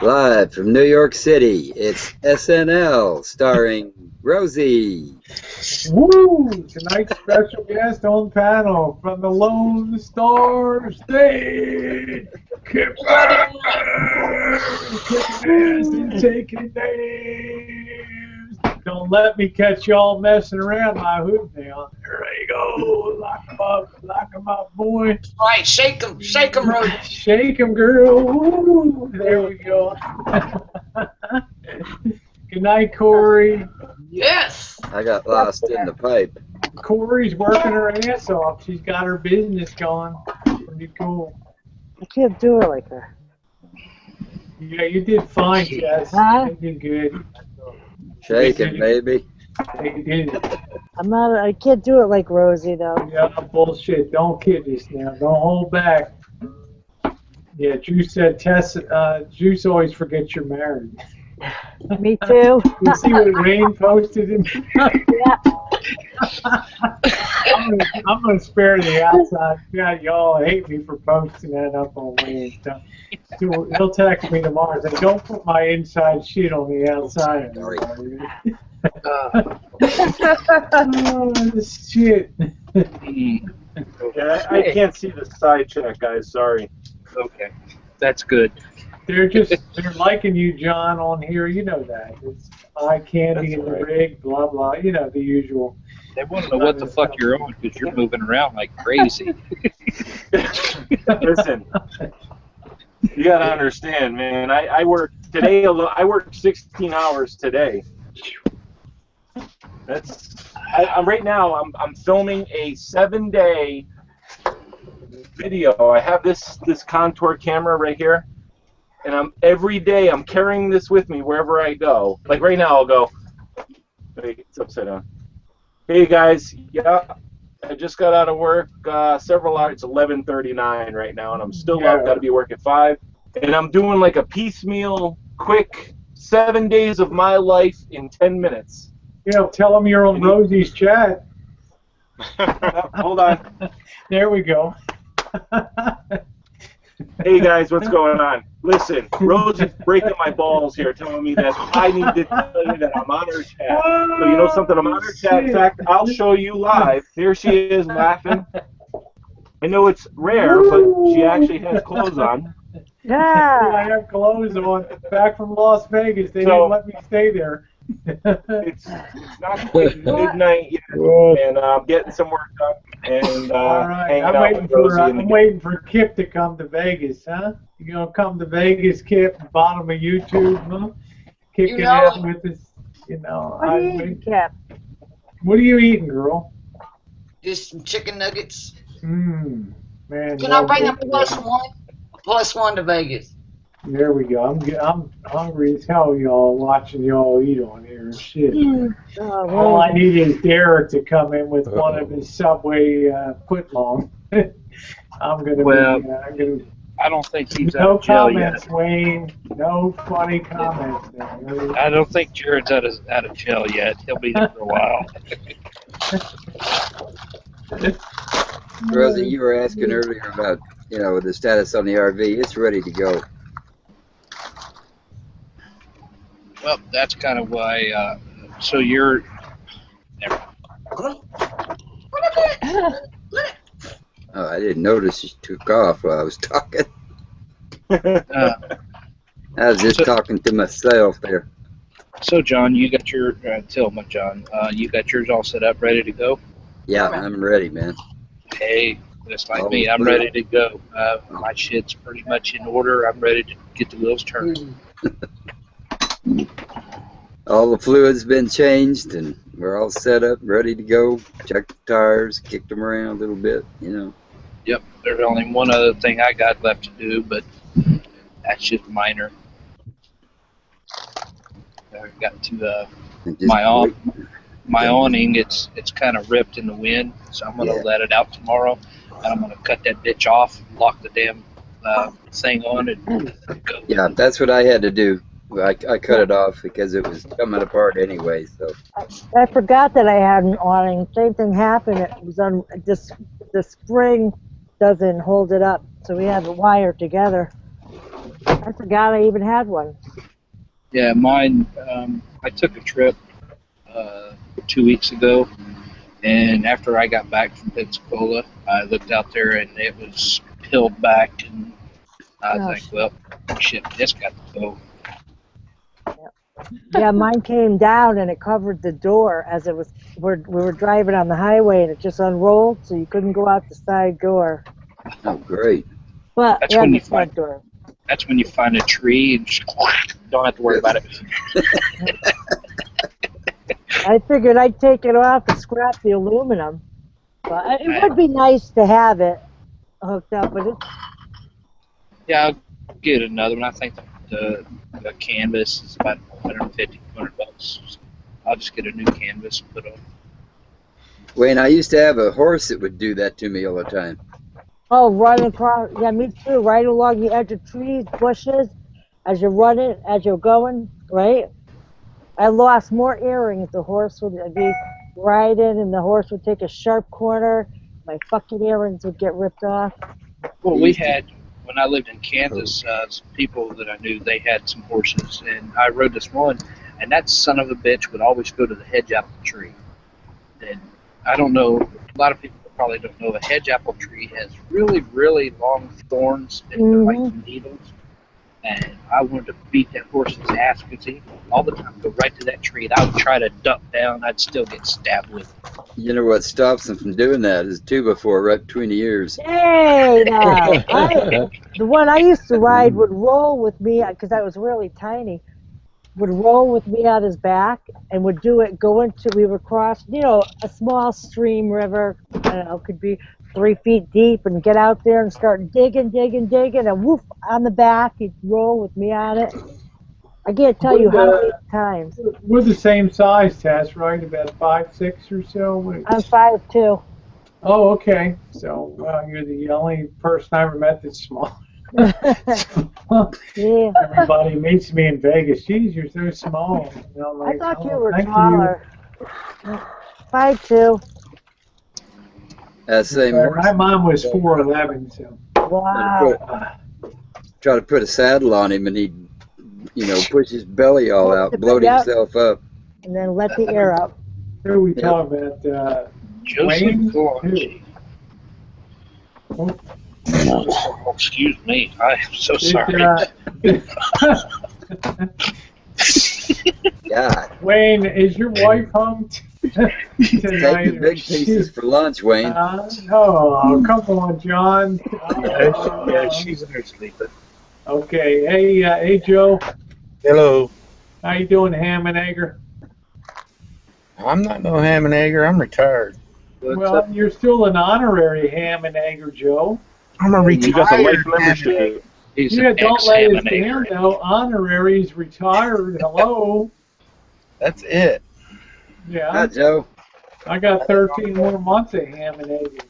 J: Live from New York City, it's SNL starring Rosie.
A: Woo! Tonight's special guest on panel from the Lone Star State. Kicking ass and taking names. Don't let me catch y'all messing around my hoop now. There you go. Lock 'em up, boy.
K: All right, shake 'em, Rosie.
A: Shake 'em, girl. Woo! There we go. Good night, Corey.
K: Yes.
J: I got lost in the pipe.
A: Corey's working her ass off. She's got her business going. Pretty cool.
C: I can't do it like her.
A: Yeah, you did fine, Jess.
C: Huh?
A: You did good.
J: Shake it, baby.
A: You did.
C: I can't do it like Rosie though.
A: Yeah, bullshit. Don't kid us now. Don't hold back. Yeah, Juice said Juice always forgets you're married.
C: Me too.
A: You see what Wayne posted in
C: Yeah.
A: I'm gonna spare the outside. Yeah, y'all hate me for posting that up on Wayne stuff. He'll text me tomorrow and say, "Don't put my inside shit on the outside." Oh, shit.
I: Yeah, I can't see the side check, guys. Sorry.
M: Okay, that's good.
A: They're liking you, John, on here. You know that. It's eye candy in the rig, blah, blah. You know, the usual.
M: They want to know what the fuck you're on because you're moving around like crazy.
I: Listen, you gotta understand, man. I work today. I work 16 hours today. I'm right now. I'm filming a 7-day video. I have this contour camera right here. And every day I'm carrying this with me wherever I go. Like right now, I'll go. Wait, it's upside down. Hey guys, yeah, I just got out of work several hours. It's 11:39 right now, and I'm still up. Got to be work at 5. And I'm doing like a piecemeal, quick 7 days of my life in 10 minutes.
A: Yeah, tell them you're on Rosie's chat.
I: Hold on.
A: There we go.
I: Hey guys, what's going on? Listen, Rose is breaking my balls here, telling me that I need to tell you that I'm on her chat. So you know something? I'm on her chat. In fact, I'll show you live. Here she is laughing. I know it's rare, but she actually has clothes on.
C: Yeah.
A: I have clothes on. Back from Las Vegas. They didn't let me stay there.
I: It's not quite midnight yet, and I'm getting some work done and
A: All right.
I: hanging out with Rosie.
A: I'm waiting for Kip to come to Vegas, huh? You gonna come to Vegas, Kip? Bottom of YouTube, huh? Kicking out with us, you know.
C: What are you eating, Kip?
A: What are you eating, girl?
K: Just some chicken nuggets.
A: Man.
K: Can I bring a +1? A +1 to Vegas.
A: There we go. I'm hungry as hell, y'all, watching y'all eat on here. Shit. All I need is Derek to come in with one of his Subway footlong. I'm gonna.
M: I don't think he's
A: No
M: out of jail
A: comments,
M: yet.
A: Wayne. No funny comments. There.
M: I don't think Jared's out of jail yet. He'll be there for a while.
J: Rosie, you were asking earlier about, the status on the RV. It's ready to go.
M: Well, that's kind of why. So you're. Never.
J: Oh, I didn't notice you took off while I was talking. I was just talking to myself there.
M: So, John, you got your you got yours all set up, ready to go?
J: Yeah, I'm ready, man.
M: Hey, just like me, I'm ready to go. My shit's pretty much in order. I'm ready to get the wheels turning.
J: All the fluid's been changed, and we're all set up, ready to go. Check the tires, kicked them around a little bit, you know.
M: Yep, there's only one other thing I got left to do, but that's just minor. I got to my awning. It's kind of ripped in the wind, so I'm gonna let it out tomorrow, and I'm gonna cut that bitch off, lock the damn thing on, and go.
J: Yeah, that's what I had to do. I cut it off because it was coming apart anyway. So
C: I forgot that I had an awning. Same thing happened. It was on this. The spring doesn't hold it up, so we have it wired together. I forgot I even had one.
M: Yeah, mine. I took a trip 2 weeks ago, and after I got back from Pensacola, I looked out there and it was peeled back, and I was like, well, shit, this got to go.
C: Yeah, mine came down and it covered the door as it was. We were driving on the highway and it just unrolled, so you couldn't go out the side door.
J: Oh, great!
C: But
M: that's when you find door. That's when you find a tree and just don't have to worry about it.
C: I figured I'd take it off and scrap the aluminum, but it would be nice to have it hooked up. But it.
M: Yeah, I'll get another one. I think the canvas is about $150, $200. So I'll just get a new canvas and put on.
J: Wayne, I used to have a horse that would do that to me all the time.
C: Oh, running across, yeah, me too, right along the edge of trees, bushes, as you're running, as you're going, right? I lost more earrings. The horse would be riding and the horse would take a sharp corner. My fucking earrings would get ripped off.
M: Well, we had, when I lived in Kansas, some people that I knew, they had some horses, and I rode this one, and that son of a bitch would always go to the hedge apple tree. And I don't know, a lot of people probably don't know, a hedge apple tree has really, really long thorns that are like needles. And I wanted to beat that horse's ass because he all the time go right to that tree, and I would try to duck down, I'd still get stabbed with it.
J: You know what stops them from doing that is 2x4 right between the ears.
C: Hey, now. The one I used to ride would roll with me, because I was really tiny, would roll with me on his back and would do it, we would cross, a small stream, river, I don't know, could be 3 feet deep, and get out there and start digging, and woof, on the back, he'd roll with me on it. I can't tell you how many times.
A: We're the same size, Tess, right? About 5'6" or so?
C: I'm 5'2".
A: Oh, okay. So, you're the only person I ever met that's small.
C: Yeah.
A: Everybody meets me in Vegas. Geez, you're so small.
C: I thought you were taller. 5'2".
J: My
A: mom was 4'11", so.
C: Wow.
J: Try to put a saddle on him, and he'd, push his belly all out, bloat himself up.
C: And then let the air out.
A: Here we talk about Wayne.
M: Oh, excuse me. I'm so sorry.
J: God.
A: Wayne, is your wife home tonight?
J: Take the big pieces for lunch, Wayne.
A: Oh, come on, John.
I: Yeah, she's in there sleeping.
A: Okay. Hey, Joe.
N: Hello.
A: How you doing, ham and egger?
N: I'm not no ham and egger. I'm retired.
A: Well, you're still an honorary ham and egger, Joe.
N: I'm a retired.
I: You got a life membership.
A: Yeah, don't let us down, though. Honoraries retired. Hello.
N: That's it.
A: Yeah.
J: Hi, Joe.
A: I got 13 more months of ham and egg.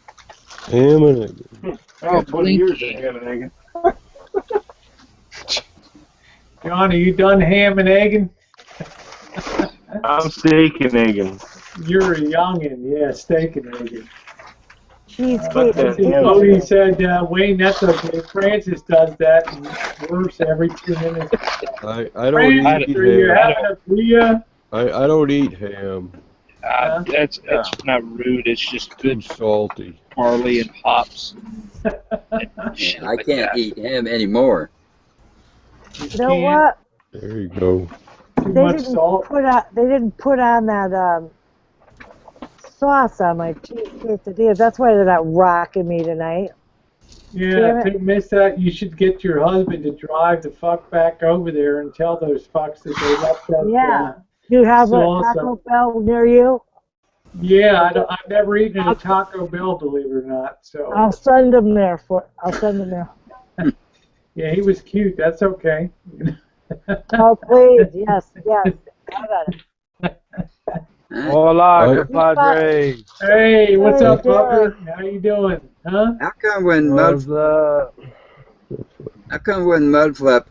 H: Ham and egg.
I: I got 20 years of ham and egg.
A: John, are you done ham and egging?
I: I'm steak and egging.
A: You're a youngin', yeah, steak and egging.
C: Cheesecake.
A: Odie said, Wayne, that's okay. Francis does that and worse every 2 minutes.
H: I don't eat ham. I don't eat ham.
M: That's not rude. It's just good
H: salty
M: barley and hops.
J: I can't eat ham anymore.
C: You know what?
H: There you go.
A: Too much salt.
C: They didn't put on that sauce on my cheese quesadillas. That's why they're not rocking me tonight.
A: Yeah, if they miss that, you should get your husband to drive the fuck back over there and tell those fucks that they left that.
C: Yeah. Do you have a
A: sauce
C: Taco Bell near you?
A: Yeah, I've never eaten at a Taco Bell, believe it or not. So
C: I'll send them there. I'll send them there.
A: yeah, he was cute. That's okay.
C: Oh, please, yes. I got it.
O: Hola, compadre.
A: Hey, what's up, Booker? How you doing? Huh?
J: How come when Mudflap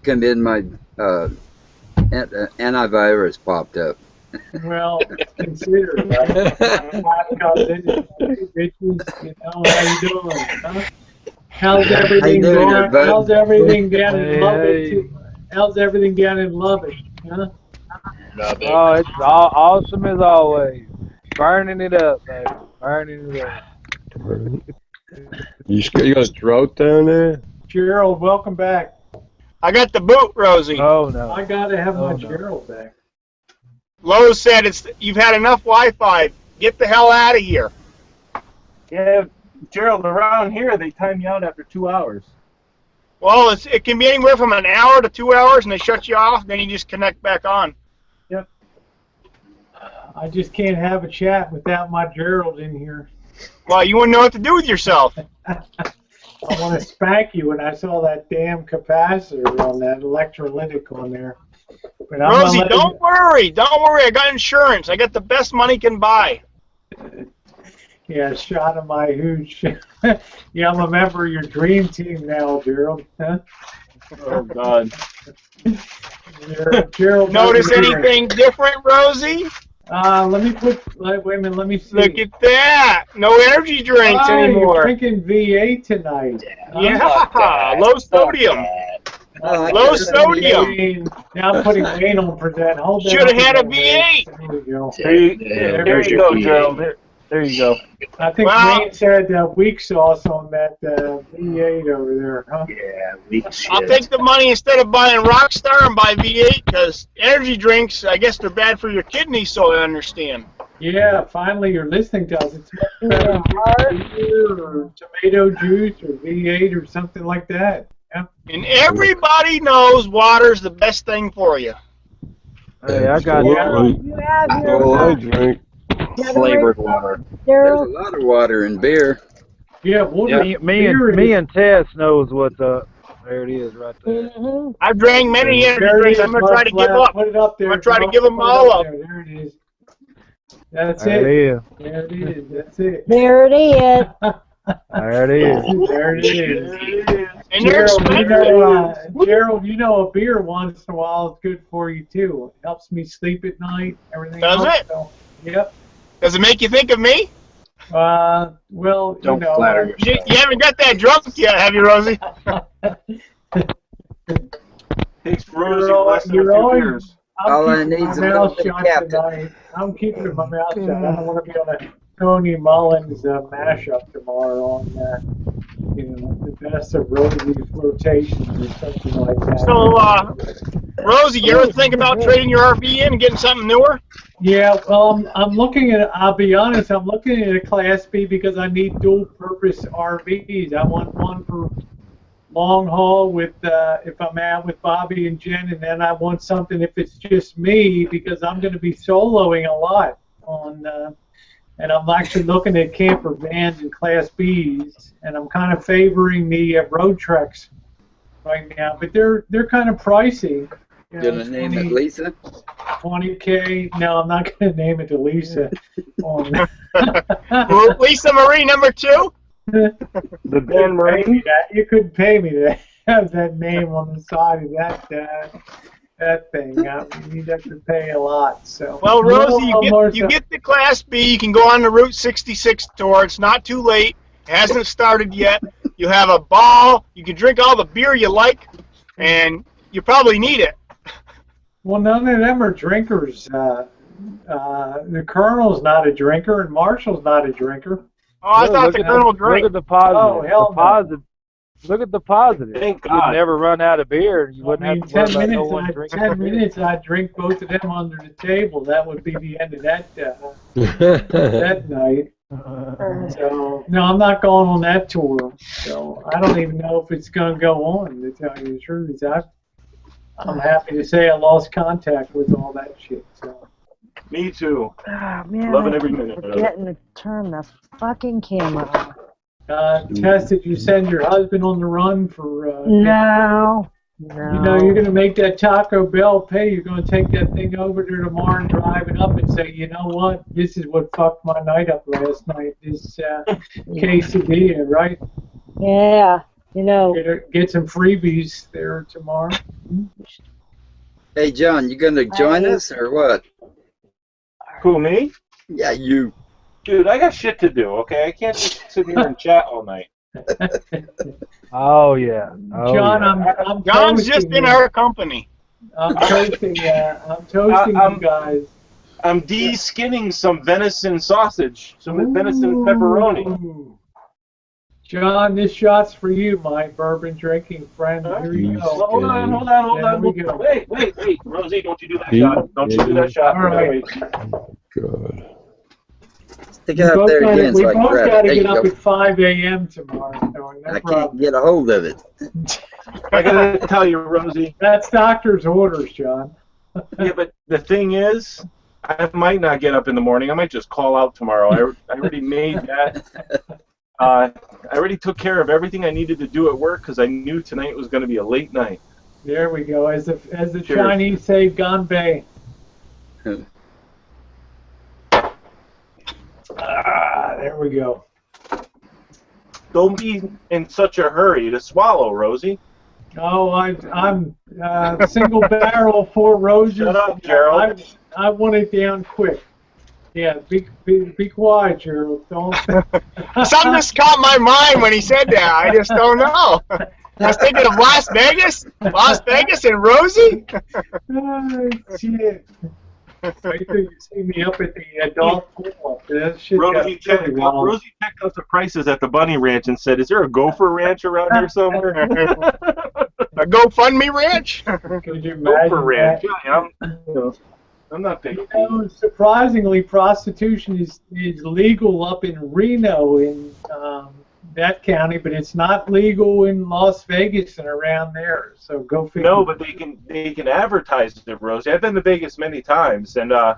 J: come in, my antivirus popped up?
A: Well, consider it, right? Bitches, you know, how you doing? Huh? How's everything going? How's everything down in Lubbock? How's everything down in Lubbock? Huh?
O: Oh, it's awesome as always. Burning it up, baby. Burning it up.
H: You got a drought down there?
A: Gerald, welcome back.
N: I got the boot, Rosie.
O: Oh, no.
A: I got to have my Gerald back.
N: Lowe's said you've had enough Wi-Fi. Get the hell out of here.
I: Yeah, Gerald, around here they time you out after 2 hours.
N: Well, it can be anywhere from an hour to 2 hours, and they shut you off. Then you just connect back on.
A: Yep. I just can't have a chat without my Gerald in here.
N: Well, you wouldn't know what to do with yourself.
A: I want to spank you when I saw that damn capacitor on that electrolytic on there. But
N: Rosie, don't worry. Don't worry. I got insurance. I got the best money can buy.
A: Yeah, shot of my hooch. Yeah, I'm a member of your dream team now, Gerald. Huh?
I: Oh, God.
A: Gerald,
N: notice anything different, Rosie?
A: Let me wait a minute, let me see.
N: Look at that. No energy drinks anymore.
A: You're drinking V8 tonight.
N: Yeah, low sodium. Low sodium.
A: Now I'm putting Wayne on present.
N: Should have had a V8.
A: There we go.
I: There you go, Gerald. There you go.
A: I think Wayne said weak sauce on that V8 over there, huh?
M: Yeah, weak shit.
N: I'll take the money instead of buying Rockstar and buy V8 because energy drinks, I guess they're bad for your kidneys, so I understand.
A: Yeah, finally you're listening to us. It's much better beer or tomato juice or V8 or something like that. Yeah.
N: And everybody knows water's the best thing for you.
O: Hey, I got
C: You have your
H: I drink.
M: Flavored water.
J: There's a lot of water in beer.
A: Yeah, water.
O: Yeah, me and Tess knows what's up. There it is, right there.
N: I've drank many energy drinks. I'm gonna try to give up.
A: Put it up there.
N: I'm gonna try to give them all up.
A: There it is. That's
O: There
A: it.
O: it is.
A: There it is. That's it.
C: There it is.
O: There it is.
A: There it is.
N: And they're expensive.
A: Gerald, you know a beer once in a while is good for you too. It helps me sleep at night. Everything.
N: Does
A: else,
N: it?
A: So, yep.
N: Does it make you think of me?
A: Well,
M: Don't
A: you know,
M: flatter yourself.
N: You haven't got that drunk yet, have you, Rosie?
I: Takes Rosie less than a few beers.
J: All I need is a little bit of captain.
A: Tonight. I'm keeping my mouth shut. I don't want to be on a Tony Mullins mashup tomorrow on the best of Rosie flirtations or something like that.
N: So, Rosie, you ever think about trading your RV in and getting something newer?
A: Yeah, well, I'm looking at. I'll be honest. I'm looking at a Class B because I need dual-purpose RVs. I want one for long haul with if I'm out with Bobby and Jen, and then I want something if it's just me because I'm going to be soloing a lot on. And I'm actually looking at camper vans and Class Bs, and I'm kind of favoring the road treks right now. But they're kind of pricey. You know,
J: Gonna name it Lisa?
A: 20K. No, I'm not gonna name it to Lisa.
N: Lisa Marie number 2.
I: The Ben Marine.
A: You couldn't pay me to have that name on the side of that thing. You'd have to pay a lot. So.
N: Well, Rosie, you get the Class B. You can go on the Route 66 tour. It's not too late. It hasn't started yet. You have a ball. You can drink all the beer you like, and you probably need it.
A: Well, none of them are drinkers. The Colonel's not a drinker, and Marshall's not a drinker.
N: Oh, I thought the Colonel drank.
O: Look at the positive.
A: Oh, hell
O: the positive. Look at the positive.
I: Thank
O: You'd
I: God.
O: never run out of beer. You wouldn't have to worry
A: 10
O: about no
A: minutes,
O: one drinking.
A: 10 minutes, I'd drink both of them under the table. That would be the end of that night. So, no, I'm not going on that tour. So, I don't even know if it's going to go on, to tell you the truth. I'm happy to say I lost contact with all that shit. So.
I: Me too.
C: Oh, man,
I: Loving every minute of it.
C: Forgetting to turn the fucking camera off.
A: Tess, did you send your husband on the run for...
C: No.
A: You know, you're going to make that Taco Bell pay. You're going to take that thing over there tomorrow and drive it up and say, you know what? This is what fucked my night up last night. This quesadilla, right?
C: Yeah, you know.
A: Get some freebies there tomorrow.
J: Hey, John, you going to join us or what?
I: Who, me?
J: Yeah, you.
I: Dude, I got shit to do, okay? I can't just sit here and chat all night.
O: Oh, yeah. Oh,
A: John,
O: yeah.
A: I'm
N: John's just in our company.
A: I'm toasting you guys.
I: I'm de-skinning some venison sausage, some venison pepperoni.
A: John, this shot's for you, my bourbon drinking friend. Here you go.
I: Well, hold on. Wait, Rosie, don't you do that shot. Don't you do that shot.
A: All right.
H: God.
J: Stick it out there again
A: We
J: so I can
A: both
J: grab
A: got
J: it.
A: to
J: There
A: get
J: you
A: up
J: go.
A: at 5 a.m. tomorrow. So
J: I can't get a hold of it.
I: I gotta tell you, Rosie.
A: That's doctor's orders, John.
I: Yeah, but the thing is, I might not get up in the morning. I might just call out tomorrow. I already made that. I already took care of everything I needed to do at work because I knew tonight was going to be a late night.
A: There we go. As the
I: Cheers.
A: Chinese say, ganbei. There we go.
I: Don't be in such a hurry to swallow, Rosie.
A: Oh, I'm single barrel 4 roses.
I: Shut up, Gerald.
A: I want it down quick. Yeah, be quiet, Gerald. Don't.
N: Something just caught my mind when he said that. I just don't know. I was thinking of Las Vegas and Rosie.
A: Oh, shit. Wait till you see me up at the adult pool up there. That shit got
I: Rosie checked out the prices at the Bunny Ranch and said, "Is there a Gopher Ranch around here somewhere?"
N: A GoFundMe ranch?
A: Could you imagine
I: Gopher Ranch.
A: that?
I: Yeah, I'm not thinking.
A: You know, surprisingly, prostitution is legal up in Reno in that county, but it's not legal in Las Vegas and around there. So go figure.
I: No, but they can advertise it, Rosie. I've been to Vegas many times, and
A: oh,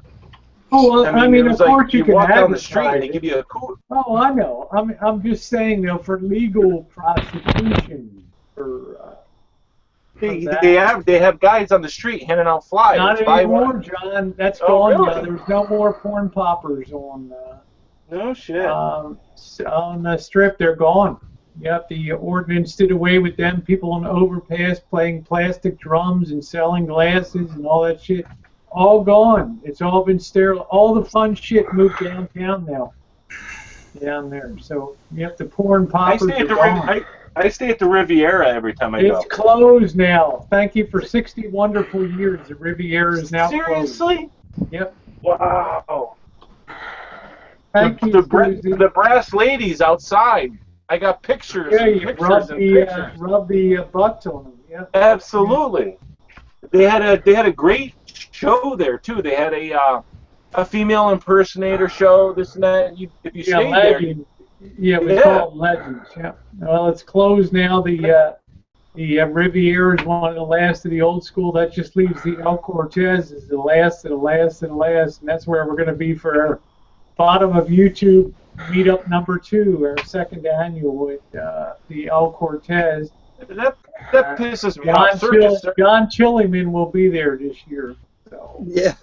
A: well, I mean, of course you can
I: walk down the
A: advertise
I: street and they
A: it.
I: give you a cool.
A: Oh, I know. I'm just saying, though, for legal prostitution, for
I: They have guys on the street handing out flyers.
A: not anymore, John. That's
I: Oh,
A: gone
I: really?
A: now. There's no more porn poppers on.
I: No shit.
A: On the strip, they're gone. Yep, the ordinance did away with them. People on the overpass playing plastic drums and selling glasses and all that shit. All gone. It's all been sterile. All the fun shit moved downtown now. Down there. So, yep, the porn poppers are gone.
I: I stay at the Riviera every time I go.
A: It's closed now. Thank you for 60 wonderful years. The Riviera is now
I: Seriously?
A: closed. Yep.
I: Wow.
A: Thank you,
I: the brass ladies outside. I got pictures.
A: Yeah,
I: and
A: you
I: pictures
A: rub the butts on them. Yeah.
I: Absolutely. They had a great show there too. They had a female impersonator show. This and that. If you stayed there.
A: Yeah, it was called Legends. Yeah. Well, it's closed now. The Riviera is one of the last of the old school. That just leaves the El Cortez as the last of the last of the last, and that's where we're going to be for our bottom of YouTube meetup number 2, our second annual with the El Cortez.
I: That pisses me off.
A: John Chilliman will be there this year. So.
J: Yeah.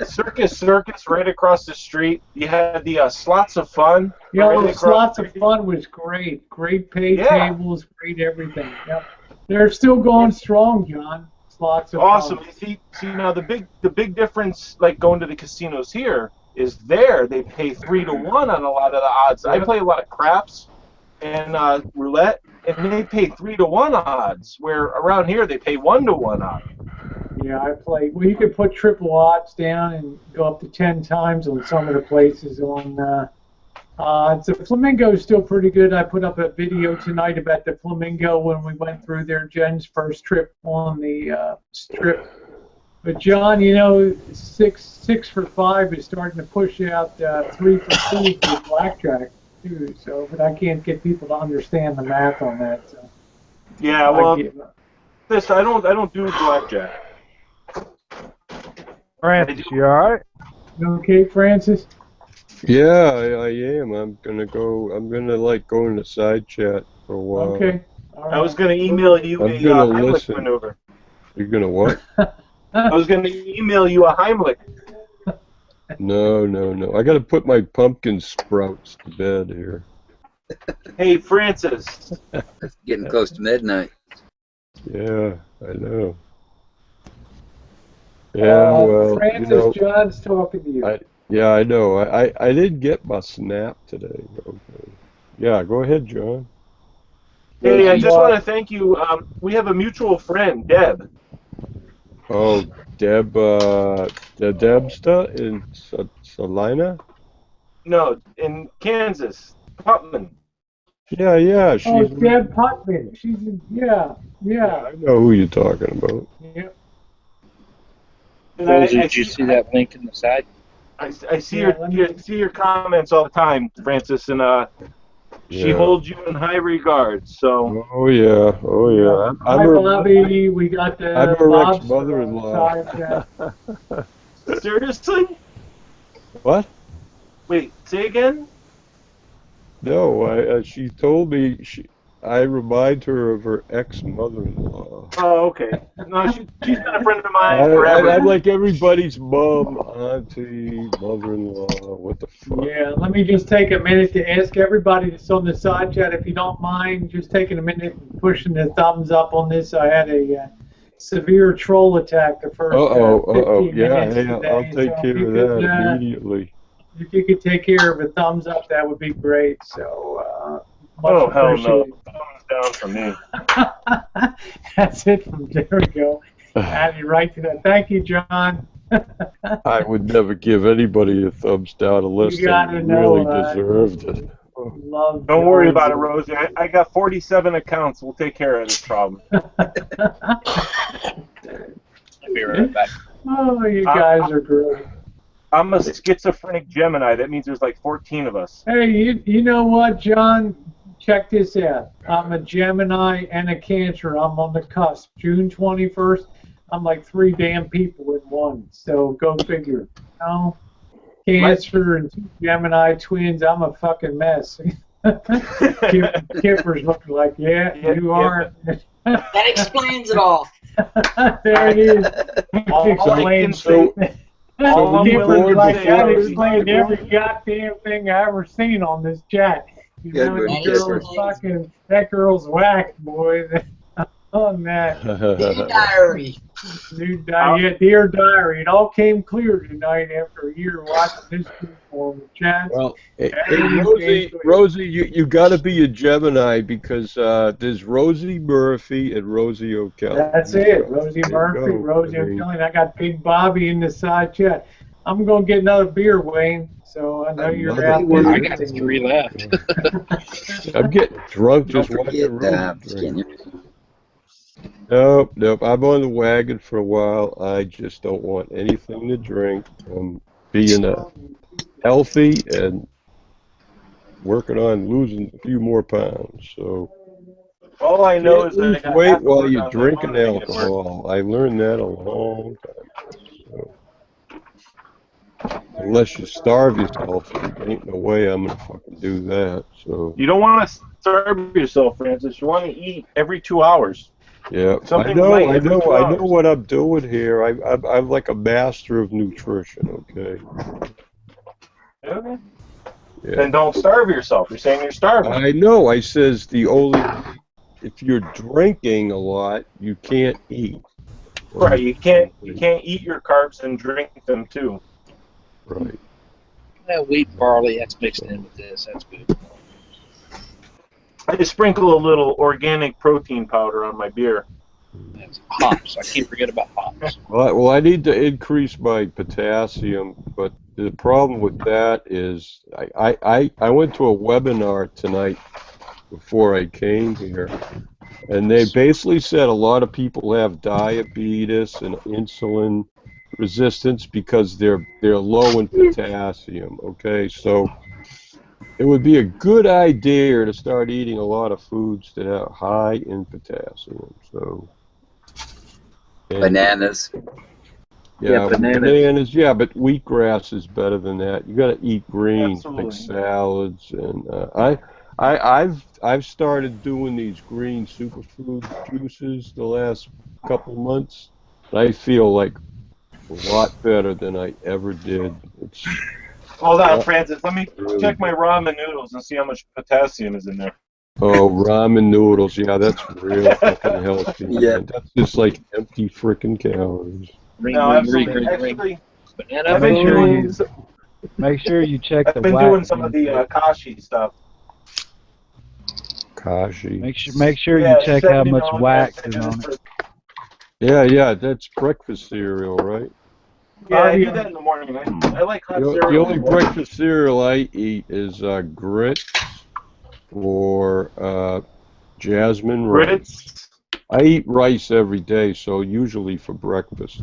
I: Circus right across the street. You had the Slots of Fun.
A: Yeah,
I: right
A: Slots of Fun was great. Great pay
I: Yeah.
A: tables, great everything. Yep. They're still going strong, John. Slots of
I: Awesome.
A: Fun.
I: See now the big difference, like going to the casinos here, is there they pay 3 to 1 on a lot of the odds. I play a lot of craps and roulette, and they pay 3 to 1 odds. Where around here they pay 1 to 1 odds.
A: Yeah, I play. Well, you could put triple odds down and go up to 10 times on some of the places on The flamingo is still pretty good. I put up a video tonight about the flamingo when we went through there, Jen's first trip on the strip. But John, you know, 6 for 5 is starting to push out 3 for 2 for blackjack too. So, but I can't get people to understand the math on that. So.
I: Yeah, well, this I don't do blackjack.
O: Francis, you all right?
A: You okay, Francis?
H: Yeah, I am. I'm gonna like go in the side chat for a while.
A: Okay. All right.
I: I was gonna email you
H: I'm
I: a
H: gonna
I: Heimlich
H: listen.
I: maneuver.
H: You're gonna what?
I: I was gonna email you a Heimlich.
H: No. I gotta put my pumpkin sprouts to bed here.
I: Hey, Francis.
J: It's getting close to midnight.
H: Yeah, I know. Yeah, well,
A: Francis,
H: you know,
A: John's talking to you.
H: I know. I did get my snap today. Okay. Yeah, go ahead, John.
I: Hey, I just want to thank you. We have a mutual friend, Deb.
H: Oh, Deb, the Debsta in Salina?
I: No, in Kansas, Putman.
H: Yeah, she's.
A: Oh, Deb Putman. She's yeah.
H: I know who you're talking about.
A: Yeah.
M: Rosie, did you see that link in the side?
I: I see your comments all the time, Francis, and she holds you in high regard. So.
H: Oh yeah.
A: Hi, Bobby. We got the
H: I'm
A: Bob's
H: Rick's mother-in-law.
I: Seriously?
H: What?
I: Wait, say again?
H: No, she told me I remind her of her ex-mother-in-law.
I: Oh, okay. No, she's been a friend of mine forever.
H: I'm like everybody's mom, auntie, mother-in-law. What the fuck?
A: Yeah, let me just take a minute to ask everybody that's on the side chat, if you don't mind, just taking a minute and pushing the thumbs up on this. I had a severe troll attack the first 15 minutes today.
H: I'll take care of that immediately.
A: If you could take care of a thumbs up, that would be great. So,
I: oh, hell
A: appreciated.
I: no. Thumbs down for me.
A: That's it from Jericho. Add you right to that. Thank you, John.
H: I would never give anybody a thumbs down unless they really deserved it.
A: Love
I: Don't worry about it, Rosie. I got 47 accounts. We'll take care of this problem.
M: I'll be right back.
A: Oh, you guys are great.
I: I'm a schizophrenic Gemini. That means there's like 14 of us.
A: Hey, you know what, John? Check this out. I'm a Gemini and a Cancer. I'm on the cusp. June 21st, I'm like 3 damn people in one. So go figure. You know? Cancer and 2 Gemini twins. I'm a fucking mess. Kipper's looking like, you are.
K: That explains it all.
A: There it is. Kipper's like, that explained every goddamn thing I ever seen on this chat. You know, that girl's whack, boy. On that.
K: Dear Diary.
A: Dear Diary. It all came clear tonight after a year watching this on the chat.
H: Well, Rosie, you got to be a Gemini because there's Rosie Murphy and Rosie O'Kelly.
A: That's it. Rosie Murphy, Rosie O'Kelly. I got Big Bobby in the side chat. I'm going to get another beer, Wayne. So I know you're out there.
M: I got 3 left.
H: I'm getting drunk just watching Rosie. Nope. I'm on the wagon for a while. I just don't want anything to drink. I'm being healthy and working on losing a few more pounds. So
I: all I know is
H: lose weight while you're drinking alcohol. I learned that a long time ago. So unless you starve yourself, there ain't no way I'm gonna fucking do that. So
I: you don't want to starve yourself, Francis. You want to eat every 2 hours.
H: Yeah, I know what I'm doing here. I'm like a master of nutrition. Okay.
I: Okay.
H: Yeah.
I: Then don't starve yourself. You're saying you're starving.
H: I know. I says if you're drinking a lot, you can't eat.
I: Right. You can't eat your carbs and drink them too.
H: Right.
M: That wheat barley that's mixed in with this. That's good.
I: I just sprinkle a little organic protein powder on my beer.
M: That's hops. I can't forget about hops.
H: Well, I need to increase my potassium, but the problem with that is I went to a webinar tonight before I came here, and they basically said a lot of people have diabetes and insulin resistance because they're low in potassium. Okay, so it would be a good idea to start eating a lot of foods that are high in potassium. So
J: Bananas.
H: yeah,
M: bananas.
H: bananas. Yeah, but wheatgrass is better than that. You got to eat greens, like
I: Absolutely.
H: salads, and I've started doing these green superfood juices the last couple months. I feel like a lot better than I ever did. It's
I: Hold on, Francis. Let me
H: really
I: check my
H: good.
I: ramen noodles and see how much potassium is in there.
H: Oh, ramen noodles. Yeah, that's real fucking healthy,
J: Yeah.
H: man. That's just like empty freaking calories.
M: Ring,
I: No,
M: ring,
I: absolutely.
M: ring, ring, ring.
I: Actually,
M: Banana
I: I've been doing,
O: Make sure you check
I: I've
O: the
I: been
O: wax
I: doing some of the
O: intake.
I: Kashi stuff.
H: Kashi.
O: Make sure you
I: Yeah,
O: check how
I: 70
O: much
I: milligrams
O: wax
I: a
O: is
I: day
O: on
I: for-
O: it.
H: Yeah, that's breakfast cereal, right?
I: Yeah, I do that in the morning. I like hot
H: The
I: cereal.
H: only breakfast cereal I eat is grits or jasmine rice.
I: Grits?
H: I eat rice every day, so usually for breakfast.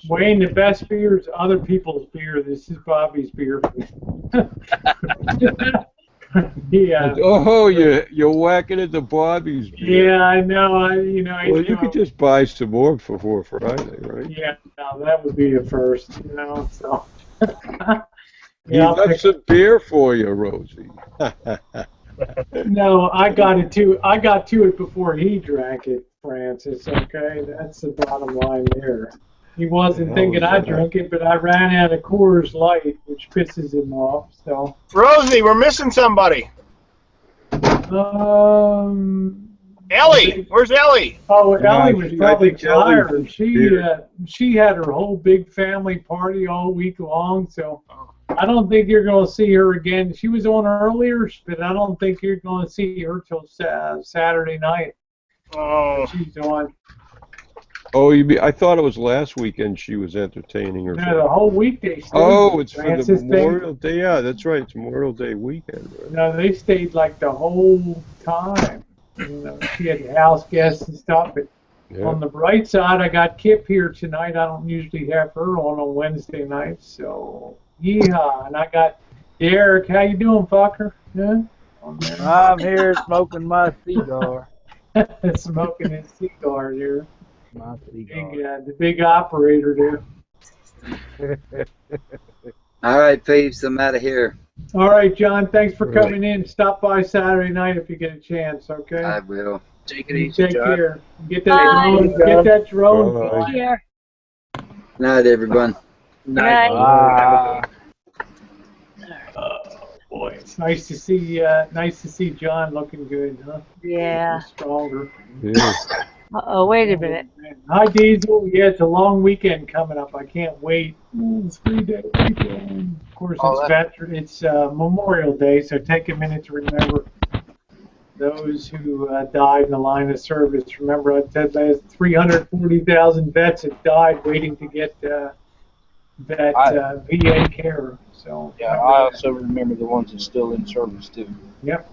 A: Wayne, the best beer is other people's beer. This is Bobby's beer. Yeah.
H: Oh, you're whacking into Bobby's beer.
A: Yeah, I know.
H: Well, you could just buy some more for Friday, right?
A: Yeah, no, that would be a first, so.
H: He
A: Yeah, I'll
H: left
A: pick-
H: some beer for you, Rosie.
A: No, I got it too. I got to it before he drank it, Francis. Okay, that's the bottom line there. He wasn't thinking I drank it, but I ran out of Coors Light, which pisses him off. So.
N: Rosie, we're missing somebody. Ellie, where's Ellie?
A: Oh,
H: Yeah,
A: Ellie was
H: I
A: probably
H: think Ellie was
A: tired. She had her whole big family party all week long, so I don't think you're going to see her again. She was on earlier, but I don't think you're going to see her till Saturday night.
N: Oh.
A: She's on.
H: Oh, I thought it was last weekend she was entertaining her.
A: No, the whole week they stayed.
H: Oh, it's for the
A: Francis
H: Memorial Day. Yeah, that's right. It's Memorial Day weekend. Right?
A: No, they stayed like the whole time. She had house guests and stuff. But
H: Yeah.
A: on the bright side, I got Kip here tonight. I don't usually have her on Wednesday nights, so yeehaw. And I got Derek. How you doing, fucker? Yeah?
O: I'm here smoking my cigar.
A: Smoking his cigar there.
O: My cigar.
A: The big operator there.
J: All right, peeps, I'm out of here.
A: All right, John. Thanks for coming in. Stop by Saturday night if you get a chance. Okay.
J: I will.
M: Take it easy,
A: Take
M: John.
A: care. Get that drone. Get that drone.
H: Bye.
A: flying.
C: Here.
J: Night, everyone.
C: Night.
A: Boy, it's nice to see John looking good, huh?
C: Yeah.
A: Stronger.
H: Yeah.
C: Uh-oh, wait a minute.
A: Hi, Diesel. Yeah, it's a long weekend coming up. I can't wait. 3-day weekend. Of course, it's Memorial Day, so take a minute to remember those who died in the line of service. Remember, I said there's 340,000 vets have died waiting to get that VA care. So
M: Yeah, I also remember the ones that's still in service too.
A: Yep.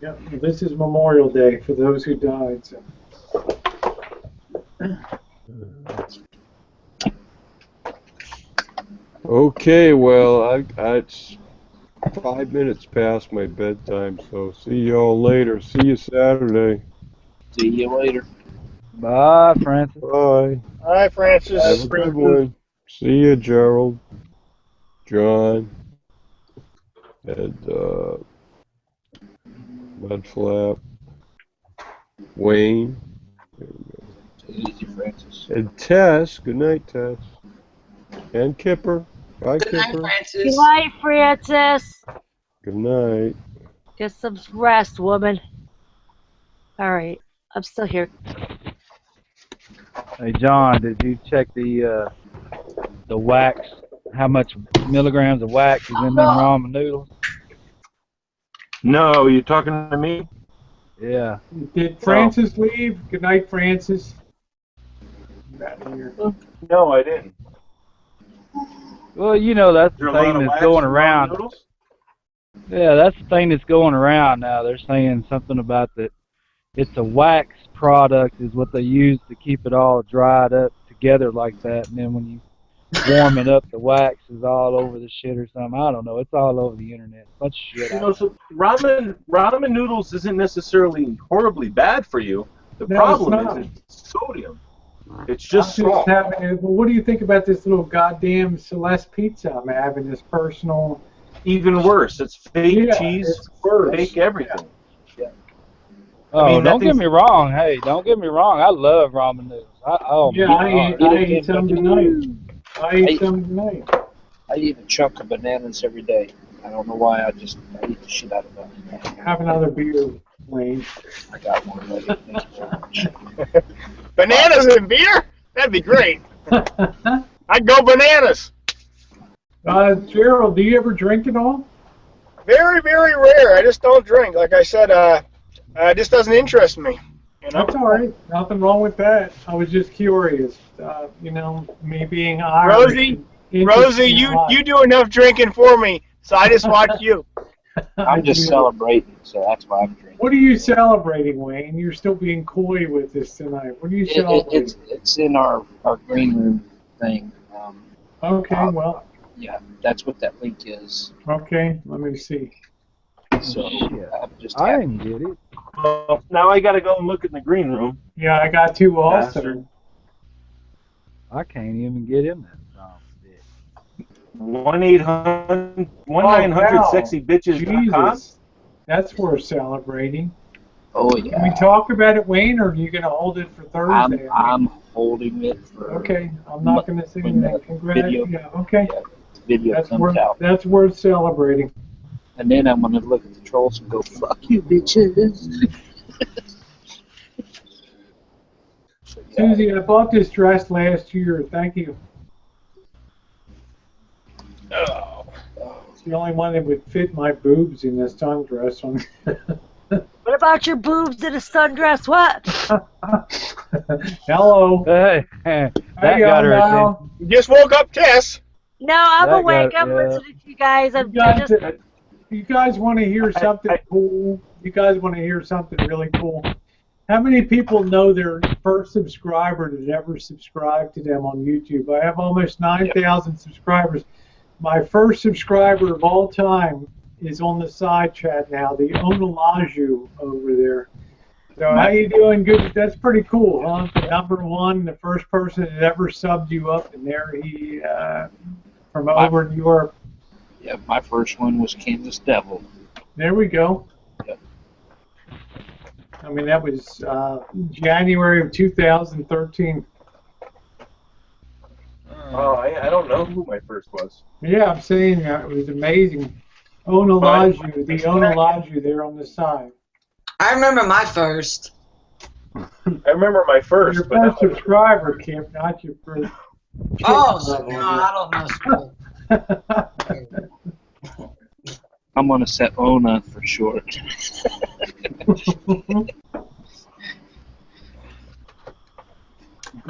A: Well, this is Memorial Day for those who died. So.
H: Okay, well, it's 5 minutes past my bedtime, so see y'all later. See you Saturday.
M: See you later.
O: Bye, Francis.
H: Bye.
N: Hi, Francis.
H: Have a good one. See you, Gerald, John, and Mudflap, Wayne,
M: Take it easy, Francis.
H: and Tess. Good night, Tess. And Kipper. Bye,
K: Good night,
H: Kipper.
K: Francis.
C: Good night, Francis.
H: Good night.
C: Get some rest, woman. All right, I'm still here.
O: Hey, John, did you check the wax? How much milligrams of wax is in them ramen noodles?
I: No, you talking to me?
O: Yeah.
A: Did Francis leave? Good night, Francis. about here.
I: No, I didn't.
O: Well, you know, that's
I: Is there
O: the
I: a lot
O: thing
I: of
O: that's
I: wax
O: going
I: and ramen
O: around.
I: noodles?
O: Yeah, that's the thing that's going around now. They're saying something about that. It's a wax product is what they use to keep it all dried up together like that, and then when you warm it up, the wax is all over the shit or something. I don't know. It's all over the internet. Bunch of shit.
I: You know, so ramen noodles isn't necessarily horribly bad for you. The problem is it's sodium. It's just salt.
A: Well, what do you think about this little goddamn Celeste pizza I'm having? This personal.
I: Even worse. It's fake cheese,
A: it's worse.
I: fake everything.
O: Oh,
I: I mean,
O: don't get me wrong. Hey, don't get me wrong. I love ramen noodles.
A: I ate some tonight. I eat
M: a chunk of bananas every day. I don't know why. I eat the shit out of them.
A: Have another beer, Wayne.
M: I got one later. Thank you so much.
N: Bananas and beer? That'd be great. I'd go bananas.
A: Gerald, do you ever drink at all?
N: Very, very rare. I just don't drink. Like I said, it just doesn't interest me. You know?
A: That's all right. Nothing wrong with that. I was just curious. You know, me being Irish.
N: Rosie, you do enough drinking for me, so I just watch you.
M: I'm just celebrating, so that's why I'm drinking.
A: What are you celebrating, Wayne? You're still being coy with this tonight. What are you celebrating?
M: It's in our green room thing.
A: Okay, well.
M: Yeah, that's what that link is.
A: Okay, let me see.
M: So I'm just
O: I didn't get it.
I: Well, now I got to go and look in the green room.
A: Yeah, I got to also.
I: Bastard.
O: I can't even get in that.
I: 1-800-sexy-bitches.com.
A: That's worth celebrating.
M: Oh, yeah.
A: Can we talk about it, Wayne, or are you going to hold it for Thursday?
M: I'm holding it for...
A: Okay, I'm not going to say anything. Congratulations. Yeah, okay.
M: Yeah, the video comes out.
A: That's worth celebrating.
M: And then I'm going to look at the trolls and go, fuck you, bitches.
A: Susie, I bought this dress last year. Thank you.
N: Oh.
A: It's the only one that would fit my boobs in this sundress.
C: What about your boobs in a sundress? What?
A: Hello.
O: Hey, that got her attention.
N: You just woke up, Tess.
C: No, I'm awake. I'm listening to you guys.
A: You guys want to hear something cool? You guys want to hear something really cool? How many people know their first subscriber that ever subscribed to them on YouTube? I have almost 9,000 subscribers. My first subscriber of all time is on the side chat now, the Onalaju over there. So how you doing? Good. That's pretty cool, huh? The #1, the first person that ever subbed you up, and there he from over in Europe.
M: Yeah, my first one was Kansas Devil.
A: There we go.
M: Yep.
A: I mean, that was January of 2013.
I: Oh, I don't know who my first was.
A: Yeah, I'm saying it was amazing. Onalaju, the Onalaju there on the side.
K: I remember my first.
I: I remember my first.
A: Your first subscriber, Kim, not your first.
K: Oh, no, I don't know.
M: I'm going to set Ona for short.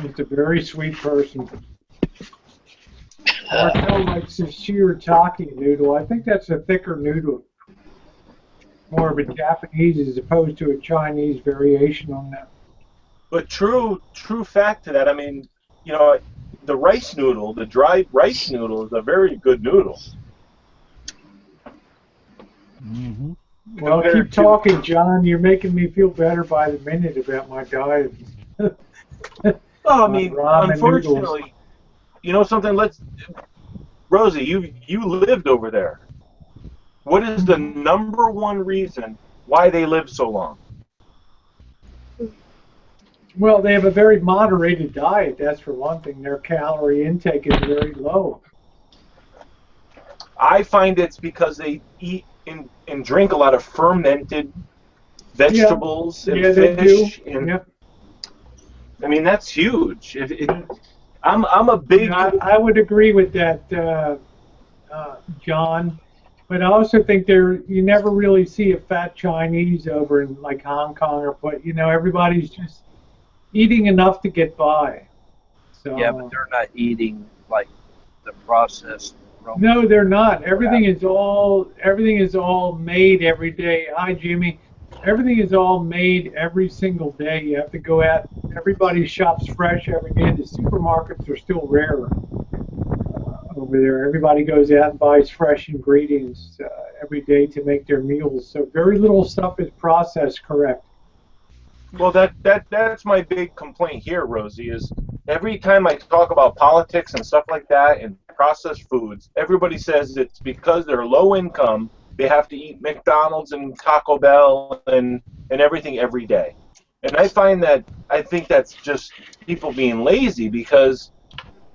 A: He's a very sweet person. Marcel likes his shirataki noodle. I think that's a thicker noodle. More of a Japanese as opposed to a Chinese variation on that.
I: But true fact to that, I mean, you know, the rice noodle, the dry rice noodle is a very good noodle.
O: Mm-hmm.
A: Well, keep talking, John. You're making me feel better by the minute about my diet.
I: Oh, I mean, unfortunately, noodles. You know something? Rosie, you lived over there. What is the #1 reason why they live so long?
A: Well, they have a very moderated diet. That's for one thing. Their calorie intake is very low.
I: I find it's because they eat and drink a lot of fermented vegetables and fish.
A: They do.
I: And, I mean, that's huge. I'm a big.
A: I would agree with that, John. But I also think you never really see a fat Chinese over in like Hong Kong, but everybody's just eating enough to get by. So,
M: yeah, but they're not eating like the processed.
A: No, they're not. Everything is all made every day. Hi, Jimmy. Everything is all made every single day. You have to go out. Everybody shops fresh every day. The supermarkets are still rare over there. Everybody goes out and buys fresh ingredients every day to make their meals. So very little stuff is processed correct.
I: Well, that's my big complaint here, Rosie, is every time I talk about politics and stuff like that and processed foods, everybody says it's because they're low income, they have to eat McDonald's and Taco Bell and everything every day. And I think that's just people being lazy, because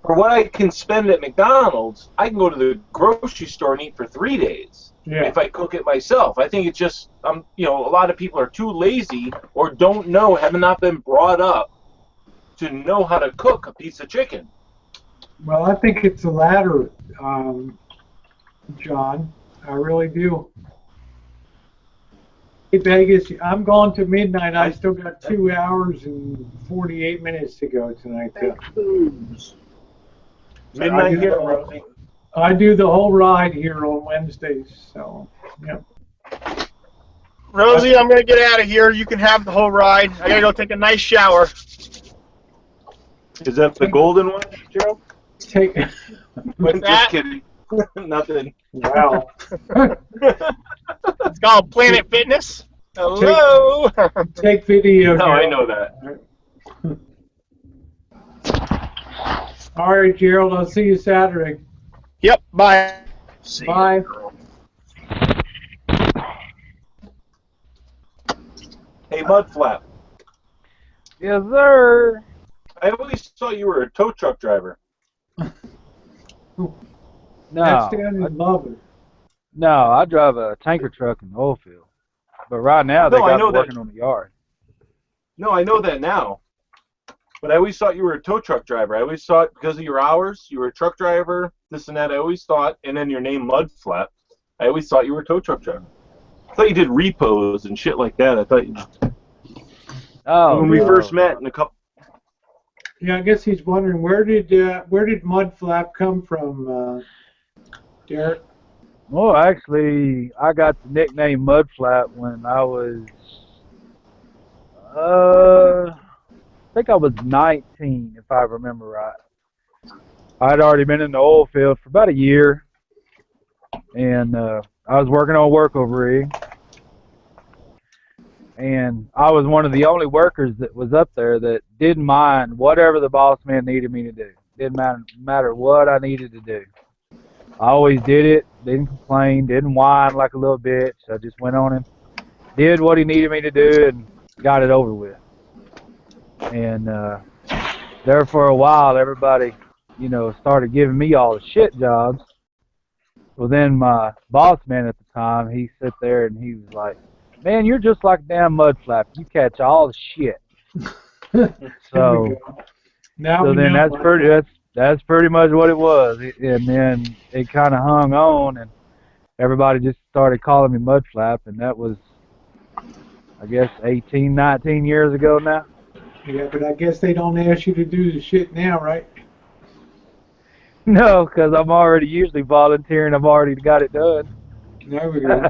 I: for what I can spend at McDonald's, I can go to the grocery store and eat for 3 days.
A: Yeah.
I: If I cook it myself. I think it's just, a lot of people are too lazy or don't know, have not been brought up to know how to cook a piece of chicken.
A: Well, I think it's the latter, John. I really do. Hey, Vegas, I'm going to midnight. I still got 2 hours and 48 minutes to go tonight.
I: Midnight here, Rosie.
A: I do the whole ride here on Wednesdays, so, yeah.
N: Rosie, I'm going to get out of here. You can have the whole ride. I got to go take a nice shower.
I: Is that the golden one, Joe?
A: Take.
I: Just kidding. Nothing.
A: Wow.
N: It's called Planet Fitness. Hello.
A: Take video.
I: No, I know that.
A: All right, Gerald. I'll see you Saturday.
N: Yep. Bye.
A: Bye.
I: Hey, Mudflap.
O: Yes, sir.
I: I always thought you were a tow truck driver.
O: No,
A: No,
O: I drive a tanker truck in the oil field. But right now they got me working on the yard.
I: No, I know that now. But I always thought you were a tow truck driver. I always thought because of your hours, you were a truck driver, this and that. I always thought, and then your name Mudflap, I always thought you were a tow truck driver. I thought you did repos and shit like that. I thought you.
O: Oh.
I: When we first met in a couple.
A: Yeah, I guess he's wondering where did Mudflap come from, Derek?
O: Well, actually, I got the nickname Mudflap when I was, I think I was 19, if I remember right. I'd already been in the oil field for about a year, and I was working on a workover rig, and I was one of the only workers that was up there that didn't mind whatever the boss man needed me to do. Didn't matter what I needed to do. I always did it, didn't complain, didn't whine like a little bitch. I just went on and did what he needed me to do and got it over with. And there for a while, everybody, started giving me all the shit jobs. Well, then my boss man at the time, he sat there and he was like, "Man, you're just like damn Mudflap. You catch all the shit." So then that's pretty much what it was. And then it kind of hung on, and everybody just started calling me Mudflap, and that was, I guess, 18, 19 years ago now.
A: Yeah, but I guess they don't ask you to do the shit now, right?
O: No, because I'm already usually volunteering. I've already got it done.
A: There we go.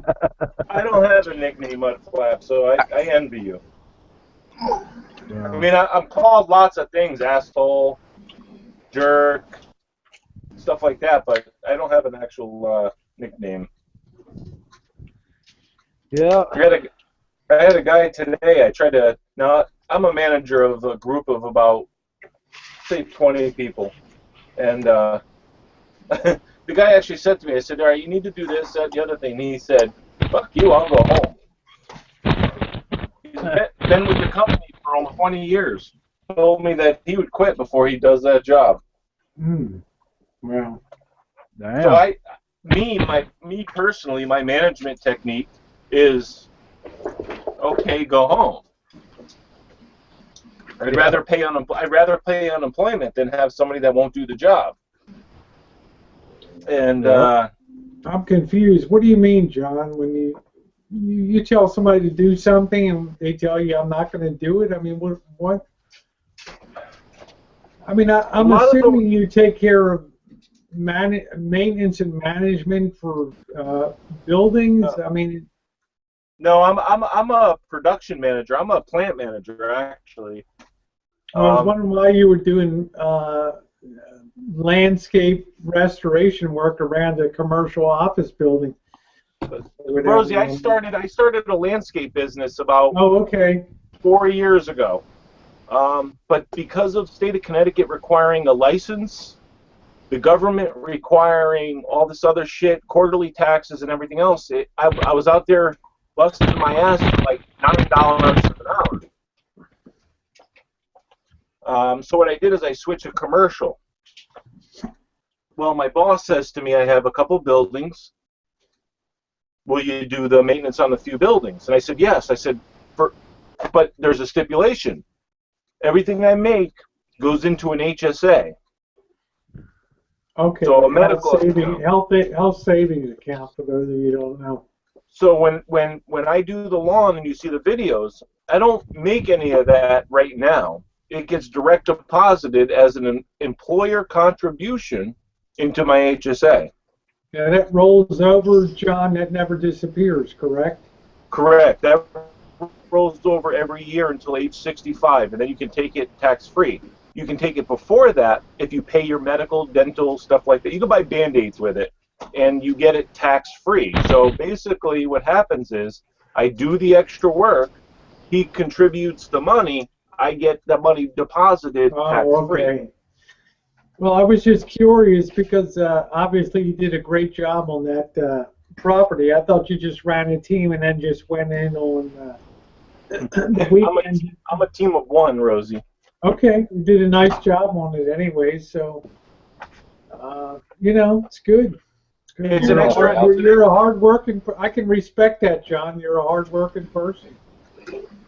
I: I don't have a nickname, Mudflap, so I envy you.
O: Yeah.
I: I mean, I'm called lots of things, asshole, jerk, stuff like that, but I don't have an actual nickname.
O: Yeah.
I: I had a guy today. Now, I'm a manager of a group of about, say, 20 people. And the guy actually said to me, I said, all right, you need to do this, that, the other thing. And he said, fuck you, I'll go home. He's been with the company for almost 20 years. Told me that he would quit before he does that job.
A: Well,
O: damn.
I: So me personally, my management technique is, okay, go home. I'd rather pay unemployment than have somebody that won't do the job. And
A: I'm confused. What do you mean, John? When you tell somebody to do something and they tell you I'm not going to do it? I mean, what? I mean, I'm assuming you take care of maintenance and management for buildings. I mean.
I: No, I'm a production manager. I'm a plant manager, actually.
A: I was wondering why you were doing landscape restoration work around a commercial office building.
I: Rosie, I started a landscape business about 4 years ago. But because of state of Connecticut requiring a license, the government requiring all this other shit, quarterly taxes and everything else, I was out there busting my ass for like $9 an hour. So what I did is I switched to commercial. Well, my boss says to me, I have a couple buildings. Will you do the maintenance on the few buildings? And I said, yes. I said, but there's a stipulation. Everything I make goes into an HSA.
A: Okay.
I: So a medical
A: health savings account for those of you who don't know.
I: So when I do the lawn and you see the videos, I don't make any of that right now. It gets direct deposited as an employer contribution into my HSA.
A: Yeah, that rolls over, John. That never disappears, correct?
I: Correct. That rolls over every year until age 65, and then you can take it tax-free. You can take it before that if you pay your medical, dental, stuff like that. You can buy Band-Aids with it, and you get it tax-free. So basically what happens is I do the extra work, he contributes the money, I get the money deposited tax-free.
A: Okay. Well, I was just curious because obviously you did a great job on that property. I thought you just ran a team and then just went in on the weekend.
I: I'm a team of one, Rosie.
A: Okay, you did a nice job on it anyway, so, you know, it's good.
I: It's
A: you're a hard-working, I can respect that, John. You're a hard-working person.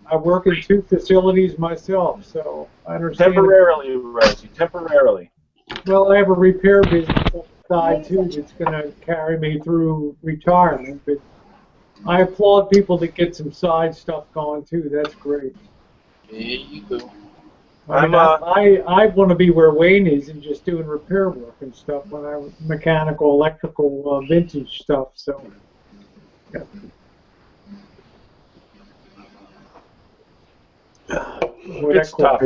A: I work in 2 facilities myself, so I understand.
I: Temporarily, Rosie, temporarily.
A: Well, I have a repair business on the side, too, that's going to carry me through retirement, but I applaud people that get some side stuff going, too. That's great.
M: There you go.
A: I want to be where Wayne is and just doing repair work and stuff when I mechanical, electrical, vintage stuff. So, yeah.
I: It's tough.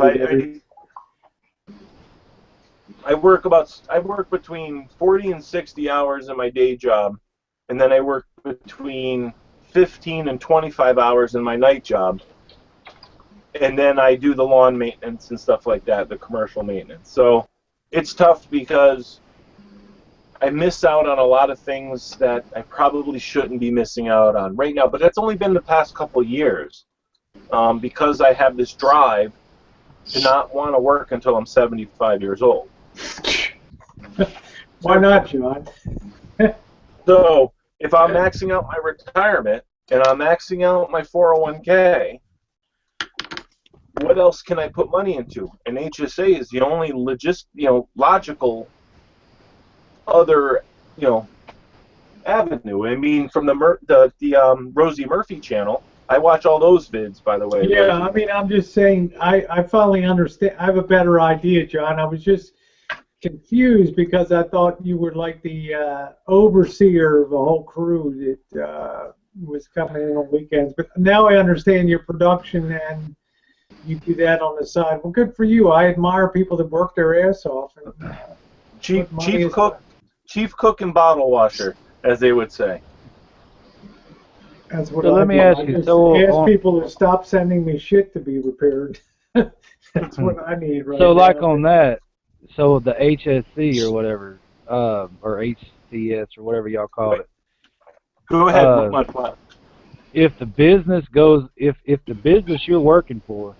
I: I work between 40 and 60 hours in my day job, and then I work between 15 and 25 hours in my night job. And then I do the lawn maintenance and stuff like that, the commercial maintenance. So it's tough because I miss out on a lot of things that I probably shouldn't be missing out on right now. But that's only been the past couple of years because I have this drive to not want to work until I'm 75 years old.
A: Why not, John?
I: So if I'm maxing out my retirement and I'm maxing out my 401k, what else can I put money into? And HSA is the only logical other, avenue. I mean, from the Rosie Murphy channel, I watch all those vids, by the way.
A: Yeah,
I: Rosie.
A: I mean, I'm just saying, I finally understand. I have a better idea, John. I was just confused because I thought you were like the overseer of the whole crew that was coming in on weekends. But now I understand your production and you do that on the side. Well, good for you. I admire people that work their ass off. And,
I: chief cook and bottle washer, as they would say.
A: That's what
O: So let me ask you. So
A: ask people to stop sending me shit to be repaired. That's what I need right now.
O: So like on that, so the HSC or whatever, or HCS or whatever y'all call it.
I: Go ahead, Mud.
O: If the business goes, if the business you're working for,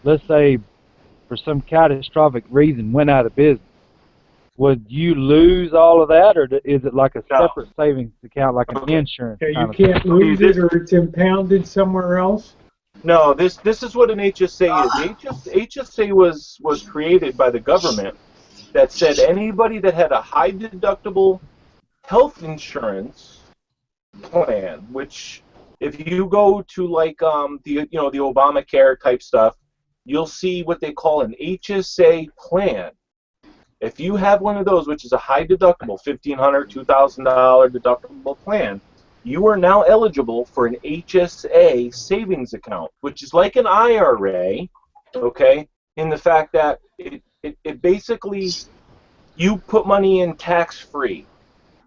O: let's say, for some catastrophic reason went out of business, would you lose all of that, or is it like a separate savings account, like an insurance?
A: Yeah, you can't lose it, or it's impounded somewhere else.
I: No, this is what an HSA is. HSA was created by the government that said anybody that had a high deductible health insurance plan, which if you go to like the Obamacare type stuff, you'll see what they call an HSA plan. If you have one of those, which is a high deductible, $1,500, $2,000 deductible plan, you are now eligible for an HSA savings account, which is like an IRA, okay, in the fact that it basically, you put money in tax-free,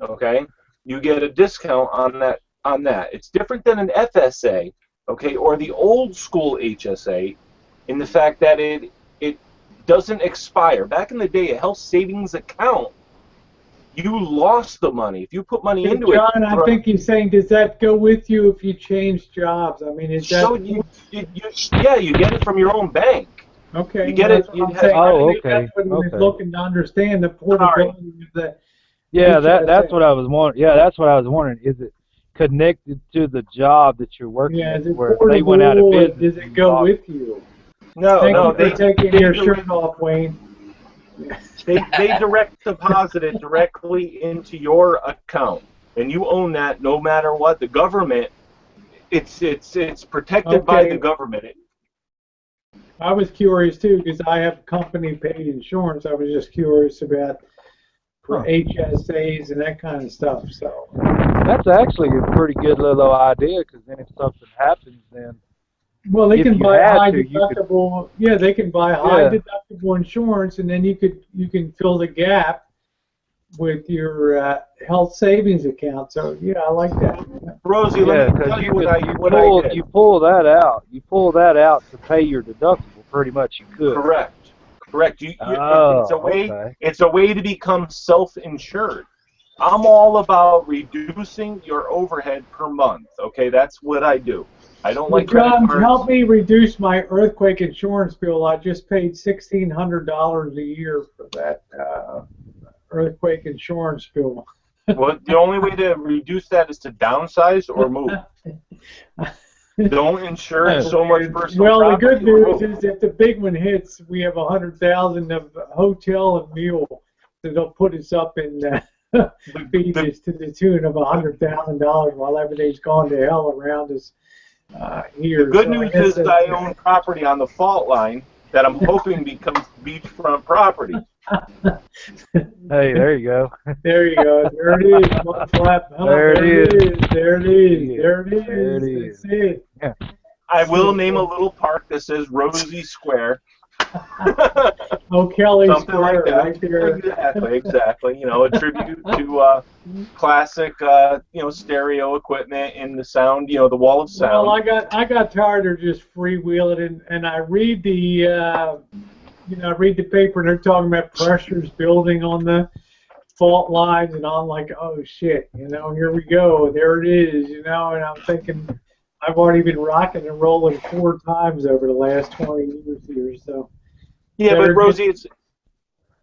I: okay? You get a discount on that. It's different than an FSA, okay, or the old school HSA, in the fact that it doesn't expire. Back in the day, a health savings account, you lost the money. If you put money into
A: John,
I: it...
A: I think he's saying, does that go with you if you change jobs? I mean, is that...
I: So yeah, you get it from your own bank.
A: Okay,
I: you get it.
A: I'm saying.
O: Oh, okay.
A: That's what he was looking to understand, the portability of the...
O: Yeah, that's what I was wondering. Yeah, that's what I was wondering. Is it connected to the job that you're working at, where if they went out of business?
A: Does it go with you?
I: No,
A: Thank
I: no.
A: you for taking your shirt off, Wayne.
I: They direct deposit it directly into your account, and you own that no matter what. The government, it's protected by the government.
A: I was curious too because I have company-paid insurance. I was just curious about for HSAs and that kind of stuff. So
O: that's actually a pretty good little idea, because then if something happens, then
A: they can buy high deductible. Yeah, they can buy high deductible insurance, and then you can fill the gap with your health savings account. So yeah, I like that.
I: Rosie, let me tell you what I did.
O: You pull that out. You pull that out to pay your deductible. Pretty much, you could.
I: Correct. It's a way to become self-insured. I'm all about reducing your overhead per month. Okay, that's what I do. I don't like
A: John, help me reduce my earthquake insurance bill. I just paid $1,600 a year for that earthquake insurance bill.
I: Well, the only way to reduce that is to downsize or move. Don't insure so much personal
A: property. The good news
I: is
A: if the big one hits, we have $100,000 of hotel and meal. So they'll put us up in feed us to the tune of $100,000 while everything's gone to hell around us here.
I: The good news is I own property on the fault line that I'm hoping becomes beachfront property.
O: Hey, there you go.
A: There you go. There it is. One flap.
O: There it is.
A: There it is. There it is. There it is. That's it.
O: Yeah.
I: I will name a little park that says Rosie's Square.
A: Kelly
I: Something
A: Square,
I: like that.
A: right there.
I: Exactly. You know, a tribute to classic, stereo equipment and the sound. You know, the wall of sound.
A: Well, I got tired of just freewheeling, and I read the, I read the paper, and they're talking about pressures building on the fault lines, and I'm like, oh shit, here we go, there it is, and I'm thinking, I've already been rocking and rolling 4 times over the last 20 years here, so.
I: Yeah, but Rosie,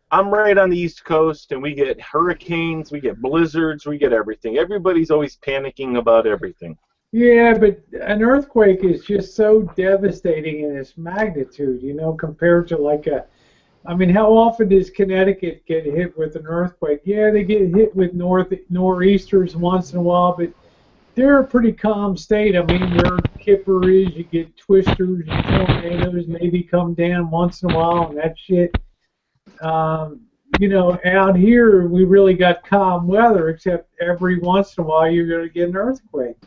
I: I'm right on the East Coast, and we get hurricanes, we get blizzards, we get everything. Everybody's always panicking about everything.
A: Yeah, but an earthquake is just so devastating in its magnitude, compared to how often does Connecticut get hit with an earthquake? Yeah, they get hit with nor'easters once in a while, but they're a pretty calm state. I mean, where Kipper is, you get twisters and tornadoes maybe come down once in a while and that shit. Out here we really got calm weather, except every once in a while you're going to get an earthquake.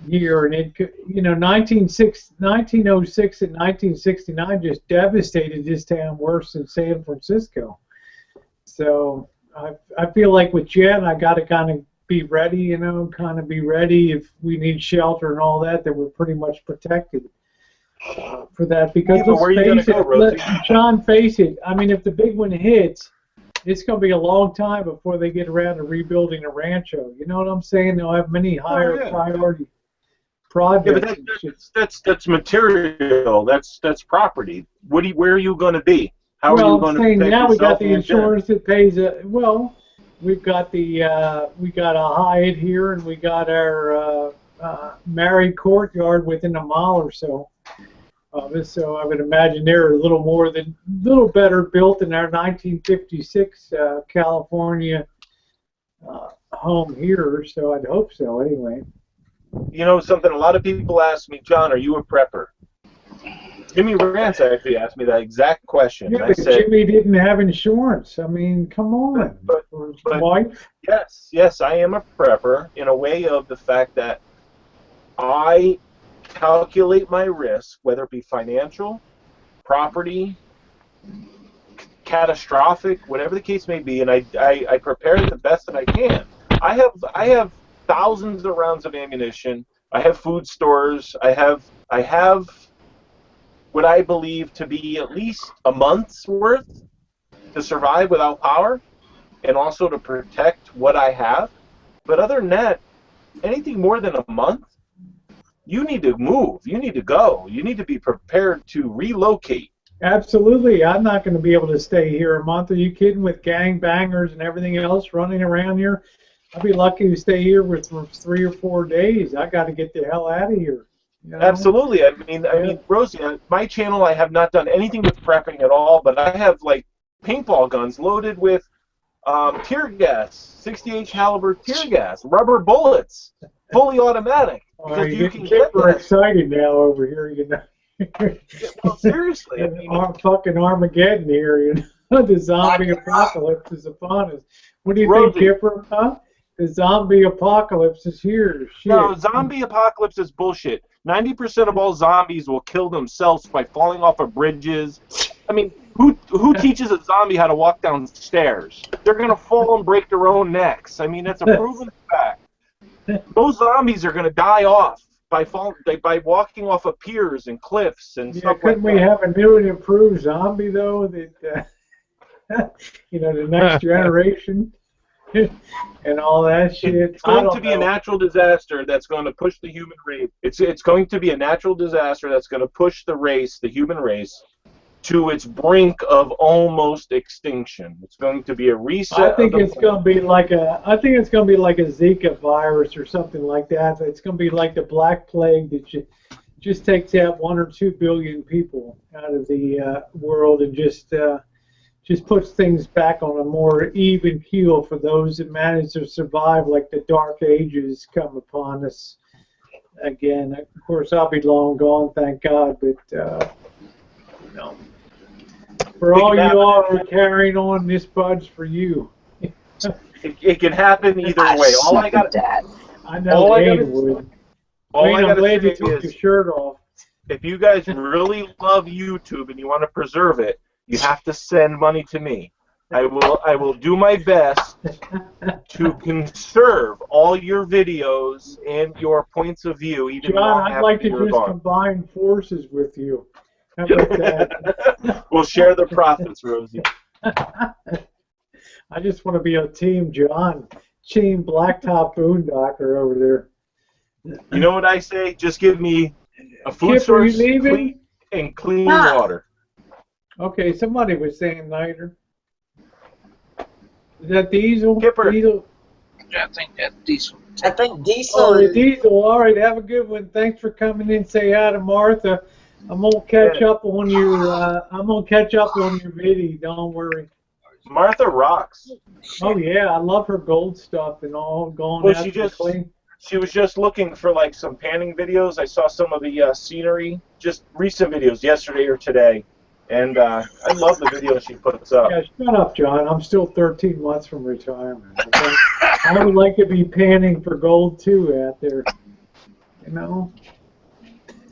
A: Here, and 1906 and 1969 just devastated this town worse than San Francisco. So I feel like with Jen, I got to kind of be ready, be ready if we need shelter and all that we're pretty much protected for that. Because John, face it, I mean, if the big one hits, it's going to be a long time before they get around to rebuilding a rancho. You know what I'm saying? They'll have many higher priority projects.
I: Yeah, but that's material. That's property. Where are you going to be? How are you going to protect
A: now
I: yourself?
A: We got the insurance that pays. We've got we got aHEAD here, and we got our married courtyard within a mile or so. So I would imagine they're a little better built than our 1956 California home here. So I'd hope so, anyway.
I: You know something? A lot of people ask me, John, are you a prepper? Jimmy Rance actually asked me that exact question.
A: Yeah,
I: I
A: but
I: said,
A: Jimmy didn't have insurance. I mean, come on.
I: but
A: Wife?
I: yes, I am a prepper in a way of the fact that I calculate my risk, whether it be financial, property, catastrophic, whatever the case may be, and I prepare the best that I can. I have thousands of rounds of ammunition. I have food stores. I have what I believe to be at least a month's worth to survive without power, and also to protect what I have. But other than that, anything more than a month, you need to move. You need to go. You need to be prepared to relocate.
A: Absolutely. I'm not going to be able to stay here a month. Are you kidding? With gangbangers and everything else running around here, I'll be lucky to stay here for 3 or 4 days. I got to get the hell out of here. You know?
I: Absolutely. I mean, Rosie, my channel, I have not done anything with prepping at all, but I have like paintball guns loaded with tear gas, 68 caliber tear gas, rubber bullets, fully automatic. Because you can get
A: super excited now over here, you know.
I: Well, seriously, I mean,
A: fucking Armageddon here, you know. The zombie apocalypse is upon us. What do you
I: Rosie,
A: think, Kipper? Huh? The zombie apocalypse is here. Shit.
I: No, zombie apocalypse is bullshit. 90% of all zombies will kill themselves by falling off of bridges. I mean, who teaches a zombie how to walk down stairs? They're gonna fall and break their own necks. I mean, that's a proven fact. Those zombies are gonna die off by walking off of piers and cliffs and stuff like that.
A: Couldn't we have a new and improved zombie though? That you know, the next generation and all that shit.
I: It's going to be a natural disaster that's going to push the human race. It's going to be a natural disaster that's going to push the human race, to its brink of almost extinction. It's going to be a reset.
A: I think it's going to be like a Zika virus or something like that. It's going to be like the Black Plague that just takes out 1 or 2 billion people out of the world and just puts things back on a more even keel for those that manage to survive, like the Dark Ages come upon us again. Of course, I'll be long gone, thank God, but you know, for all you all who are carrying on, this bud's for you.
I: It can happen either way. All I got,
A: I know Wade would.
I: I'm
A: glad you took your shirt off.
I: If you guys really love YouTube and you want to preserve it, you have to send money to me. I will do my best to conserve all your videos and your points of view. Even
A: John, I'd like to just combine forces with you. How about that?
I: We'll share the profits, Rosie.
A: I just want to be on Team John, Team Blacktop Boondocker over there.
I: You know what I say? Just give me a food source and clean water.
A: Okay, somebody was saying niter. Is that Diesel?
I: Kipper.
A: Diesel?
M: Yeah, I think that's Diesel.
K: I think Diesel.
A: Oh, Diesel. All right, have a good one. Thanks for coming in. Say hi to Martha. I'm gonna catch up on your. Video. Don't worry.
I: Martha rocks.
A: Oh yeah, I love her gold stuff and all going out to clean.
I: She was just looking for like some panning videos. I saw some of the scenery, just recent videos yesterday or today. And I love the videos she puts up.
A: Yeah, shut up, John. I'm still 13 months from retirement. Okay? I would like to be panning for gold, too, out there. You know?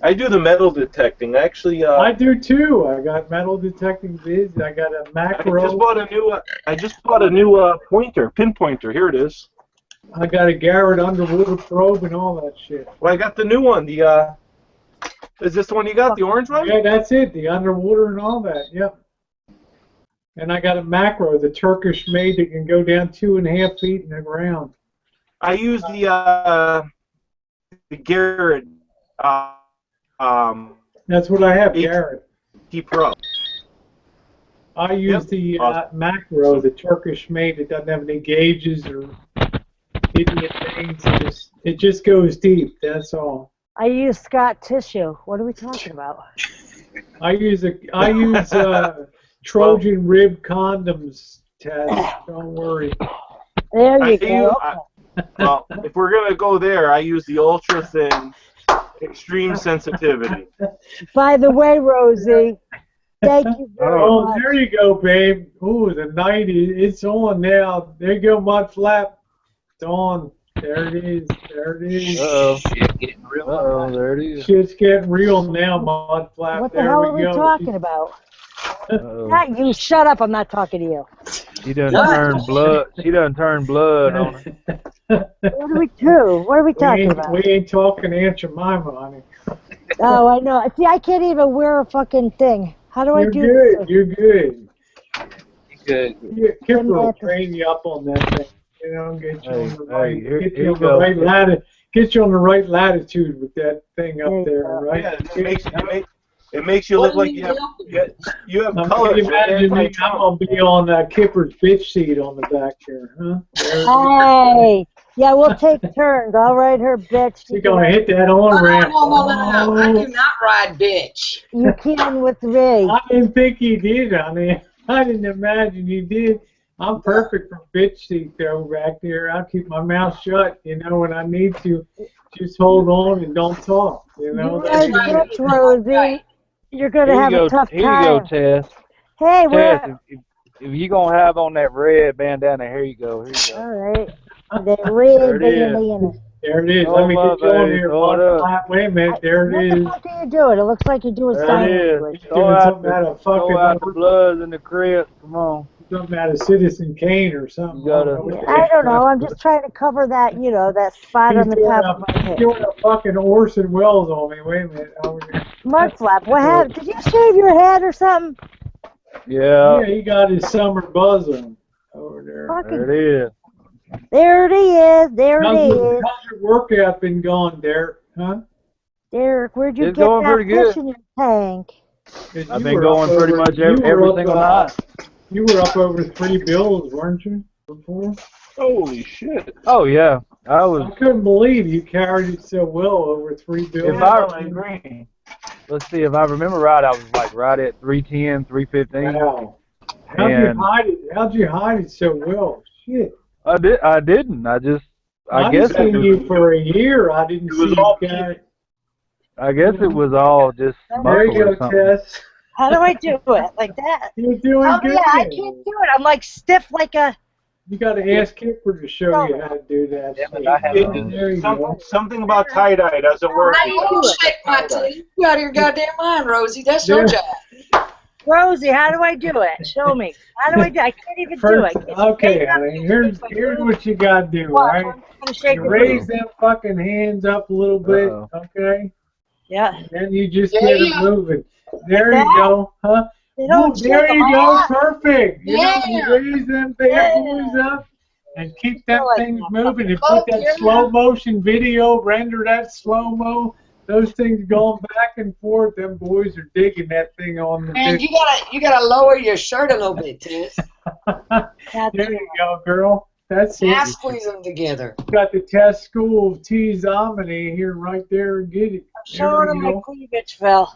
I: I do the metal detecting. Actually,
A: I do, too. I got metal detecting vids. I got a macro.
I: I just bought a new pointer, pinpointer. Here it is.
A: I got a Garrett underwater probe and all that shit.
I: Well, I got the new one. The is this the one you got, the orange one?
A: Yeah, that's it, the underwater and all that, yep. And I got a macro, the Turkish made that can go down 2.5 feet in the ground.
I: I use the Garrett.
A: That's what I have, Garrett.
I: Pro.
A: I use the macro, the Turkish made. It doesn't have any gauges or idiot things. It just goes deep, that's all.
C: I use Scott tissue. What are we talking about?
A: I use Trojan rib condoms, Taz. Don't worry.
C: There you go.
I: Well, if we're gonna go there, I use the ultra thin Extreme sensitivity.
C: By the way, Rosie, thank you very
A: Oh,
C: much.
A: there you go, babe. Ooh, the 90, it's on now. There you go, mudflap. It's on. There it is. There it is.
O: Uh-oh.
M: Shit, getting real.
O: Uh-oh, there it is.
A: Shit's getting real now, mudflap.
C: What the
A: There
C: hell
A: we
C: are we
A: go.
C: talking about?
O: Uh-oh.
C: Not you. Shut up. I'm not talking to you.
O: She done turned blood. She done turned blood on her.
C: What do we do? What are we talking about?
A: We ain't talking Aunt Jemima, honey.
C: Oh, I know. See, I can't even wear a fucking thing. How do I do
A: You're good.
C: this?
A: You're good.
M: Good.
A: Kipper will train you up on that thing. You know, get you on the right,
O: here
A: get you
O: you
A: on the
O: go.
A: right latitude. Get you on the right latitude with that thing up there, right?
I: Yeah, it makes you look like you have
A: I'm
I: color.
A: imagine me. I'm gonna be on Kipper's bitch seat on the back there, huh?
C: Hey, yeah, we'll take turns. I'll ride her, bitch.
A: You're gonna hit that on ramp.
K: No. I do not ride bitch.
C: You can with me.
A: I didn't think he did, honey. I didn't imagine he did. I'm perfect for bitch seat though back there. I'll keep my mouth shut, you know, when I need to. Just hold on and don't talk, you know.
C: You ride bitch, Rosie. You're gonna have a tough time.
O: Here you go, Tess.
C: Hey, we're
O: Tess, if you're gonna have on that red bandana, here you go. Here you go.
C: all right. The red bandana.
A: There it is.
O: Oh,
A: Let me get you on
O: baby,
A: here.
O: throw it up.
A: Wait a minute. There it is.
C: What the fuck are you doing? It looks like you're doing
O: There
C: sign
O: it is.
C: language.
O: Throw out the
A: fucking
O: bloods and the crips. Come on.
A: something out of Citizen Kane or something.
O: You gotta.
C: I don't know. I'm just trying to cover that, you know, that spot on the top of my head.
A: You're doing a fucking Orson Welles on me. Wait a minute.
C: Mudflap, what happened? Did you shave your head or something?
O: Yeah.
A: Yeah, he got his summer buzz on over there.
C: Fucking-
O: There it is.
C: There it is. There it is.
A: How's your workout been going, Derek? Huh?
C: Derek, where'd you
O: It's
C: get
O: going
C: that
O: pretty good.
C: fish in your tank?
O: I've been going pretty much every single night.
A: You were up over 3 bills, weren't you? Before?
O: Holy shit. Oh, yeah.
A: I couldn't believe you carried it so well over 3 bills.
O: If I agree. Let's see, if I remember right, I was like right at 310, 315.
A: Wow. How'd you hide it so well? Shit.
O: I didn't. I guess
A: I've seen you for a year. I didn't see you carry.
O: I guess it was all just
A: There you
O: muscle
A: go,
O: or something.
A: Tess.
C: How do I do it? Like that?
A: You're doing
C: Oh,
A: good.
C: yeah, I can't do it. I'm like stiff like a...
A: You got to ask Kipper to show you how to do that. There you go.
I: Something about tie-dye doesn't work.
K: Shake my teeth. You out of your goddamn mind, Rosie. That's your job.
C: Rosie, how do I do it? Show me. How do I do it? I can't even do it.
A: Okay, honey. Here's what you got to do, all right? You raise them fucking hands up a little bit, okay?
C: Yeah.
A: And then you just get them moving. There you go, huh?
C: They don't
A: There you go,
C: shake
A: perfect. You know, you
C: Yeah.
A: raise them bad boys up and keep them things moving and put that slow motion video, render that slow-mo. Those things going back and forth, them boys are digging that thing on the
K: Man,
A: big.
K: you gotta lower your shirt a little bit, Tess.
A: There you go, girl. That's it.
K: Now squeeze them together.
A: Got the test school of T-Zominy here right there and get it.
C: Showing them my cleavage, Phil.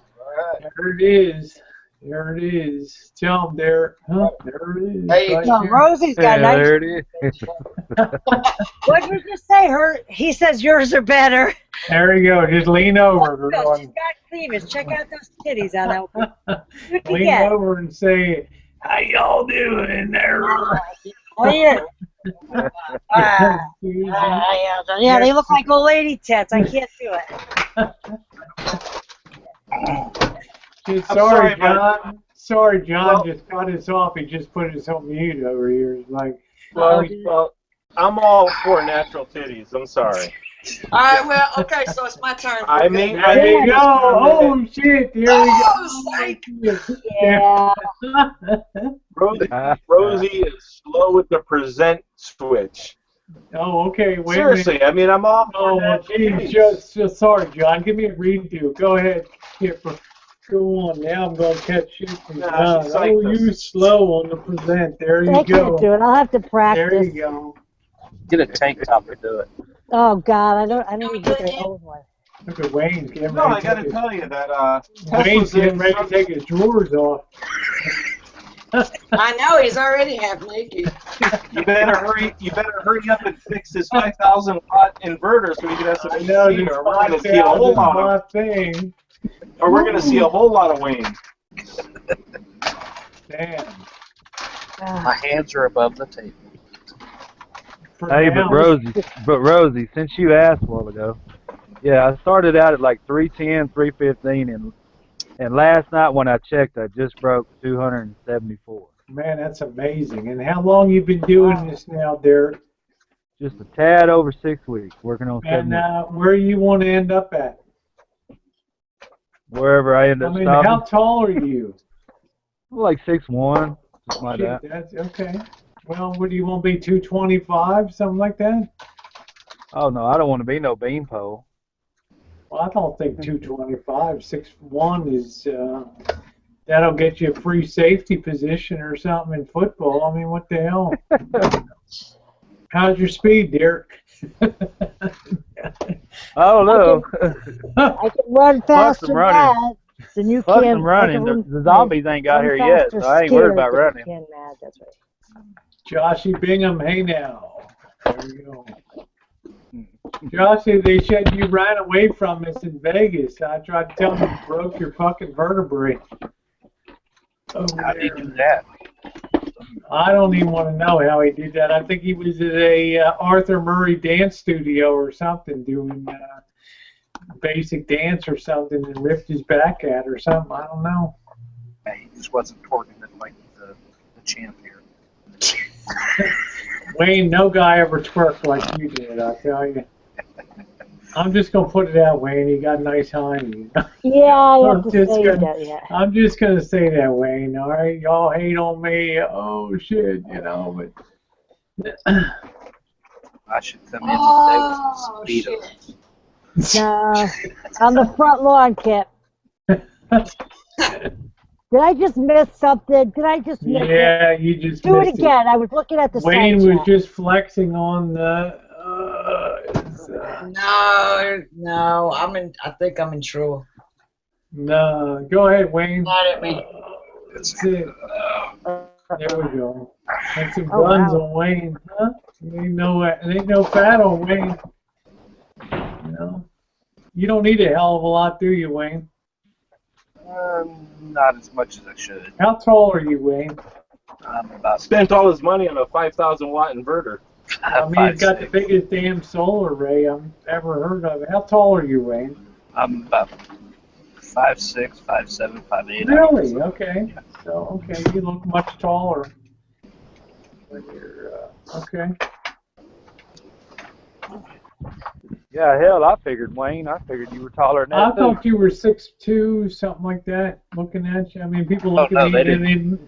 A: There it is. There it is. Tell them, Derek. Huh? There it is.
K: There you
A: right
C: go.
A: there.
C: Rosie's got nice.
O: There it is.
C: What did you just say? He says yours are better.
A: There you go. Just lean over,
C: Phil,
A: girl.
C: she's got cleavage. Check out those titties on that.
A: Lean over and say, "How y'all doing there?"
C: Oh, yeah. Yeah, they look like old lady tits. I can't do it.
A: Sorry, John. Sorry, John just cut us off. He just put us on mute over here. It's like,
I: Well, I'm all for natural titties. I'm sorry.
K: All right, well, okay, so it's my turn.
A: there you go. Oh shit! There we go.
C: Yeah.
I: Rosie is slow with the present switch.
A: Oh, okay. Wait
I: Seriously,
A: a minute.
I: I mean, I'm all for
A: Oh,
I: natural
A: geez,
I: titties.
A: just sorry, John. Give me a redo. Go ahead. Kipper. Go on. Now I'm going to catch you from John.
I: she's
A: Oh,
I: like this.
A: you slow on the present. There you
C: I
A: go.
C: can't do it. I'll have to practice.
A: There you go.
M: Get a tank top to do it.
C: Oh God, I don't even think I own one.
A: Look at Wayne's getting
I: No, I
A: ready
I: got to
A: to
I: tell you that
A: Wayne's
I: Tesla's
A: getting
I: in
A: ready to take his drawers off.
K: I know he's already half naked.
I: You better hurry up and fix this 5,000-watt inverter so we can have some AC, or we're going to see a whole lot of
A: thing.
I: Or we're going to see a whole lot of Wayne.
A: Damn.
M: My hands are above the table.
O: Hey, but Rosie, since you asked a while ago, yeah, I started out at like 310, 315, and last night when I checked, I just broke 274.
A: Man, that's amazing. And how long you been doing this now, Derek?
O: Just a tad over 6 weeks, working on 7
A: And where you want to end up at?
O: Wherever I end up stopping.
A: How tall are you?
O: Like 6'1", something like that.
A: That's okay. Well, what do you want to be, 225, something like that?
O: Oh, no, I don't want to be no beanpole.
A: Well, I don't think 225, 6'1" is, that'll get you a free safety position or something in football. I mean, what the hell? How's your speed, Derek?
O: I don't know.
C: I can run faster than that. Then you
O: Plus
C: can.
O: I'm running. The zombies ain't got here yet, so I ain't worried about running.
C: That's right.
A: Joshy Bingham, hey now. There we go. Joshy, they said you ran away from us in Vegas. I tried to tell them you broke your fucking vertebrae.
M: How did he do that?
A: I don't even want to know how he did that. I think he was at a Arthur Murray dance studio or something doing basic dance or something and ripped his back out or something. I don't know.
M: Yeah, he just wasn't twerking it like the champ here.
A: Wayne, no guy ever twerked like you did, I'll tell you. I'm just going to put it out, Wayne. You got a nice hiney.
C: Yeah, I have to say that, yeah.
A: I'm just going to say that, Wayne, all right? Y'all hate on me. Oh, shit, you know, but...
M: I should come in today with some Speedos.
C: No, on the front lawn, Kip. Did I just miss something? Did I just miss it?
A: Yeah, you just
C: Do it
A: missed
C: again. I was looking at the
A: Wayne
C: side
A: was
C: chat.
A: just flexing on the...
K: No, I think I'm in trouble.
A: No, go ahead, Wayne.
K: Not at me.
A: That's it. There we go. That's some guns on Wayne, huh? Ain't no fat on Wayne. You know, you don't need a hell of a lot, do you, Wayne?
M: Not as much as I should.
A: How tall are you, Wayne?
M: I'm about
I: Spent all his money on a 5,000-watt inverter.
A: I mean, he's got the biggest damn solar array I've ever heard of. How tall are you, Wayne?
M: I'm about 5'6", 5'7", 5'8".
A: Really? Okay. Yeah. So, okay, you look much taller. When you're, okay.
O: Yeah, hell, I figured, Wayne. I figured you were taller than that,
A: I thought you were 6'2", something like that, looking at you. I mean, people look at me and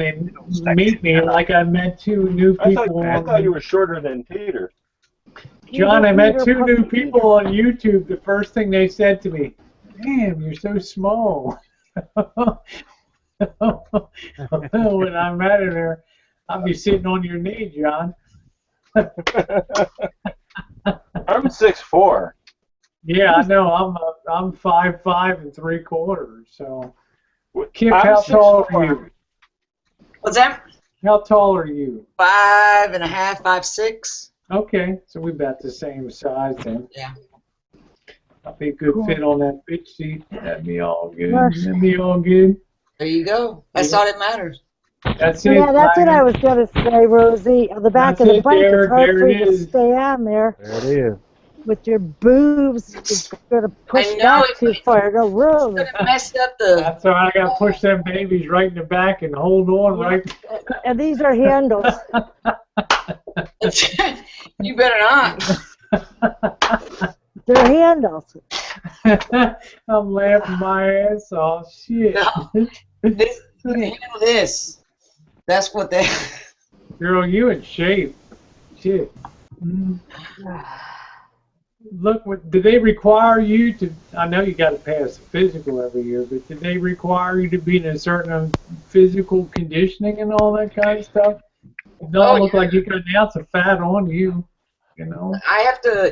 A: they meet me like I met two new people.
I: I thought you were shorter than Peter.
A: John, I met two new people on YouTube. The first thing they said to me, "Damn, you're so small." When I'm out of there, I'll be sitting on your knee, John.
I: I'm 6'4".
A: Yeah, I know. I'm 5'5"3/4". So, Kip,
I: I'm
A: how tall
I: 6'4".
A: are you?
K: What's that?
A: How tall are you?
K: 5.5, 5'6".
A: Okay, so we're about the same size then.
K: Yeah.
A: I'll be a good fit on that bitch seat. That'd be all good. That'd be all good.
K: There you go. That's all that matters.
A: That's it.
C: Yeah, that's what I was going to say, Rosie. On the back of the bike, it's hard for you to stay on there.
O: There it is.
C: With your boobs, you're going to push that too far. No room.
K: It's gonna mess up the...
A: That's all right. I got to push them babies right in the back and hold on right.
C: And these are handles.
K: You better not.
C: They're handles.
A: I'm laughing my ass off. Shit.
K: No. This, you can handle this. That's what they...
A: Girl, you in shape. Shit. Look, did they require you to, I know you got to pass a physical every year, but did they require you to be in a certain physical conditioning and all that kind of stuff? It don't look like you can announce a fat on you, you know?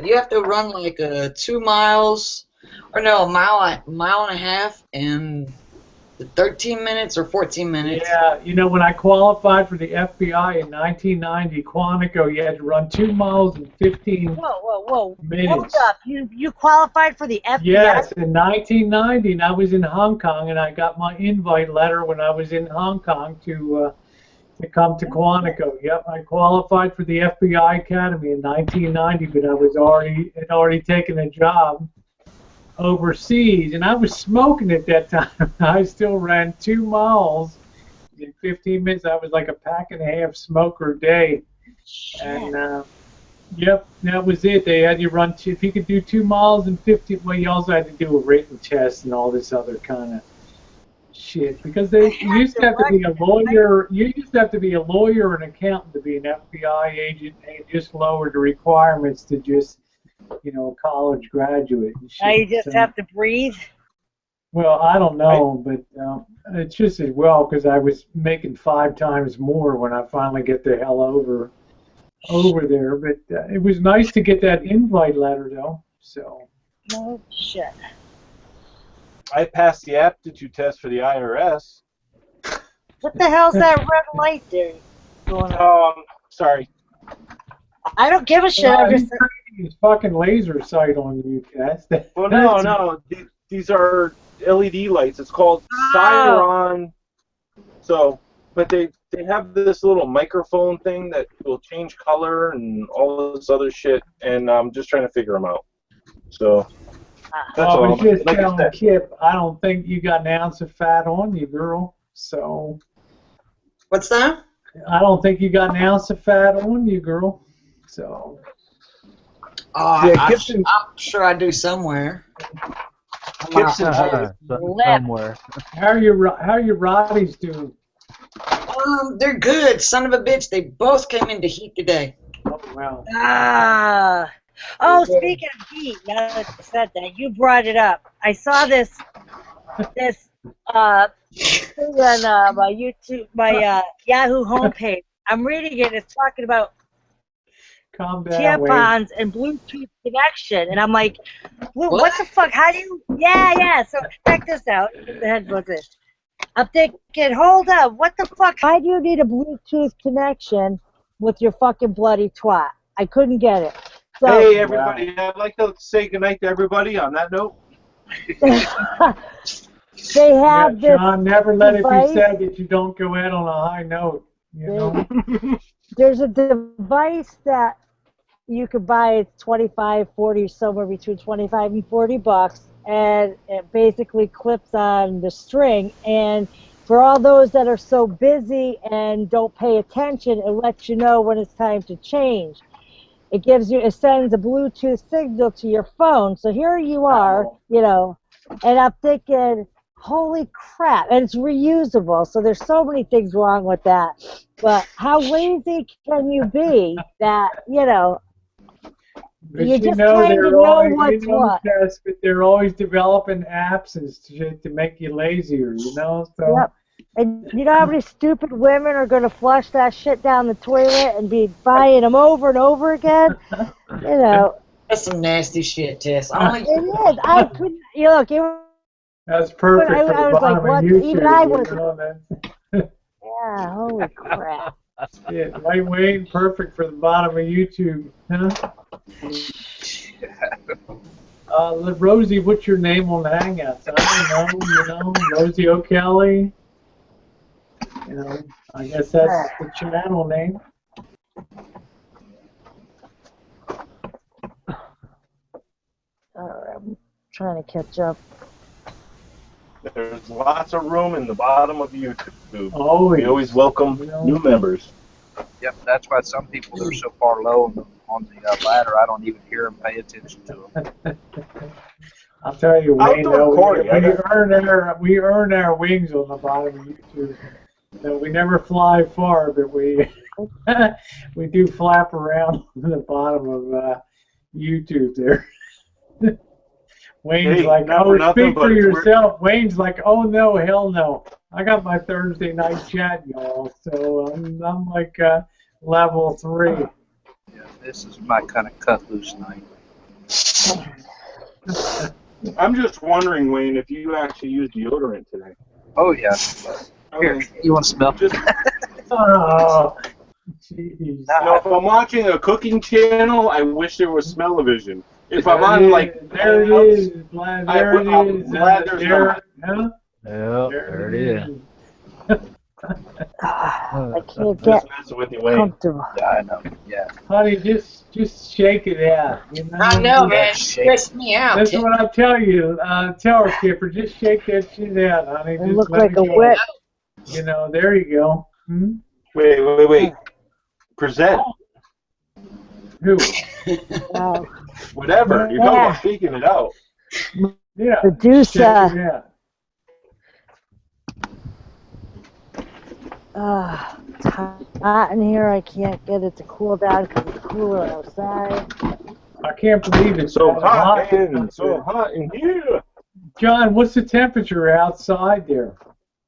K: You have to run like 2 miles, or no, a mile and a half, and 13 minutes or 14 minutes?
A: Yeah, you know, when I qualified for the FBI in 1990, Quantico, you had to run 2 miles in 15
C: Whoa.
A: minutes.
C: Hold up. You qualified for the FBI?
A: Yes, in 1990, and I was in Hong Kong, and I got my invite letter when I was in Hong Kong to come to Quantico. Yep, I qualified for the FBI Academy in 1990, but I was had already taken a job overseas, and I was smoking at that time. I still ran 2 miles in 15 minutes. I was like a pack and a half smoker a day, and yep, that was it. They had you run if you could do 2 miles in 15. Well, you also had to do a written test and all this other kind of shit because you used to have to be a lawyer. You used to have to be a lawyer or an accountant to be an FBI agent, and it just lowered the requirements to just, you know, a college graduate. And shit.
C: Now you just have to breathe?
A: Well, I don't know, but it's just as well because I was making 5 times more when I finally get the hell over there. But it was nice to get that invite letter, though. So.
C: No shit.
I: I passed the aptitude test for the IRS.
C: What the hell's that red light there going on?
I: Sorry.
C: I don't give a shit. I'm just
A: his fucking laser sight on you, Cass.
I: Well, no. These are LED lights. It's called Siron. So, but they have this little microphone thing that will change color and all this other shit, and I'm just trying to figure them out. So.
A: I was just telling Kip, I don't think you got an ounce of fat on you, girl. So.
K: What's that?
A: I don't think you got an ounce of fat on you, girl. So.
K: I'm sure I do somewhere.
O: Somewhere.
A: How are your Roddies doing?
K: They're good. Son of a bitch. They both came into heat today.
A: Oh, wow.
C: Oh, speaking of heat, now that you said that, you brought it up. I saw this thing on my YouTube, my Yahoo homepage. I'm reading it. It's talking about tampons and Bluetooth connection, and I'm like, what the fuck? How do you? Yeah. So check this out. The head was this. I'm thinking, hold up, what the fuck? Why do you need a Bluetooth connection with your fucking bloody twat? I couldn't get it. So,
I: hey, everybody. I'd like to say goodnight to everybody on that note.
C: They have this
A: John, never let
C: device.
A: it be said that you don't go out on a high note. You know?
C: There's a device that you could buy. It's 25, 40, somewhere between 25 and 40 bucks, and it basically clips on the string. And for all those that are so busy and don't pay attention, it lets you know when it's time to change. It sends a Bluetooth signal to your phone. So here you are, you know, and I'm thinking, holy crap. And it's reusable. So there's so many things wrong with that. But how lazy can you be that, you know,
A: But
C: you just kind of know what's what.
A: But they're always developing apps and shit to make you lazier, you know? So.
C: Yep. And you know how many stupid women are going to flush that shit down the toilet and be buying them over and over again? You know.
K: That's some nasty shit, Tess.
C: It is. I couldn't. You know, look,
A: that's perfect for the bottom of YouTube.
C: Even I was.
A: Yeah,
C: holy crap.
A: Yeah, lightweight, perfect for the bottom of YouTube, huh? Rosie, what's your name on the Hangouts? I don't know, you know, Rosie O'Kelly. You know, I guess that's the channel name.
C: I'm trying to catch up.
I: There's lots of room in the bottom of YouTube.
A: Always.
I: We always welcome new members.
P: Yep, that's why some people that are so far low on the ladder, I don't even hear them pay attention to them.
A: I'll tell you, Wayne, we earn our wings on the bottom of YouTube. So we never fly far, but we we do flap around on the bottom of YouTube there. Wayne's like, oh, speak for yourself. Wayne's like, oh no, hell no. I got my Thursday night chat, y'all. So I'm like level 3.
P: Yeah, this is my kind of cut loose night.
I: I'm just wondering, Wayne, if you actually used deodorant today.
P: Oh yeah. Here, you want to smell?
A: Oh, jeez.
I: You know, if I'm watching a cooking channel, I wish there was smell-o-vision. If I'm on like
A: there it is, glad there it
I: I'm
A: is.
I: glad there's not.
A: Huh?
O: Yeah, there it is.
C: I can't
I: Just
C: get
I: messing with you, Wayne.
C: comfortable.
P: Yeah, I know. Yeah.
A: Honey, just shake it out. You know?
K: I know, man. You
P: Shake.
K: stress me out.
A: That's what I tell you. Tell her, Skipper, just shake that shit out, honey.
C: I
A: Just
C: look
A: let
C: like
A: it
C: a
A: go.
C: wet.
A: You know, there you go. Hmm?
I: Wait. Present.
A: Who?
I: Whatever. You're talking about speaking it out.
A: Yeah.
C: Producer.
A: Check it out.
C: It's hot in here. I can't get it to cool down because it's cooler outside.
A: I can't believe it's
I: So
A: that
I: hot and so hot in here.
A: John, what's the temperature outside there?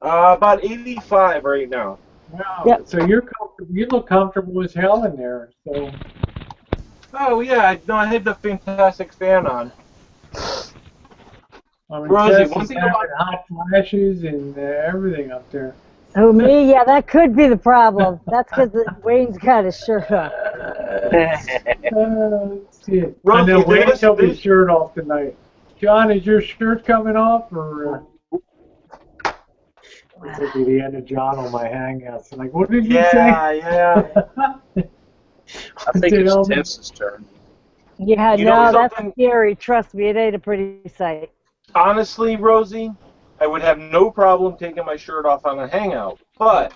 I: About 85 right now.
A: Wow.
C: Yep.
A: So you're comfortable. You look comfortable as hell in there. So.
I: Oh yeah, I had the fantastic fan on.
A: I mean,
I: Rosie,
A: Tess
I: one
A: is
I: thing
A: having
I: about
A: hot flashes and everything up there.
C: Oh, me? Yeah, that could be the problem. That's because Wayne's got his shirt off.
A: Shit. I
I: Rosie,
A: know
I: if you
A: Wayne
I: listen
A: took
I: to
A: his shirt off tonight. John, is your shirt coming off or? This will be the end of John on my Hangouts. I'm like, what did you say?
I: Yeah.
P: I think it's Tess's turn.
C: Yeah,
I: You know
C: no, that's
I: something?
C: scary. Trust me, it ain't a pretty sight.
I: Honestly, Rosie, I would have no problem taking my shirt off on a hangout, but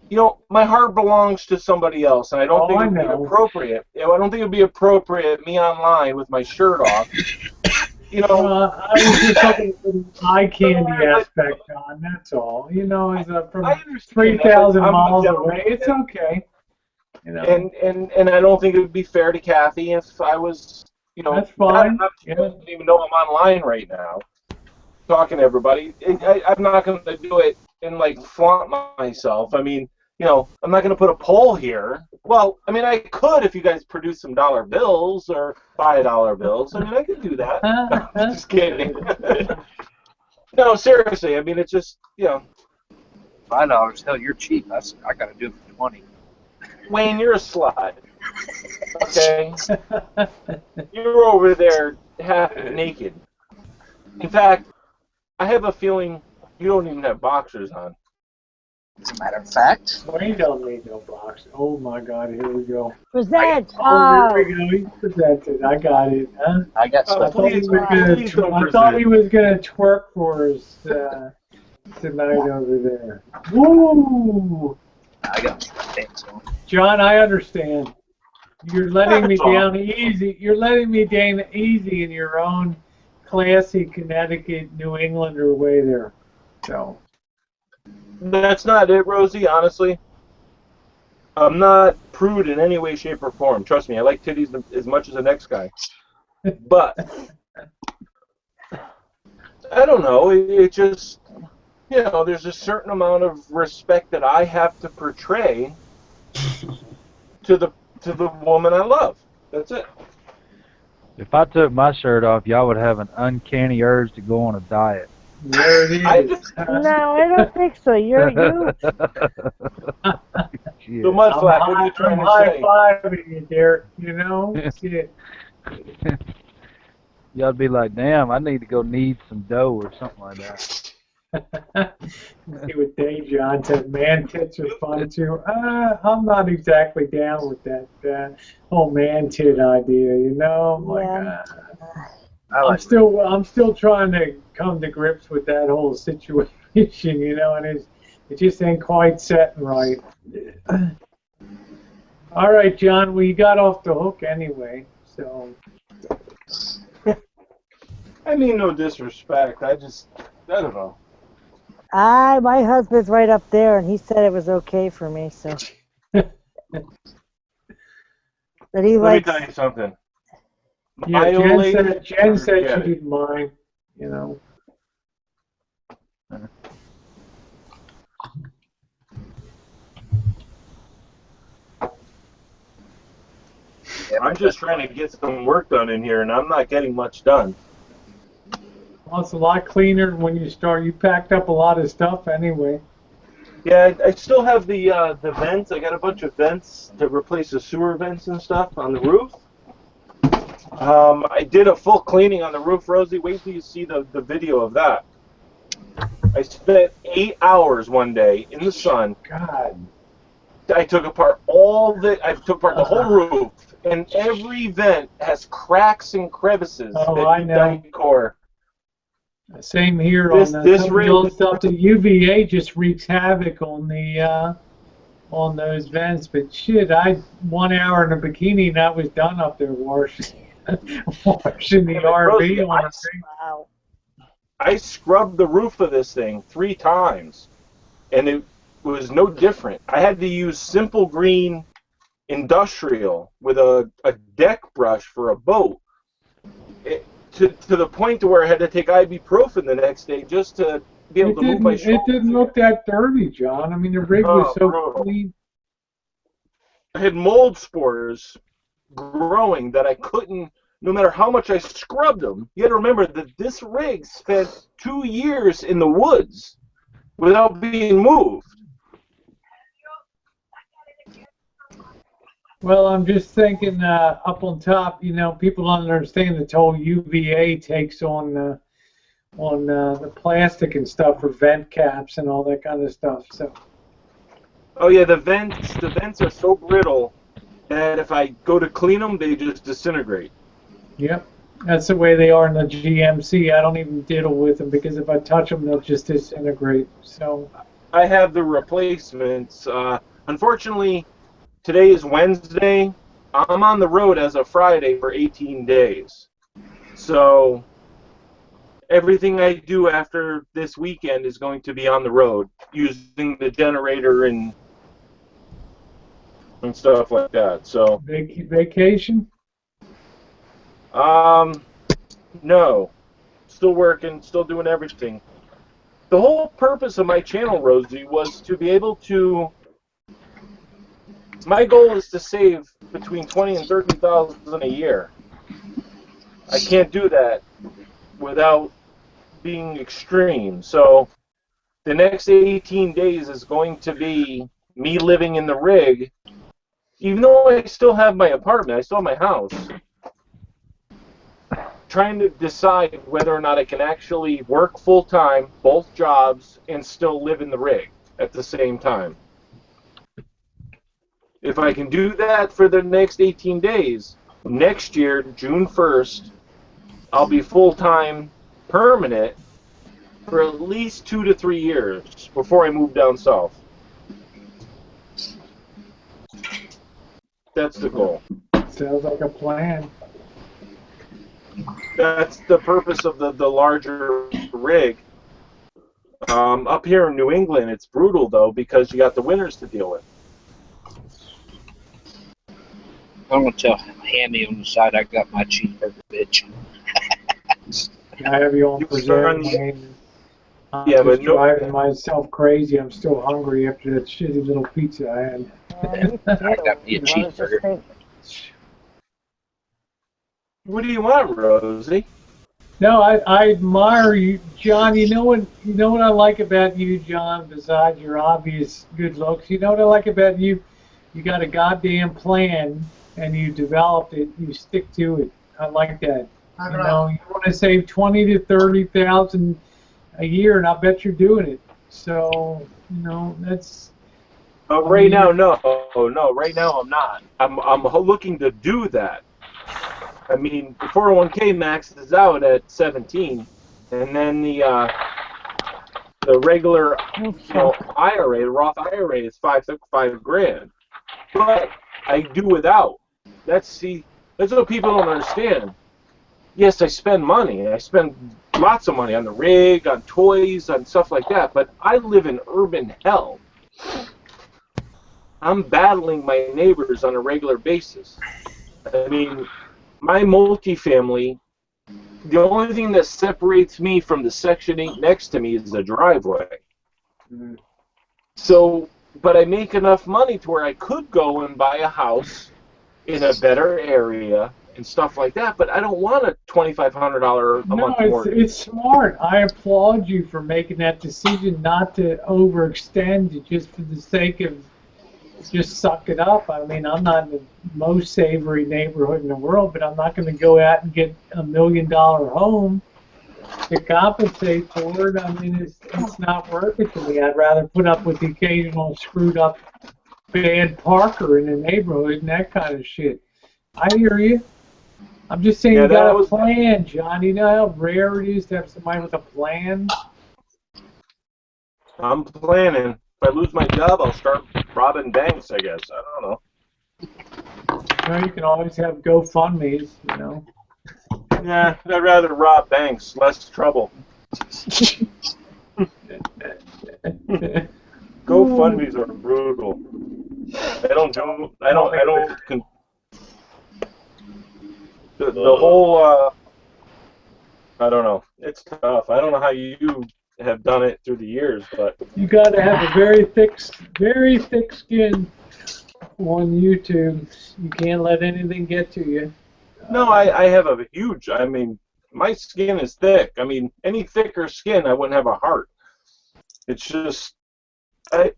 I: you know, my heart belongs to somebody else, and I don't think it would be appropriate. I don't think it would be appropriate me online with my shirt off. You know,
A: I was just looking for the eye candy aspect on. That's all. You know, as from 3,000 miles away, it's okay. You know.
I: And I don't think it would be fair to Kathy if I was, you know,
A: that's fine.
I: She doesn't even know I'm online right now, talking to everybody. I'm not going to do it and like flaunt myself. I mean, you know, I'm not going to put a poll here. Well, I mean, I could if you guys produce some dollar bills or $5 bills. I mean, I could do that. I'm just kidding. No, seriously. I mean, it's just, you know.
P: $5? Hell, you're cheap. I got to do it for 20.
I: Wayne, you're a slut. Okay? You're over there half naked. In fact, I have a feeling you don't even have boxers on.
P: As a matter of fact.
A: Wayne don't need no box. Oh my God, here we go.
C: Present.
A: Here we go. He's presented. I got it. Huh?
P: I got
A: I thought he was gonna twerk for us tonight over there. Woo!
P: I got pants on.
A: John, I understand. You're letting me down easy. You're letting me down easy in your own classy Connecticut, New Englander way there. So.
I: That's not it, Rosie, honestly. I'm not prude in any way, shape, or form. Trust me, I like titties as much as the next guy. But, I don't know, it just, you know, there's a certain amount of respect that I have to portray to the woman I love. That's it.
O: If I took my shirt off, y'all would have an uncanny urge to go on a diet.
A: There it is.
C: No, I don't think so. You're you.
I: So, Mudflap, what are you trying to say?
A: High-fiving you, Derek, you know? Shit.
O: Y'all be like, damn, I need to go knead some dough or something like that.
A: See what Dave John said, man tits are fun too. I'm not exactly down with that whole man tit idea, you know? I'm still trying to come to grips with that whole situation, you know, and it just ain't quite setting right. All right, John, well, you got off the hook anyway, so.
I: I mean no disrespect. I don't know.
C: My husband's right up there, and he said it was okay for me, so. But he
I: Let
C: likes.
I: me tell you something.
A: Yeah, Jen said she didn't mind, you know.
I: I'm just trying to get some work done in here, and I'm not getting much done.
A: Well, it's a lot cleaner than when you start. You packed up a lot of stuff anyway.
I: Yeah, I still have the vents. I got a bunch of vents to replace the sewer vents and stuff on the roof. I did a full cleaning on the roof, Rosie. Wait till you see the video of that. I spent 8 hours one day in the sun.
A: God.
I: I took apart the whole roof, and every vent has cracks and crevices that need decor.
A: Same here
I: This
A: on some of the old
I: rig.
A: stuff. The UVA just wreaks havoc on the on those vents. But shit, 1 hour in a bikini and I was done up there washing the RV on a thing.
C: Wow.
I: I scrubbed the roof of this thing 3 times, and it was no different. I had to use simple green industrial with a deck brush for a boat. To the point to where I had to take ibuprofen the next day just to be able to move my shoulders.
A: It didn't look that dirty, John. I mean, the rig was so clean.
I: I had mold spores growing that I couldn't, no matter how much I scrubbed them. You got to remember that this rig spent 2 years in the woods without being moved.
A: Well, I'm just thinking up on top, you know, people don't understand the whole UVA takes on the plastic and stuff for vent caps and all that kind of stuff. So.
I: Oh yeah, the vents are so brittle that if I go to clean them, they just disintegrate.
A: Yep, that's the way they are in the GMC. I don't even diddle with them because if I touch them, they'll just disintegrate. So.
I: I have the replacements. Unfortunately, today is Wednesday. I'm on the road as of Friday for 18 days. So everything I do after this weekend is going to be on the road using the generator and stuff like that. So
A: vacation?
I: No. Still working, still doing everything. The whole purpose of my channel, Rosie, was to be able to. My goal is to save between $20,000 and $30,000 a year. I can't do that without being extreme. So the next 18 days is going to be me living in the rig, even though I still have my apartment, I still have my house, trying to decide whether or not I can actually work full-time, both jobs, and still live in the rig at the same time. If I can do that for the next 18 days, next year, June 1st, I'll be full-time permanent for at least 2 to 3 years before I move down south. That's the goal.
A: Sounds like a plan.
I: That's the purpose of the larger rig. Up here in New England, it's brutal, though, because you got the winters to deal with.
M: I'm going to tell Hammy on the side I got my cheeseburger, bitch.
A: I have you on preserve. I'm just driving myself crazy. I'm still hungry after that shitty little pizza I had.
M: I got me a cheeseburger.
I: What do you want, Rosie?
A: No, I admire you, John. You know what I like about you, John. Besides your obvious good looks, you know what I like about you. You got a goddamn plan, and you developed it. You stick to it. I like that. You know, you want to save 20 to 30,000 a year, and I bet you're doing it. So, you know, that's.
I: Right now, no. Right now, I'm not. I'm looking to do that. I mean, the 401k maxes out at 17, and then the regular IRA, the Roth IRA, is $5 grand. But I do without. That's what people don't understand. Yes, I spend money. I spend lots of money on the rig, on toys, on stuff like that. But I live in urban hell. I'm battling my neighbors on a regular basis. I mean, my multifamily, the only thing that separates me from the Section 8 next to me is the driveway. So, but I make enough money to where I could go and buy a house in a better area and stuff like that, but I don't want a $2,500 a month mortgage.
A: It's smart. I applaud you for making that decision not to overextend just for the sake of just suck it up. I mean, I'm not in the most savory neighborhood in the world, but I'm not going to go out and get $1 million home to compensate for it. I mean, it's not worth it to me. I'd rather put up with the occasional screwed up bad parker in the neighborhood and that kind of shit. I hear you. I'm just saying you got a plan, John. You know how rare it is to have somebody with a plan?
I: I'm planning. If I lose my job, I'll start robbing banks, I guess. I don't know.
A: Well, you can always have GoFundMes, you know.
I: Yeah, I'd rather rob banks. Less trouble. GoFundMes are brutal. The whole, I don't know. It's tough. I don't know how you have done it through the years, but
A: you got to have a very thick skin on YouTube. You can't let anything get to you.
I: No, I have a huge. I mean, my skin is thick. I mean, any thicker skin, I wouldn't have a heart. It's just, I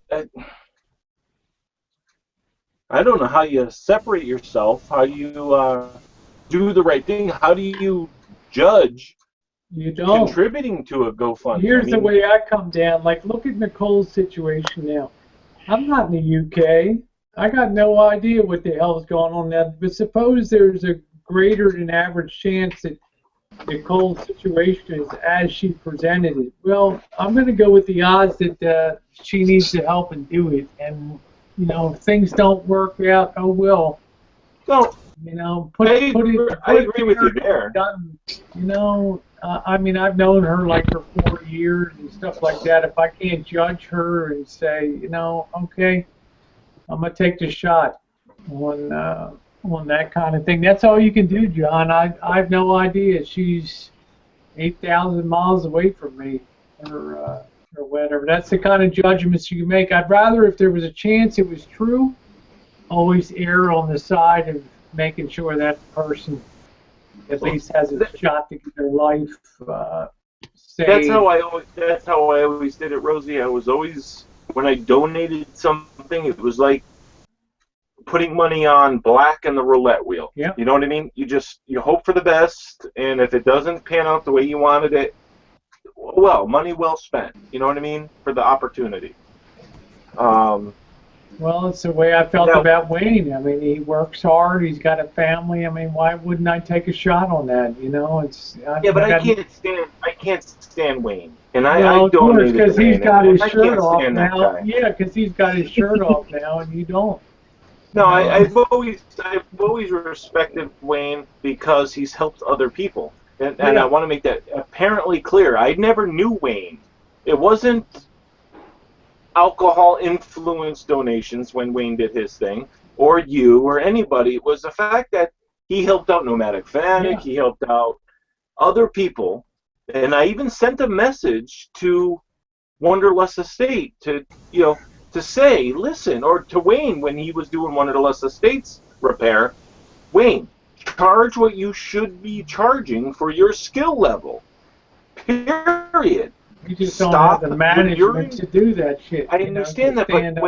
I: don't know how you separate yourself. How you do the right thing. How do you judge?
A: You don't.
I: Contributing to a GoFundMe.
A: Here's the way I come down. Like, look at Nicole's situation now. I'm not in the UK. I got no idea what the hell is going on now. But suppose there's a greater than average chance that Nicole's situation is as she presented it. Well, I'm going to go with the odds that she needs to help and do it. And, you know, if things don't work out, oh well.
I: No.
A: You know,
I: I agree with you there.
A: You know, I mean, I've known her like for 4 years and stuff like that. If I can't judge her and say, you know, okay, I'm gonna take the shot on that kind of thing. That's all you can do, John. I have no idea. She's 8,000 miles away from me, or whatever. That's the kind of judgments you can make. I'd rather, if there was a chance it was true, always err on the side of making sure that person at least has a shot to get their life saved.
I: That's how I always did it, Rosie. I was always, when I donated something, it was like putting money on black in the roulette wheel.
A: Yeah.
I: You know what I mean? You hope for the best, and if it doesn't pan out the way you wanted it, well, money well spent. You know what I mean? For the opportunity.
A: Well, it's the way I felt about Wayne. I mean, he works hard. He's got a family. I mean, why wouldn't I take a shot on that? You know,
I: I can't stand Wayne, and I
A: donated
I: to Wayne.
A: Because he's got his shirt off
I: stand that
A: now.
I: guy.
A: Yeah, because he's got his shirt off now, and you don't.
I: No, I've always respected Wayne because he's helped other people, and I want to make that apparently clear. I never knew Wayne. It wasn't alcohol influenced donations when Wayne did his thing, or you, or anybody. It was the fact that he helped out Nomadic Fanatic, he helped out other people, and I even sent a message to Wanderlust Estate to say, listen, or to Wayne when he was doing Wanderlust Estate's repair, Wayne, charge what you should be charging for your skill level. Period.
A: You just don't have the management to do that shit.
I: I understand that, but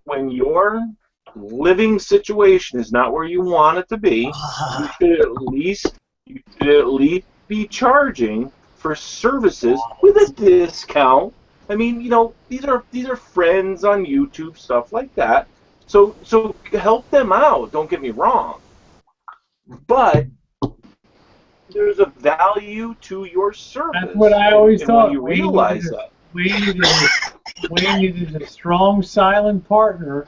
I: when your living situation is not where you want it to be, you should at least be charging for services with a discount. I mean, you know, these are friends on YouTube, stuff like that. So help them out. Don't get me wrong, but there's a value to your service.
A: That's what I always thought.
I: When you realize that.
A: Wayne needed a strong, silent partner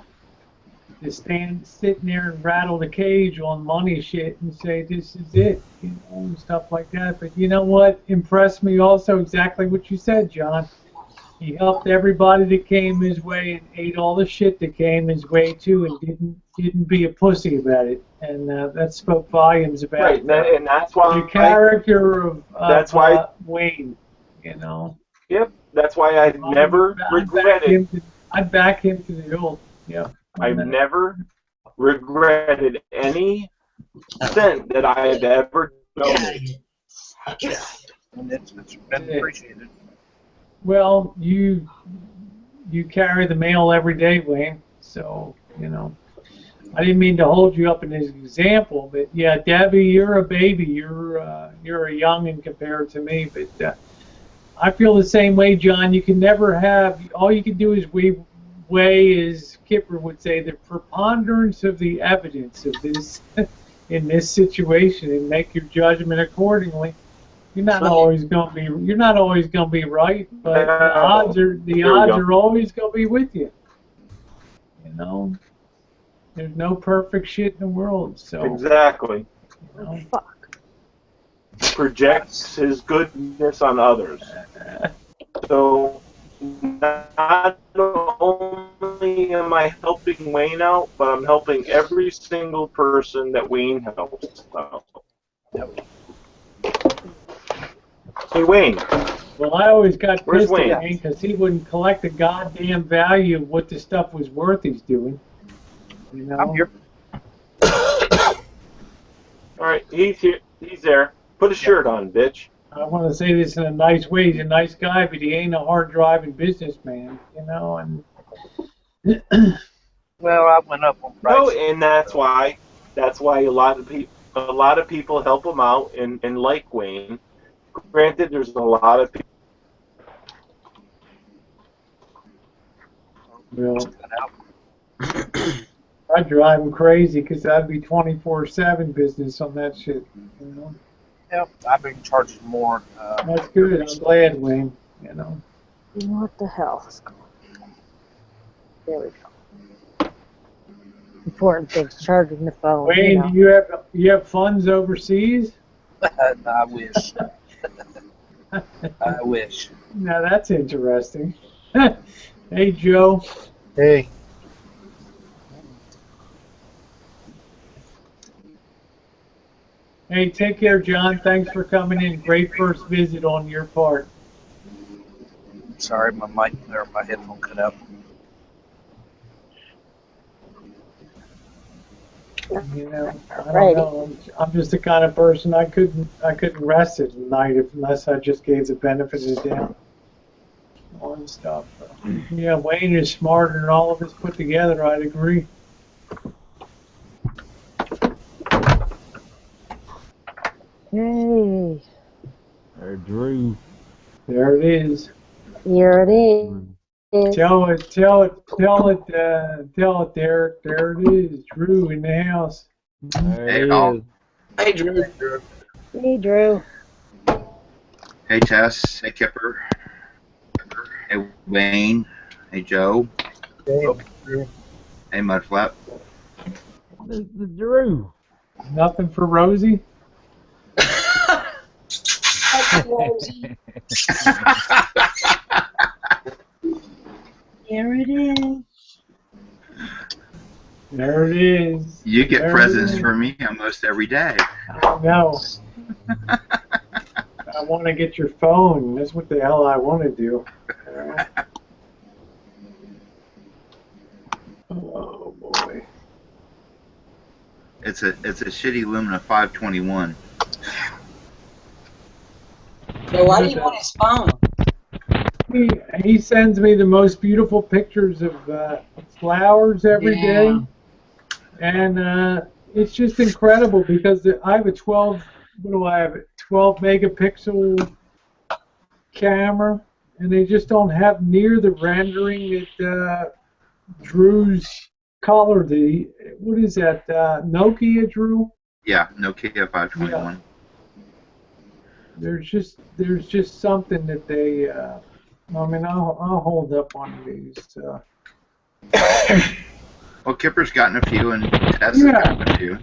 A: to sitting there and rattle the cage on money shit and say, this is it, you know, and stuff like that. But you know what impressed me also? Exactly what you said, John. He helped everybody that came his way and ate all the shit that came his way too, and didn't be a pussy about it. And that spoke volumes about
I: and that's why
A: the character of Wayne. You know.
I: Yep, that's why I've never regretted.
A: I'd back him to the old. Yeah.
I: I've never regretted any cent that I have ever donated.
P: And it's been appreciated.
A: Well, you carry the mail every day, Wayne. So you know, I didn't mean to hold you up in this example, but yeah, Debbie, you're a baby. You're a youngin' compared to me, but I feel the same way, John. You can never have. All you can do is weigh, as Kipper would say, the preponderance of the evidence of this in this situation, and make your judgment accordingly. You're not always gonna be right, but the odds are always gonna be with you. You know, there's no perfect shit in the world. So
I: exactly.
A: You know.
I: Projects his goodness on others. So not only am I helping Wayne out, but I'm helping every single person that Wayne helps out. Hey, Wayne.
A: Well, I always got
I: Where's
A: pissed at
I: Wayne?
A: Wayne because he wouldn't collect the goddamn value of what the stuff was worth he's doing. You know?
P: I'm here.
I: All right, he's here. He's there. Put a shirt on, bitch.
A: I want to say this in a nice way. He's a nice guy, but he ain't a hard-driving businessman, you know. And
P: Well, I went up on price.
I: No, and that's why a lot of people help him out and like Wayne. Granted, there's a lot of people.
A: Well, I'd drive him crazy because that'd be 24/7 business on that shit. You know?
P: Yep, I've been charging more.
A: That's good. I'm glad, Wayne. You know.
C: What the hell is going on? There we go. Important things, charging the phone.
A: Wayne,
C: you know.
A: do you have funds overseas?
P: I wish. I wish.
A: Now that's interesting. Hey, Joe.
P: Hey.
A: Hey, take care, John. Thanks for coming in. Great first visit on your part.
P: Sorry, my mic or my headphone cut out.
A: You know, I don't know. I'm just the kind of person I couldn't rest at night unless I just gave the benefit of the doubt on stuff. Yeah, Wayne is smarter than all of us put together. I'd agree.
C: Hey.
O: There, Drew.
A: There it is.
C: Here it is.
A: Tell it, Derek. There it is. Drew in the house.
O: There
Q: all.
O: it is.
K: Hey, Drew.
C: Hey, Drew.
Q: Hey, Tess. Hey, Kipper. Hey, Wayne. Hey, Joe.
P: Hey,
Q: Hey, Mudflap.
O: This is Drew.
A: Nothing for Rosie?
C: Here it is.
A: There it is.
Q: You get
A: There it
Q: presents
A: is.
Q: from me almost every day.
A: I know. I want to get your phone. That's what the hell I want to do. Oh boy.
Q: It's a shitty Lumina 521.
K: So why do you want his phone?
A: He sends me the most beautiful pictures of flowers every day, and it's just incredible because I have a 12 megapixel camera, and they just don't have near the rendering that Drew's color. What is that? Nokia, Drew?
Q: Yeah, Nokia 521.
A: Yeah. There's just something that they. I mean, I'll hold up one of these.
Q: Well, Kipper's gotten a few, and Tess has gotten a few.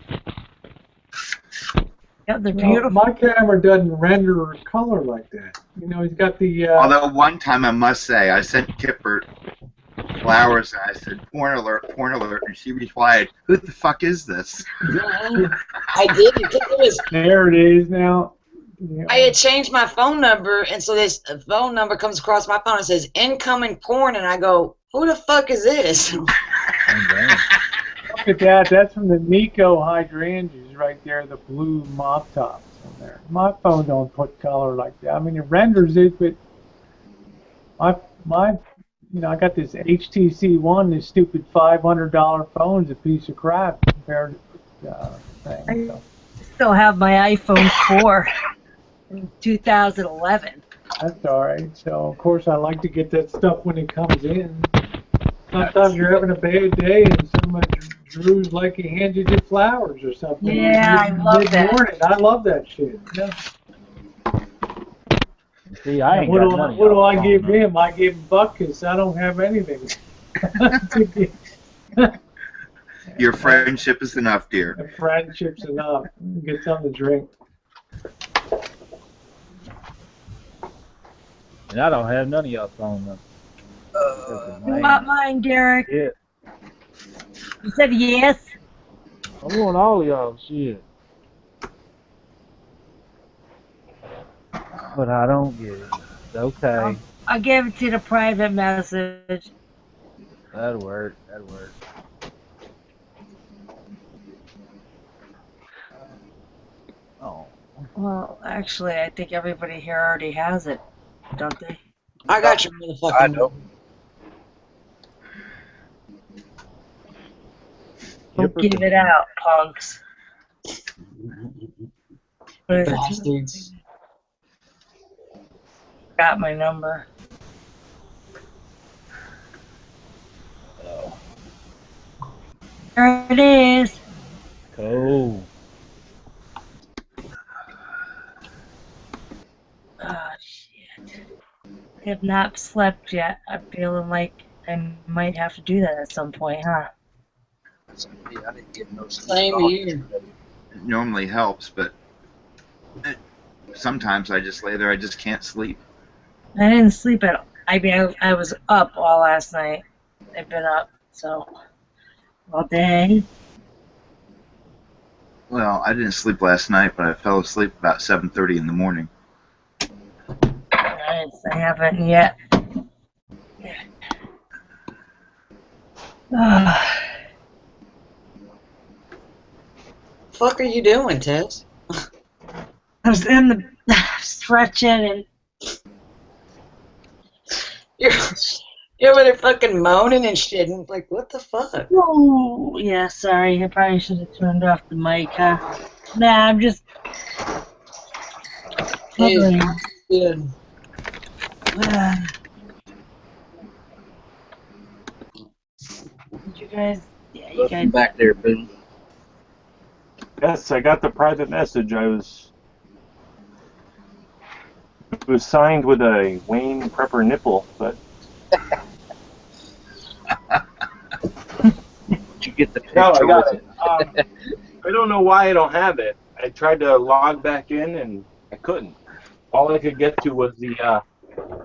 C: Yeah, they're
A: beautiful. My camera doesn't render color like that. You know, he's got the.
Q: Although one time I must say, I sent Kipper flowers, and I said, porn alert, and she replied, who the fuck is this?
K: I did. It was,
A: there it is now. Yeah.
K: I had changed my phone number, and so this phone number comes across my phone and says incoming porn, and I go, who the fuck is this?
A: Look at that. That's from the Nico hydrangeas right there, the blue mop tops on there. My phone don't put color like that. I mean, it renders it, but my I got this HTC One, this stupid $500 phone's a piece of crap compared to thing. So.
C: I still have my iPhone 4 in 2011.
A: That's all right. So, of course, I like to get that stuff when it comes in. Sometimes you're having a bad day and someone Drew's like he handed you flowers or something.
C: Yeah, I love that.
A: I love that shit. Yeah.
O: See, I ain't
A: what
O: got
A: do,
O: money.
A: what do I give him? I give him buck because I don't have anything.
Q: Your friendship is enough, dear.
A: The friendship's enough. Get something to drink.
O: And I don't have none of y'all phone numbers.
C: You want mine, Derek?
O: Yeah.
C: You said yes?
O: I want all of y'all shit. But I don't get it. It's okay.
C: I'll give it to the private message.
O: That'll work. That'll work. Oh.
C: Well, actually, I think everybody here already has it, don't they?
K: I got your motherfucking.
P: I know.
C: Don't give it out, punks.
K: Bastards.
C: Got my number.
O: Oh.
C: There it is.
O: Cool.
C: Oh, shit. I have not slept yet. I'm feeling like I might have to do that at some point, huh?
P: I didn't get no sleep.
K: Same here.
Q: It normally helps, but sometimes I just lay there. I just can't sleep.
C: I didn't sleep at all. I mean, I was up all last night. I've been up, so, all day.
Q: Well, I didn't sleep last night, but I fell asleep about 7:30 in the morning.
C: Nice. I haven't yet.
K: Fuck are you doing, Tess?
C: I was in the stretching and
K: you're over there fucking moaning and shit, and like, what the fuck?
C: oh yeah, sorry. I probably should have turned off the mic, huh? Nah, I'm just covering.
K: Good.
C: You guys, yeah, you
P: Welcome
C: guys.
P: back there, Boone.
I: Yes, I got the private message. It was signed with a Wayne Prepper nipple, but.
P: Did you get the picture?
I: No, I got
P: with
I: it. I don't know why I don't have it. I tried to log back in and I couldn't. All I could get to was the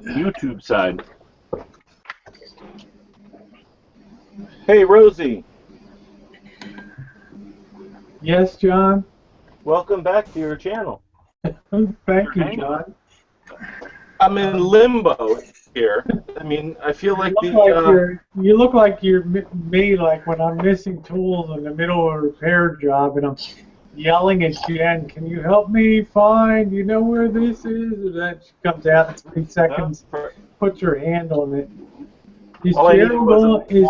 I: YouTube side. Hey, Rosie.
A: Yes, John.
I: Welcome back to your channel.
A: Thank you, John.
I: I'm in limbo here. I mean, I feel like
A: You look like you're me, like when I'm missing tools in the middle of a repair job and I'm yelling at Jen, can you help me find, you know where this is? And then she comes out in 3 seconds, puts her hand on it. Is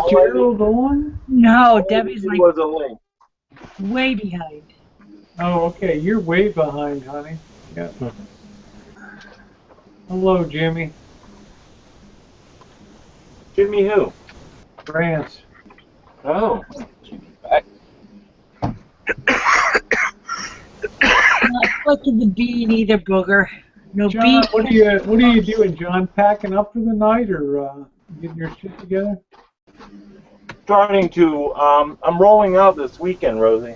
A: Gerald on?
C: No, Debbie's like
I: was a link.
C: way behind.
A: Oh, okay. You're way behind, honey. Yeah. Hello, Jimmy.
I: Jimmy who?
A: France.
I: Oh.
C: Not fucking the bean either, booger. No
A: John,
C: bean.
A: what are you doing, John? Packing up for the night or getting your shit together?
I: Starting to. I'm rolling out this weekend, Rosie.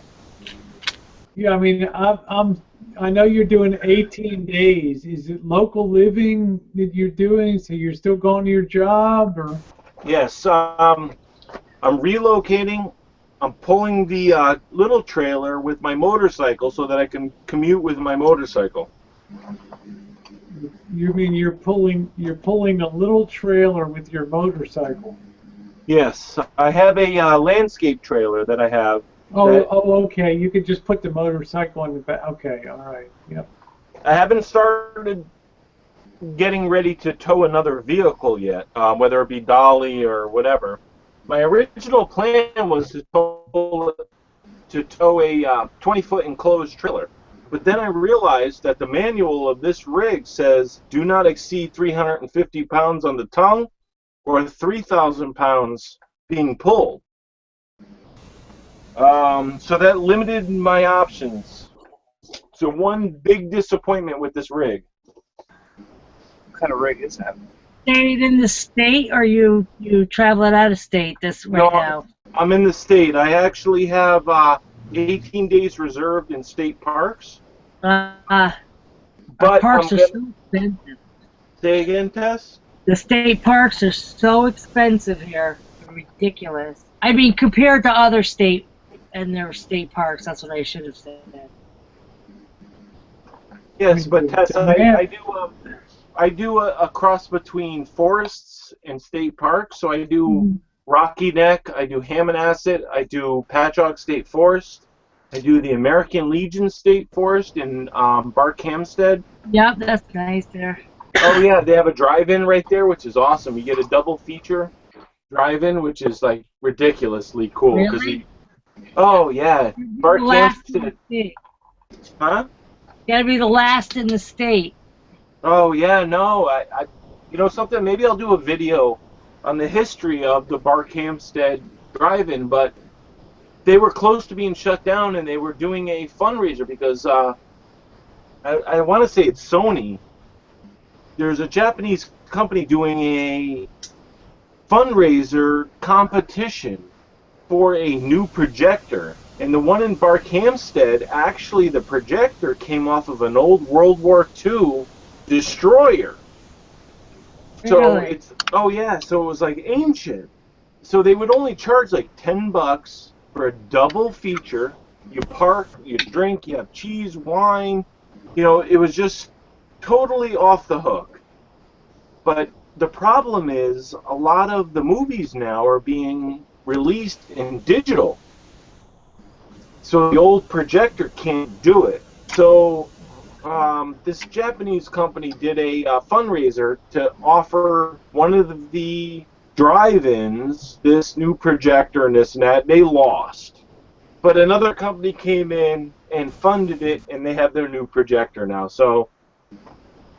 A: Yeah, I mean, I know you're doing 18 days. Is it local living that you're doing? So you're still going to your job, or?
I: Yes. I'm relocating. I'm pulling the little trailer with my motorcycle so that I can commute with my motorcycle.
A: You mean you're pulling a little trailer with your motorcycle?
I: Yes, I have a landscape trailer that I have.
A: Oh, okay. You could just put the motorcycle in the back. Okay, all right. Yep.
I: I haven't started getting ready to tow another vehicle yet, whether it be dolly or whatever. My original plan was to tow a 20-foot enclosed trailer. But then I realized that the manual of this rig says do not exceed 350 pounds on the tongue or 3,000 pounds being pulled. So that limited my options. So one big disappointment with this rig.
P: What kind of rig is that?
R: Stayed in the state, or you traveling out of state now?
I: I'm in the state. I actually have 18 days reserved in state parks.
R: But
I: I'm
R: parks are so expensive.
I: Say again, Tess?
R: The state parks are so expensive here. They're ridiculous. I mean, compared to other state and their state parks, that's what I should have said.
I: Yes, but Tess, I do a cross between forests and state parks. So I do Rocky Neck, I do Hammonasset, I do Patchogue State Forest, I do the American Legion State Forest in Barkhamsted.
R: Yep, that's nice there.
I: Oh yeah, they have a drive-in right there, which is awesome. You get a double feature drive-in, which is like ridiculously cool.
R: Really?
I: Oh yeah, Barkhamsted. Huh?
R: You gotta be the last in the state.
I: Oh yeah, no, I you know something? Maybe I'll do a video on the history of the Barkhamsted drive-in, but they were close to being shut down, and they were doing a fundraiser because I want to say it's Sony. There's a Japanese company doing a fundraiser competition for a new projector. And the one in Barkhamsted, actually the projector came off of an old World War II destroyer. So
R: Really?
I: so it was like ancient. So they would only charge like $10 for a double feature. You park, you drink, you have cheese, wine. You know, it was just totally off the hook. But the problem is a lot of the movies now are being released in digital. So the old projector can't do it. So this Japanese company did a fundraiser to offer one of the drive-ins this new projector and this and that. They lost. But another company came in and funded it, and they have their new projector now. So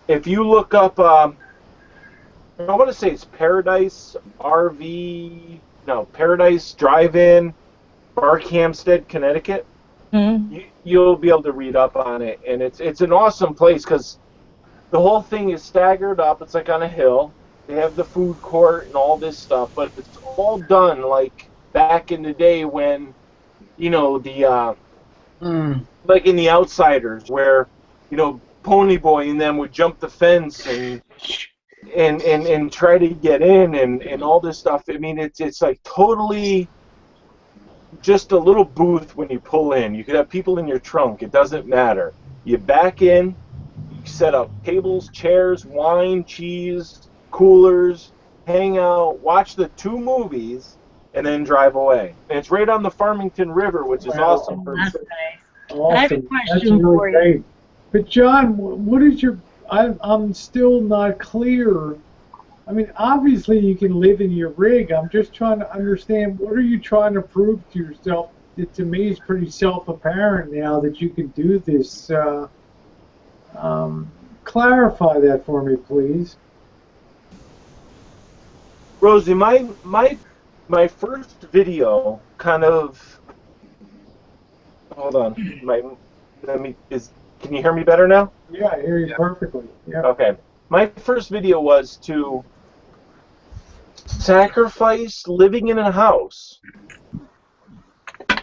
I: if you look up, I want to say it's Paradise Drive-In, Barkhamsted, Connecticut. You'll be able to read up on it, and it's an awesome place because the whole thing is staggered up. It's like on a hill. They have the food court and all this stuff, but it's all done like back in the day when, you know, the like in The Outsiders, where, you know, Ponyboy and them would jump the fence and try to get in and all this stuff. I mean, it's like totally just a little booth when you pull in. You could have people in your trunk. It doesn't matter. You back in, you set up tables, chairs, wine, cheese, coolers, hang out, watch the 2 movies, and then drive away. And it's right on the Farmington River, which is awesome.
R: That's nice.
A: Awesome.
R: I have a question
A: That's really
R: for you.
A: great. But John, what is your? I'm still not clear. I mean, obviously you can live in your rig. I'm just trying to understand, what are you trying to prove to yourself? It, to me, is pretty self-apparent now that you can do this. Clarify that for me, please.
I: Rosie, my first video kind of. Hold on. Can you hear me better now?
A: Yeah, I hear you perfectly. Yeah.
I: Okay. My first video was to sacrifice living in a house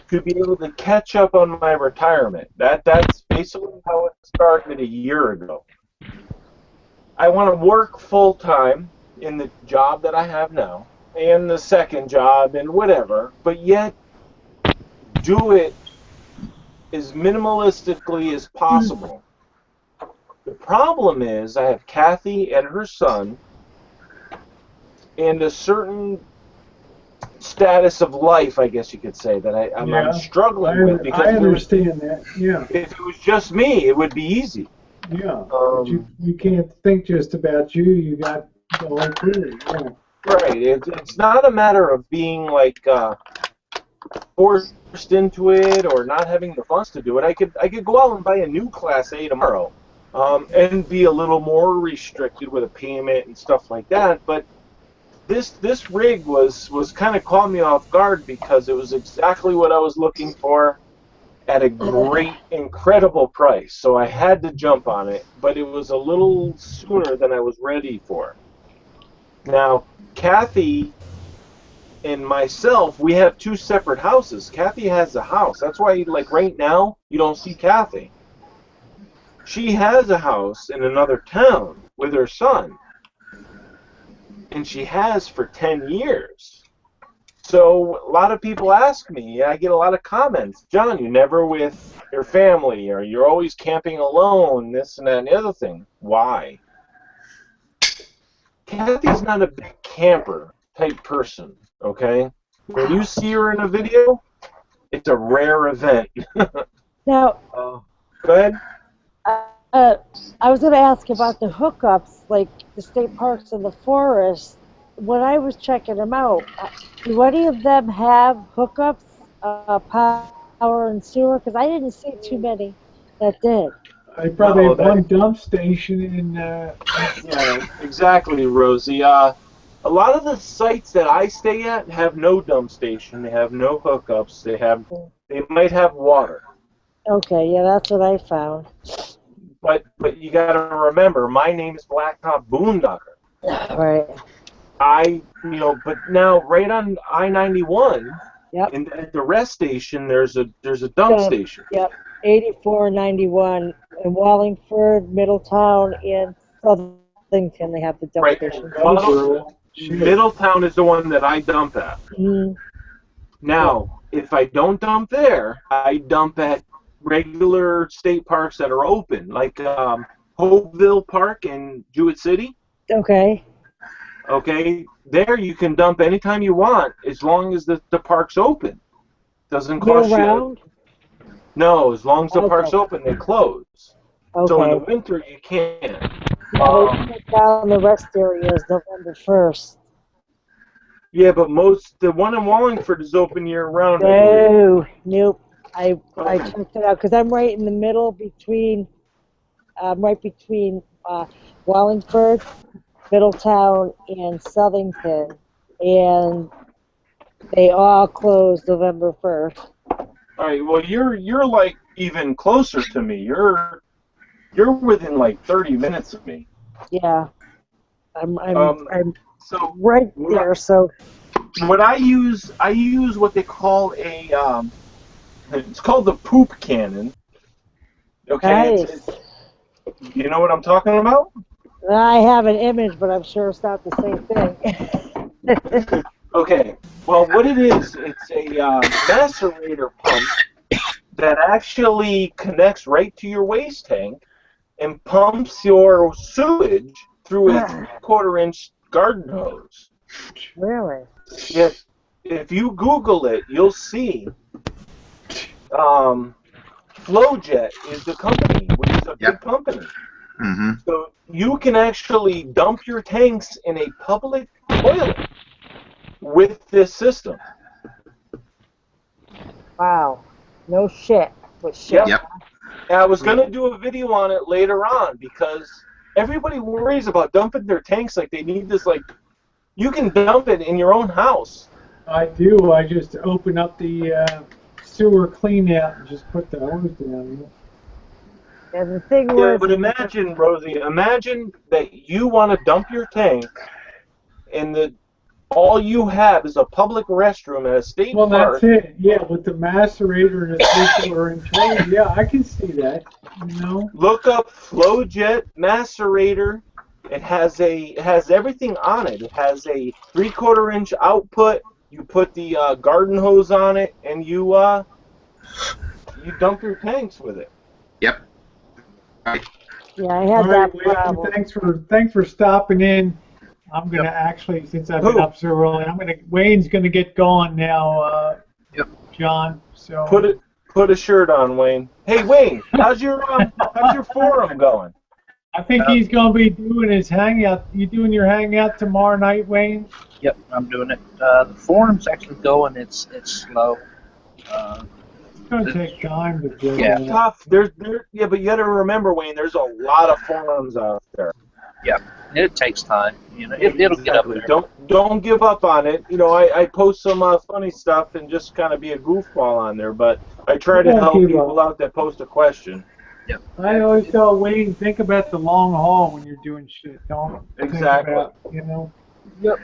I: to be able to catch up on my retirement. That's basically how it started a year ago. I want to work full-time in the job that I have now and the second job and whatever, but yet do it as minimalistically as possible. The problem is I have Kathy and her son and a certain status of life, I guess you could say, that I'm struggling with. Because
A: I understand that. Yeah.
I: If it was just me, it would be easy.
A: Yeah. But you can't think just about you. You got the whole crew. Yeah.
I: Right. It's not a matter of being like forced into it or not having the funds to do it. I could go out and buy a new Class A tomorrow, and be a little more restricted with a payment and stuff like that. But this rig was kind of caught me off guard because it was exactly what I was looking for at a great, incredible price. So I had to jump on it, but it was a little sooner than I was ready for. Now, Kathy and myself, we have two separate houses. Kathy has a house. That's why, like right now, you don't see Kathy. She has a house in another town with her son. And she has for 10 years. So a lot of people ask me, I get a lot of comments, John, you're never with your family, or you're always camping alone, this and that and the other thing. Why? Kathy's not a big camper type person, okay? When you see her in a video, it's a rare event.
C: Now,
I: go ahead.
C: I was going to ask about the hookups, like the state parks and the forests. When I was checking them out, do any of them have hookups, power and sewer? Because I didn't see too many that did.
A: I probably have one dump station in.
I: Yeah, exactly, Rosie. A lot of the sites that I stay at have no dump station. They have no hookups. They might have water.
C: Okay, yeah, that's what I found.
I: But you got to remember, my name is Blacktop Boondocker.
C: Right.
I: But now right on I-91,
C: yep.
I: And at the rest station, there's a dump station.
C: Yep, 8491 in Wallingford, Middletown, and Southington. They have the dump station.
I: Middletown is the one that I dump at.
C: Mm-hmm.
I: Now, if I don't dump there, I dump at regular state parks that are open, like Hopeville Park in Jewett City.
C: Okay.
I: Okay, there you can dump anytime you want, as long as the park's open. Doesn't cost you. No, as long as the park's open, they close.
C: Okay.
I: So in the winter, you can't.
C: Yeah, they shut down the rest areas November 1st.
I: Yeah, but the one in Wallingford is open year-round.
C: No, nope. I checked it out because I'm right in the middle between Wallingford, Middletown, and Southington, and they all closed November 1st.
I: All right. Well, you're like even closer to me. You're within like 30 minutes of me.
C: Yeah, I'm
I: so
C: right there. So
I: what I use what they call a it's called the poop cannon. Okay.
C: Nice.
I: You know what I'm talking about?
C: I have an image, but I'm sure it's not the same thing.
I: Okay. Well, what it is, it's a macerator pump that actually connects right to your waste tank and pumps your sewage through a 3/4-inch garden hose.
C: Really?
I: Yes. If you Google it, you'll see. Flowjet is the company, which is a big company.
Q: Mm-hmm.
I: So you can actually dump your tanks in a public toilet with this system.
C: Wow. No shit. But shit.
Q: Yep.
I: I was going to do a video on it later on because everybody worries about dumping their tanks like they need this, like, you can dump it in your own house.
A: I do. I just open up the sewer clean out and just put the hose down.
C: Yeah, the thing
I: Yeah,
C: was,
I: but imagine, Rosie, imagine that you want to dump your tank and all you have is a public restroom at a state park.
A: Well, that's it. Yeah, with the macerator and the 3/4-inch hose. Yeah, I can see that. You know.
I: Look up Flowjet macerator. It has everything on it. It has a 3/4-inch output. You put the garden hose on it, and you dump your tanks with it.
Q: Yep.
C: Yeah, I had that problem.
A: Thanks for stopping in. I'm gonna actually, since I've been up so early, Wayne's gonna get going now. John. So
I: put a shirt on, Wayne. Hey, Wayne, how's your forum going?
A: I think he's gonna be doing his hangout. You doing your hangout tomorrow night, Wayne?
M: Yep, I'm doing it. The forum's actually going. It's slow.
A: It's gonna take time to build.
I: Yeah, it's tough. But you got to remember, Wayne. There's a lot of forums out there.
M: Yeah, it takes time. It'll get up there.
I: Don't give up on it. I post some funny stuff and just kind of be a goofball on there. But I try to help people out that post a question.
M: Yep.
A: I always tell Wayne, think about the long haul when you're doing shit. Don't think about,
M: Yep.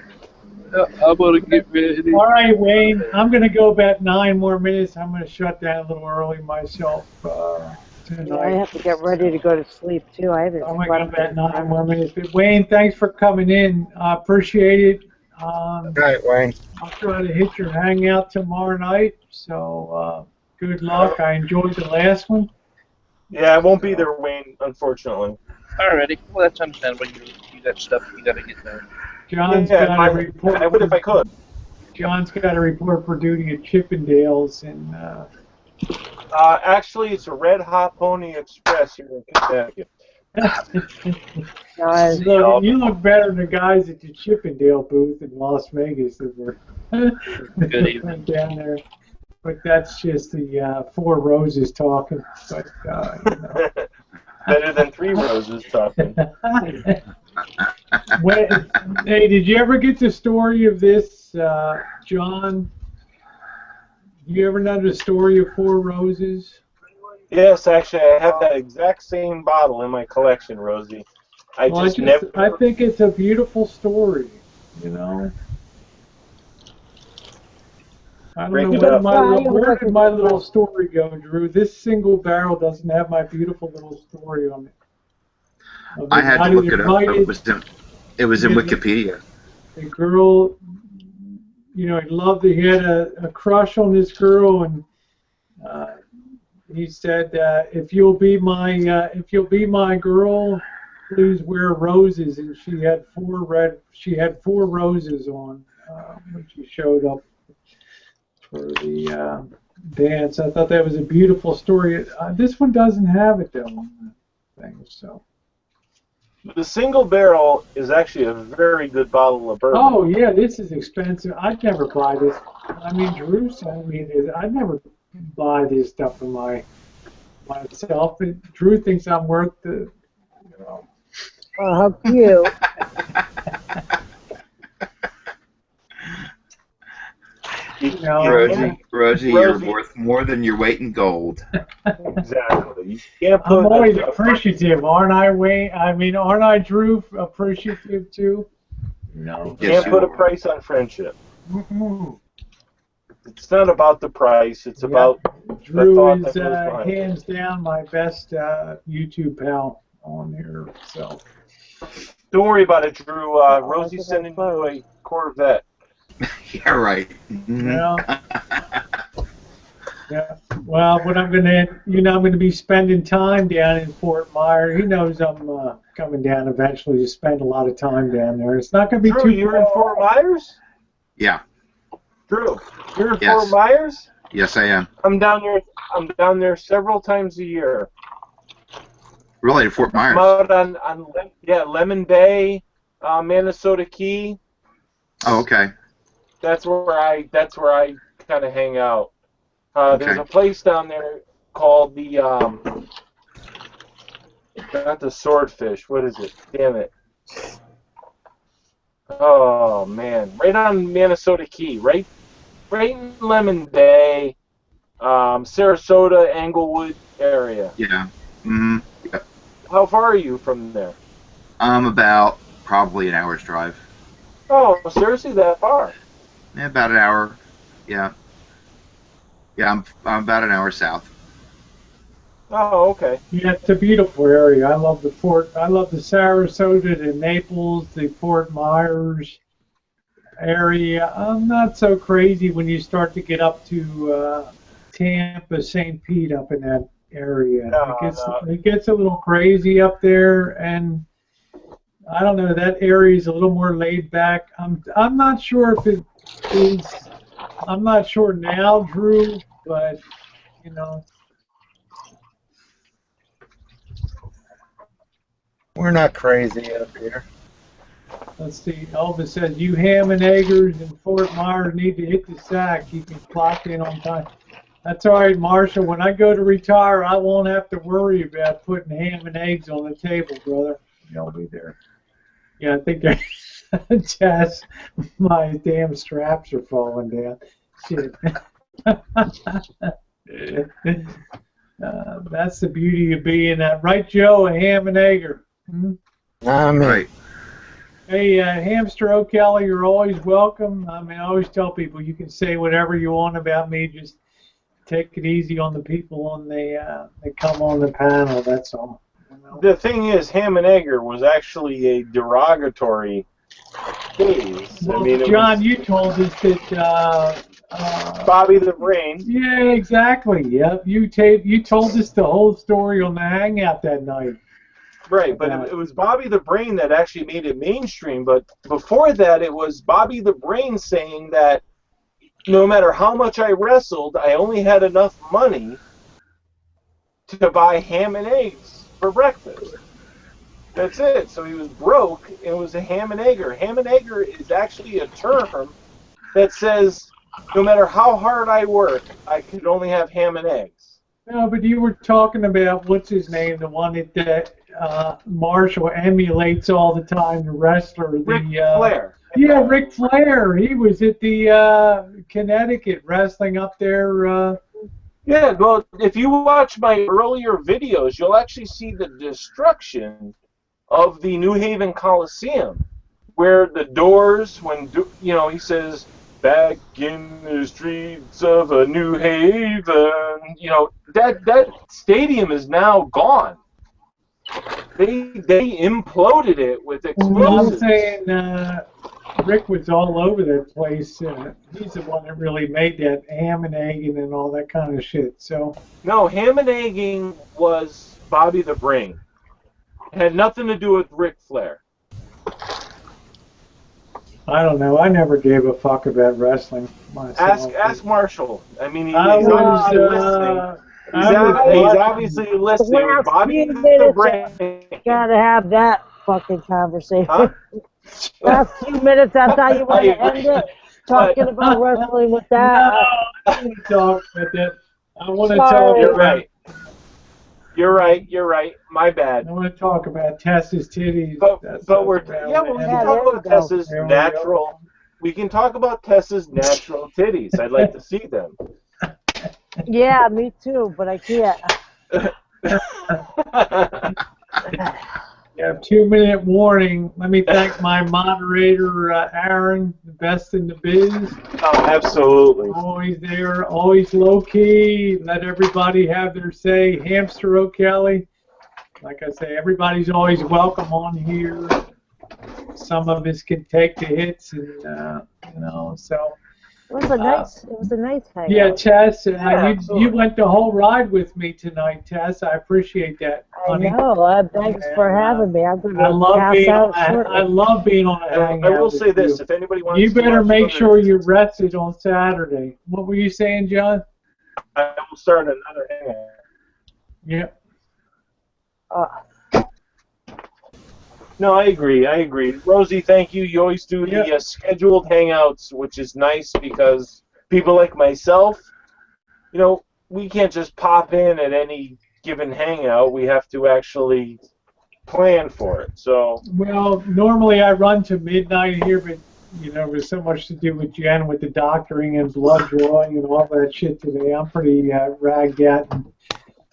M: I'm gonna get ready.
A: All right, Wayne. I'm gonna go about 9 more minutes. I'm gonna shut down a little early myself tonight.
C: Yeah, I have to get ready to go to sleep too. I haven't.
A: I'm gonna go about 9 more minutes. But Wayne, thanks for coming in. I appreciate it.
D: All right, Wayne.
A: I'll try to hit your hangout tomorrow night. So good luck. I enjoyed the last one.
I: Yeah, I won't be there, Wayne, unfortunately.
M: Alrighty. Well, that's understandable. You got stuff you got to get done.
A: John's got a report.
I: I would if I could.
A: John's got a report for duty at Chippendales, and
I: actually, it's a Red Hot Pony Express here in Connecticut.
A: You look better than the guys at the Chippendale booth in Las Vegas that were
M: Good evening.
A: down there. But that's just the 4 Roses talking. But
I: Better than 3 Roses talking.
A: Hey, did you ever get the story of this, John? You ever know the story of 4 Roses?
I: Yes, actually, I have that exact same bottle in my collection, Rosie. I
A: think it's a beautiful story, I don't know where did my little story go, Drew? This single barrel doesn't have my beautiful little story on it.
Q: I had to look it up. It was in Wikipedia.
A: The girl, he had a crush on this girl, and he said, if you'll be my girl, please wear roses. And she had 4 roses on when she showed up for the dance. I thought that was a beautiful story. This one doesn't have it though on the thing, so.
I: The single barrel is actually a very good bottle of bourbon.
A: Oh yeah, this is expensive. I'd never buy this. I mean, Drew sent me this. I'd never buy this stuff for myself. Drew thinks I'm worth the.
C: How cute.
Q: Rosie, you're worth more than your weight in gold.
I: Exactly. You can't put
A: I'm always appreciative, aren't I, Wayne? Aren't I, Drew, appreciative too?
I: You can't put a price on friendship. It's not about the price. It's about
A: Drew
I: the thought
A: is
I: that goes behind it.
A: hands down my best YouTube pal on here. So
I: don't worry about it, Drew. Rosie's sending you a Corvette.
Q: Yeah, right.
A: Yeah. Yeah. Well, what I'm gonna be spending time down in Fort Myers. He knows I'm coming down eventually to spend a lot of time down there. It's not gonna be
I: Drew,
A: too.
I: You're in Fort Myers?
Q: Yeah.
I: Drew, you're in Fort Myers?
Q: Yes, I am.
I: I'm down there several times a year.
Q: Really, Fort Myers?
I: I'm out on Lemon Bay, Minnesota Key.
Q: Oh, okay.
I: That's where I kind of hang out. There's a place down there called the not the Swordfish. What is it? Damn it! Oh man, right on Minnesota Key, right in Lemon Bay, Sarasota, Englewood area.
Q: Yeah. Yep.
I: How far are you from there?
Q: About probably an hour's drive.
I: Oh, seriously, that far?
Q: Yeah, about an hour. Yeah. Yeah, I'm about an hour south.
I: Oh, okay.
A: Yeah, it's a beautiful area. I love the Sarasota, the Naples, the Fort Myers area. I'm not so crazy when you start to get up to Tampa, St. Pete, up in that area. It gets a little crazy up there, and I don't know. That area is a little more laid back. I'm not sure if it is. I'm not sure now, Drew, but you know.
I: We're not crazy up here.
A: Let's see. Elvis says, you ham and eggers in Fort Myers need to hit the sack. You can clock in on time. That's all right, Marshall. When I go to retire, I won't have to worry about putting ham and eggs on the table, brother. You'll be there. Yeah, I think Jess, my damn straps are falling down. Shit. That's the beauty of being right, Joe, a ham and egger. Hmm?
I: Right.
A: Hey, Hamster O'Kelly, you're always welcome. I mean, I always tell people you can say whatever you want about me. Just take it easy on the people on that come on the panel. That's all. You know?
I: The thing is, ham and egger was actually a derogatory phrase.
A: Well,
I: I mean,
A: John, you told us that.
I: Bobby the Brain.
A: Yeah, exactly. Yep, you told us the whole story on the Hangout that night.
I: Right, but it was Bobby the Brain that actually made it mainstream. But before that, it was Bobby the Brain saying that no matter how much I wrestled, I only had enough money to buy ham and eggs for breakfast. That's it. So he was broke, and it was a ham and egger. Ham and egger is actually a term that says no matter how hard I work, I could only have ham and eggs.
A: No, but you were talking about, what's his name, the one that Marshall emulates all the time, the wrestler.
I: Ric Flair.
A: Yeah, Ric Flair. He was at the Connecticut wrestling up there.
I: Yeah, well, if you watch my earlier videos, you'll actually see the destruction of the New Haven Coliseum, where the doors, when, he says, back in the streets of a New Haven, that stadium is now gone. They imploded it with explosives.
A: I'm saying Rick was all over that place. He's the one that really made that ham and egging and all that kind of shit. So
I: no, ham and egging was Bobby the Brain. It had nothing to do with Ric Flair.
A: I don't know. I never gave a fuck about wrestling myself.
I: Ask Marshall. I mean, he's obviously listening. He's obviously listening. Bobby the Brain.
C: Gotta have that fucking conversation. Huh? Last few minutes, I thought you wanted to end it talking about wrestling with that.
A: No, I want to talk about that. I want to talk.
I: You're right. You're right. My bad.
A: I want to talk about Tessa's titties.
I: But we can talk about Tessa's natural. We can talk about Tessa's natural titties. I'd like to see them.
C: Yeah, me too, but I can't.
A: Yeah, 2-minute warning. Let me thank my moderator, Aaron, the best in the biz.
I: Oh, absolutely.
A: Always there, always low-key. Let everybody have their say. Hamster O'Kelly. Like I say, everybody's always welcome on here. Some of us can take the hits, and so.
C: It was a nice hangout.
A: Yeah, Tess, you went the whole ride with me tonight, Tess. I appreciate that, honey.
C: I know. Thanks for having me. I'm going to pass out shortly.
A: I love being on a hangout.
I: I will say this: if anybody wants,
A: you better make sure you're rested on Saturday. What were you saying, John?
I: I will start another hangout.
A: Yep.
I: No, I agree. Rosie, thank you. You always do the scheduled hangouts, which is nice because people like myself, we can't just pop in at any given hangout. We have to actually plan for it. So. Well,
A: normally I run to midnight here, but there's so much to do with Jen with the doctoring and blood drawing and all that shit today. I'm pretty ragged out.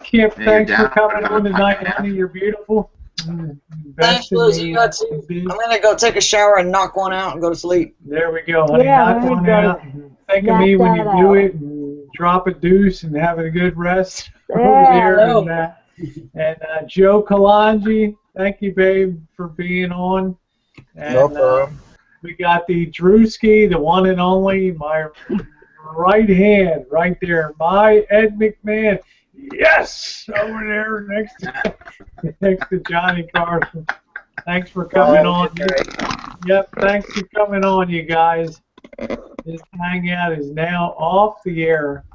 A: Kip, thanks for coming on tonight, honey. You're beautiful.
K: Thanks, Lucy. I'm going to go take a shower and knock one out and go to sleep.
A: There we go, honey. Knock one out. Think of me when you do it and drop a deuce and have a good rest over there. And Joe Kalanji, thank you, babe, for being on. And,
I: no problem.
A: We got the Drewski, the one and only, my right hand right there, my Ed McMahon. Yes, over there next to Johnny Carson. Thanks for coming
J: Bye.
A: on. Yep, thanks for coming on, you guys. This hangout is now off the air.